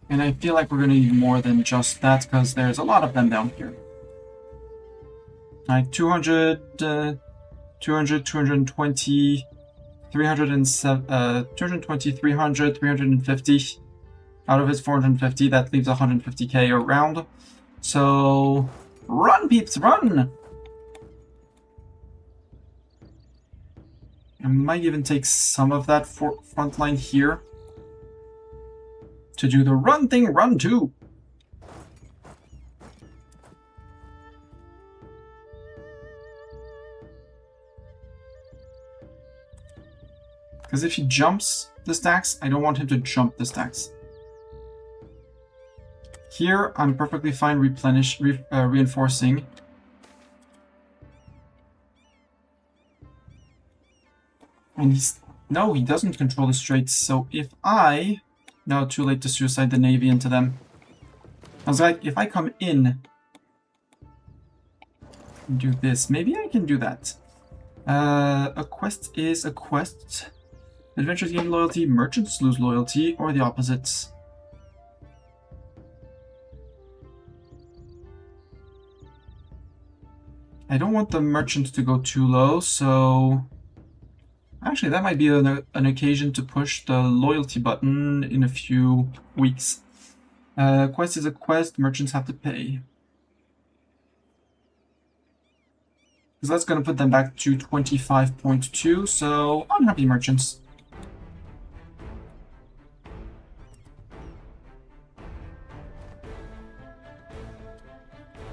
And I feel like we're going to need more than just that, because there's a lot of them down here. Like 200, 220, 307, 220, 300, 350. Out of his 450, that leaves 150k around. So, run, peeps, run! I might even take some of that front line here. to do the run thing, run too. Because if he jumps the stacks, I don't want him to jump the stacks. Here, I'm perfectly fine reinforcing. And he's... No, he doesn't control the straits, so if I... No, too late to suicide the navy into them. I was like, if I come in... and do this, maybe I can do that. A quest is a quest. Adventurers gain loyalty, merchants lose loyalty, or the opposites. I don't want the merchants to go too low, so... Actually, that might be an occasion to push the loyalty button in a few weeks. Quest is a quest, merchants have to pay. Because that's going to put them back to 25.2, so unhappy merchants.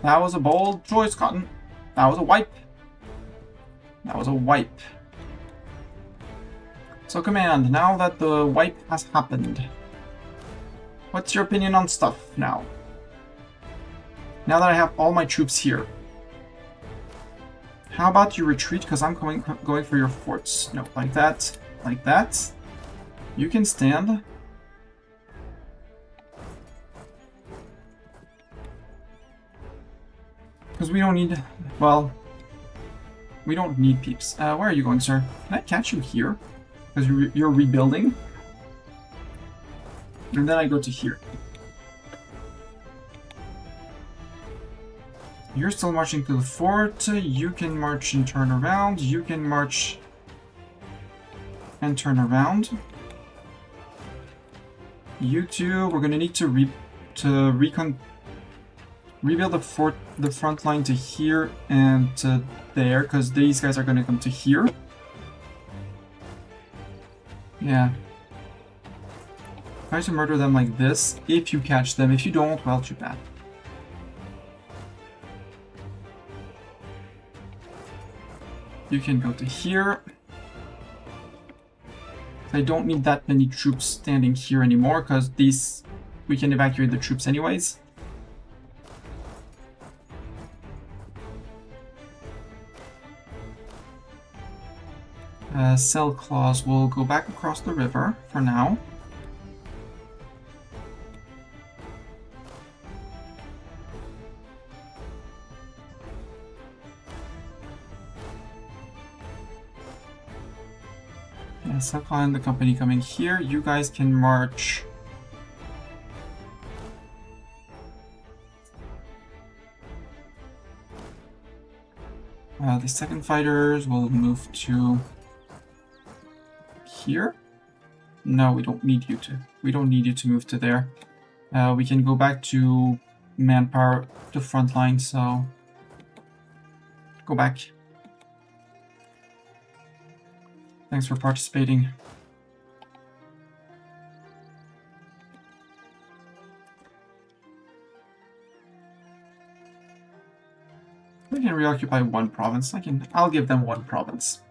That was a bold choice, Cotton. That was a wipe. That was a wipe. So Command, now that the wipe has happened, what's your opinion on stuff now? Now that I have all my troops here. How about you retreat, because I'm going for your forts. No, like that, like that. You can stand. Because we don't need, well, we don't need peeps. Where are you going, sir? Can I catch you here? Because you're rebuilding. And then I go to here. You're still marching to the fort. You can march and turn around. You can march and turn around. You two, we're gonna need to rebuild the front line to here and to there, because these guys are gonna come to here. Yeah. Try to murder them like this, if you catch them. If you don't, well, too bad. You can go to here. I don't need that many troops standing here anymore, because these... we can evacuate the troops anyways. Cell Claws will go back across the river for now. Yeah, Cell Claw and the company coming here. You guys can march. The second fighters will move to here. No, we don't need you to. We don't need you to move to there. We can go back to manpower, to front line, so go back. Thanks for participating. We can reoccupy one province. I'll give them one province.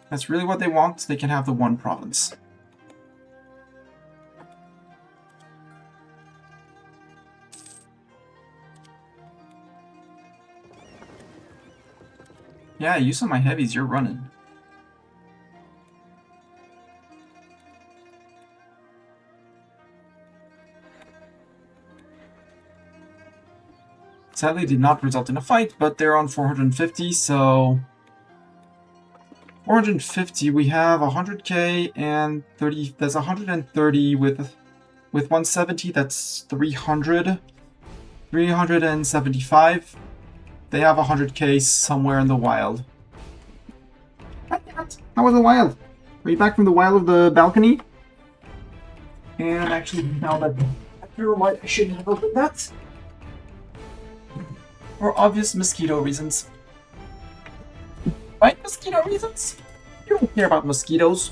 That's really what they want. They can have the one province. Yeah, use some of my heavies. You're running. Sadly, did not result in a fight, but they're on 450, so... 450, we have 100k and 30, that's 130 with 170, that's 300. 375. They have 100k somewhere in the wild. How was the wild? Are you back from the wild of the balcony? And actually, now that you're right, I shouldn't have opened that. For obvious mosquito reasons. Right, mosquito reasons? You don't care about mosquitoes.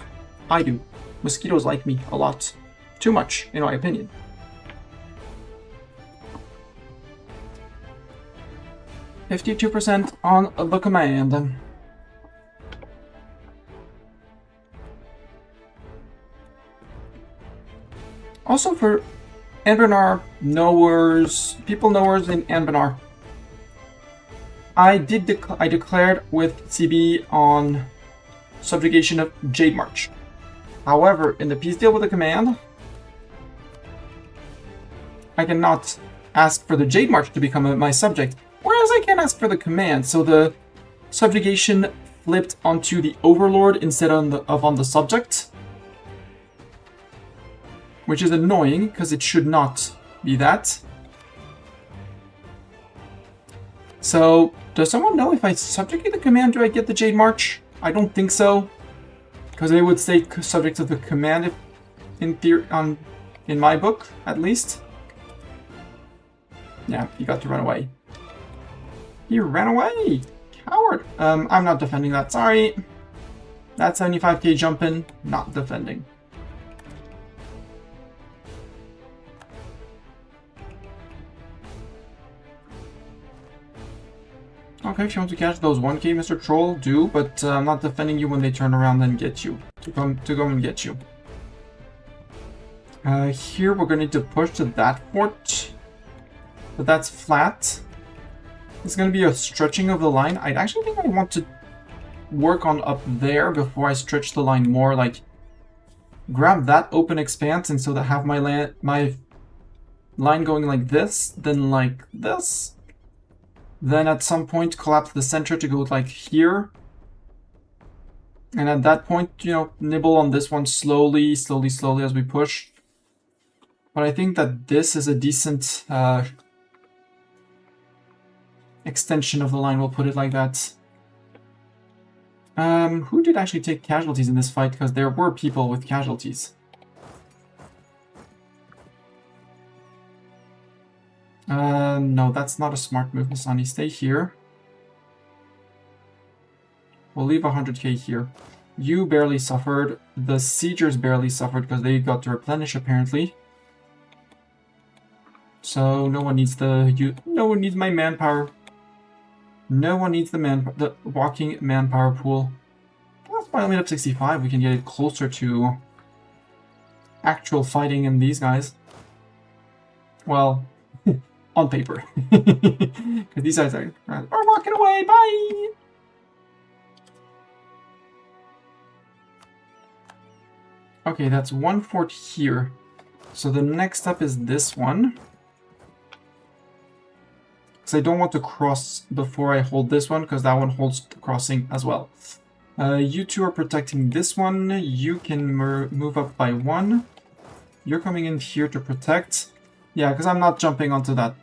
I do. Mosquitoes like me a lot. Too much, in my opinion. %52% on the command. Also for Anbennar knowers, people knowers in Anbennar, I declared with CB on subjugation of Jade March. However, in the peace deal with the command, I cannot ask for the Jade March to become my subject, whereas I can ask for the command. So the subjugation flipped onto the overlord instead of on the subject, which is annoying because it should not be that. So, does someone know if I subjugate the command, do I get the Jade March? I don't think so, because they would stay subject to the command if, in theory, in my book, at least. Yeah, he got to run away. He ran away! Coward! I'm not defending that, sorry. That 75k jumping, not defending. Okay, if you want to catch those 1k, Mr. Troll, do, but I'm not defending you when they turn around and get you. To go and get you. Here we're going to need to push to that fort. But that's flat. It's going to be a stretching of the line. I actually think I want to work on up there before I stretch the line more. Like, grab that open expanse, and so that I have my line going like this, then like this. Then at some point collapse the center to go like here. And at that point, you know, nibble on this one slowly as we push. But I think that this is a decent extension of the line, we'll put it like that. Who did actually take casualties in this fight? Because there were people with casualties. No, that's not a smart move, Masani. Stay here. We'll leave 100k here. You barely suffered. The siegers barely suffered because they got to replenish, apparently. So no one needs no one needs my manpower. No one needs the walking manpower pool. That's why I only have 65. We can get it closer to actual fighting in these guys. Well, on paper. Because these guys are walking away. Bye! Okay, that's one fort here. So the next up is this one. Because I don't want to cross before I hold this one, because that one holds the crossing as well. You two are protecting this one. You can move up by one. You're coming in here to protect. Yeah, because I'm not jumping onto that.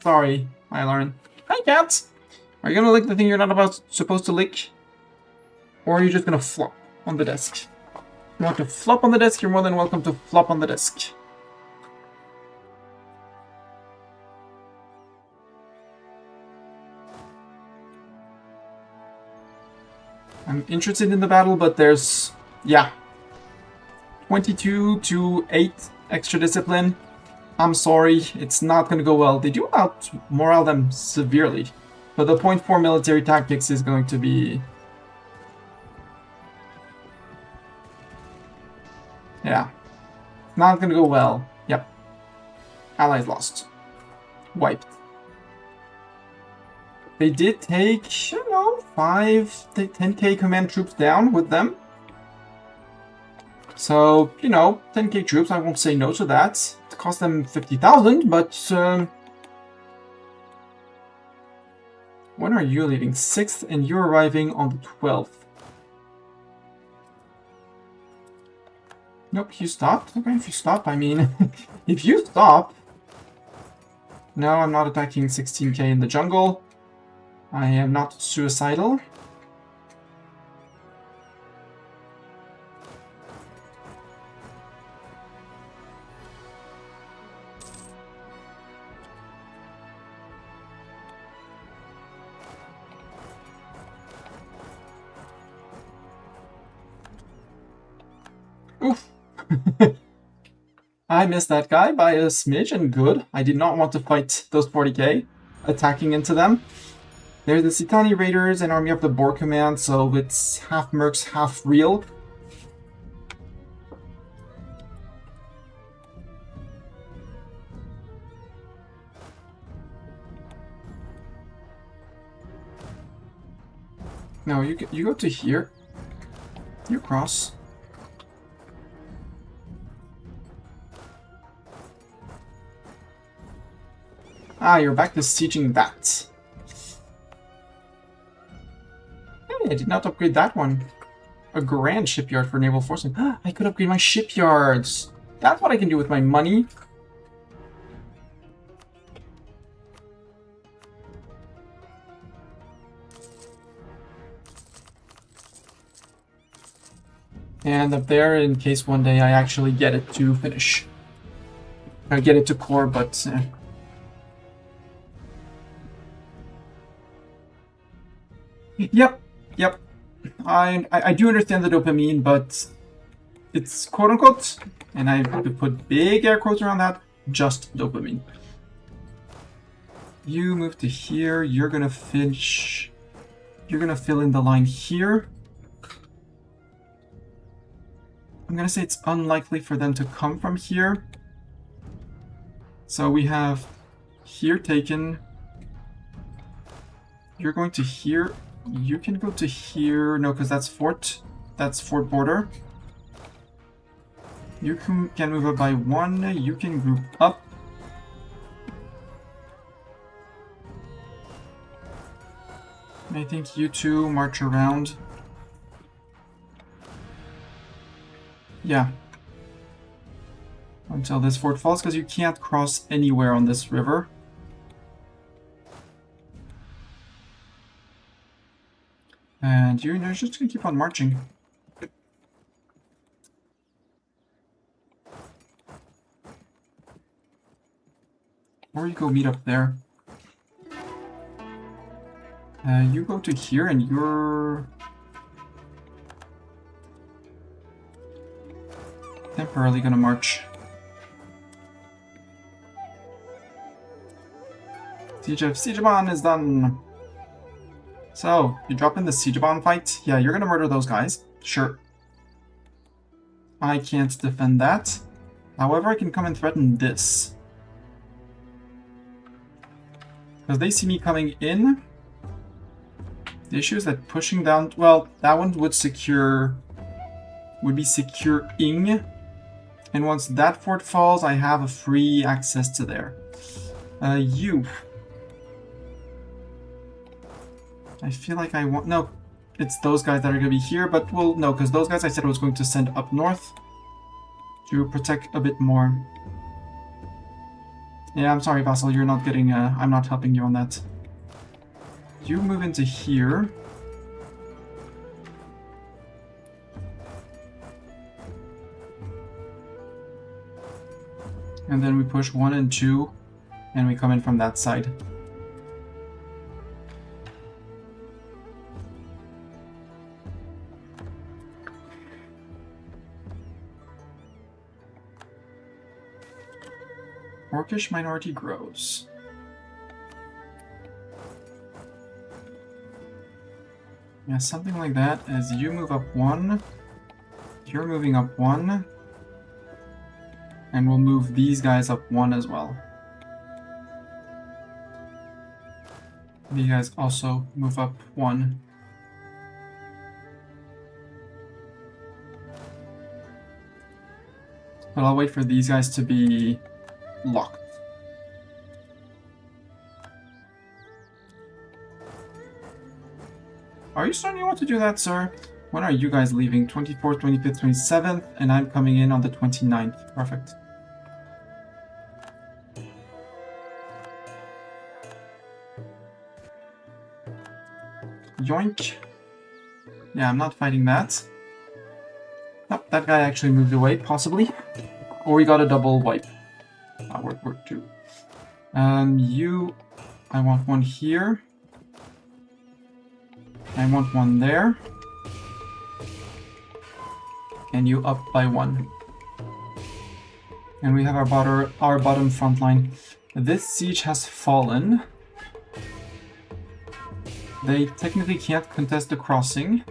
Sorry, I learned. Hi, cat! Are you gonna lick the thing you're not supposed to lick? Or are you just gonna flop on the desk? If you want to flop on the desk, you're more than welcome to flop on the desk. I'm interested in the battle, but there's, yeah, 22 to 8 extra discipline. I'm sorry, it's not going to go well. They do out-morale them severely, but the .4 military tactics is going to be... yeah, not going to go well. Yep. Allies lost. Wiped. They did take, you know, 10k command troops down with them. So, you know, 10k troops, I won't say no to that. It cost them 50,000, but... when are you leaving? 6th, and you're arriving on the 12th. Nope, you stopped? Okay, if you stop, I mean... if you stop... No, I'm not attacking 16k in the jungle. I am not suicidal. Oof. I missed that guy by a smidge, and good. I did not want to fight those 40k, attacking into them. There's the Sitani Raiders and Army of the Boar Command, so it's half mercs, half real. No, you go to here. You cross. Ah, you're back to sieging that. Hey, I did not upgrade that one. A grand shipyard for naval forces. I could upgrade my shipyards. That's what I can do with my money. And up there, in case one day I actually get it to finish. I get it to core, but... Yep. I do understand the dopamine, but it's quote-unquote, and I put big air quotes around that, just dopamine. You move to here, you're gonna finish... You're gonna fill in the line here. I'm gonna say it's unlikely for them to come from here. So we have here taken. You're going to here. You can go to here. No, because that's fort. That's fort border. You can move up by one. You can group up. I think you two march around. Yeah. Until this fort falls, because you can't cross anywhere on this river. And you're just gonna keep on marching. Or you go meet up there. You go to here and you're... temporarily gonna march. Siege of Siegeban is done. So, you drop in the Siegeban fight? Yeah, you're gonna murder those guys. Sure. I can't defend that. However, I can come and threaten this. Because they see me coming in. The issue is that pushing down... Well, that one would secure... would be securing. And once that fort falls, I have a free access to there. You. I feel like I want... No, it's those guys that are going to be here, but well, no, because those guys I said I was going to send up north to protect a bit more. Yeah, I'm sorry, Vassal, you're not getting... I'm not helping you on that. You move into here. And then we push 1 and 2, and we come in from that side. Orcish minority grows. Yeah, something like that. As you move up 1, you're moving up 1. And we'll move these guys up 1 as well. These guys also move up 1. But I'll wait for these guys to be locked. Are you certain you want to do that, sir? When are you guys leaving? 24th, 25th, 27th, and I'm coming in on the 29th. Perfect. Yoink. Yeah, I'm not fighting that. Nope, that guy actually moved away, possibly. Or we got a double wipe. Work 2. You... I want 1 here. I want 1 there. And you up by 1. And we have our bottom front line. This siege has fallen. They technically can't contest the crossing.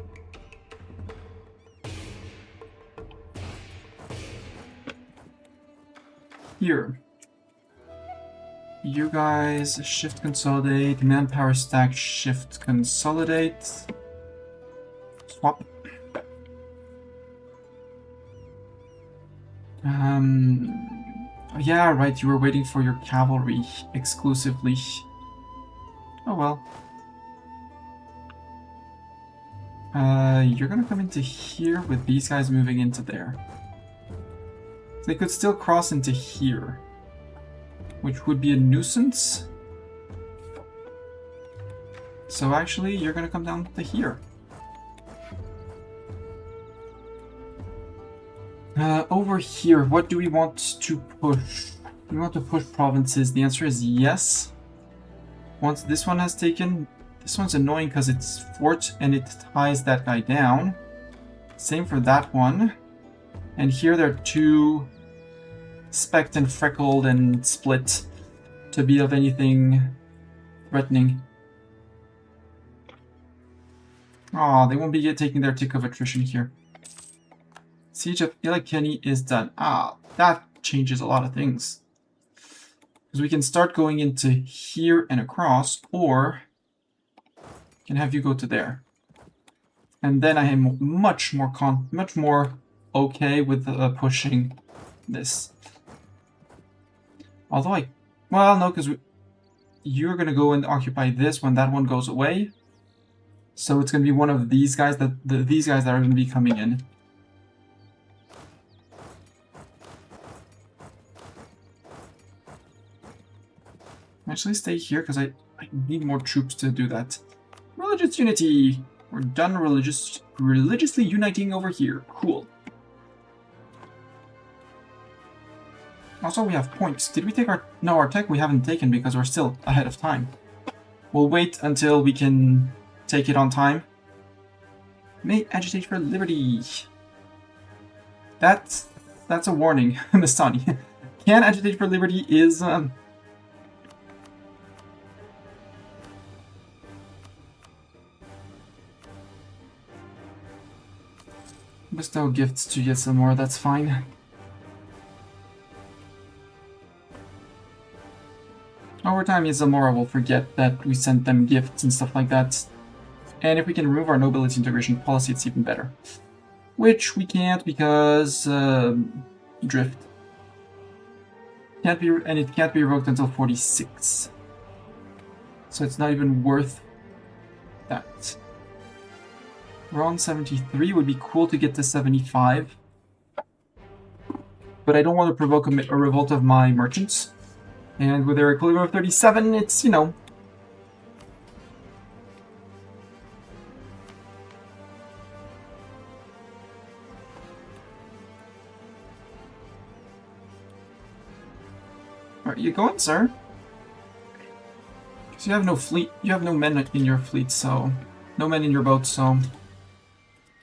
Here. You guys shift consolidate, manpower stack, shift consolidate. Swap. Yeah, right, you were waiting for your cavalry exclusively. Oh well. You're gonna come into here with these guys moving into there. They could still cross into here, which would be a nuisance. So actually, you're gonna come down to here. Over here, what do we want to push? We want to push provinces. The answer is yes. Once this one has taken, this one's annoying because it's fort and it ties that guy down. Same for that one. And here they're too specked and freckled and split to be of anything threatening. Aw, they won't be taking their tick of attrition here. Siege of Ilekeni is done. Ah, that changes a lot of things. Because we can start going into here and across, or can have you go to there. And then I am much more okay with pushing this. Although well, no, because you're gonna go and occupy this when that one goes away. So it's gonna be one of these guys these guys that are gonna be coming in. Actually, stay here because I need more troops to do that. Religious unity. We're done religiously uniting over here. Cool. Also, we have points. Did we take our... No, our tech we haven't taken because we're still ahead of time. We'll wait until we can take it on time. May agitate for liberty. That's a warning, Mastani. Can agitate for liberty is... Bestow gifts to get some more, that's fine. Over time, Zamora will forget that we sent them gifts and stuff like that. And if we can remove our nobility integration policy, it's even better. Which we can't because... drift. And it can't be revoked until 46. So it's not even worth that. We're on 73, would be cool to get to 75. But I don't want to provoke a revolt of my merchants. And with their equilibrium of 37, it's, you know... Where are you going, sir? Because you have no fleet, you have no men in your fleet, so... No men in your boat, so...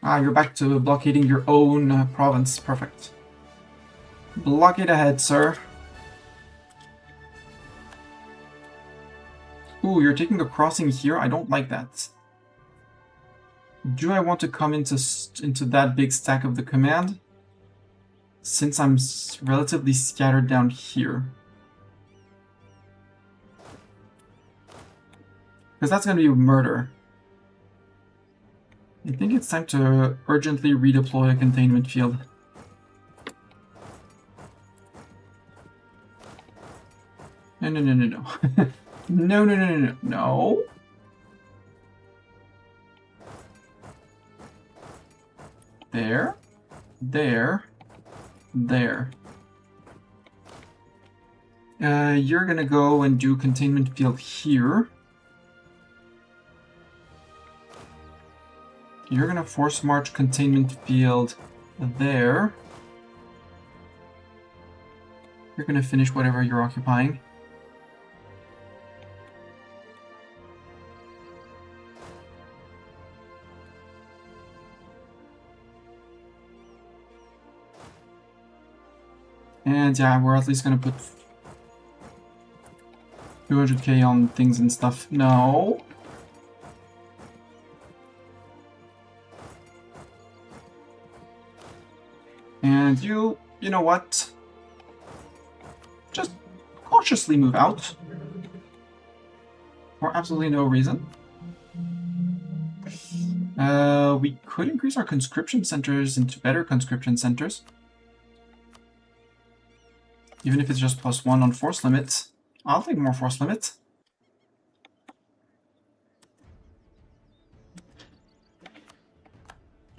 Ah, you're back to blockading your own province. Perfect. Blockade ahead, sir. Ooh, you're taking a crossing here? I don't like that. Do I want to come into that big stack of the command? Since I'm relatively scattered down here. Because that's going to be a murder. I think it's time to urgently redeploy a containment field. No, no, no, no, no. No, no, no, no, no, no. There. There. There. You're gonna go and do containment field here. You're gonna force march containment field there. You're gonna finish whatever you're occupying. And yeah, we're at least gonna put 200k on things and stuff. No. And you know what? Just cautiously move out. For absolutely no reason. We could increase our conscription centers into better conscription centers. Even if it's just +1 on force limit. I'll take more force limit.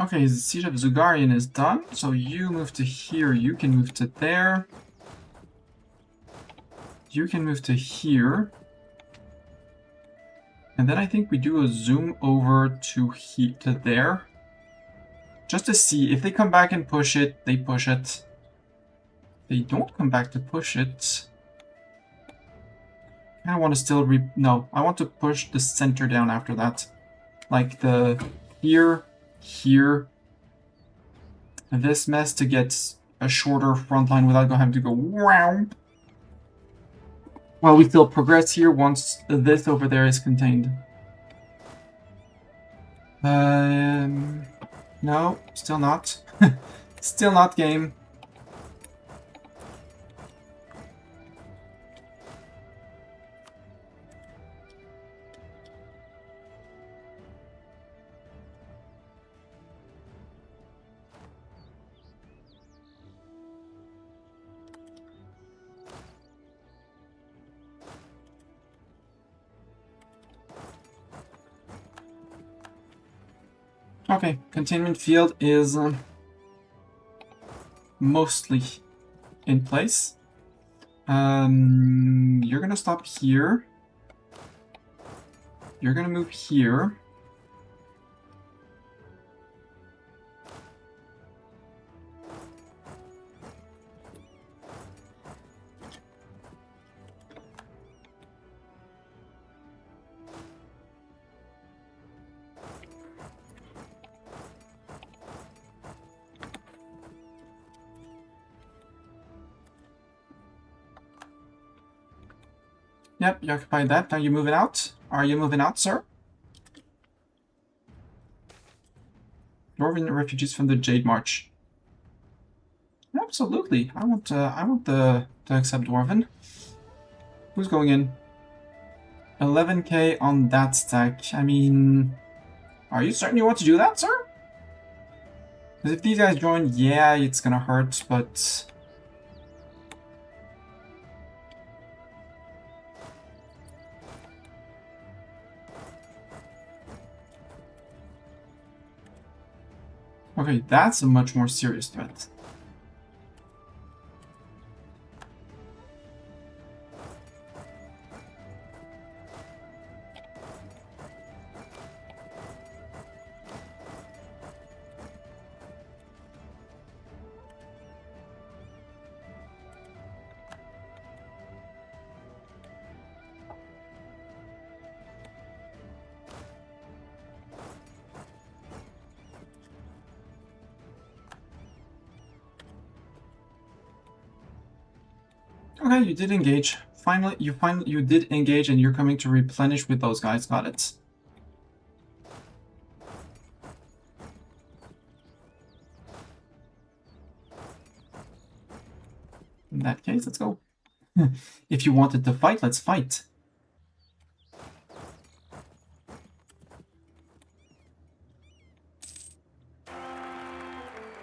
Okay, the Siege of Zugarian is done, so you move to here, you can move to there. You can move to here. And then I think we do a zoom over to there. Just to see, if they come back and push it, they push it. They don't come back to push it. I want to still no, I want to push the center down after that. Like the here, and this mess to get a shorter front line without having to go wow. While we still progress here once this over there is contained. No, still not. Still not game. Okay, containment field is mostly in place. You're gonna stop here. You're gonna move here. Yep, you occupied that. Now you're moving out. Are you moving out, sir? Dwarven refugees from the Jade March. Absolutely. I want to accept Dwarven. Who's going in? 11k on that stack. I mean, are you certain you want to do that, sir? Because if these guys join, yeah, it's gonna hurt, but... Okay, that's a much more serious threat. Okay, you did engage. Finally, you did engage, and you're coming to replenish with those guys. Got it. In that case, let's go. If you wanted to fight, let's fight.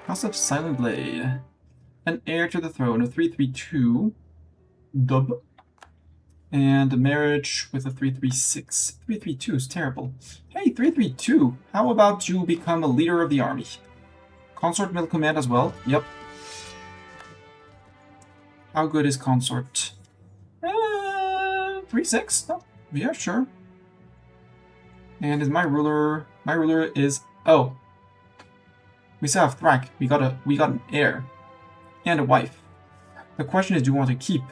House of Silent Blade. An heir to the throne, a 332. Dub. And a marriage with a 336. 332 is terrible. Hey, 332, how about you become a leader of the army? Consort middle command as well. Yep. How good is consort? 3-6? Oh, yeah, sure. And is my ruler... My ruler is... Oh. We still have Thrak. We got an heir. And a wife. The question is, do you want to keep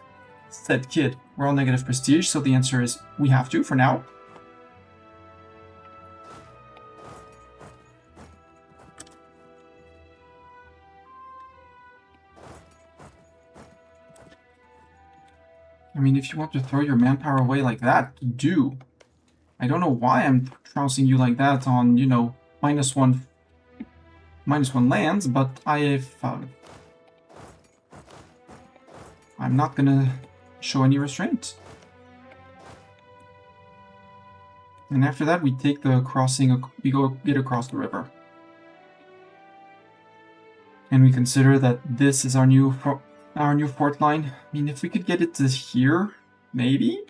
said kid? We're all negative prestige, so the answer is we have to for now. I mean, if you want to throw your manpower away like that, do. I don't know why I'm trouncing you like that on, you know, -1 lands, but I'm not gonna show any restraint. And after that, we take the crossing, we go get across the river. And we consider that this is our new fort line. I mean, if we could get it to here, maybe?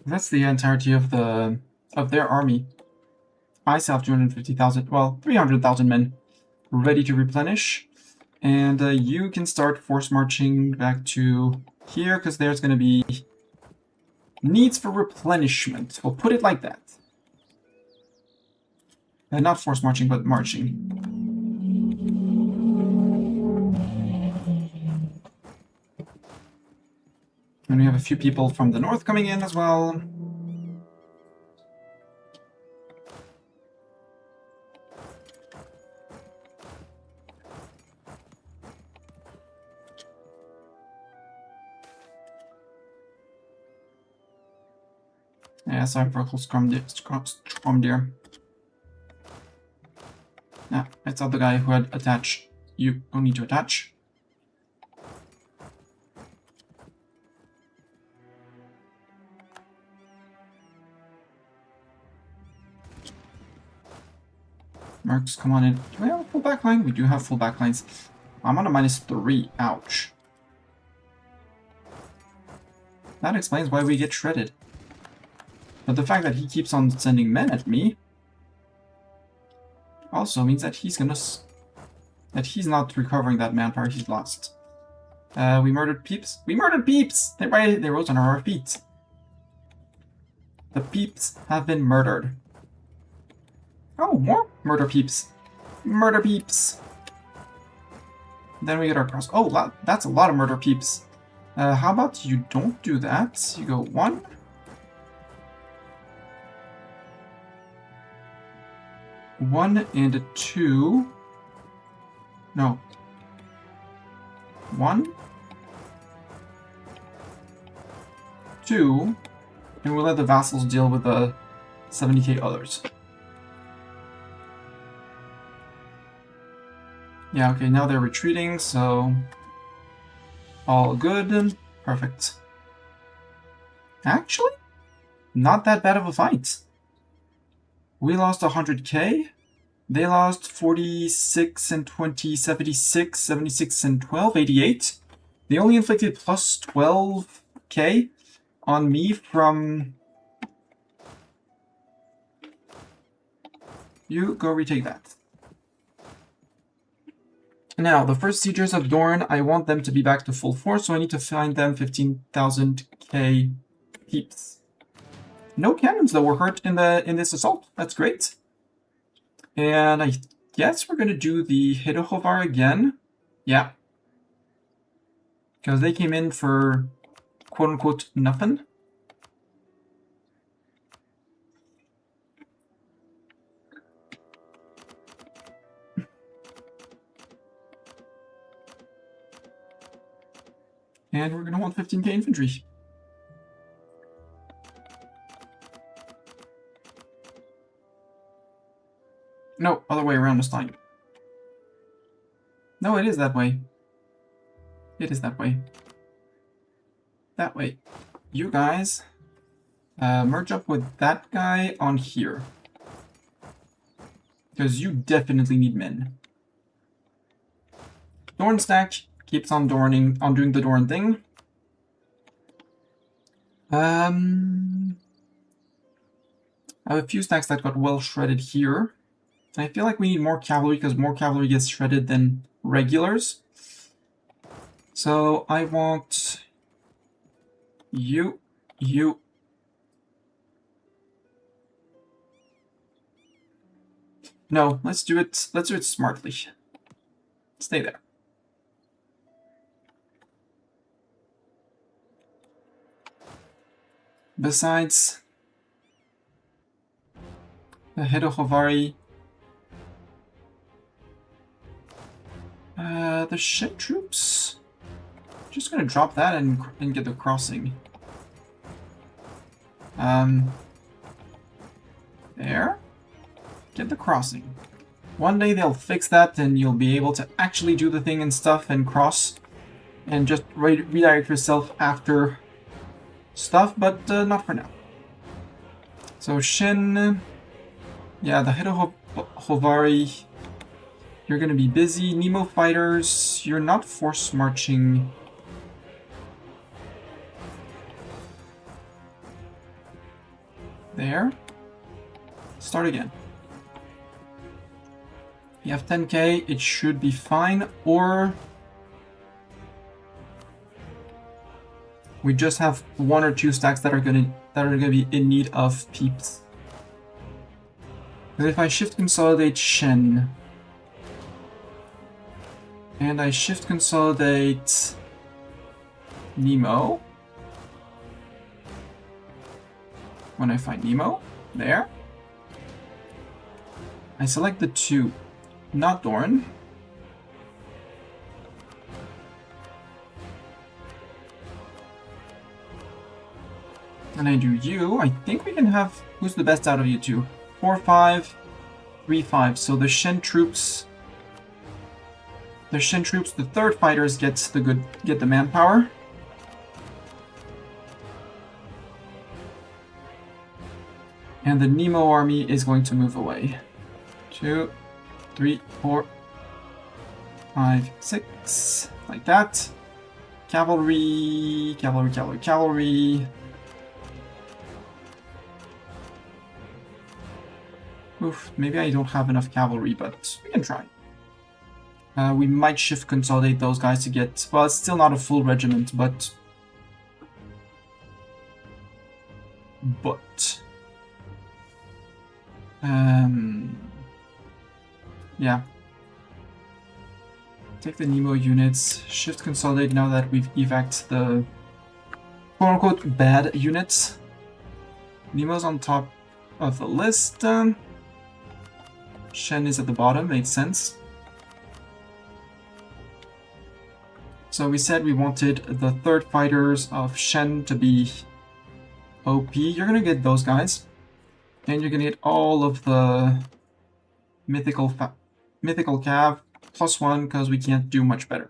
That's the entirety of their army. I still have 250,000, well, 300,000 men ready to replenish. And you can start force marching back to here, because there's going to be needs for replenishment. We'll put it like that. Not force marching, but marching. And we have a few people from the north coming in as well. Yeah, sorry for a close scrum deer. Yeah, it's not the guy who had attached. You don't need to attach. Mercs, come on in. Do we have a full backline? We do have full backlines. I'm on a -3. Ouch. That explains why we get shredded. But the fact that he keeps on sending men at me also means that he's not recovering that manpower he's lost. We murdered peeps. We murdered peeps! They rose on our feet. The peeps have been murdered. Oh, more murder peeps. Murder peeps. Then we get our cross. Oh, that's a lot of murder peeps. How about you don't do that? You go 1. One and a 2. No. 1. 2. And we'll let the vassals deal with the 70k others. Yeah, okay, now they're retreating, so all good. Perfect. Actually, not that bad of a fight. We lost 100k. They lost 46 and 20, 76, 76 and 12, 88. They only inflicted plus 12k on me from... You go retake that. Now, the first siegers of Dorne, I want them to be back to full force, so I need to find them 15,000k peeps. No cannons, though, were hurt in this assault. That's great. And I guess we're going to do the Hidohovar again. Yeah. Because they came in for quote-unquote nothing. And we're going to want 15k infantry. No, other way around this time. No, it is that way. It is that way. That way. You guys merge up with that guy on here. Because you definitely need men. Dorn stack keeps on doing the Dorn thing. I have a few stacks that got well shredded here. I feel like we need more cavalry because more cavalry gets shredded than regulars. So I want you. No, let's do it smartly. Stay there. Besides the Hidohovari, the Shen troops. Just gonna drop that and get the crossing. There. Get the crossing. One day they'll fix that and you'll be able to actually do the thing and stuff and cross. And just redirect yourself after stuff, but not for now. So Shen... Yeah, the Hidohovari... You're gonna be busy. Nemo fighters, you're not force marching. There. Start again. You have 10k, it should be fine, or we just have 1 or 2 stacks that are gonna be in need of peeps. Because if I shift consolidate Shen and I shift consolidate Nemo, when I find Nemo, there, I select the 2, not Doran. And I do you. I think we can have... Who's the best out of you two? 4-5, 3-5. So the Shen troops... The Shen troops, the third fighters get the manpower. And the Nemo army is going to move away. 2, 3, 4, 5, 6. Like that. Cavalry, cavalry, cavalry, cavalry. Oof, maybe I don't have enough cavalry, but we can try. We might shift consolidate those guys to get... Well, it's still not a full regiment, but... Yeah. Take the Nemo units, shift consolidate now that we've evac'd the quote-unquote bad units. Nemo's on top of the list. Shen is at the bottom, makes sense. So we said we wanted the third fighters of Shen to be OP. You're gonna get those guys. And you're gonna get all of the mythical cav +1 because we can't do much better.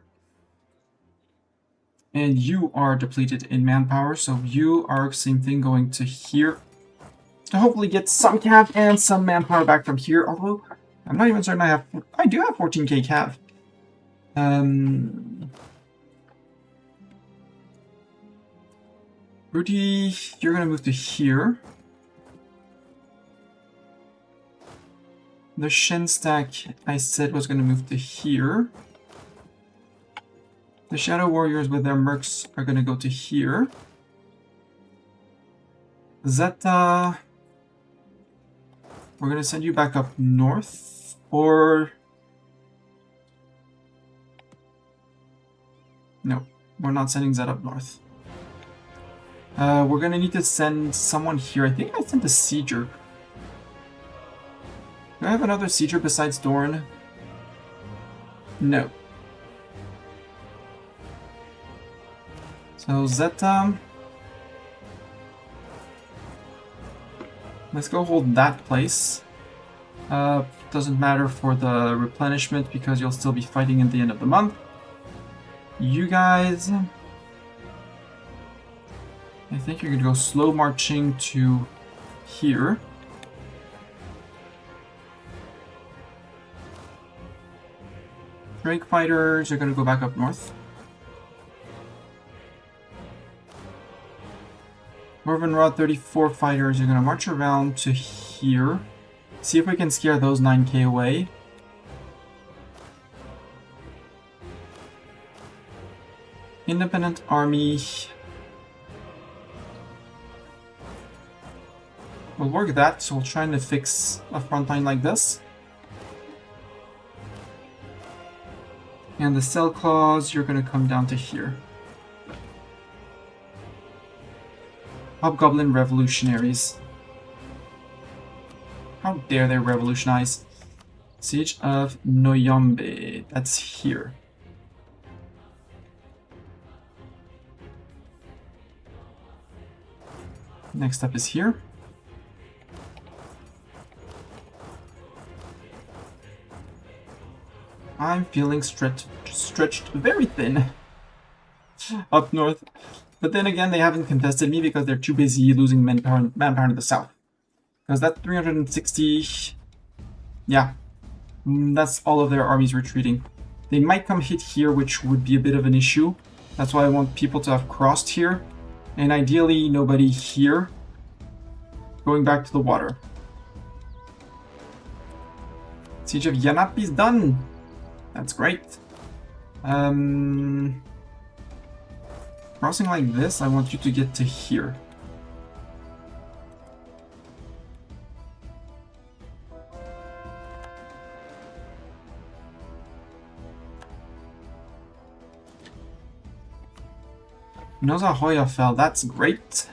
And you are depleted in manpower, so you are same thing going to here to hopefully get some cav and some manpower back from here. Although I'm not even certain I do have 14k cav. Rudy, you're gonna move to here. The Shen stack I said was gonna move to here. The Shadow Warriors with their mercs are gonna go to here. Zeta, we're gonna send you back up north, or... No, we're not sending Zeta up north. We're gonna need to send someone here. I think I sent a Sieger. Do I have another Sieger besides Doran? No. So Zeta... Let's go hold that place. Doesn't matter for the replenishment because you'll still be fighting at the end of the month. You guys... I think you're gonna go slow marching to here. Drake fighters are gonna go back up north. Morven Rod 34 fighters are gonna march around to here. See if we can scare those 9k away. Independent army. We'll work that, so we'll try to fix a front line like this. And the cell claws, you're gonna come down to here. Hobgoblin revolutionaries. How dare they revolutionize? Siege of Noyombe. That's here. Next up is here. I'm feeling stretched very thin up north. But then again, they haven't contested me because they're too busy losing manpower to the south. Because that 360... Yeah. That's all of their armies retreating. They might come hit here, which would be a bit of an issue. That's why I want people to have crossed here. And ideally, nobody here. Going back to the water. Siege of Yanapi is done! That's great. Crossing like this, I want you to get to here. Nozahoya fell, that's great.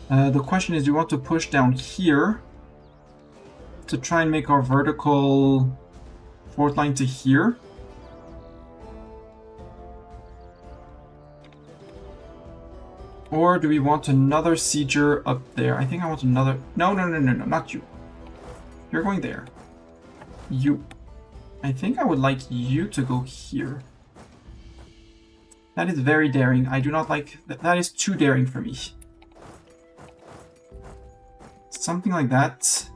The question is, do you want to push down here to try and make our vertical fort line to here? Or do we want another sieger up there? I think I want another... No, not you. You're going there. You. I think I would like you to go here. That is very daring. I do not like... That is too daring for me. Something like that.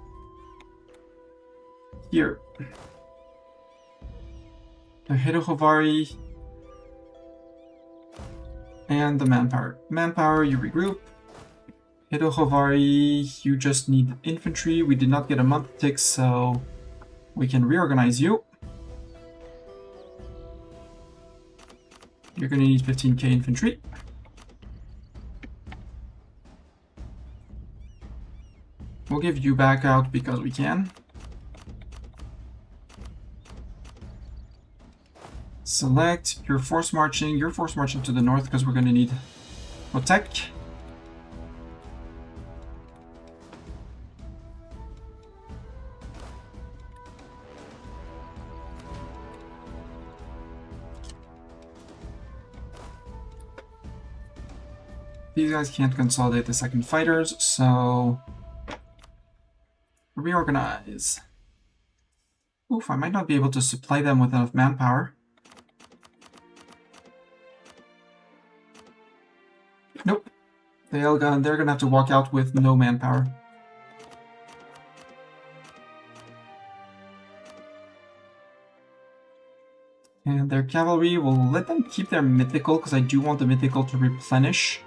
Here. The Hidohovari. And the manpower. Manpower, you regroup. Hidohovari, you just need infantry. We did not get a month tick, so we can reorganize you. You're going to need 15k infantry. We'll give you back out because we can. Select your force marching. You're force marching to the north because we're going to need Motek. These guys can't consolidate the second fighters, so reorganize. Oof, I might not be able to supply them with enough manpower. Nope. They're gonna have to walk out with no manpower. And their cavalry, will let them keep their mythical, because I do want the mythical to replenish.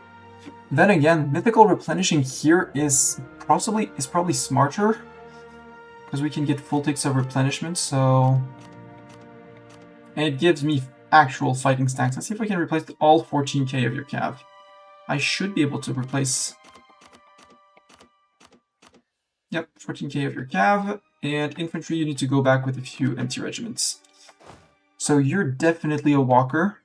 Then again, mythical replenishing here is probably smarter, because we can get full ticks of replenishment, so... And it gives me actual fighting stacks. Let's see if we can replace all 14k of your cav. I should be able to replace... Yep, 14k of your cav, and infantry you need to go back with a few empty regiments. So you're definitely a walker.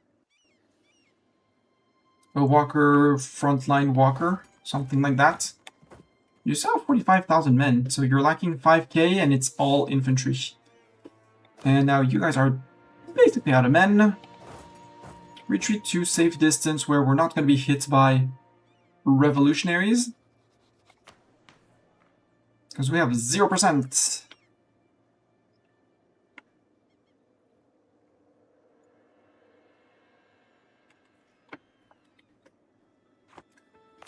A walker, frontline walker, something like that. You still have 45,000 men, so you're lacking 5k and it's all infantry. And now you guys are basically out of men. Retreat to safe distance where we're not going to be hit by revolutionaries. Because we have 0%.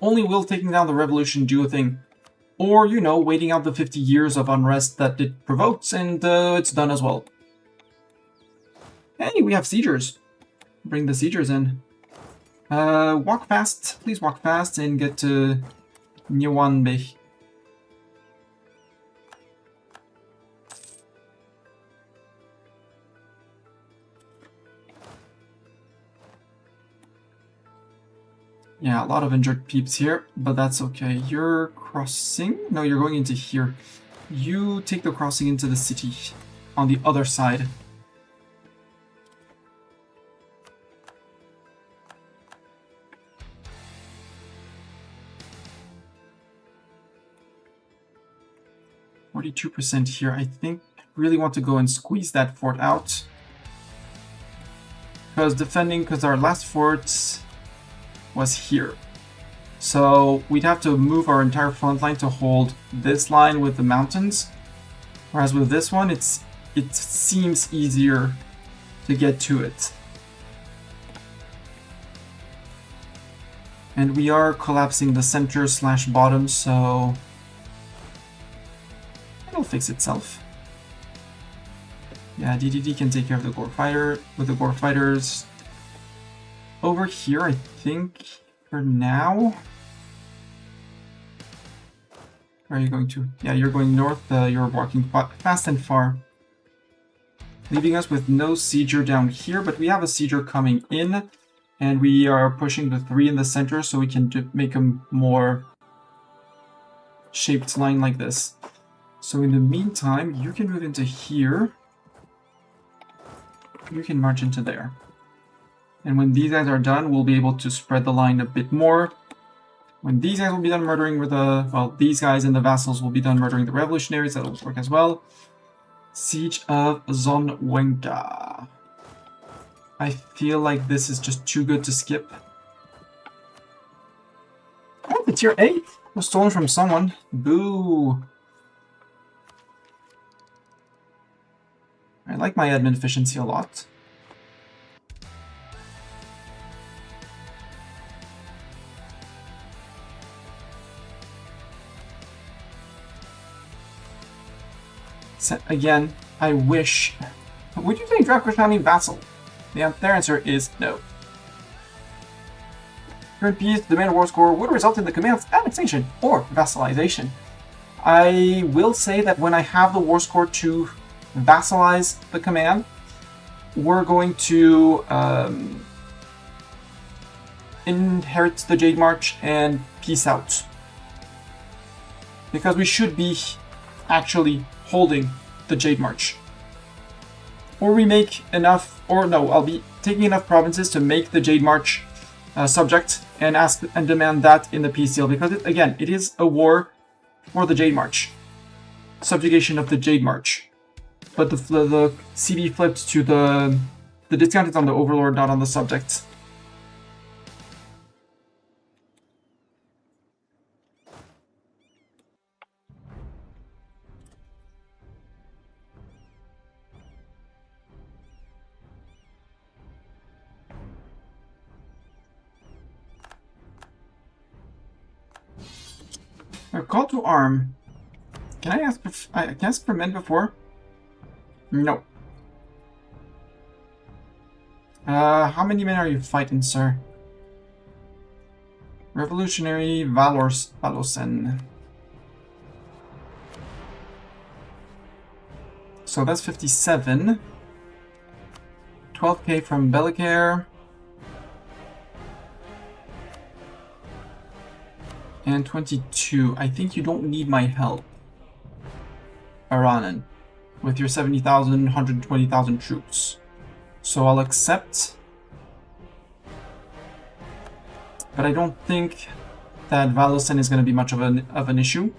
Only will taking down the revolution do a thing. Or, you know, waiting out the 50 years of unrest that it provokes, and it's done as well. Hey, we have siegers. Bring the siegers in. Walk fast. Please walk fast and get to Nyewanbe. Yeah, a lot of injured peeps here, but that's okay. You're crossing? No, you're going into here. You take the crossing into the city on the other side. 42% here. I think I really want to go and squeeze that fort out. Because our last fort was here. So we'd have to move our entire front line to hold this line with the mountains. Whereas with this one, it seems easier to get to it. And we are collapsing the center / bottom, so it'll fix itself. Yeah, DDD can take care of the gore fighter with the gore fighters. Over here, I think for now. Where are you going to? Yeah, you're going north. You're walking fast and far, leaving us with no sieger down here. But we have a sieger coming in. And we are pushing the 3 in the center so we can make a more shaped line like this. So in the meantime, you can move into here. You can march into there. And when these guys are done, we'll be able to spread the line a bit more. When these guys will be done murdering with the... Well, these guys and the vassals will be done murdering the revolutionaries. That'll work as well. Siege of Zonwenga. I feel like this is just too good to skip. Oh, the tier 8 was stolen from someone. Boo. I like my admin efficiency a lot. So, again, I wish... Would you say draft Krishna vassal? Their answer is no. Current peace, the demand war score would result in the command's annexation or vassalization. I will say that when I have the war score to vassalize the command, we're going to inherit the Jade March and peace out. Because we should be actually holding the Jade March. Or we make enough, or no, I'll be taking enough provinces to make the Jade March subject and ask and demand that in the peace deal, because again, it is a war for the Jade March, subjugation of the Jade March. But the CD flipped to the discount is on the overlord, not on the subject. A call to arm. Can I ask for men before? No. How many men are you fighting, sir? Revolutionary Valosen. So that's 57. 12k from Bellicare. And 22. I think you don't need my help, Aranan, with your 70,000, 120,000 troops. So I'll accept. But I don't think that Valosen is going to be much of an issue.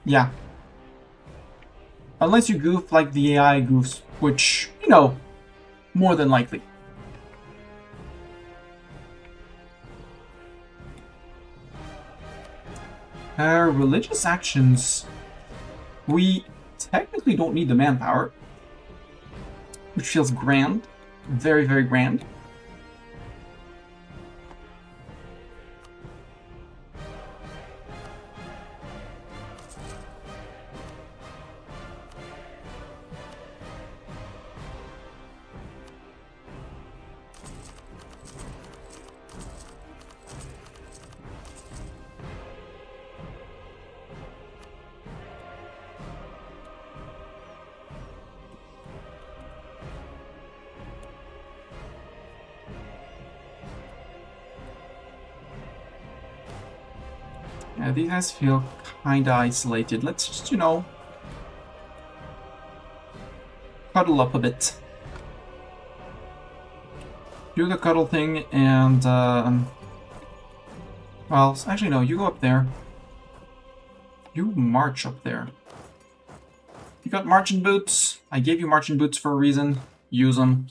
Yeah. Unless you goof like the AI goofs, which, you know, more than likely. Religious actions, we technically don't need the manpower, which feels grand, very, very grand. Yeah, these guys feel kinda isolated. Let's just, you know, cuddle up a bit. Do the cuddle thing and, well, actually no, you go up there. You march up there. You got marching boots. I gave you marching boots for a reason. Use them.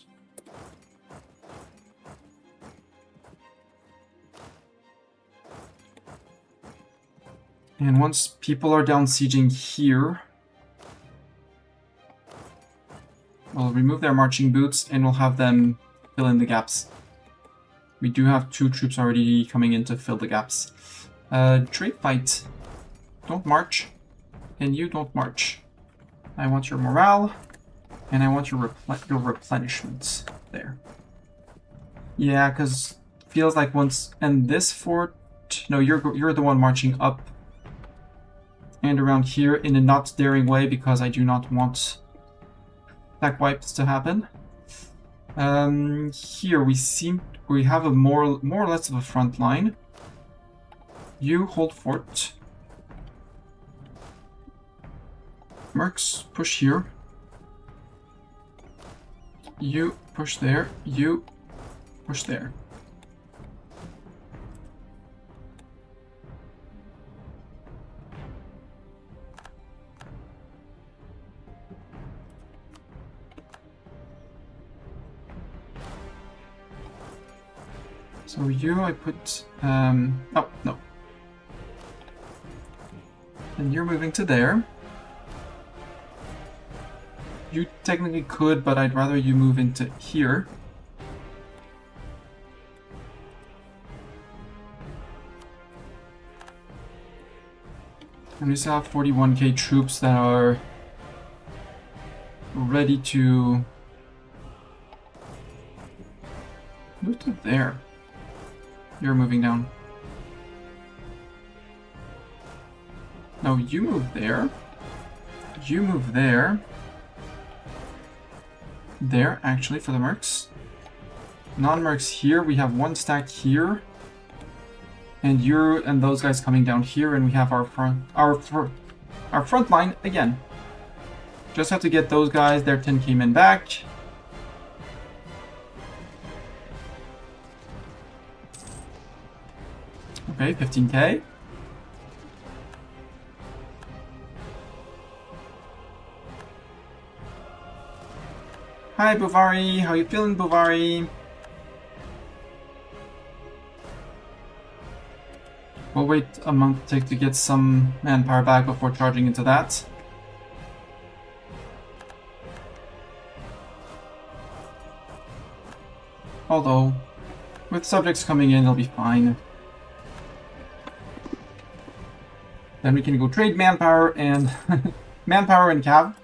And once people are down sieging here, we'll remove their marching boots and we'll have them fill in the gaps. We do have 2 troops already coming in to fill the gaps. Drake fight. Don't march. And you don't march. I want your morale. And I want your replenishments. There. Yeah, because feels like once... And this fort... No, you're the one marching up. And around here in a not daring way because I do not want attack wipes to happen. Here we have a more or less of a front line. You hold fort. Mercs, push here. You push there. You push there. So you, I put, oh, no. And you're moving to there. You technically could, but I'd rather you move into here. And we still have 41k troops that are ready to move to there. You're moving down. No, you move there. You move there. There, actually, for the mercs. Non-mercs here. We have 1 stack here. And you're and those guys coming down here, and we have our front line again. Just have to get those guys, their 10k men back. Okay, 15k. Hi, Buvari. How you feeling, Buvari? We'll wait a month to get some manpower back before charging into that. Although, with subjects coming in, it'll be fine. Then we can go trade manpower and manpower and cav.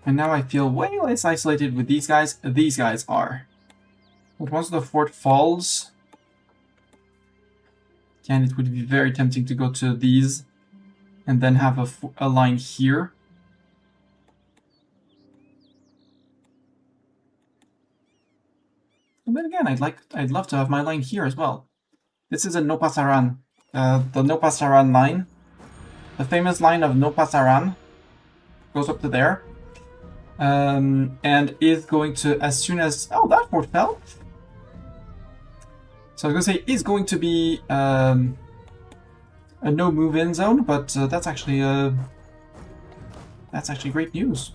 And now I feel way less isolated with these guys. These guys are. But once the fort falls, again, it would be very tempting to go to these and then have a line here. And then again, I'd love to have my line here as well. This is a No Pasaran, the No Pasaran line. The famous line of No Pasaran goes up to there. And is going to, as soon as... Oh, that fort fell! So I was going to say, is going to be a no move-in zone, but that's actually great news.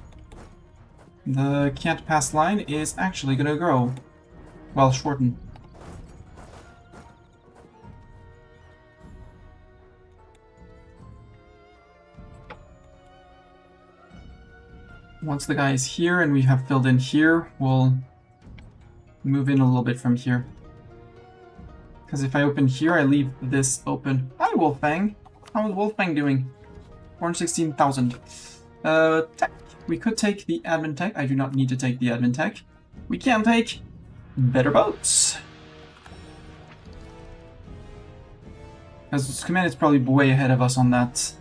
The can't pass line is actually going to grow. Well, shorten. Once the guy is here and we have filled in here, we'll move in a little bit from here. Because if I open here, I leave this open. Hi, Wolfang! How is Wolfang doing? 416,000. Tech. We could take the admin tech. I do not need to take the admin tech. We can take better boats. As command is probably way ahead of us on that.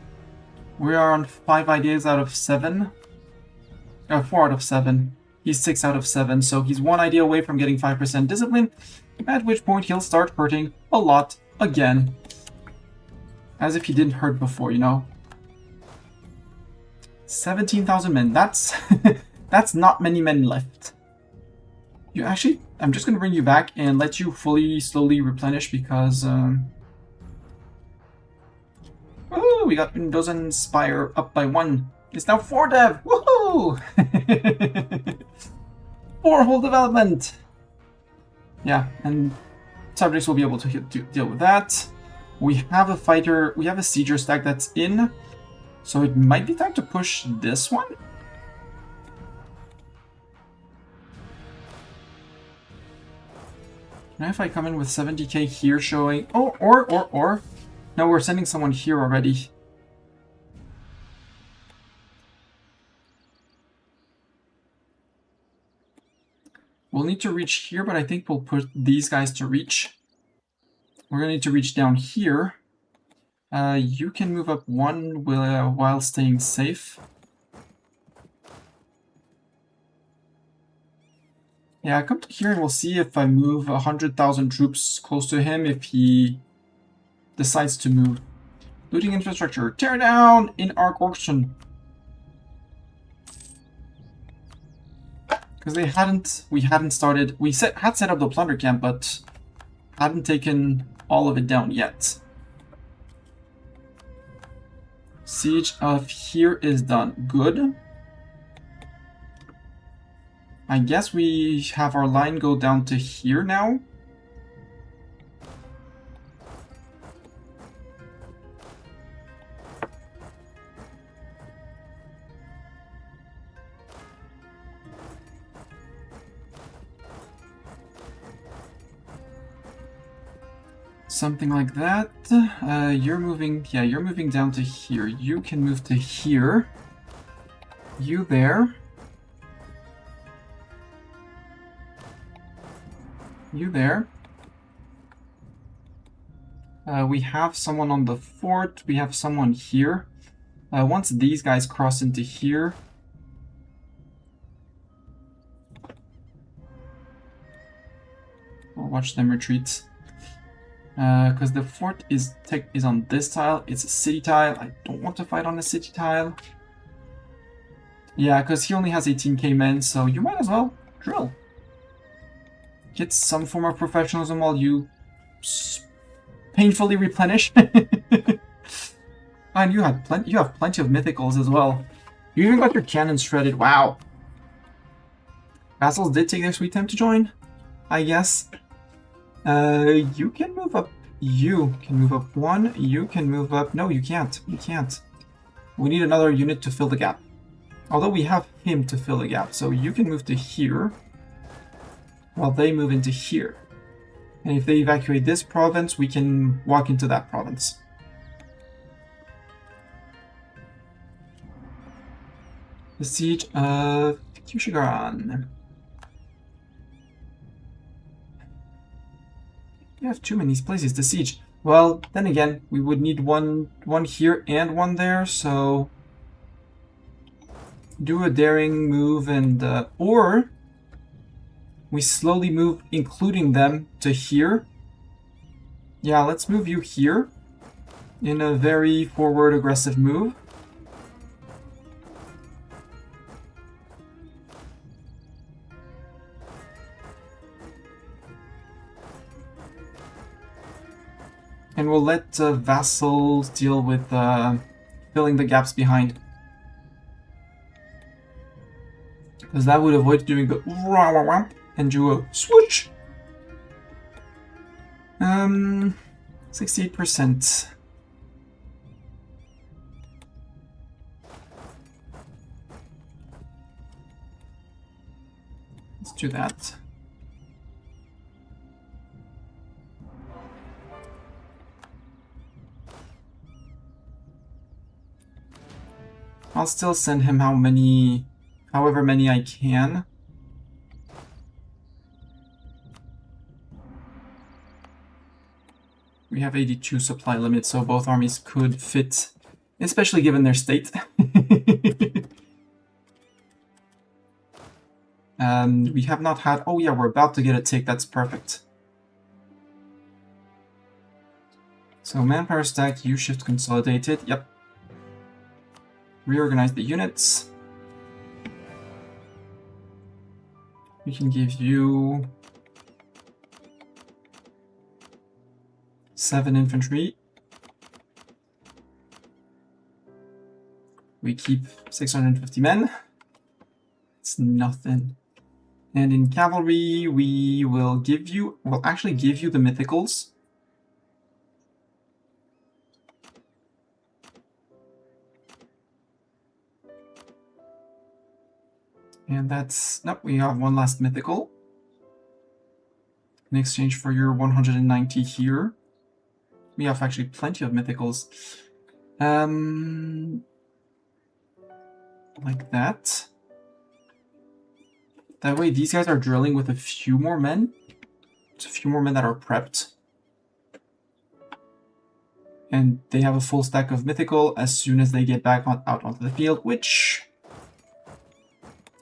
We are on 5 ideas out of 7. 4 out of 7. He's 6 out of 7, so he's 1 idea away from getting 5% discipline, at which point he'll start hurting a lot again. As if he didn't hurt before, you know? 17,000 men, that's That's not many men left. You actually, I'm just gonna bring you back and let you slowly replenish because woohoo! We got Windows and Spire up by 1. It's now 4 dev! Woohoo! 4 whole development! Yeah, and subjects will be able to deal with that. We have a fighter, we have a sieger stack that's in, so it might be time to push this one. Now if I come in with 70k here showing... Oh, or... No, we're sending someone here already. We'll need to reach here, but I think we'll put these guys to reach. We're going to need to reach down here. You can move up 1 while staying safe. Yeah, come to here and we'll see if I move 100,000 troops close to him if he decides to move. Looting infrastructure. Tear down in Arc Auction. Because we hadn't started, had set up the plunder camp, but hadn't taken all of it down yet. Siege of here is done. Good. I guess we have our line go down to here now. Something like that. You're moving down to here. You can move to here. You there. You there. We have someone on the fort. We have someone here. Once these guys cross into here... We'll watch them retreat. Because the fort is on this tile. It's a city tile. I don't want to fight on a city tile. Yeah, because he only has 18k men, so you might as well drill. Get some form of professionalism while you painfully replenish. And you have plenty of mythicals as well. You even got your cannons shredded. Wow. Vassals did take their sweet time to join, I guess. You can move up. You can move up 1. You can move up. No, you can't. You can't. We need another unit to fill the gap. Although we have him to fill the gap, so you can move to here. While they move into here. And if they evacuate this province, we can walk into that province. The siege of Kushigaran. You have too many places to siege. Well, then again, we would need one here and 1 there, so... Do a daring move and... or... We slowly move, including them, to here. Yeah, let's move you here. In a very forward, aggressive move. And we'll let vassals deal with filling the gaps behind. Because that would avoid doing the and do a swoosh. 68%. Let's do that. I'll still send him however many I can. We have 82 supply limit, so both armies could fit, especially given their state. We have not had... Oh yeah, we're about to get a take, that's perfect. So manpower stack, U-shift consolidated, yep. Reorganize the units. We can give you 7 infantry. We keep 650 men. It's nothing. And in cavalry, we will give you... We'll actually give you the mythicals. And that's... Nope, we have one last mythical. In exchange for your 190 here. We have actually plenty of mythicals. Like that. That way these guys are drilling with a few more men. It's a few more men that are prepped. And they have a full stack of mythical as soon as they get back out onto the field, which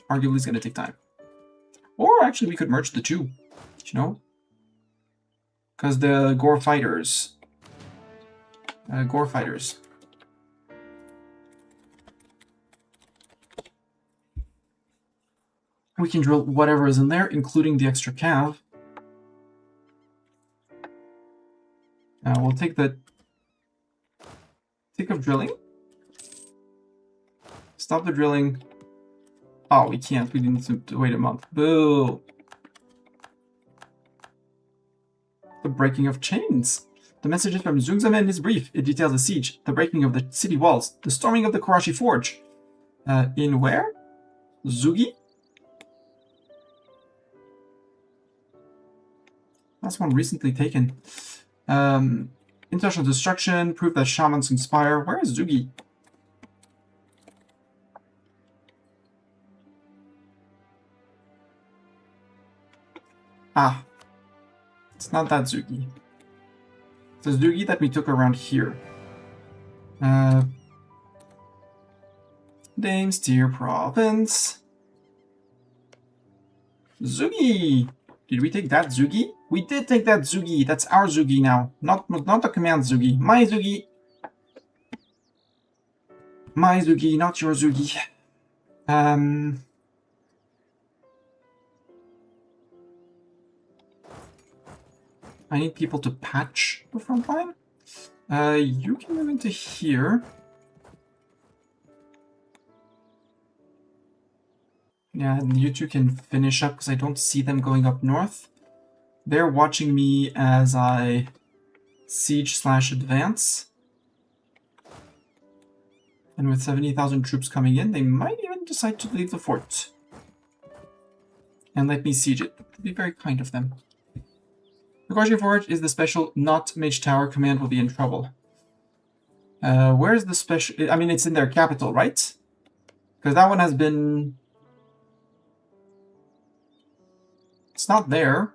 arguably is going to take time. Or actually we could merge the two, you know? Because the Gore Fighters... We can drill whatever is in there, including the extra cav. We'll take the... Tick of drilling. Stop the drilling. Oh, we can't. We need to wait a month. Boo! The breaking of chains. The message is from Zungzamen is brief. It details a siege, the breaking of the city walls, the storming of the Karashi Forge. In where? Zugi? That's one recently taken. Intentional destruction, proof that shamans inspire. Where is Zugi? Ah. It's not that Zugi. It's the Zugi that we took around here. Dame's Tier Province. Zugi! Did we take that Zugi? We did take that Zugi. That's our Zugi now. Not the command Zugi. My Zugi. My Zugi, not your Zugi. I need people to patch the front line. You can move into here. Yeah, and you two can finish up because I don't see them going up north. They're watching me as I siege/advance. And with 70,000 troops coming in, they might even decide to leave the fort. And let me siege it. It would be very kind of them. The Karashi Forge is the special, not Mage Tower. Command will be in trouble. Where's the special... I mean, it's in their capital, right? Because that one has been... It's not there.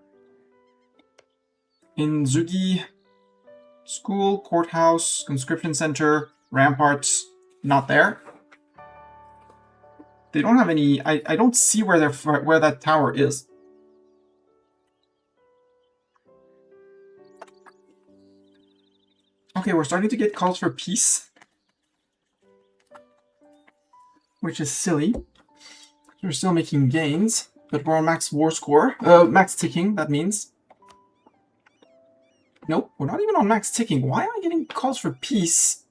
In Zugi, school, courthouse, conscription center, ramparts, not there. They don't have any... I don't see where that tower is. Okay, we're starting to get calls for peace. Which is silly. We're still making gains, but we're on max war score. Max ticking, that means. Nope, we're not even on max ticking. Why am I getting calls for peace?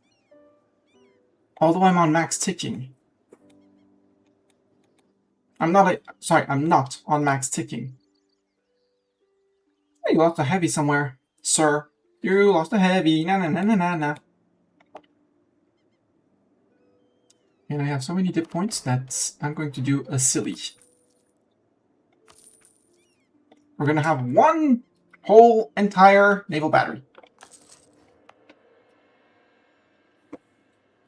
Although I'm on max ticking. I'm not on max ticking. Hey, you lost a heavy somewhere, sir. You lost a heavy. Na na na na na na. And I have so many dip points that I'm going to do a silly. We're going to have one whole entire naval battery.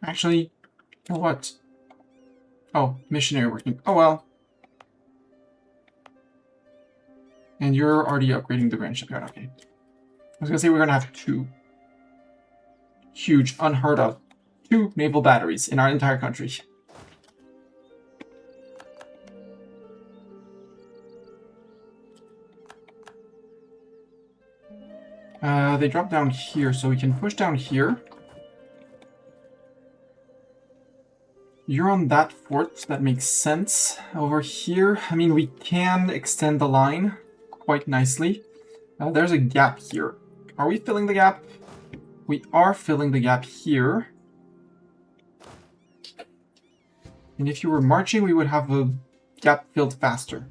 Actually, you know what? Oh, missionary working. Oh well. And you're already upgrading the Grand Shipyard. Okay. I was going to say we're going to have two. Huge, unheard of. 2 naval batteries in our entire country. They drop down here, so we can push down here. You're on that fort, that makes sense. Over here, I mean, we can extend the line quite nicely. There's a gap here. Are we filling the gap? We are filling the gap here. And if you were marching, we would have a gap filled faster.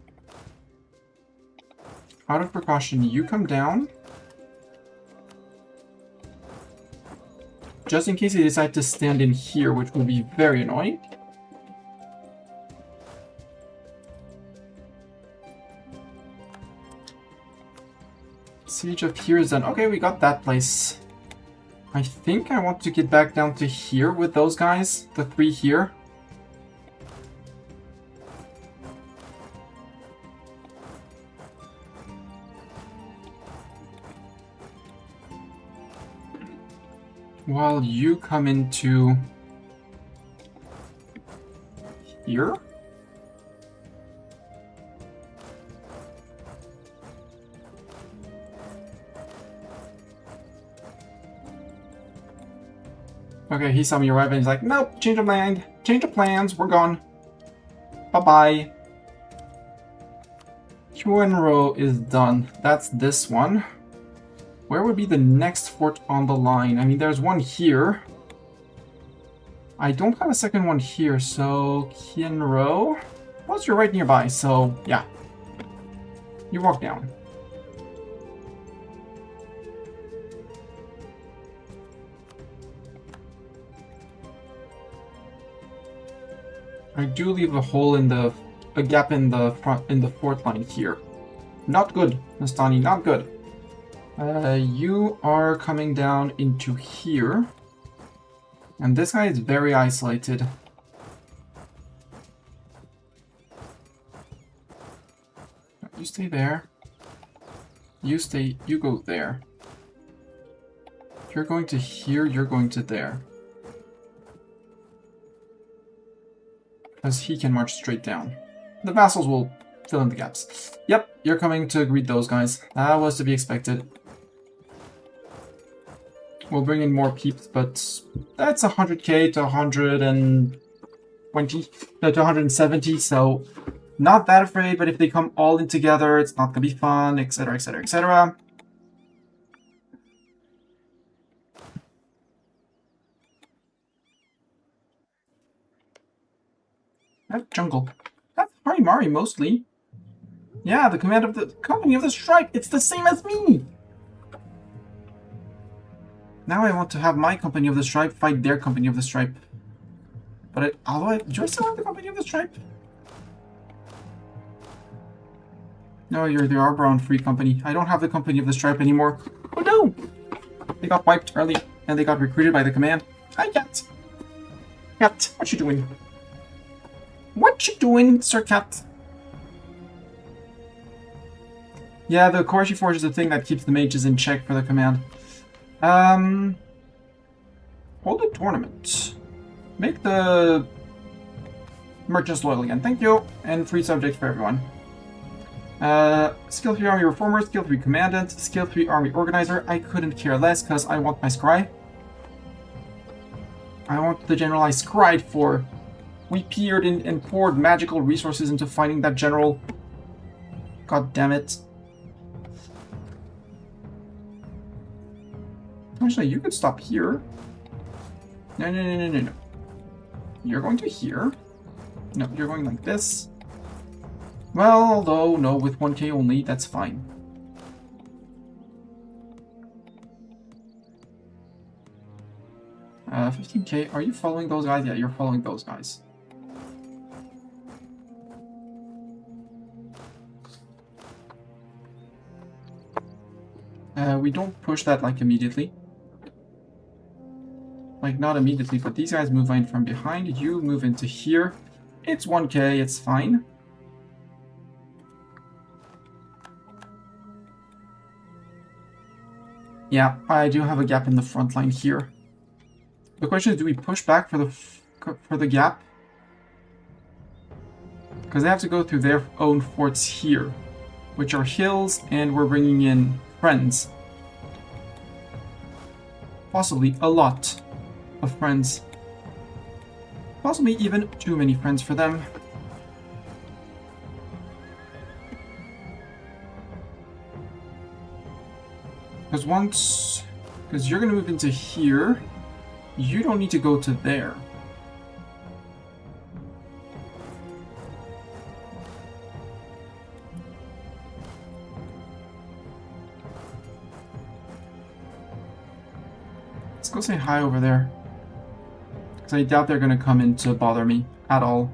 Out of precaution, you come down. Just in case they decide to stand in here, which will be very annoying. Siege of here is done. Okay, we got that place. I think I want to get back down to here with those guys. The 3 here. While you come into here. Okay, he saw me arrive and he's like, nope, change of mind, change of plans, we're gone. Bye-bye. Row is done. That's this one. Where would be the next fort on the line? I mean, there's one here. I don't have a second one here, so Row. Well, you're right nearby, so yeah. You walk down. I do leave a hole in a gap in the front, in the fort line here. Not good, Nastani, not good. You are coming down into here. And this guy is very isolated. You stay there. You go there. You're going to here, you're going to there. Because he can march straight down. The vassals will fill in the gaps. Yep, you're coming to greet those guys. That was to be expected. We'll bring in more peeps, but that's 100k to 120, to 170, so not that afraid, but if they come all in together, it's not gonna be fun, etc, etc, etc. That's jungle. That's Harimari mostly. Yeah, the command of the company of the stripe. It's the same as me. Now I want to have my company of the stripe fight their company of the stripe. But do I still have the company of the stripe? No, you're the Arbron Free Company. I don't have the company of the stripe anymore. Oh no! They got wiped early, and they got recruited by the command. Hi, Cat. Cat, what you doing? What you doing, Sir Cat? Yeah, the Corshi Forge is the thing that keeps the mages in check for the command. Hold a tournament. Make the merchants loyal again. Thank you. And free subjects for everyone. Skill 3 Army Reformer, Skill 3 Commandant, Skill 3 Army Organizer. I couldn't care less because I want my scry. I want the general I scried for. We peered in and poured magical resources into finding that general. God damn it. Actually, you could stop here. No, no, no, no, no, no. You're going to here. No, you're going like this. Well, although, no, with 1k only, that's fine. Uh, 15k, are you following those guys? Yeah, you're following those guys. We don't push that, like, immediately. Like, not immediately, but these guys move in from behind. You move into here. It's 1k, it's fine. Yeah, I do have a gap in the front line here. The question is, do we push back for the gap? Because they have to go through their own forts here, which are hills, and we're bringing in friends. Possibly a lot of friends. Possibly even too many friends for them. Because you're gonna move into here, you don't need to go to there. Let's go say hi over there. Because I doubt they're gonna come in to bother me at all.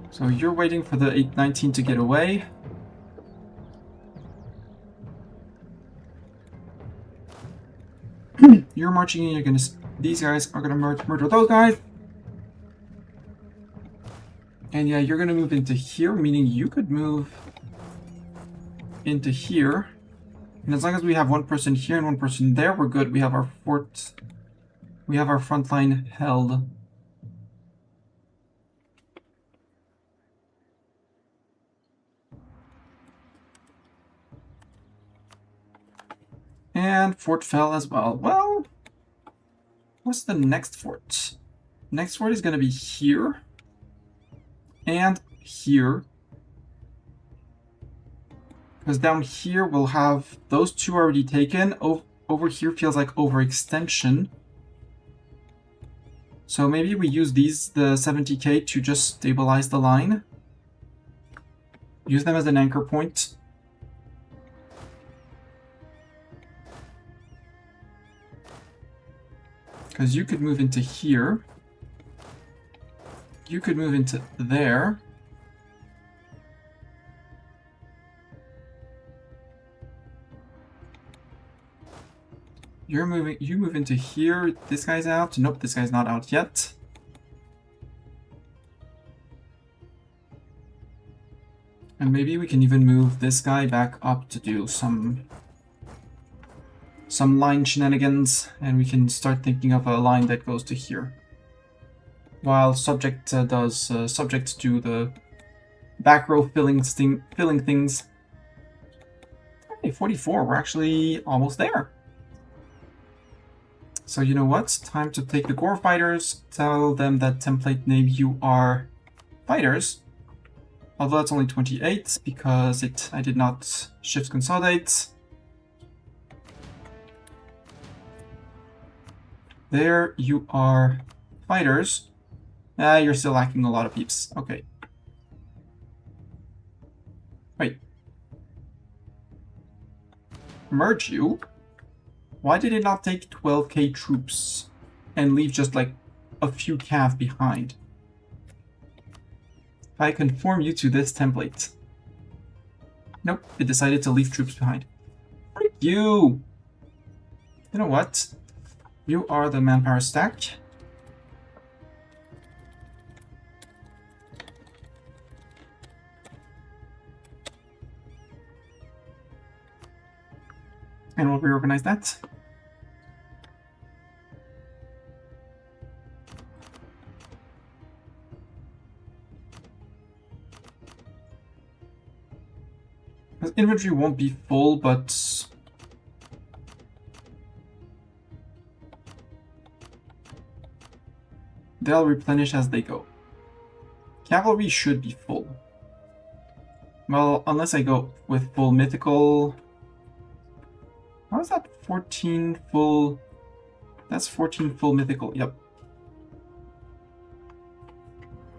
So you're waiting for the 819 to get away. You're marching in, you're gonna... These guys are gonna murder those guys. And yeah, you're gonna move into here, meaning you could move into here. And as long as we have one person here and one person there, we're good. We have our fort... We have our front line held. And fort fell as well. Well, what's the next fort? Next fort is going to be here. And here. Because down here we'll have those two already taken. Over here feels like overextension. So maybe we use these, the 70k, to just stabilize the line. Use them as an anchor point. Because you could move into here. You could move into there. You move into here. This guy's out. Nope, this guy's not out yet. And maybe we can even move this guy back up to do some line shenanigans, and we can start thinking of a line that goes to here. While subject does subject to the back row filling things. Hey, 44, we're actually almost there. So you know what? Time to take the core fighters, tell them that template name you are fighters. Although that's only 28 because I did not shift consolidate. There you are, fighters. You're still lacking a lot of peeps. Okay. Wait. Merge you? Why did it not take 12k troops and leave just like a few cav behind? If I conform you to this template. Nope, it decided to leave troops behind. Frick you! You know what? You are the manpower stack. And we'll reorganize that. Because inventory won't be full, but they'll replenish as they go. Cavalry should be full. Well, unless I go with full mythical. How is that 14 full? That's 14 full mythical, yep.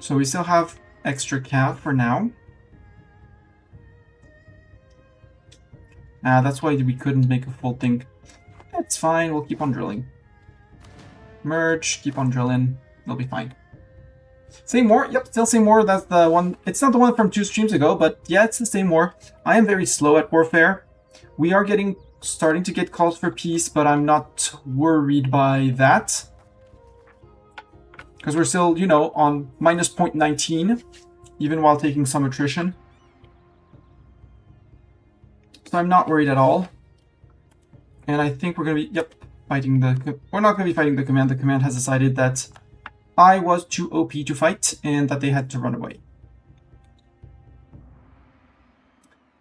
So we still have extra cav for now. That's why we couldn't make a full thing. That's fine, we'll keep on drilling. Merge, keep on drilling, it'll be fine. Same war, yep, still same war, that's the one. It's not the one from 2 streams ago, but yeah, it's the same war. I am very slow at warfare. We are starting to get calls for peace, but I'm not worried by that. Because we're still, you know, on minus 0.19, even while taking some attrition. So I'm not worried at all. And I think we're going to be, yep, fighting the... We're not going to be fighting the command. The command has decided that I was too OP to fight and that they had to run away.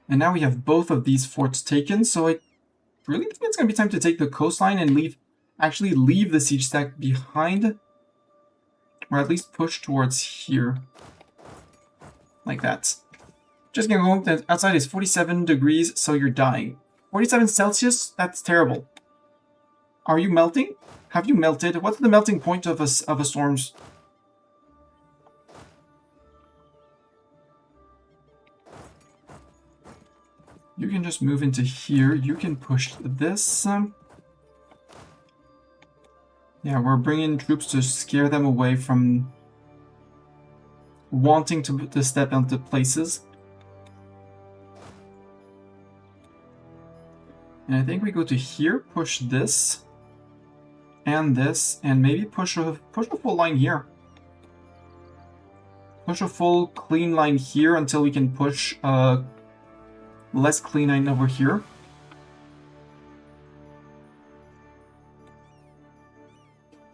And now we have both of these forts taken, so I really think it's going to be time to take the coastline and actually leave the siege stack behind. or at least push towards here. Like that. Just gonna go that outside is 47 degrees, so you're dying. 47 Celsius? That's terrible. Are you melting? Have you melted? What's the melting point of a storm's? You can just move into here. You can push this. Yeah, we're bringing troops to scare them away from wanting to step into places. And I think we go to here, push this, and maybe push a full line here. Push a full clean line here until we can push less clean line over here.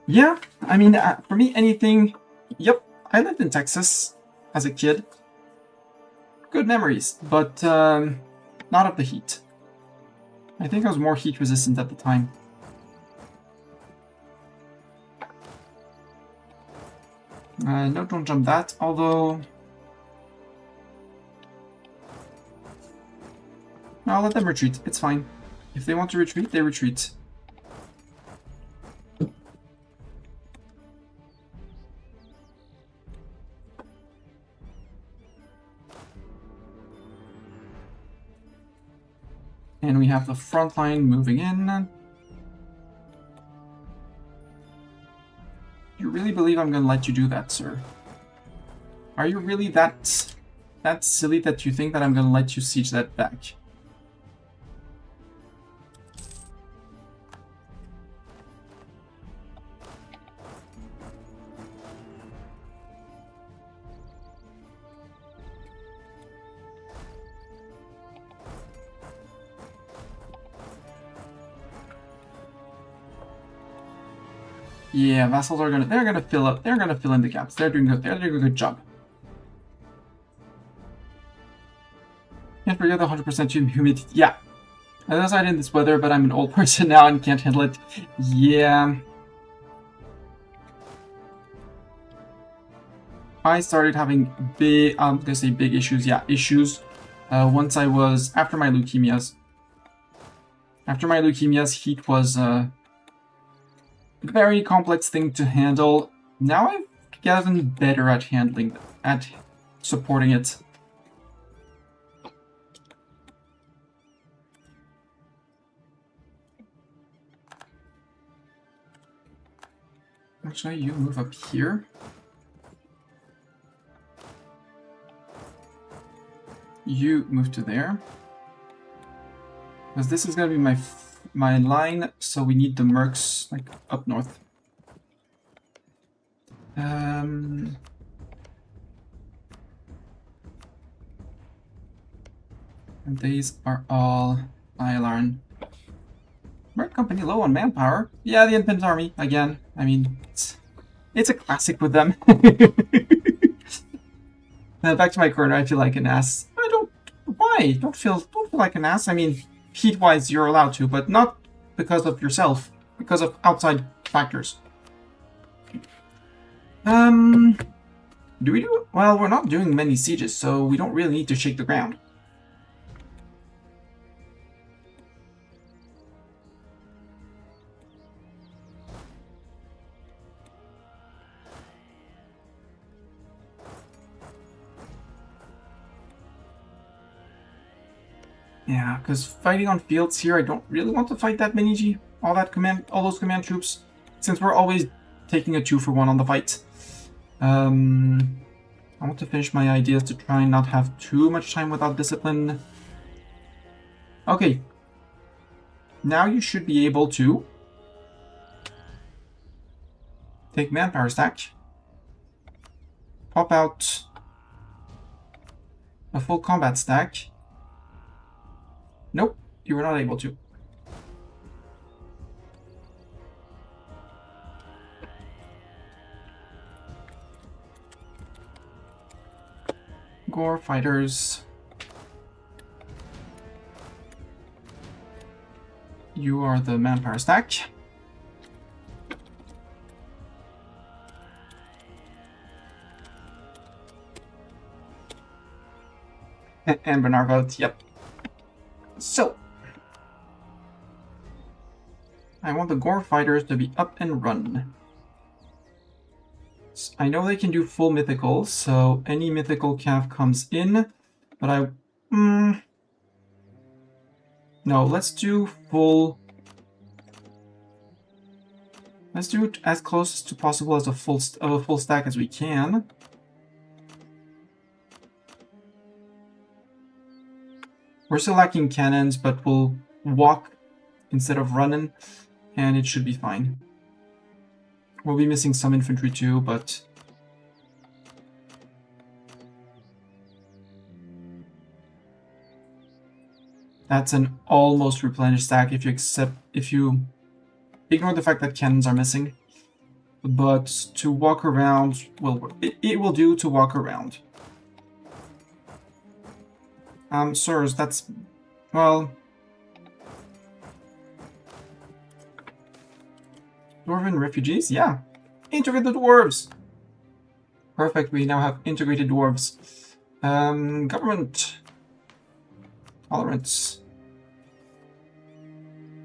Yeah, I mean, for me, anything... Yep, I lived in Texas as a kid. Good memories, but not of the heat. I think I was more heat resistant at the time. No, don't jump that, although... I'll let them retreat, it's fine. If they want to retreat, they retreat. And we have the front line moving in. You really believe I'm going to let you do that, sir? Are you really that silly that you think that I'm going to let you siege that back? Yeah, vassals are they're gonna fill in the gaps. They're doing a good job. Can't forget the 100% humidity. Yeah. I was in this weather, but I'm an old person now and can't handle it. Yeah. I started having I'm gonna say big issues. Yeah, issues. Once I was after my leukemias. After my leukemias, heat was very complex thing to handle. Now I've gotten better at supporting it. Actually, you move up here. You move to there. Because this is going to be my line, so we need the mercs like up north. And these are all Iron. Merc company low on manpower. Yeah, the Infant Army again. I mean, it's a classic with them. Back to my corner. I feel like an ass. I don't. Why? Don't feel like an ass. I mean, heat-wise, you're allowed to, but not because of yourself. Because of outside factors. Do we do? Well, we're not doing many sieges, so we don't really need to shake the ground. Yeah, because fighting on fields here, I don't really want to fight that many all those command troops, since we're always taking a 2-for-1 on the fight. I want to finish my ideas to try and not have too much time without discipline. Okay. Now you should be able to take manpower stack, pop out a full combat stack. Nope, you were not able to. Gore fighters. You are the manpower stack. Anbennar vote, yep. So, I want the Gore Fighters to be up and run. I know they can do full mythical, so any mythical cav comes in, but I... no, let's do full... Let's do it as close to possible as a full stack as we can. We're still lacking cannons, but we'll walk instead of running, and it should be fine. We'll be missing some infantry too, but... that's an almost replenished stack if you ignore the fact that cannons are missing. But to walk around, well, it will do to walk around. Sirs, that's... well... Dwarven refugees? Yeah. Integrate the dwarves! Perfect, we now have integrated dwarves. Government. Tolerance.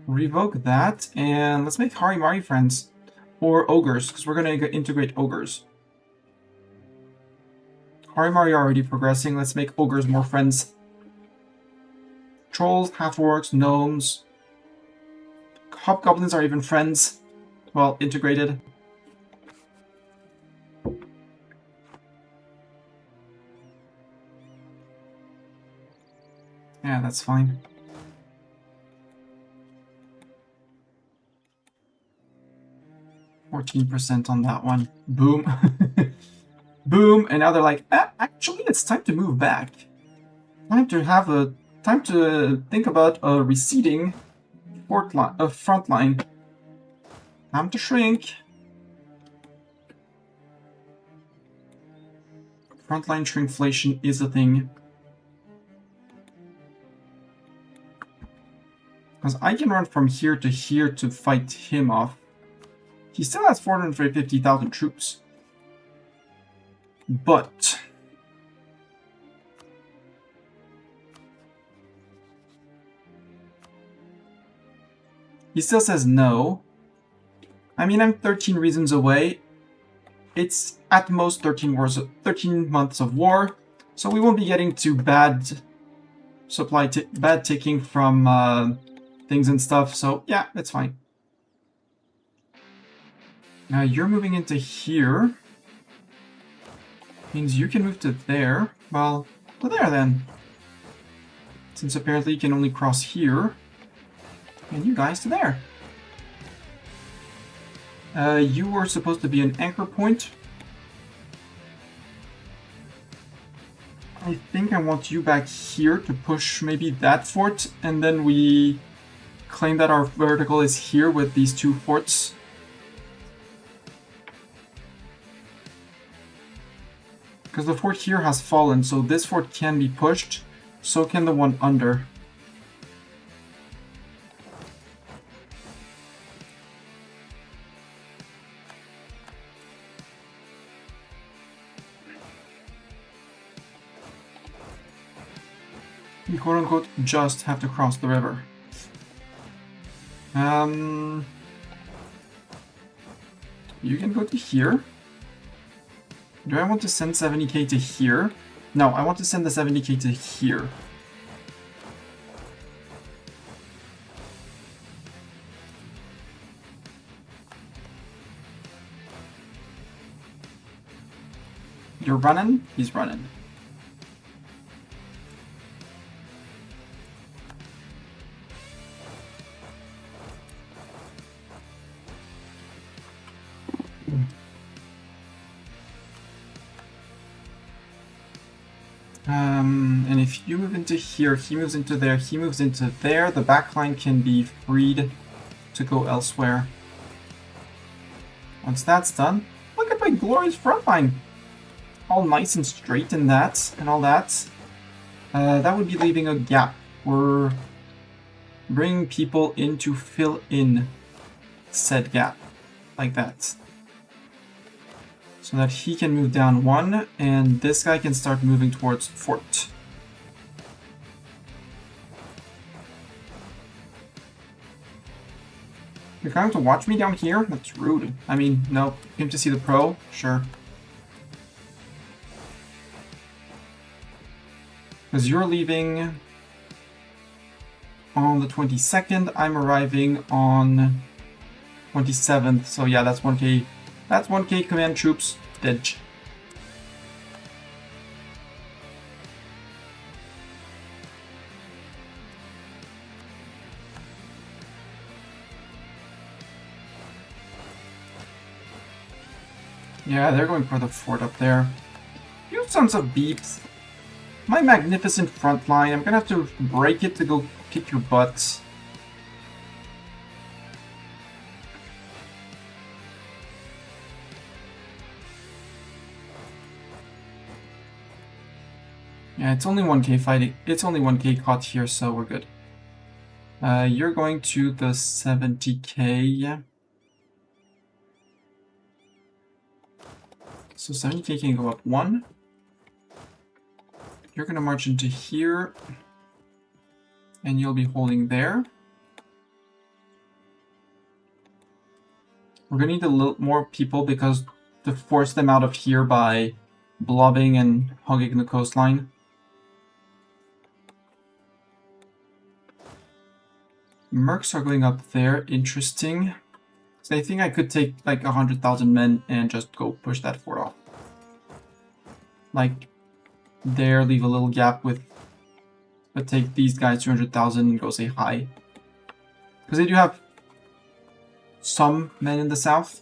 Revoke that, and let's make Harimari friends. Or ogres, because we're going to integrate ogres. Harimari are already progressing, let's make ogres more friends. Trolls, half-orcs, gnomes. Hobgoblins are even friends. Well, integrated. Yeah, that's fine. %14 on that one. Boom. Boom. And now they're like, actually, it's time to move back. Time to think about a receding front line. Time to shrink. Frontline shrinkflation is a thing. Because I can run from here to fight him off. He still has 450,000 troops. But... he still says no. I mean, I'm 13 reasons away. It's at most 13 months of war, so we won't be getting to bad ticking from things and stuff, so yeah, that's fine. Now you're moving into here. Means you can move to there. Well, to there then. Since apparently you can only cross here. And you guys to there. You were supposed to be an anchor point. I think I want you back here to push maybe that fort, and then we claim that our vertical is here with these two forts. Because the fort here has fallen, so this fort can be pushed, so can the one under. You quote-unquote just have to cross the river. You can go to here. Do I want to send 70k to here? No, I want to send the 70k to here. You're running? He's running. And if you move into here, he moves into there, he moves into there, the backline can be freed to go elsewhere. Once that's done, look at my glorious frontline! All nice and straight in that, and all that. That would be leaving a gap. We're bringing people in to fill in said gap, like that. So that he can move down one, and this guy can start moving towards fort. You're coming to watch me down here? That's rude. I mean, no. Came to see the pro? Sure. Because you're leaving on the 22nd. I'm arriving on 27th. So yeah, that's 1k. That's 1k command troops. Dead. Yeah, they're going for the fort up there. You sons of beeps. My magnificent front line. I'm gonna have to break it to go kick your butts. Yeah, it's only 1k fighting. It's only 1k caught here, so we're good. You're going to the 70k. So 70k can go up 1. You're going to march into here. And you'll be holding there. We're going to need a little more people because to force them out of here by blobbing and hogging the coastline. Mercs are going up there. Interesting. So I think I could take like 100,000 men and just go push that fort off. Like, there, leave a little gap with... But take these guys 200,000 and go say hi. Because they do have some men in the south.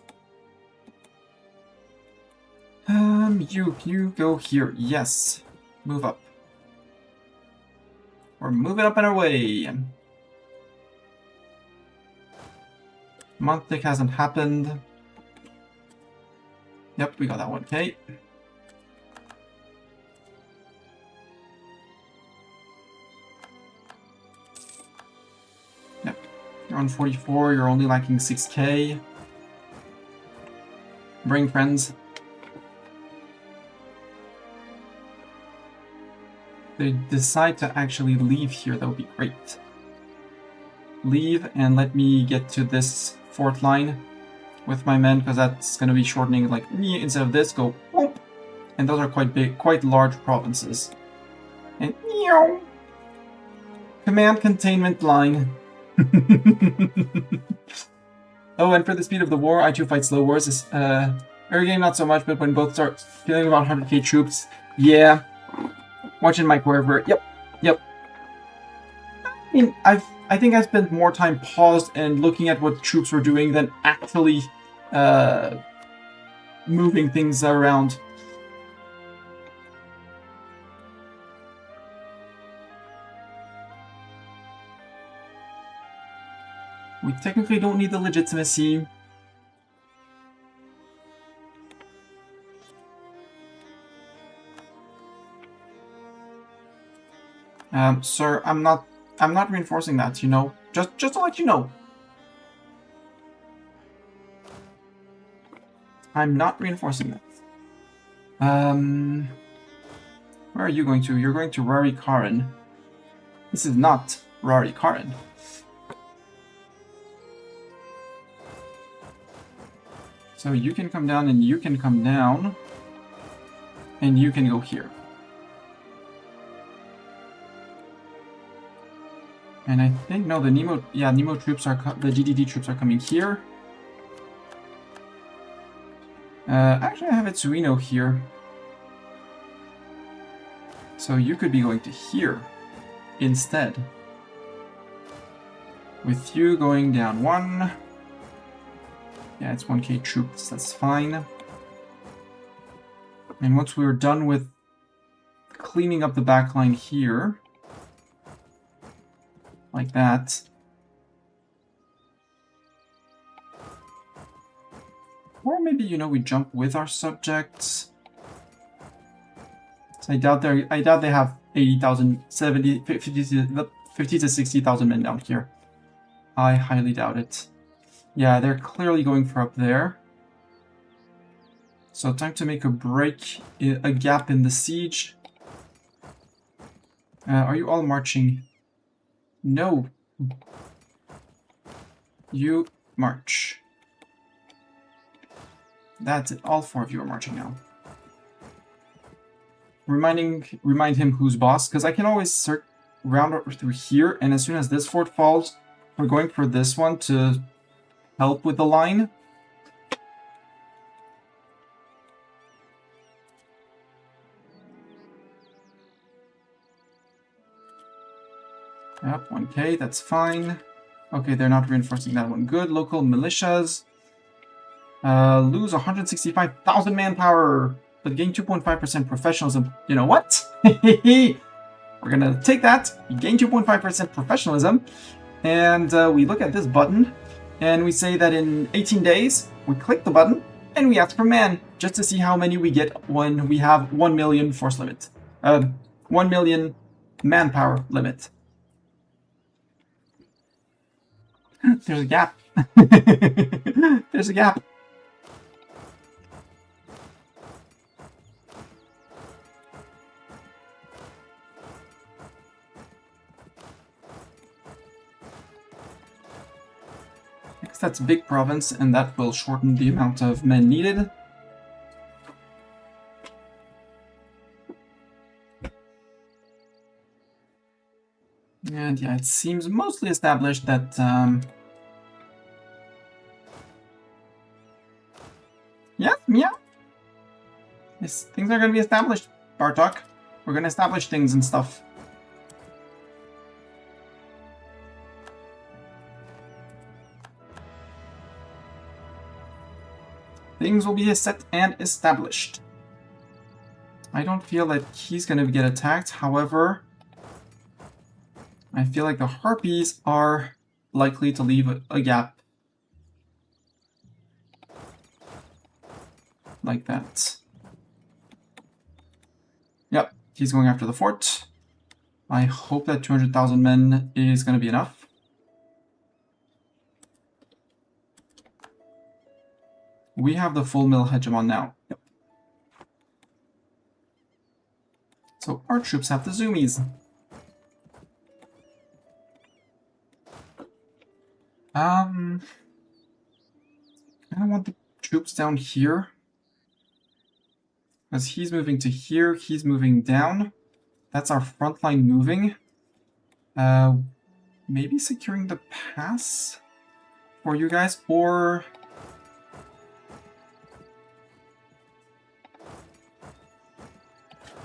You go here. Yes. Move up. We're moving up and away. Monthly hasn't happened. Yep, we got that 1k. Yep, you're on 44, you're only lacking 6k. Bring friends. They decide to actually leave here, that would be great. Leave and let me get to this fort line with my men, because that's going to be shortening, like, instead of this, go, whoop. And those are quite big, quite large provinces. And, command containment line. Oh, and for the speed of the war, I too fight slow wars. Early game, not so much, but when both start feeling about 100k troops, yeah. Watching Mike wherever, yep. I mean, I think I spent more time paused and looking at what troops were doing than actually moving things around. We technically don't need the legitimacy. Sir, I'm not reinforcing that, you know. Just to let you know. I'm not reinforcing that. Where are you going to? You're going to Rari Karin. This is not Rari Karin. So you can come down and you can come down. And you can go here. And I think, no, the Nemo troops are, the GDD troops are coming here. Actually, I have Etsuino here. So you could be going to here instead. With you going down 1. Yeah, it's 1k troops, that's fine. And once we're done with cleaning up the backline here, like that. Or maybe, you know, we jump with our subjects. So I doubt they have 80,000, 70, 50 to 60,000 men down here. I highly doubt it. Yeah, they're clearly going for up there. So time to make a break, a gap in the siege. Are you all marching? No. You March. That's it. All 4 of you are marching now. Remind him who's boss, because I can always round through here, and as soon as this fort falls, we're going for this one to help with the line. Yep, 1k, that's fine. Okay, they're not reinforcing that one. Good. Local militias. Lose 165,000 manpower, but gain 2.5% professionalism. You know what? We're gonna take that. You gain 2.5% professionalism, and we look at this button, and we say that in 18 days, we click the button, and we ask for man, just to see how many we get when we have 1 million force limit. 1 million manpower limit. There's a gap. There's a gap. Because that's a big province, and that will shorten the amount of men needed. And yeah, it seems mostly established that yeah. Things are going to be established, Bartok. We're going to establish things and stuff. Things will be set and established. I don't feel like he's going to get attacked, however, I feel like the Harpies are likely to leave a gap. Like that. Yep, he's going after the fort. I hope that 200,000 men is going to be enough. We have the full mill hegemon now. Yep. So our troops have the zoomies. I don't want the troops down here. Because he's moving to here, he's moving down. That's our front line moving. Maybe securing the pass for you guys, or...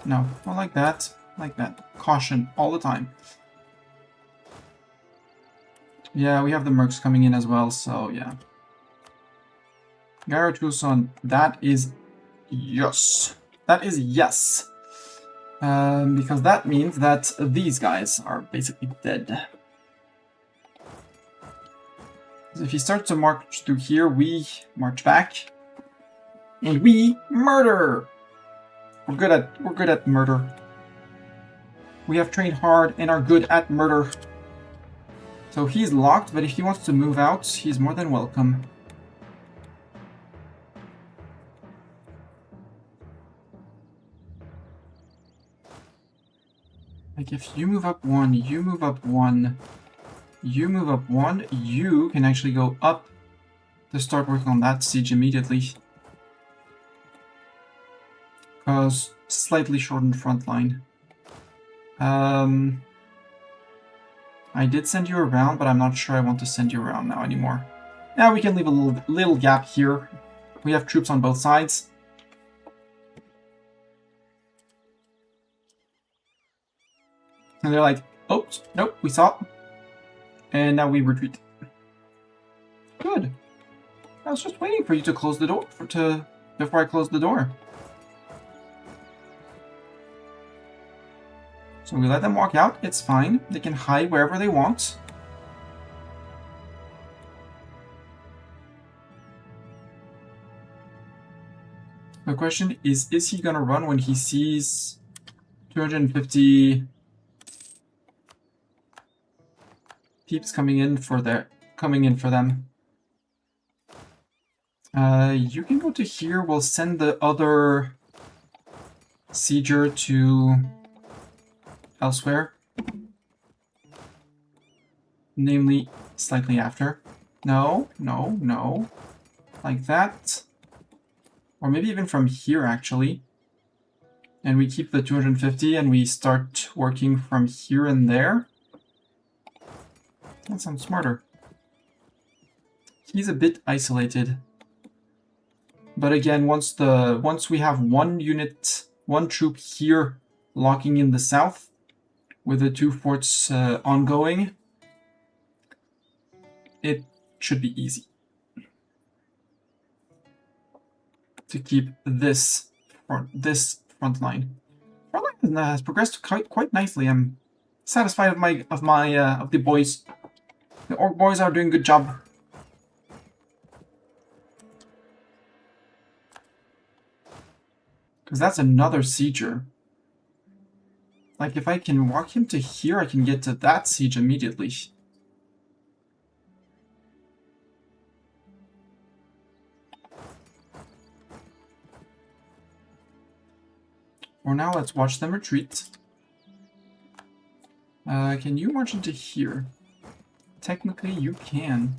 No, not like that. Like that. Caution all the time. Yeah, we have the mercs coming in as well, so yeah. Gyro Tucson, that is yes. That is yes. Because that means that these guys are basically dead. So if he starts to march through here, we march back. And we murder! We're good at murder. We have trained hard and are good at murder. So he's locked, but if he wants to move out, he's more than welcome. Like if you move up one, you move up one, you move up one, you can actually go up to start working on that siege immediately. Because slightly shortened front line. I did send you around, but I'm not sure I want to send you around now anymore. Yeah, we can leave a little gap here. We have troops on both sides. And they're like, oops, nope, we saw it. And now we retreat. Good. I was just waiting for you to close the door before I close the door. So we let them walk out, it's fine. They can hide wherever they want. The question is he gonna run when he sees 250 peeps coming in for them? You can go to here, we'll send the other sieger to elsewhere, namely slightly after. No, no, no. Like that. Or maybe even from here, actually. And we keep the 250 and we start working from here and there. That sounds smarter. He's a bit isolated. But again, once we have one unit, one troop here locking in the south, with the 2 forts ongoing, it should be easy to keep this front line. Front line has progressed quite nicely. I'm satisfied of the boys. The orc boys are doing a good job. Because that's another sieger. Like, if I can walk him to here, I can get to that siege immediately. For now, let's watch them retreat. Can you march into here? Technically, you can.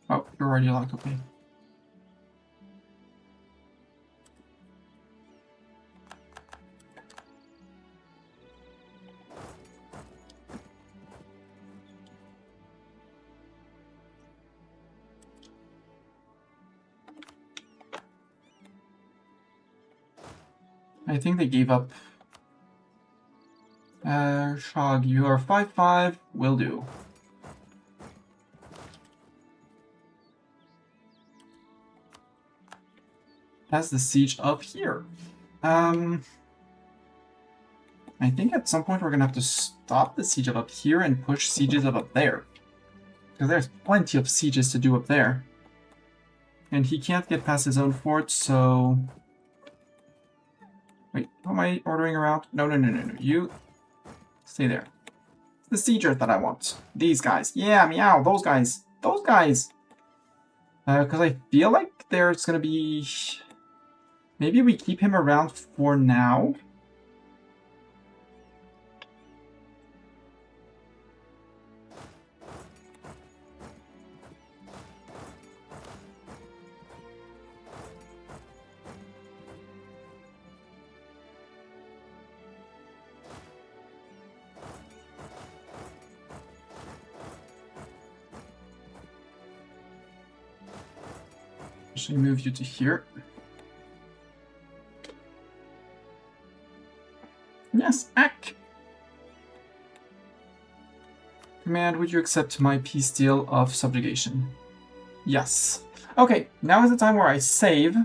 Oh, you're already locked, okay. I think they gave up. Shog, you are 5-5. Will do. That's the siege up here. I think at some point we're gonna have to stop the siege of up here and push sieges of up there. Because there's plenty of sieges to do up there. And he can't get past his own fort, so... Wait, what am I ordering around? No. You stay there. It's the siegers that I want. These guys. Yeah, meow. Those guys. Those guys. Because I feel like there's going to be... Maybe we keep him around for now. Actually move you to here. Yes, ack! Command, would you accept my peace deal of subjugation? Yes. Okay, now is the time where I save.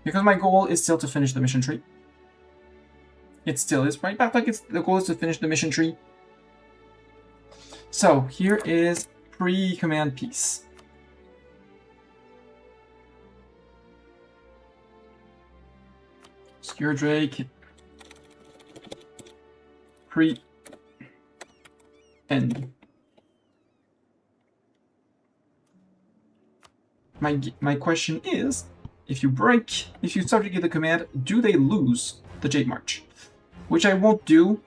Because my goal is still to finish the mission tree. It still is, right? Back like the goal is to finish the mission tree. So, here is pre-command peace. Skewered Drake. Pre-end. My question is, if you subjugate the command, do they lose the Jade March? Which I won't do.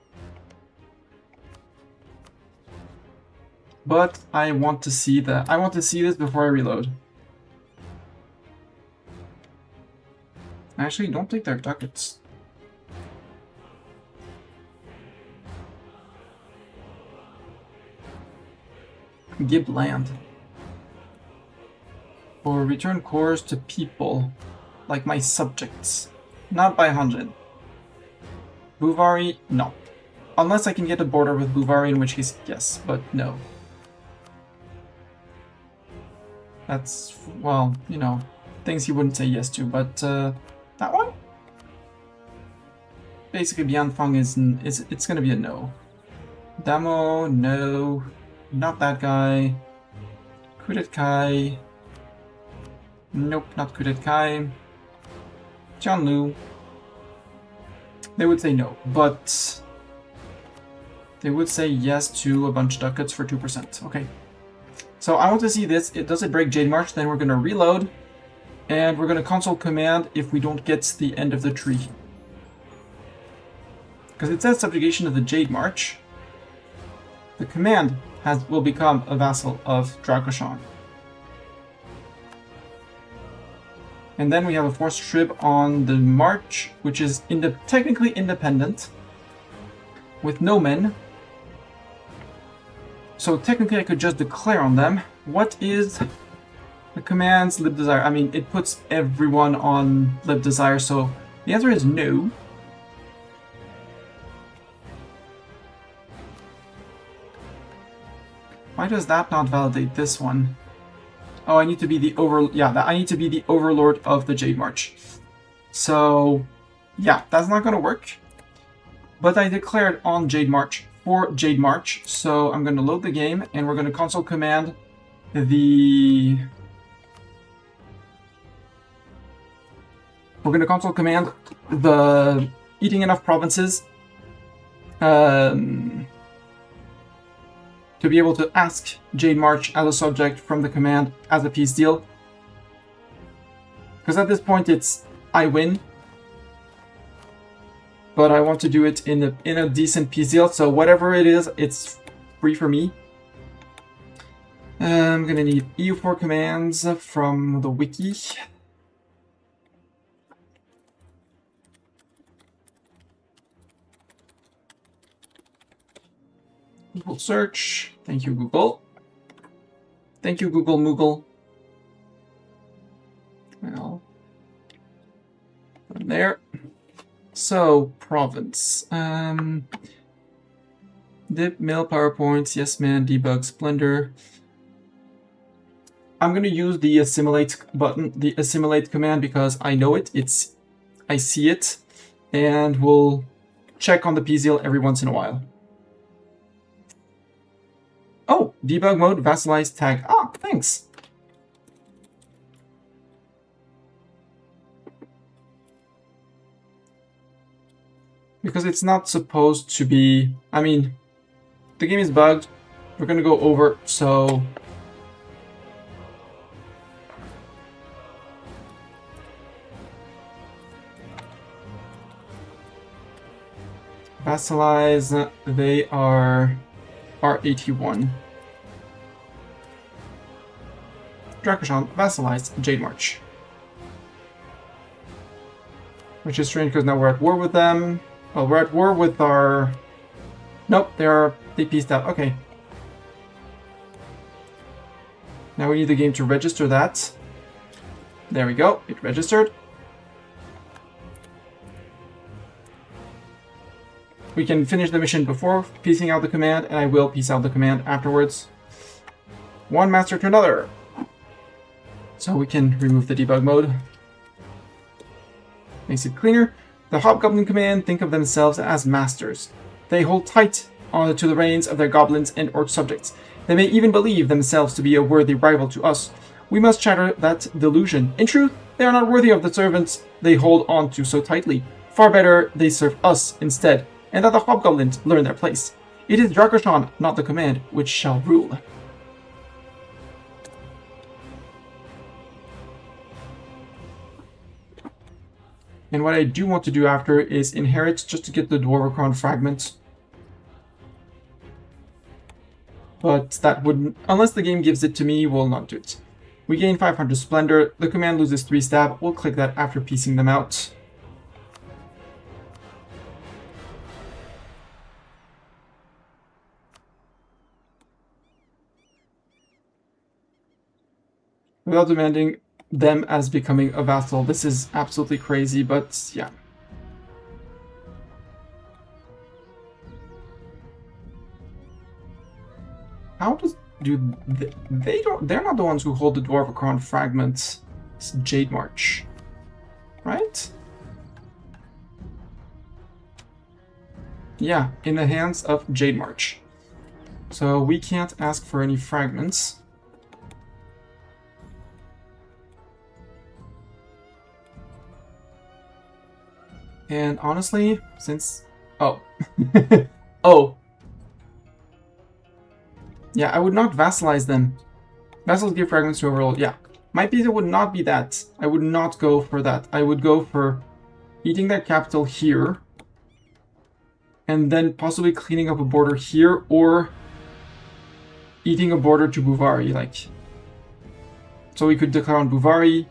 But I want to see this before I reload. Actually, don't take their ducats. Give land. Or return cores to people, like my subjects. Not by 100. Buvari, no. Unless I can get a border with Buvari, in which case, yes, but no. That's, well, you know, things he wouldn't say yes to, but, that one? Basically, Bianfeng it's gonna be a no. Damo, no. Not that guy. Kudet Kai. Nope, not Kudet Kai. Jianlu. They would say no, but they would say yes to a bunch of ducats for 2%. Okay. So I want to see this. Does it break Jade March? Then we're gonna reload. And we're going to console command if we don't get to the end of the tree. Because it says subjugation of the Jade March. The command will become a vassal of Dragoshan. And then we have a forced trib on the march, which is technically independent, with no men. So technically I could just declare on them. What is the command's lib desire? I mean, it puts everyone on lib desire, so the answer is no. Why does that not validate this one? Oh, I need to be the I need to be the overlord of the Jade March. So, yeah, that's not gonna work. But I declared on Jade March for Jade March, so I'm gonna load the game and we're gonna console command the... We're gonna console command the eating enough provinces to be able to ask Jade March as a subject from the command as a peace deal. Because at this point it's I win, but I want to do it in a decent peace deal, so whatever it is, it's free for me. I'm gonna need EU4 commands from the wiki. Google search. Thank you, Google. Thank you, Google Moogle. Well, from there. So, province. Dip, mail, PowerPoints, yes man, debug, Splendor. I'm gonna use the assimilate button, the assimilate command, because I know it. I see it, and we'll check on the PZL every once in a while. Oh, debug mode, vassalize tag. Ah, thanks. Because it's not supposed to be... I mean, the game is bugged. We're gonna go over, so... Vassalize, they are R81. Dragoshan vassalized Jade March. Which is strange because now we're at war with them. Well, we're at war with our... Nope, they pieced out. Okay. Now we need the game to register that. There we go, it registered. We can finish the mission before piecing out the command, and I will piece out the command afterwards. One master to another. So we can remove the debug mode. Makes it cleaner. The Hobgoblin command think of themselves as masters. They hold tight to the reins of their goblins and orc subjects. They may even believe themselves to be a worthy rival to us. We must shatter that delusion. In truth, they are not worthy of the servants they hold on to so tightly. Far better they serve us instead, and that the Hobgoblins learn their place. It is Dragoshan, not the command, which shall rule. And what I do want to do after is inherit just to get the Dwarven fragment. But that wouldn't, unless the game gives it to me, we'll not do it. We gain 500 Splendor, the command loses 3 stab, we'll click that after piecing them out. Without demanding them as becoming a vassal. This is absolutely crazy, but yeah. How they're not the ones who hold the Dwarven fragments. It's Jade March, right? Yeah, in the hands of Jade March. So we can't ask for any fragments. And honestly, since... Oh. Oh. Yeah, I would not vassalize them. Vassals give fragments to overall... Yeah. My pizza would not be that. I would not go for that. I would go for eating their capital here, and then possibly cleaning up a border here, or eating a border to Buvari, like. So we could declare on Buvari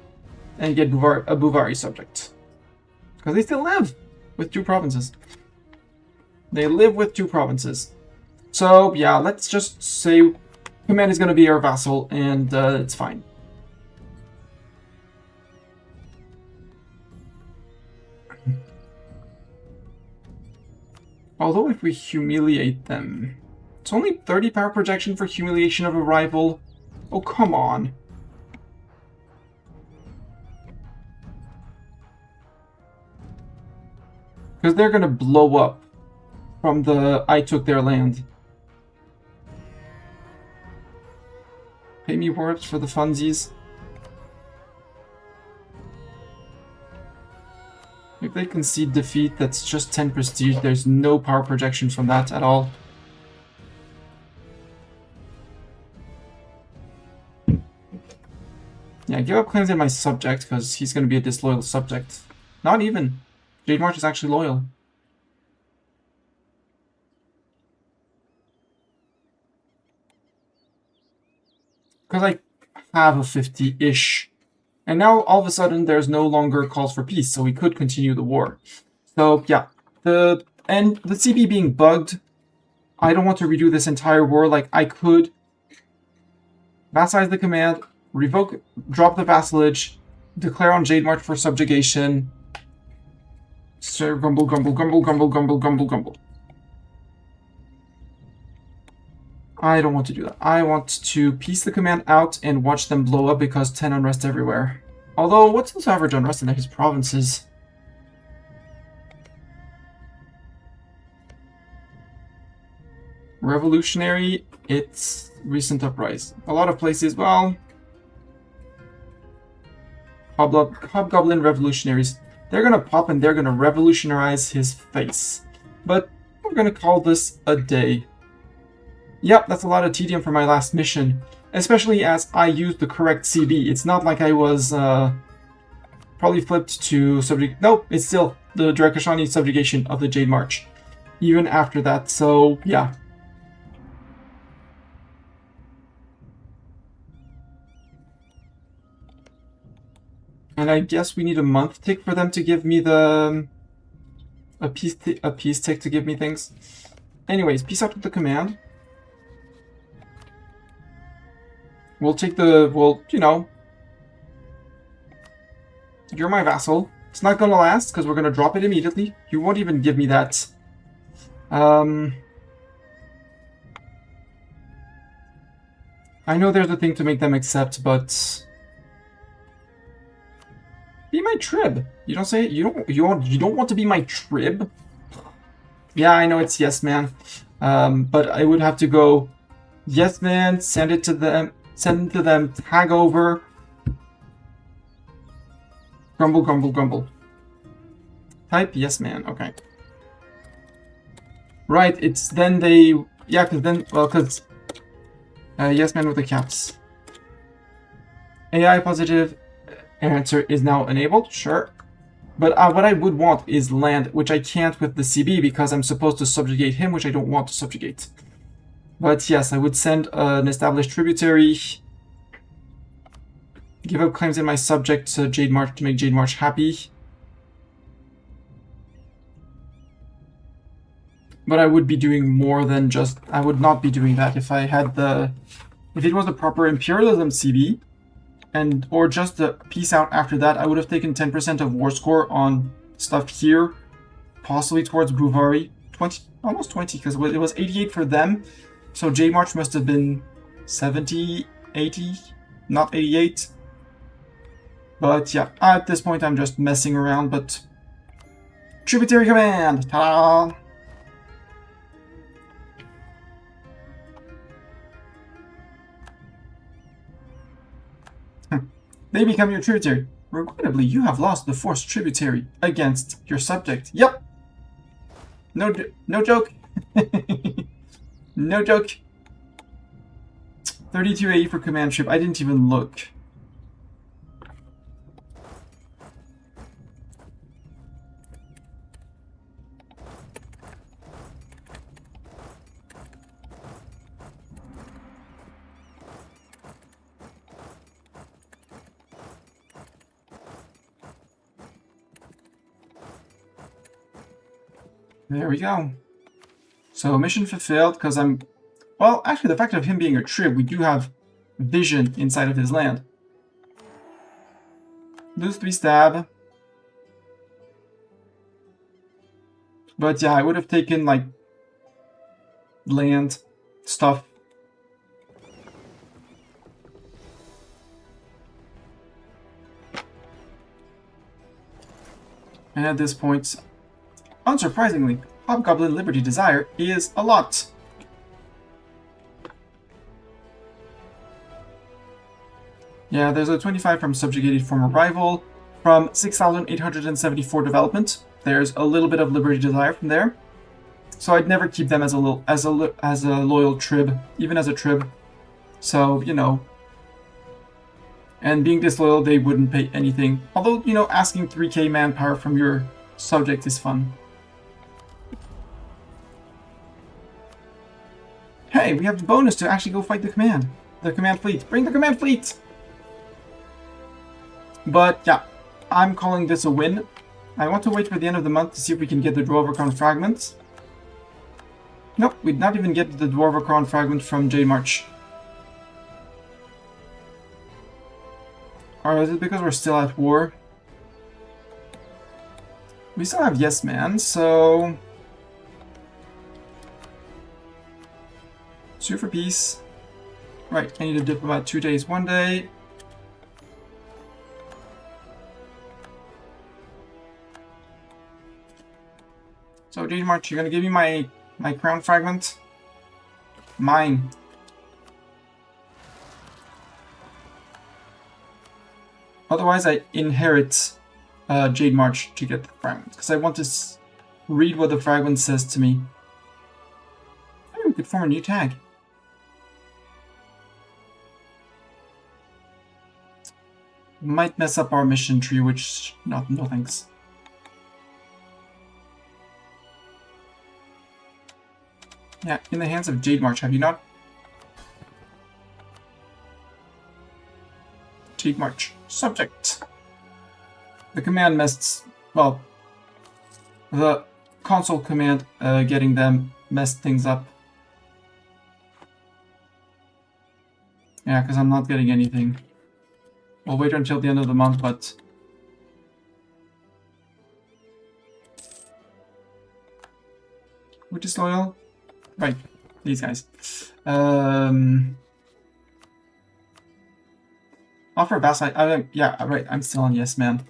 and get a Buvari subject. Because they still live with 2 provinces. They live with 2 provinces. So, yeah, let's just say command is going to be our vassal, and it's fine. Although if we humiliate them... It's only 30 power projection for humiliation of a rival. Oh, come on. Because they're going to blow up from the I took their land. Pay me warps for the funsies. If they concede defeat, that's just 10 prestige. There's no power projection from that at all. Yeah, give up claims in my subject, because he's going to be a disloyal subject. Not even. Jade March is actually loyal. Because I have a 50-ish. And now, all of a sudden, there's no longer calls for peace, so we could continue the war. So, yeah. The CB being bugged, I don't want to redo this entire war. Like, I could vassalize the command, revoke, drop the vassalage, declare on Jade March for subjugation. Sir, grumble, grumble, grumble, grumble, grumble, grumble, grumble. I don't want to do that. I want to piece the command out and watch them blow up because 10 unrest everywhere. Although, what's the average unrest in his provinces? Revolutionary, it's recent uprising. A lot of places, well... Hobgoblin revolutionaries. They're gonna pop and they're gonna revolutionize his face. But we're gonna call this a day. Yep, that's a lot of tedium for my last mission. Especially as I used the correct CB. It's not like I was probably flipped to subjugate. Nope, it's still the Drakashani subjugation of the Jade March. Even after that, so yeah. And I guess we need a month tick for them to give me the... a peace tick to give me things. Anyways, peace out with the command. We'll take the... well, you know... You're my vassal. It's not gonna last, because we're gonna drop it immediately. You won't even give me that. I know there's a thing to make them accept, but... Be my trib. You don't say you don't want to be my trib. Yeah, I know it's yes man. But I would have to go yes man, send it to them, tag over. Grumble, grumble, grumble. Type yes man, okay. Right, it's then they yeah, cause then cause yes man with the caps. AI positive answer is now enabled, sure. But what I would want is land, which I can't with the CB because I'm supposed to subjugate him, which I don't want to subjugate. But yes, I would send an established tributary. Give up claims in my subject to Jade March to make Jade March happy. But I would be doing more than just... I would not be doing that if I had the... If it was a proper imperialism CB, and or just a peace out after that, I would have taken 10% of war score on stuff here, possibly towards Buvari. 20, almost 20, because it was 88 for them. So Jade March must have been 70, 80, not 88. But yeah, at this point I'm just messing around, but... Tributary command! Ta-da! They become your tributary. Regrettably, you have lost the forced tributary against your subject. Yep! No joke. No joke. 32 AE for command ship. I didn't even look. There we go. So mission fulfilled, because I'm... Well, actually, the fact of him being a trib, we do have vision inside of his land. Lose 3 stab. But yeah, I would have taken, like, land, stuff. And at this point, unsurprisingly, Hobgoblin Liberty Desire is a lot. Yeah, there's a 25 from Subjugated Former Rival, from 6,874 development. There's a little bit of Liberty Desire from there. So I'd never keep them as a loyal trib, even as a trib. So, you know. And being disloyal, they wouldn't pay anything. Although, you know, asking 3k manpower from your subject is fun. Hey, we have the bonus to actually go fight the command fleet. Bring the command fleet! But yeah, I'm calling this a win. I want to wait for the end of the month to see if we can get the Dwarvicron fragments. Nope, we'd not even get the Dwarvicron fragment from Jade March. Or is it because we're still at war? We still have Yes Man, so... Sue for peace. Right, I need a diplomat 2 days, 1 day. So, Jade March, you're gonna give me my crown fragment? Mine. Otherwise, I inherit Jade March to get the fragment, because I want to read what the fragment says to me. Maybe we could form a new tag. Might mess up our mission tree, which no thanks. Yeah, in the hands of Jade March, have you not? Jade March. Subject. The command messed... Well, the console command getting them messed things up. Yeah, because I'm not getting anything. We'll wait until the end of the month, but... Which is loyal? Right, these guys. Offer vassal. Yeah, right. I'm still on Yes Man.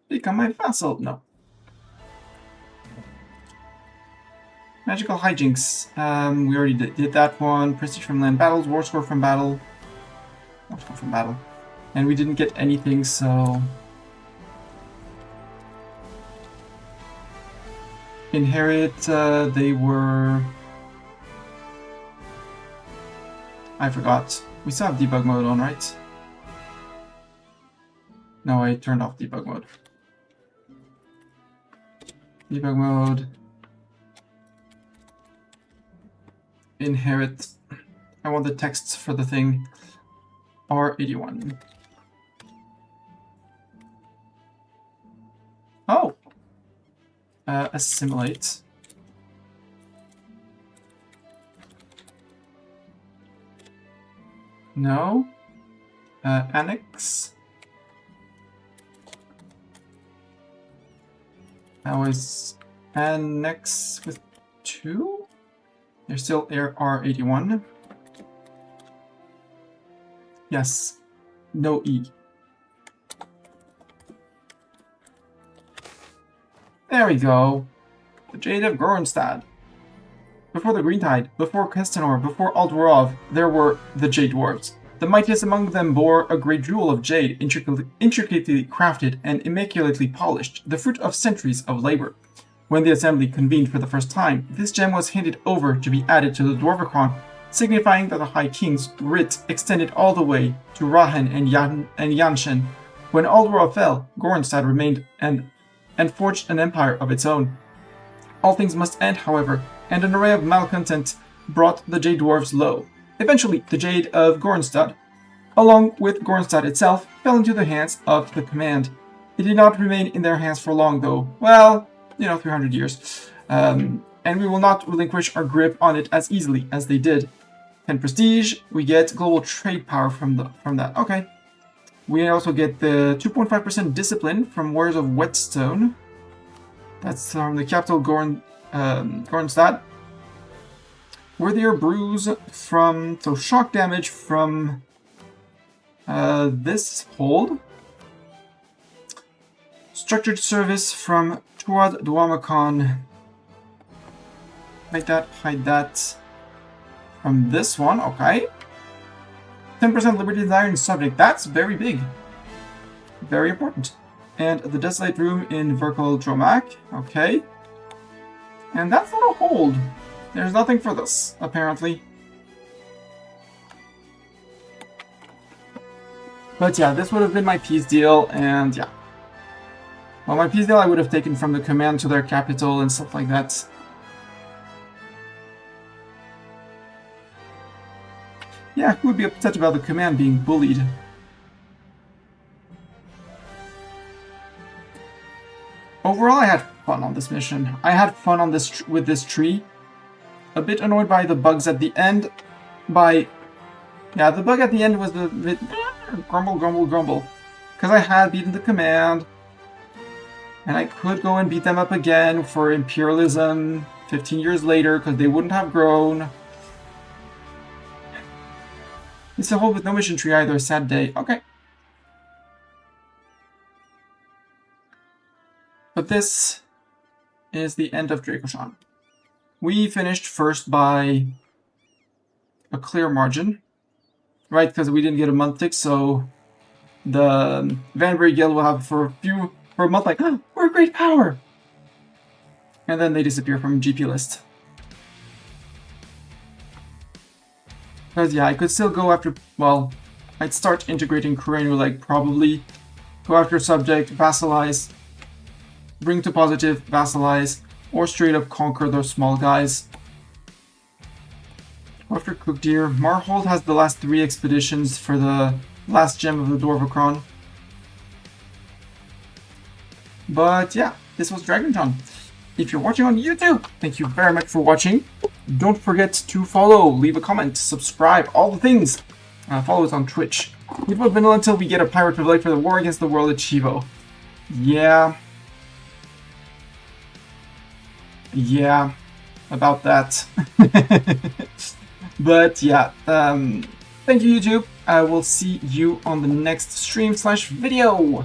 Become my vassal. No. Magical hijinks. We already did that one. Prestige from land battles. War score from battle. War score from battle. And we didn't get anything, so... Inherit, they were... I forgot. We still have debug mode on, right? No, I turned off debug mode. Debug mode. Inherit. I want the texts for the thing. R81. Oh! Assimilate. No. Annex. That was annex with 2? There's still R81. Yes. No E. There we go. The Jade of Goronstad. Before the Green Tide, before Kestanor, before Aldworov, there were the Jade Dwarves. The mightiest among them bore a great jewel of jade, intricately crafted and immaculately polished, the fruit of centuries of labor. When the assembly convened for the first time, this gem was handed over to be added to the Dwarvicron, signifying that the High King's writ extended all the way to Rahen and Yanshen. When Aldworov fell, Goronstad remained and forged an empire of its own. All things must end, however, and an array of malcontent brought the Jade Dwarves low. Eventually, the Jade of Goronstad, along with Goronstad itself, fell into the hands of the command. It did not remain in their hands for long, though. Well, 300 years. And we will not relinquish our grip on it as easily as they did. 10 prestige. We get global trade power from that. Okay. We also get the 2.5% discipline from Warriors of Whetstone. That's from the capital Gornstad. Worthier Bruise from... So shock damage from this hold. Structured service from Tuad Duamacon. Like that, hide that. From this one, okay. 10% Liberty Desire and Subject. That's very big. Very important. And the Desolate Room in Verkal Dromak. Okay. And that's not a hold. There's nothing for this, apparently. But yeah, this would have been my peace deal, and yeah. Well, my peace deal I would have taken from the command to their capital and stuff like that. Yeah, who would be upset about the command being bullied? Overall, I had fun on this mission. I had fun on this with this tree. A bit annoyed by the bugs at the end. Yeah, the bug at the end was a bit grumble, grumble, grumble. Because I had beaten the command. And I could go and beat them up again for imperialism 15 years later because they wouldn't have grown. It's a hold with no mission tree either. Sad day. Okay. But this is the end of Dracoshan. We finished first by a clear margin. Right, because we didn't get a month tick, so the Vanbury Guild will have for a month like, oh, we're a great power! And then they disappear from GP list. Because yeah, I could still go after, well, I'd start integrating Kurenu, like probably go after subject, vassalize, bring to positive, vassalize, or straight up conquer those small guys. Go after Cookdeer. Marhold has the last 3 expeditions for the last gem of the Dwarvacron. But yeah, this was Dragonton. If you're watching on YouTube, thank you very much for watching. Don't forget to follow, leave a comment, subscribe, all the things. Follow us on Twitch. Leave a vanilla until we get a Pirate Privilege for the war against the world at Chivo. Yeah. Yeah, about that. But yeah, thank you YouTube. I will see you on the next stream/video.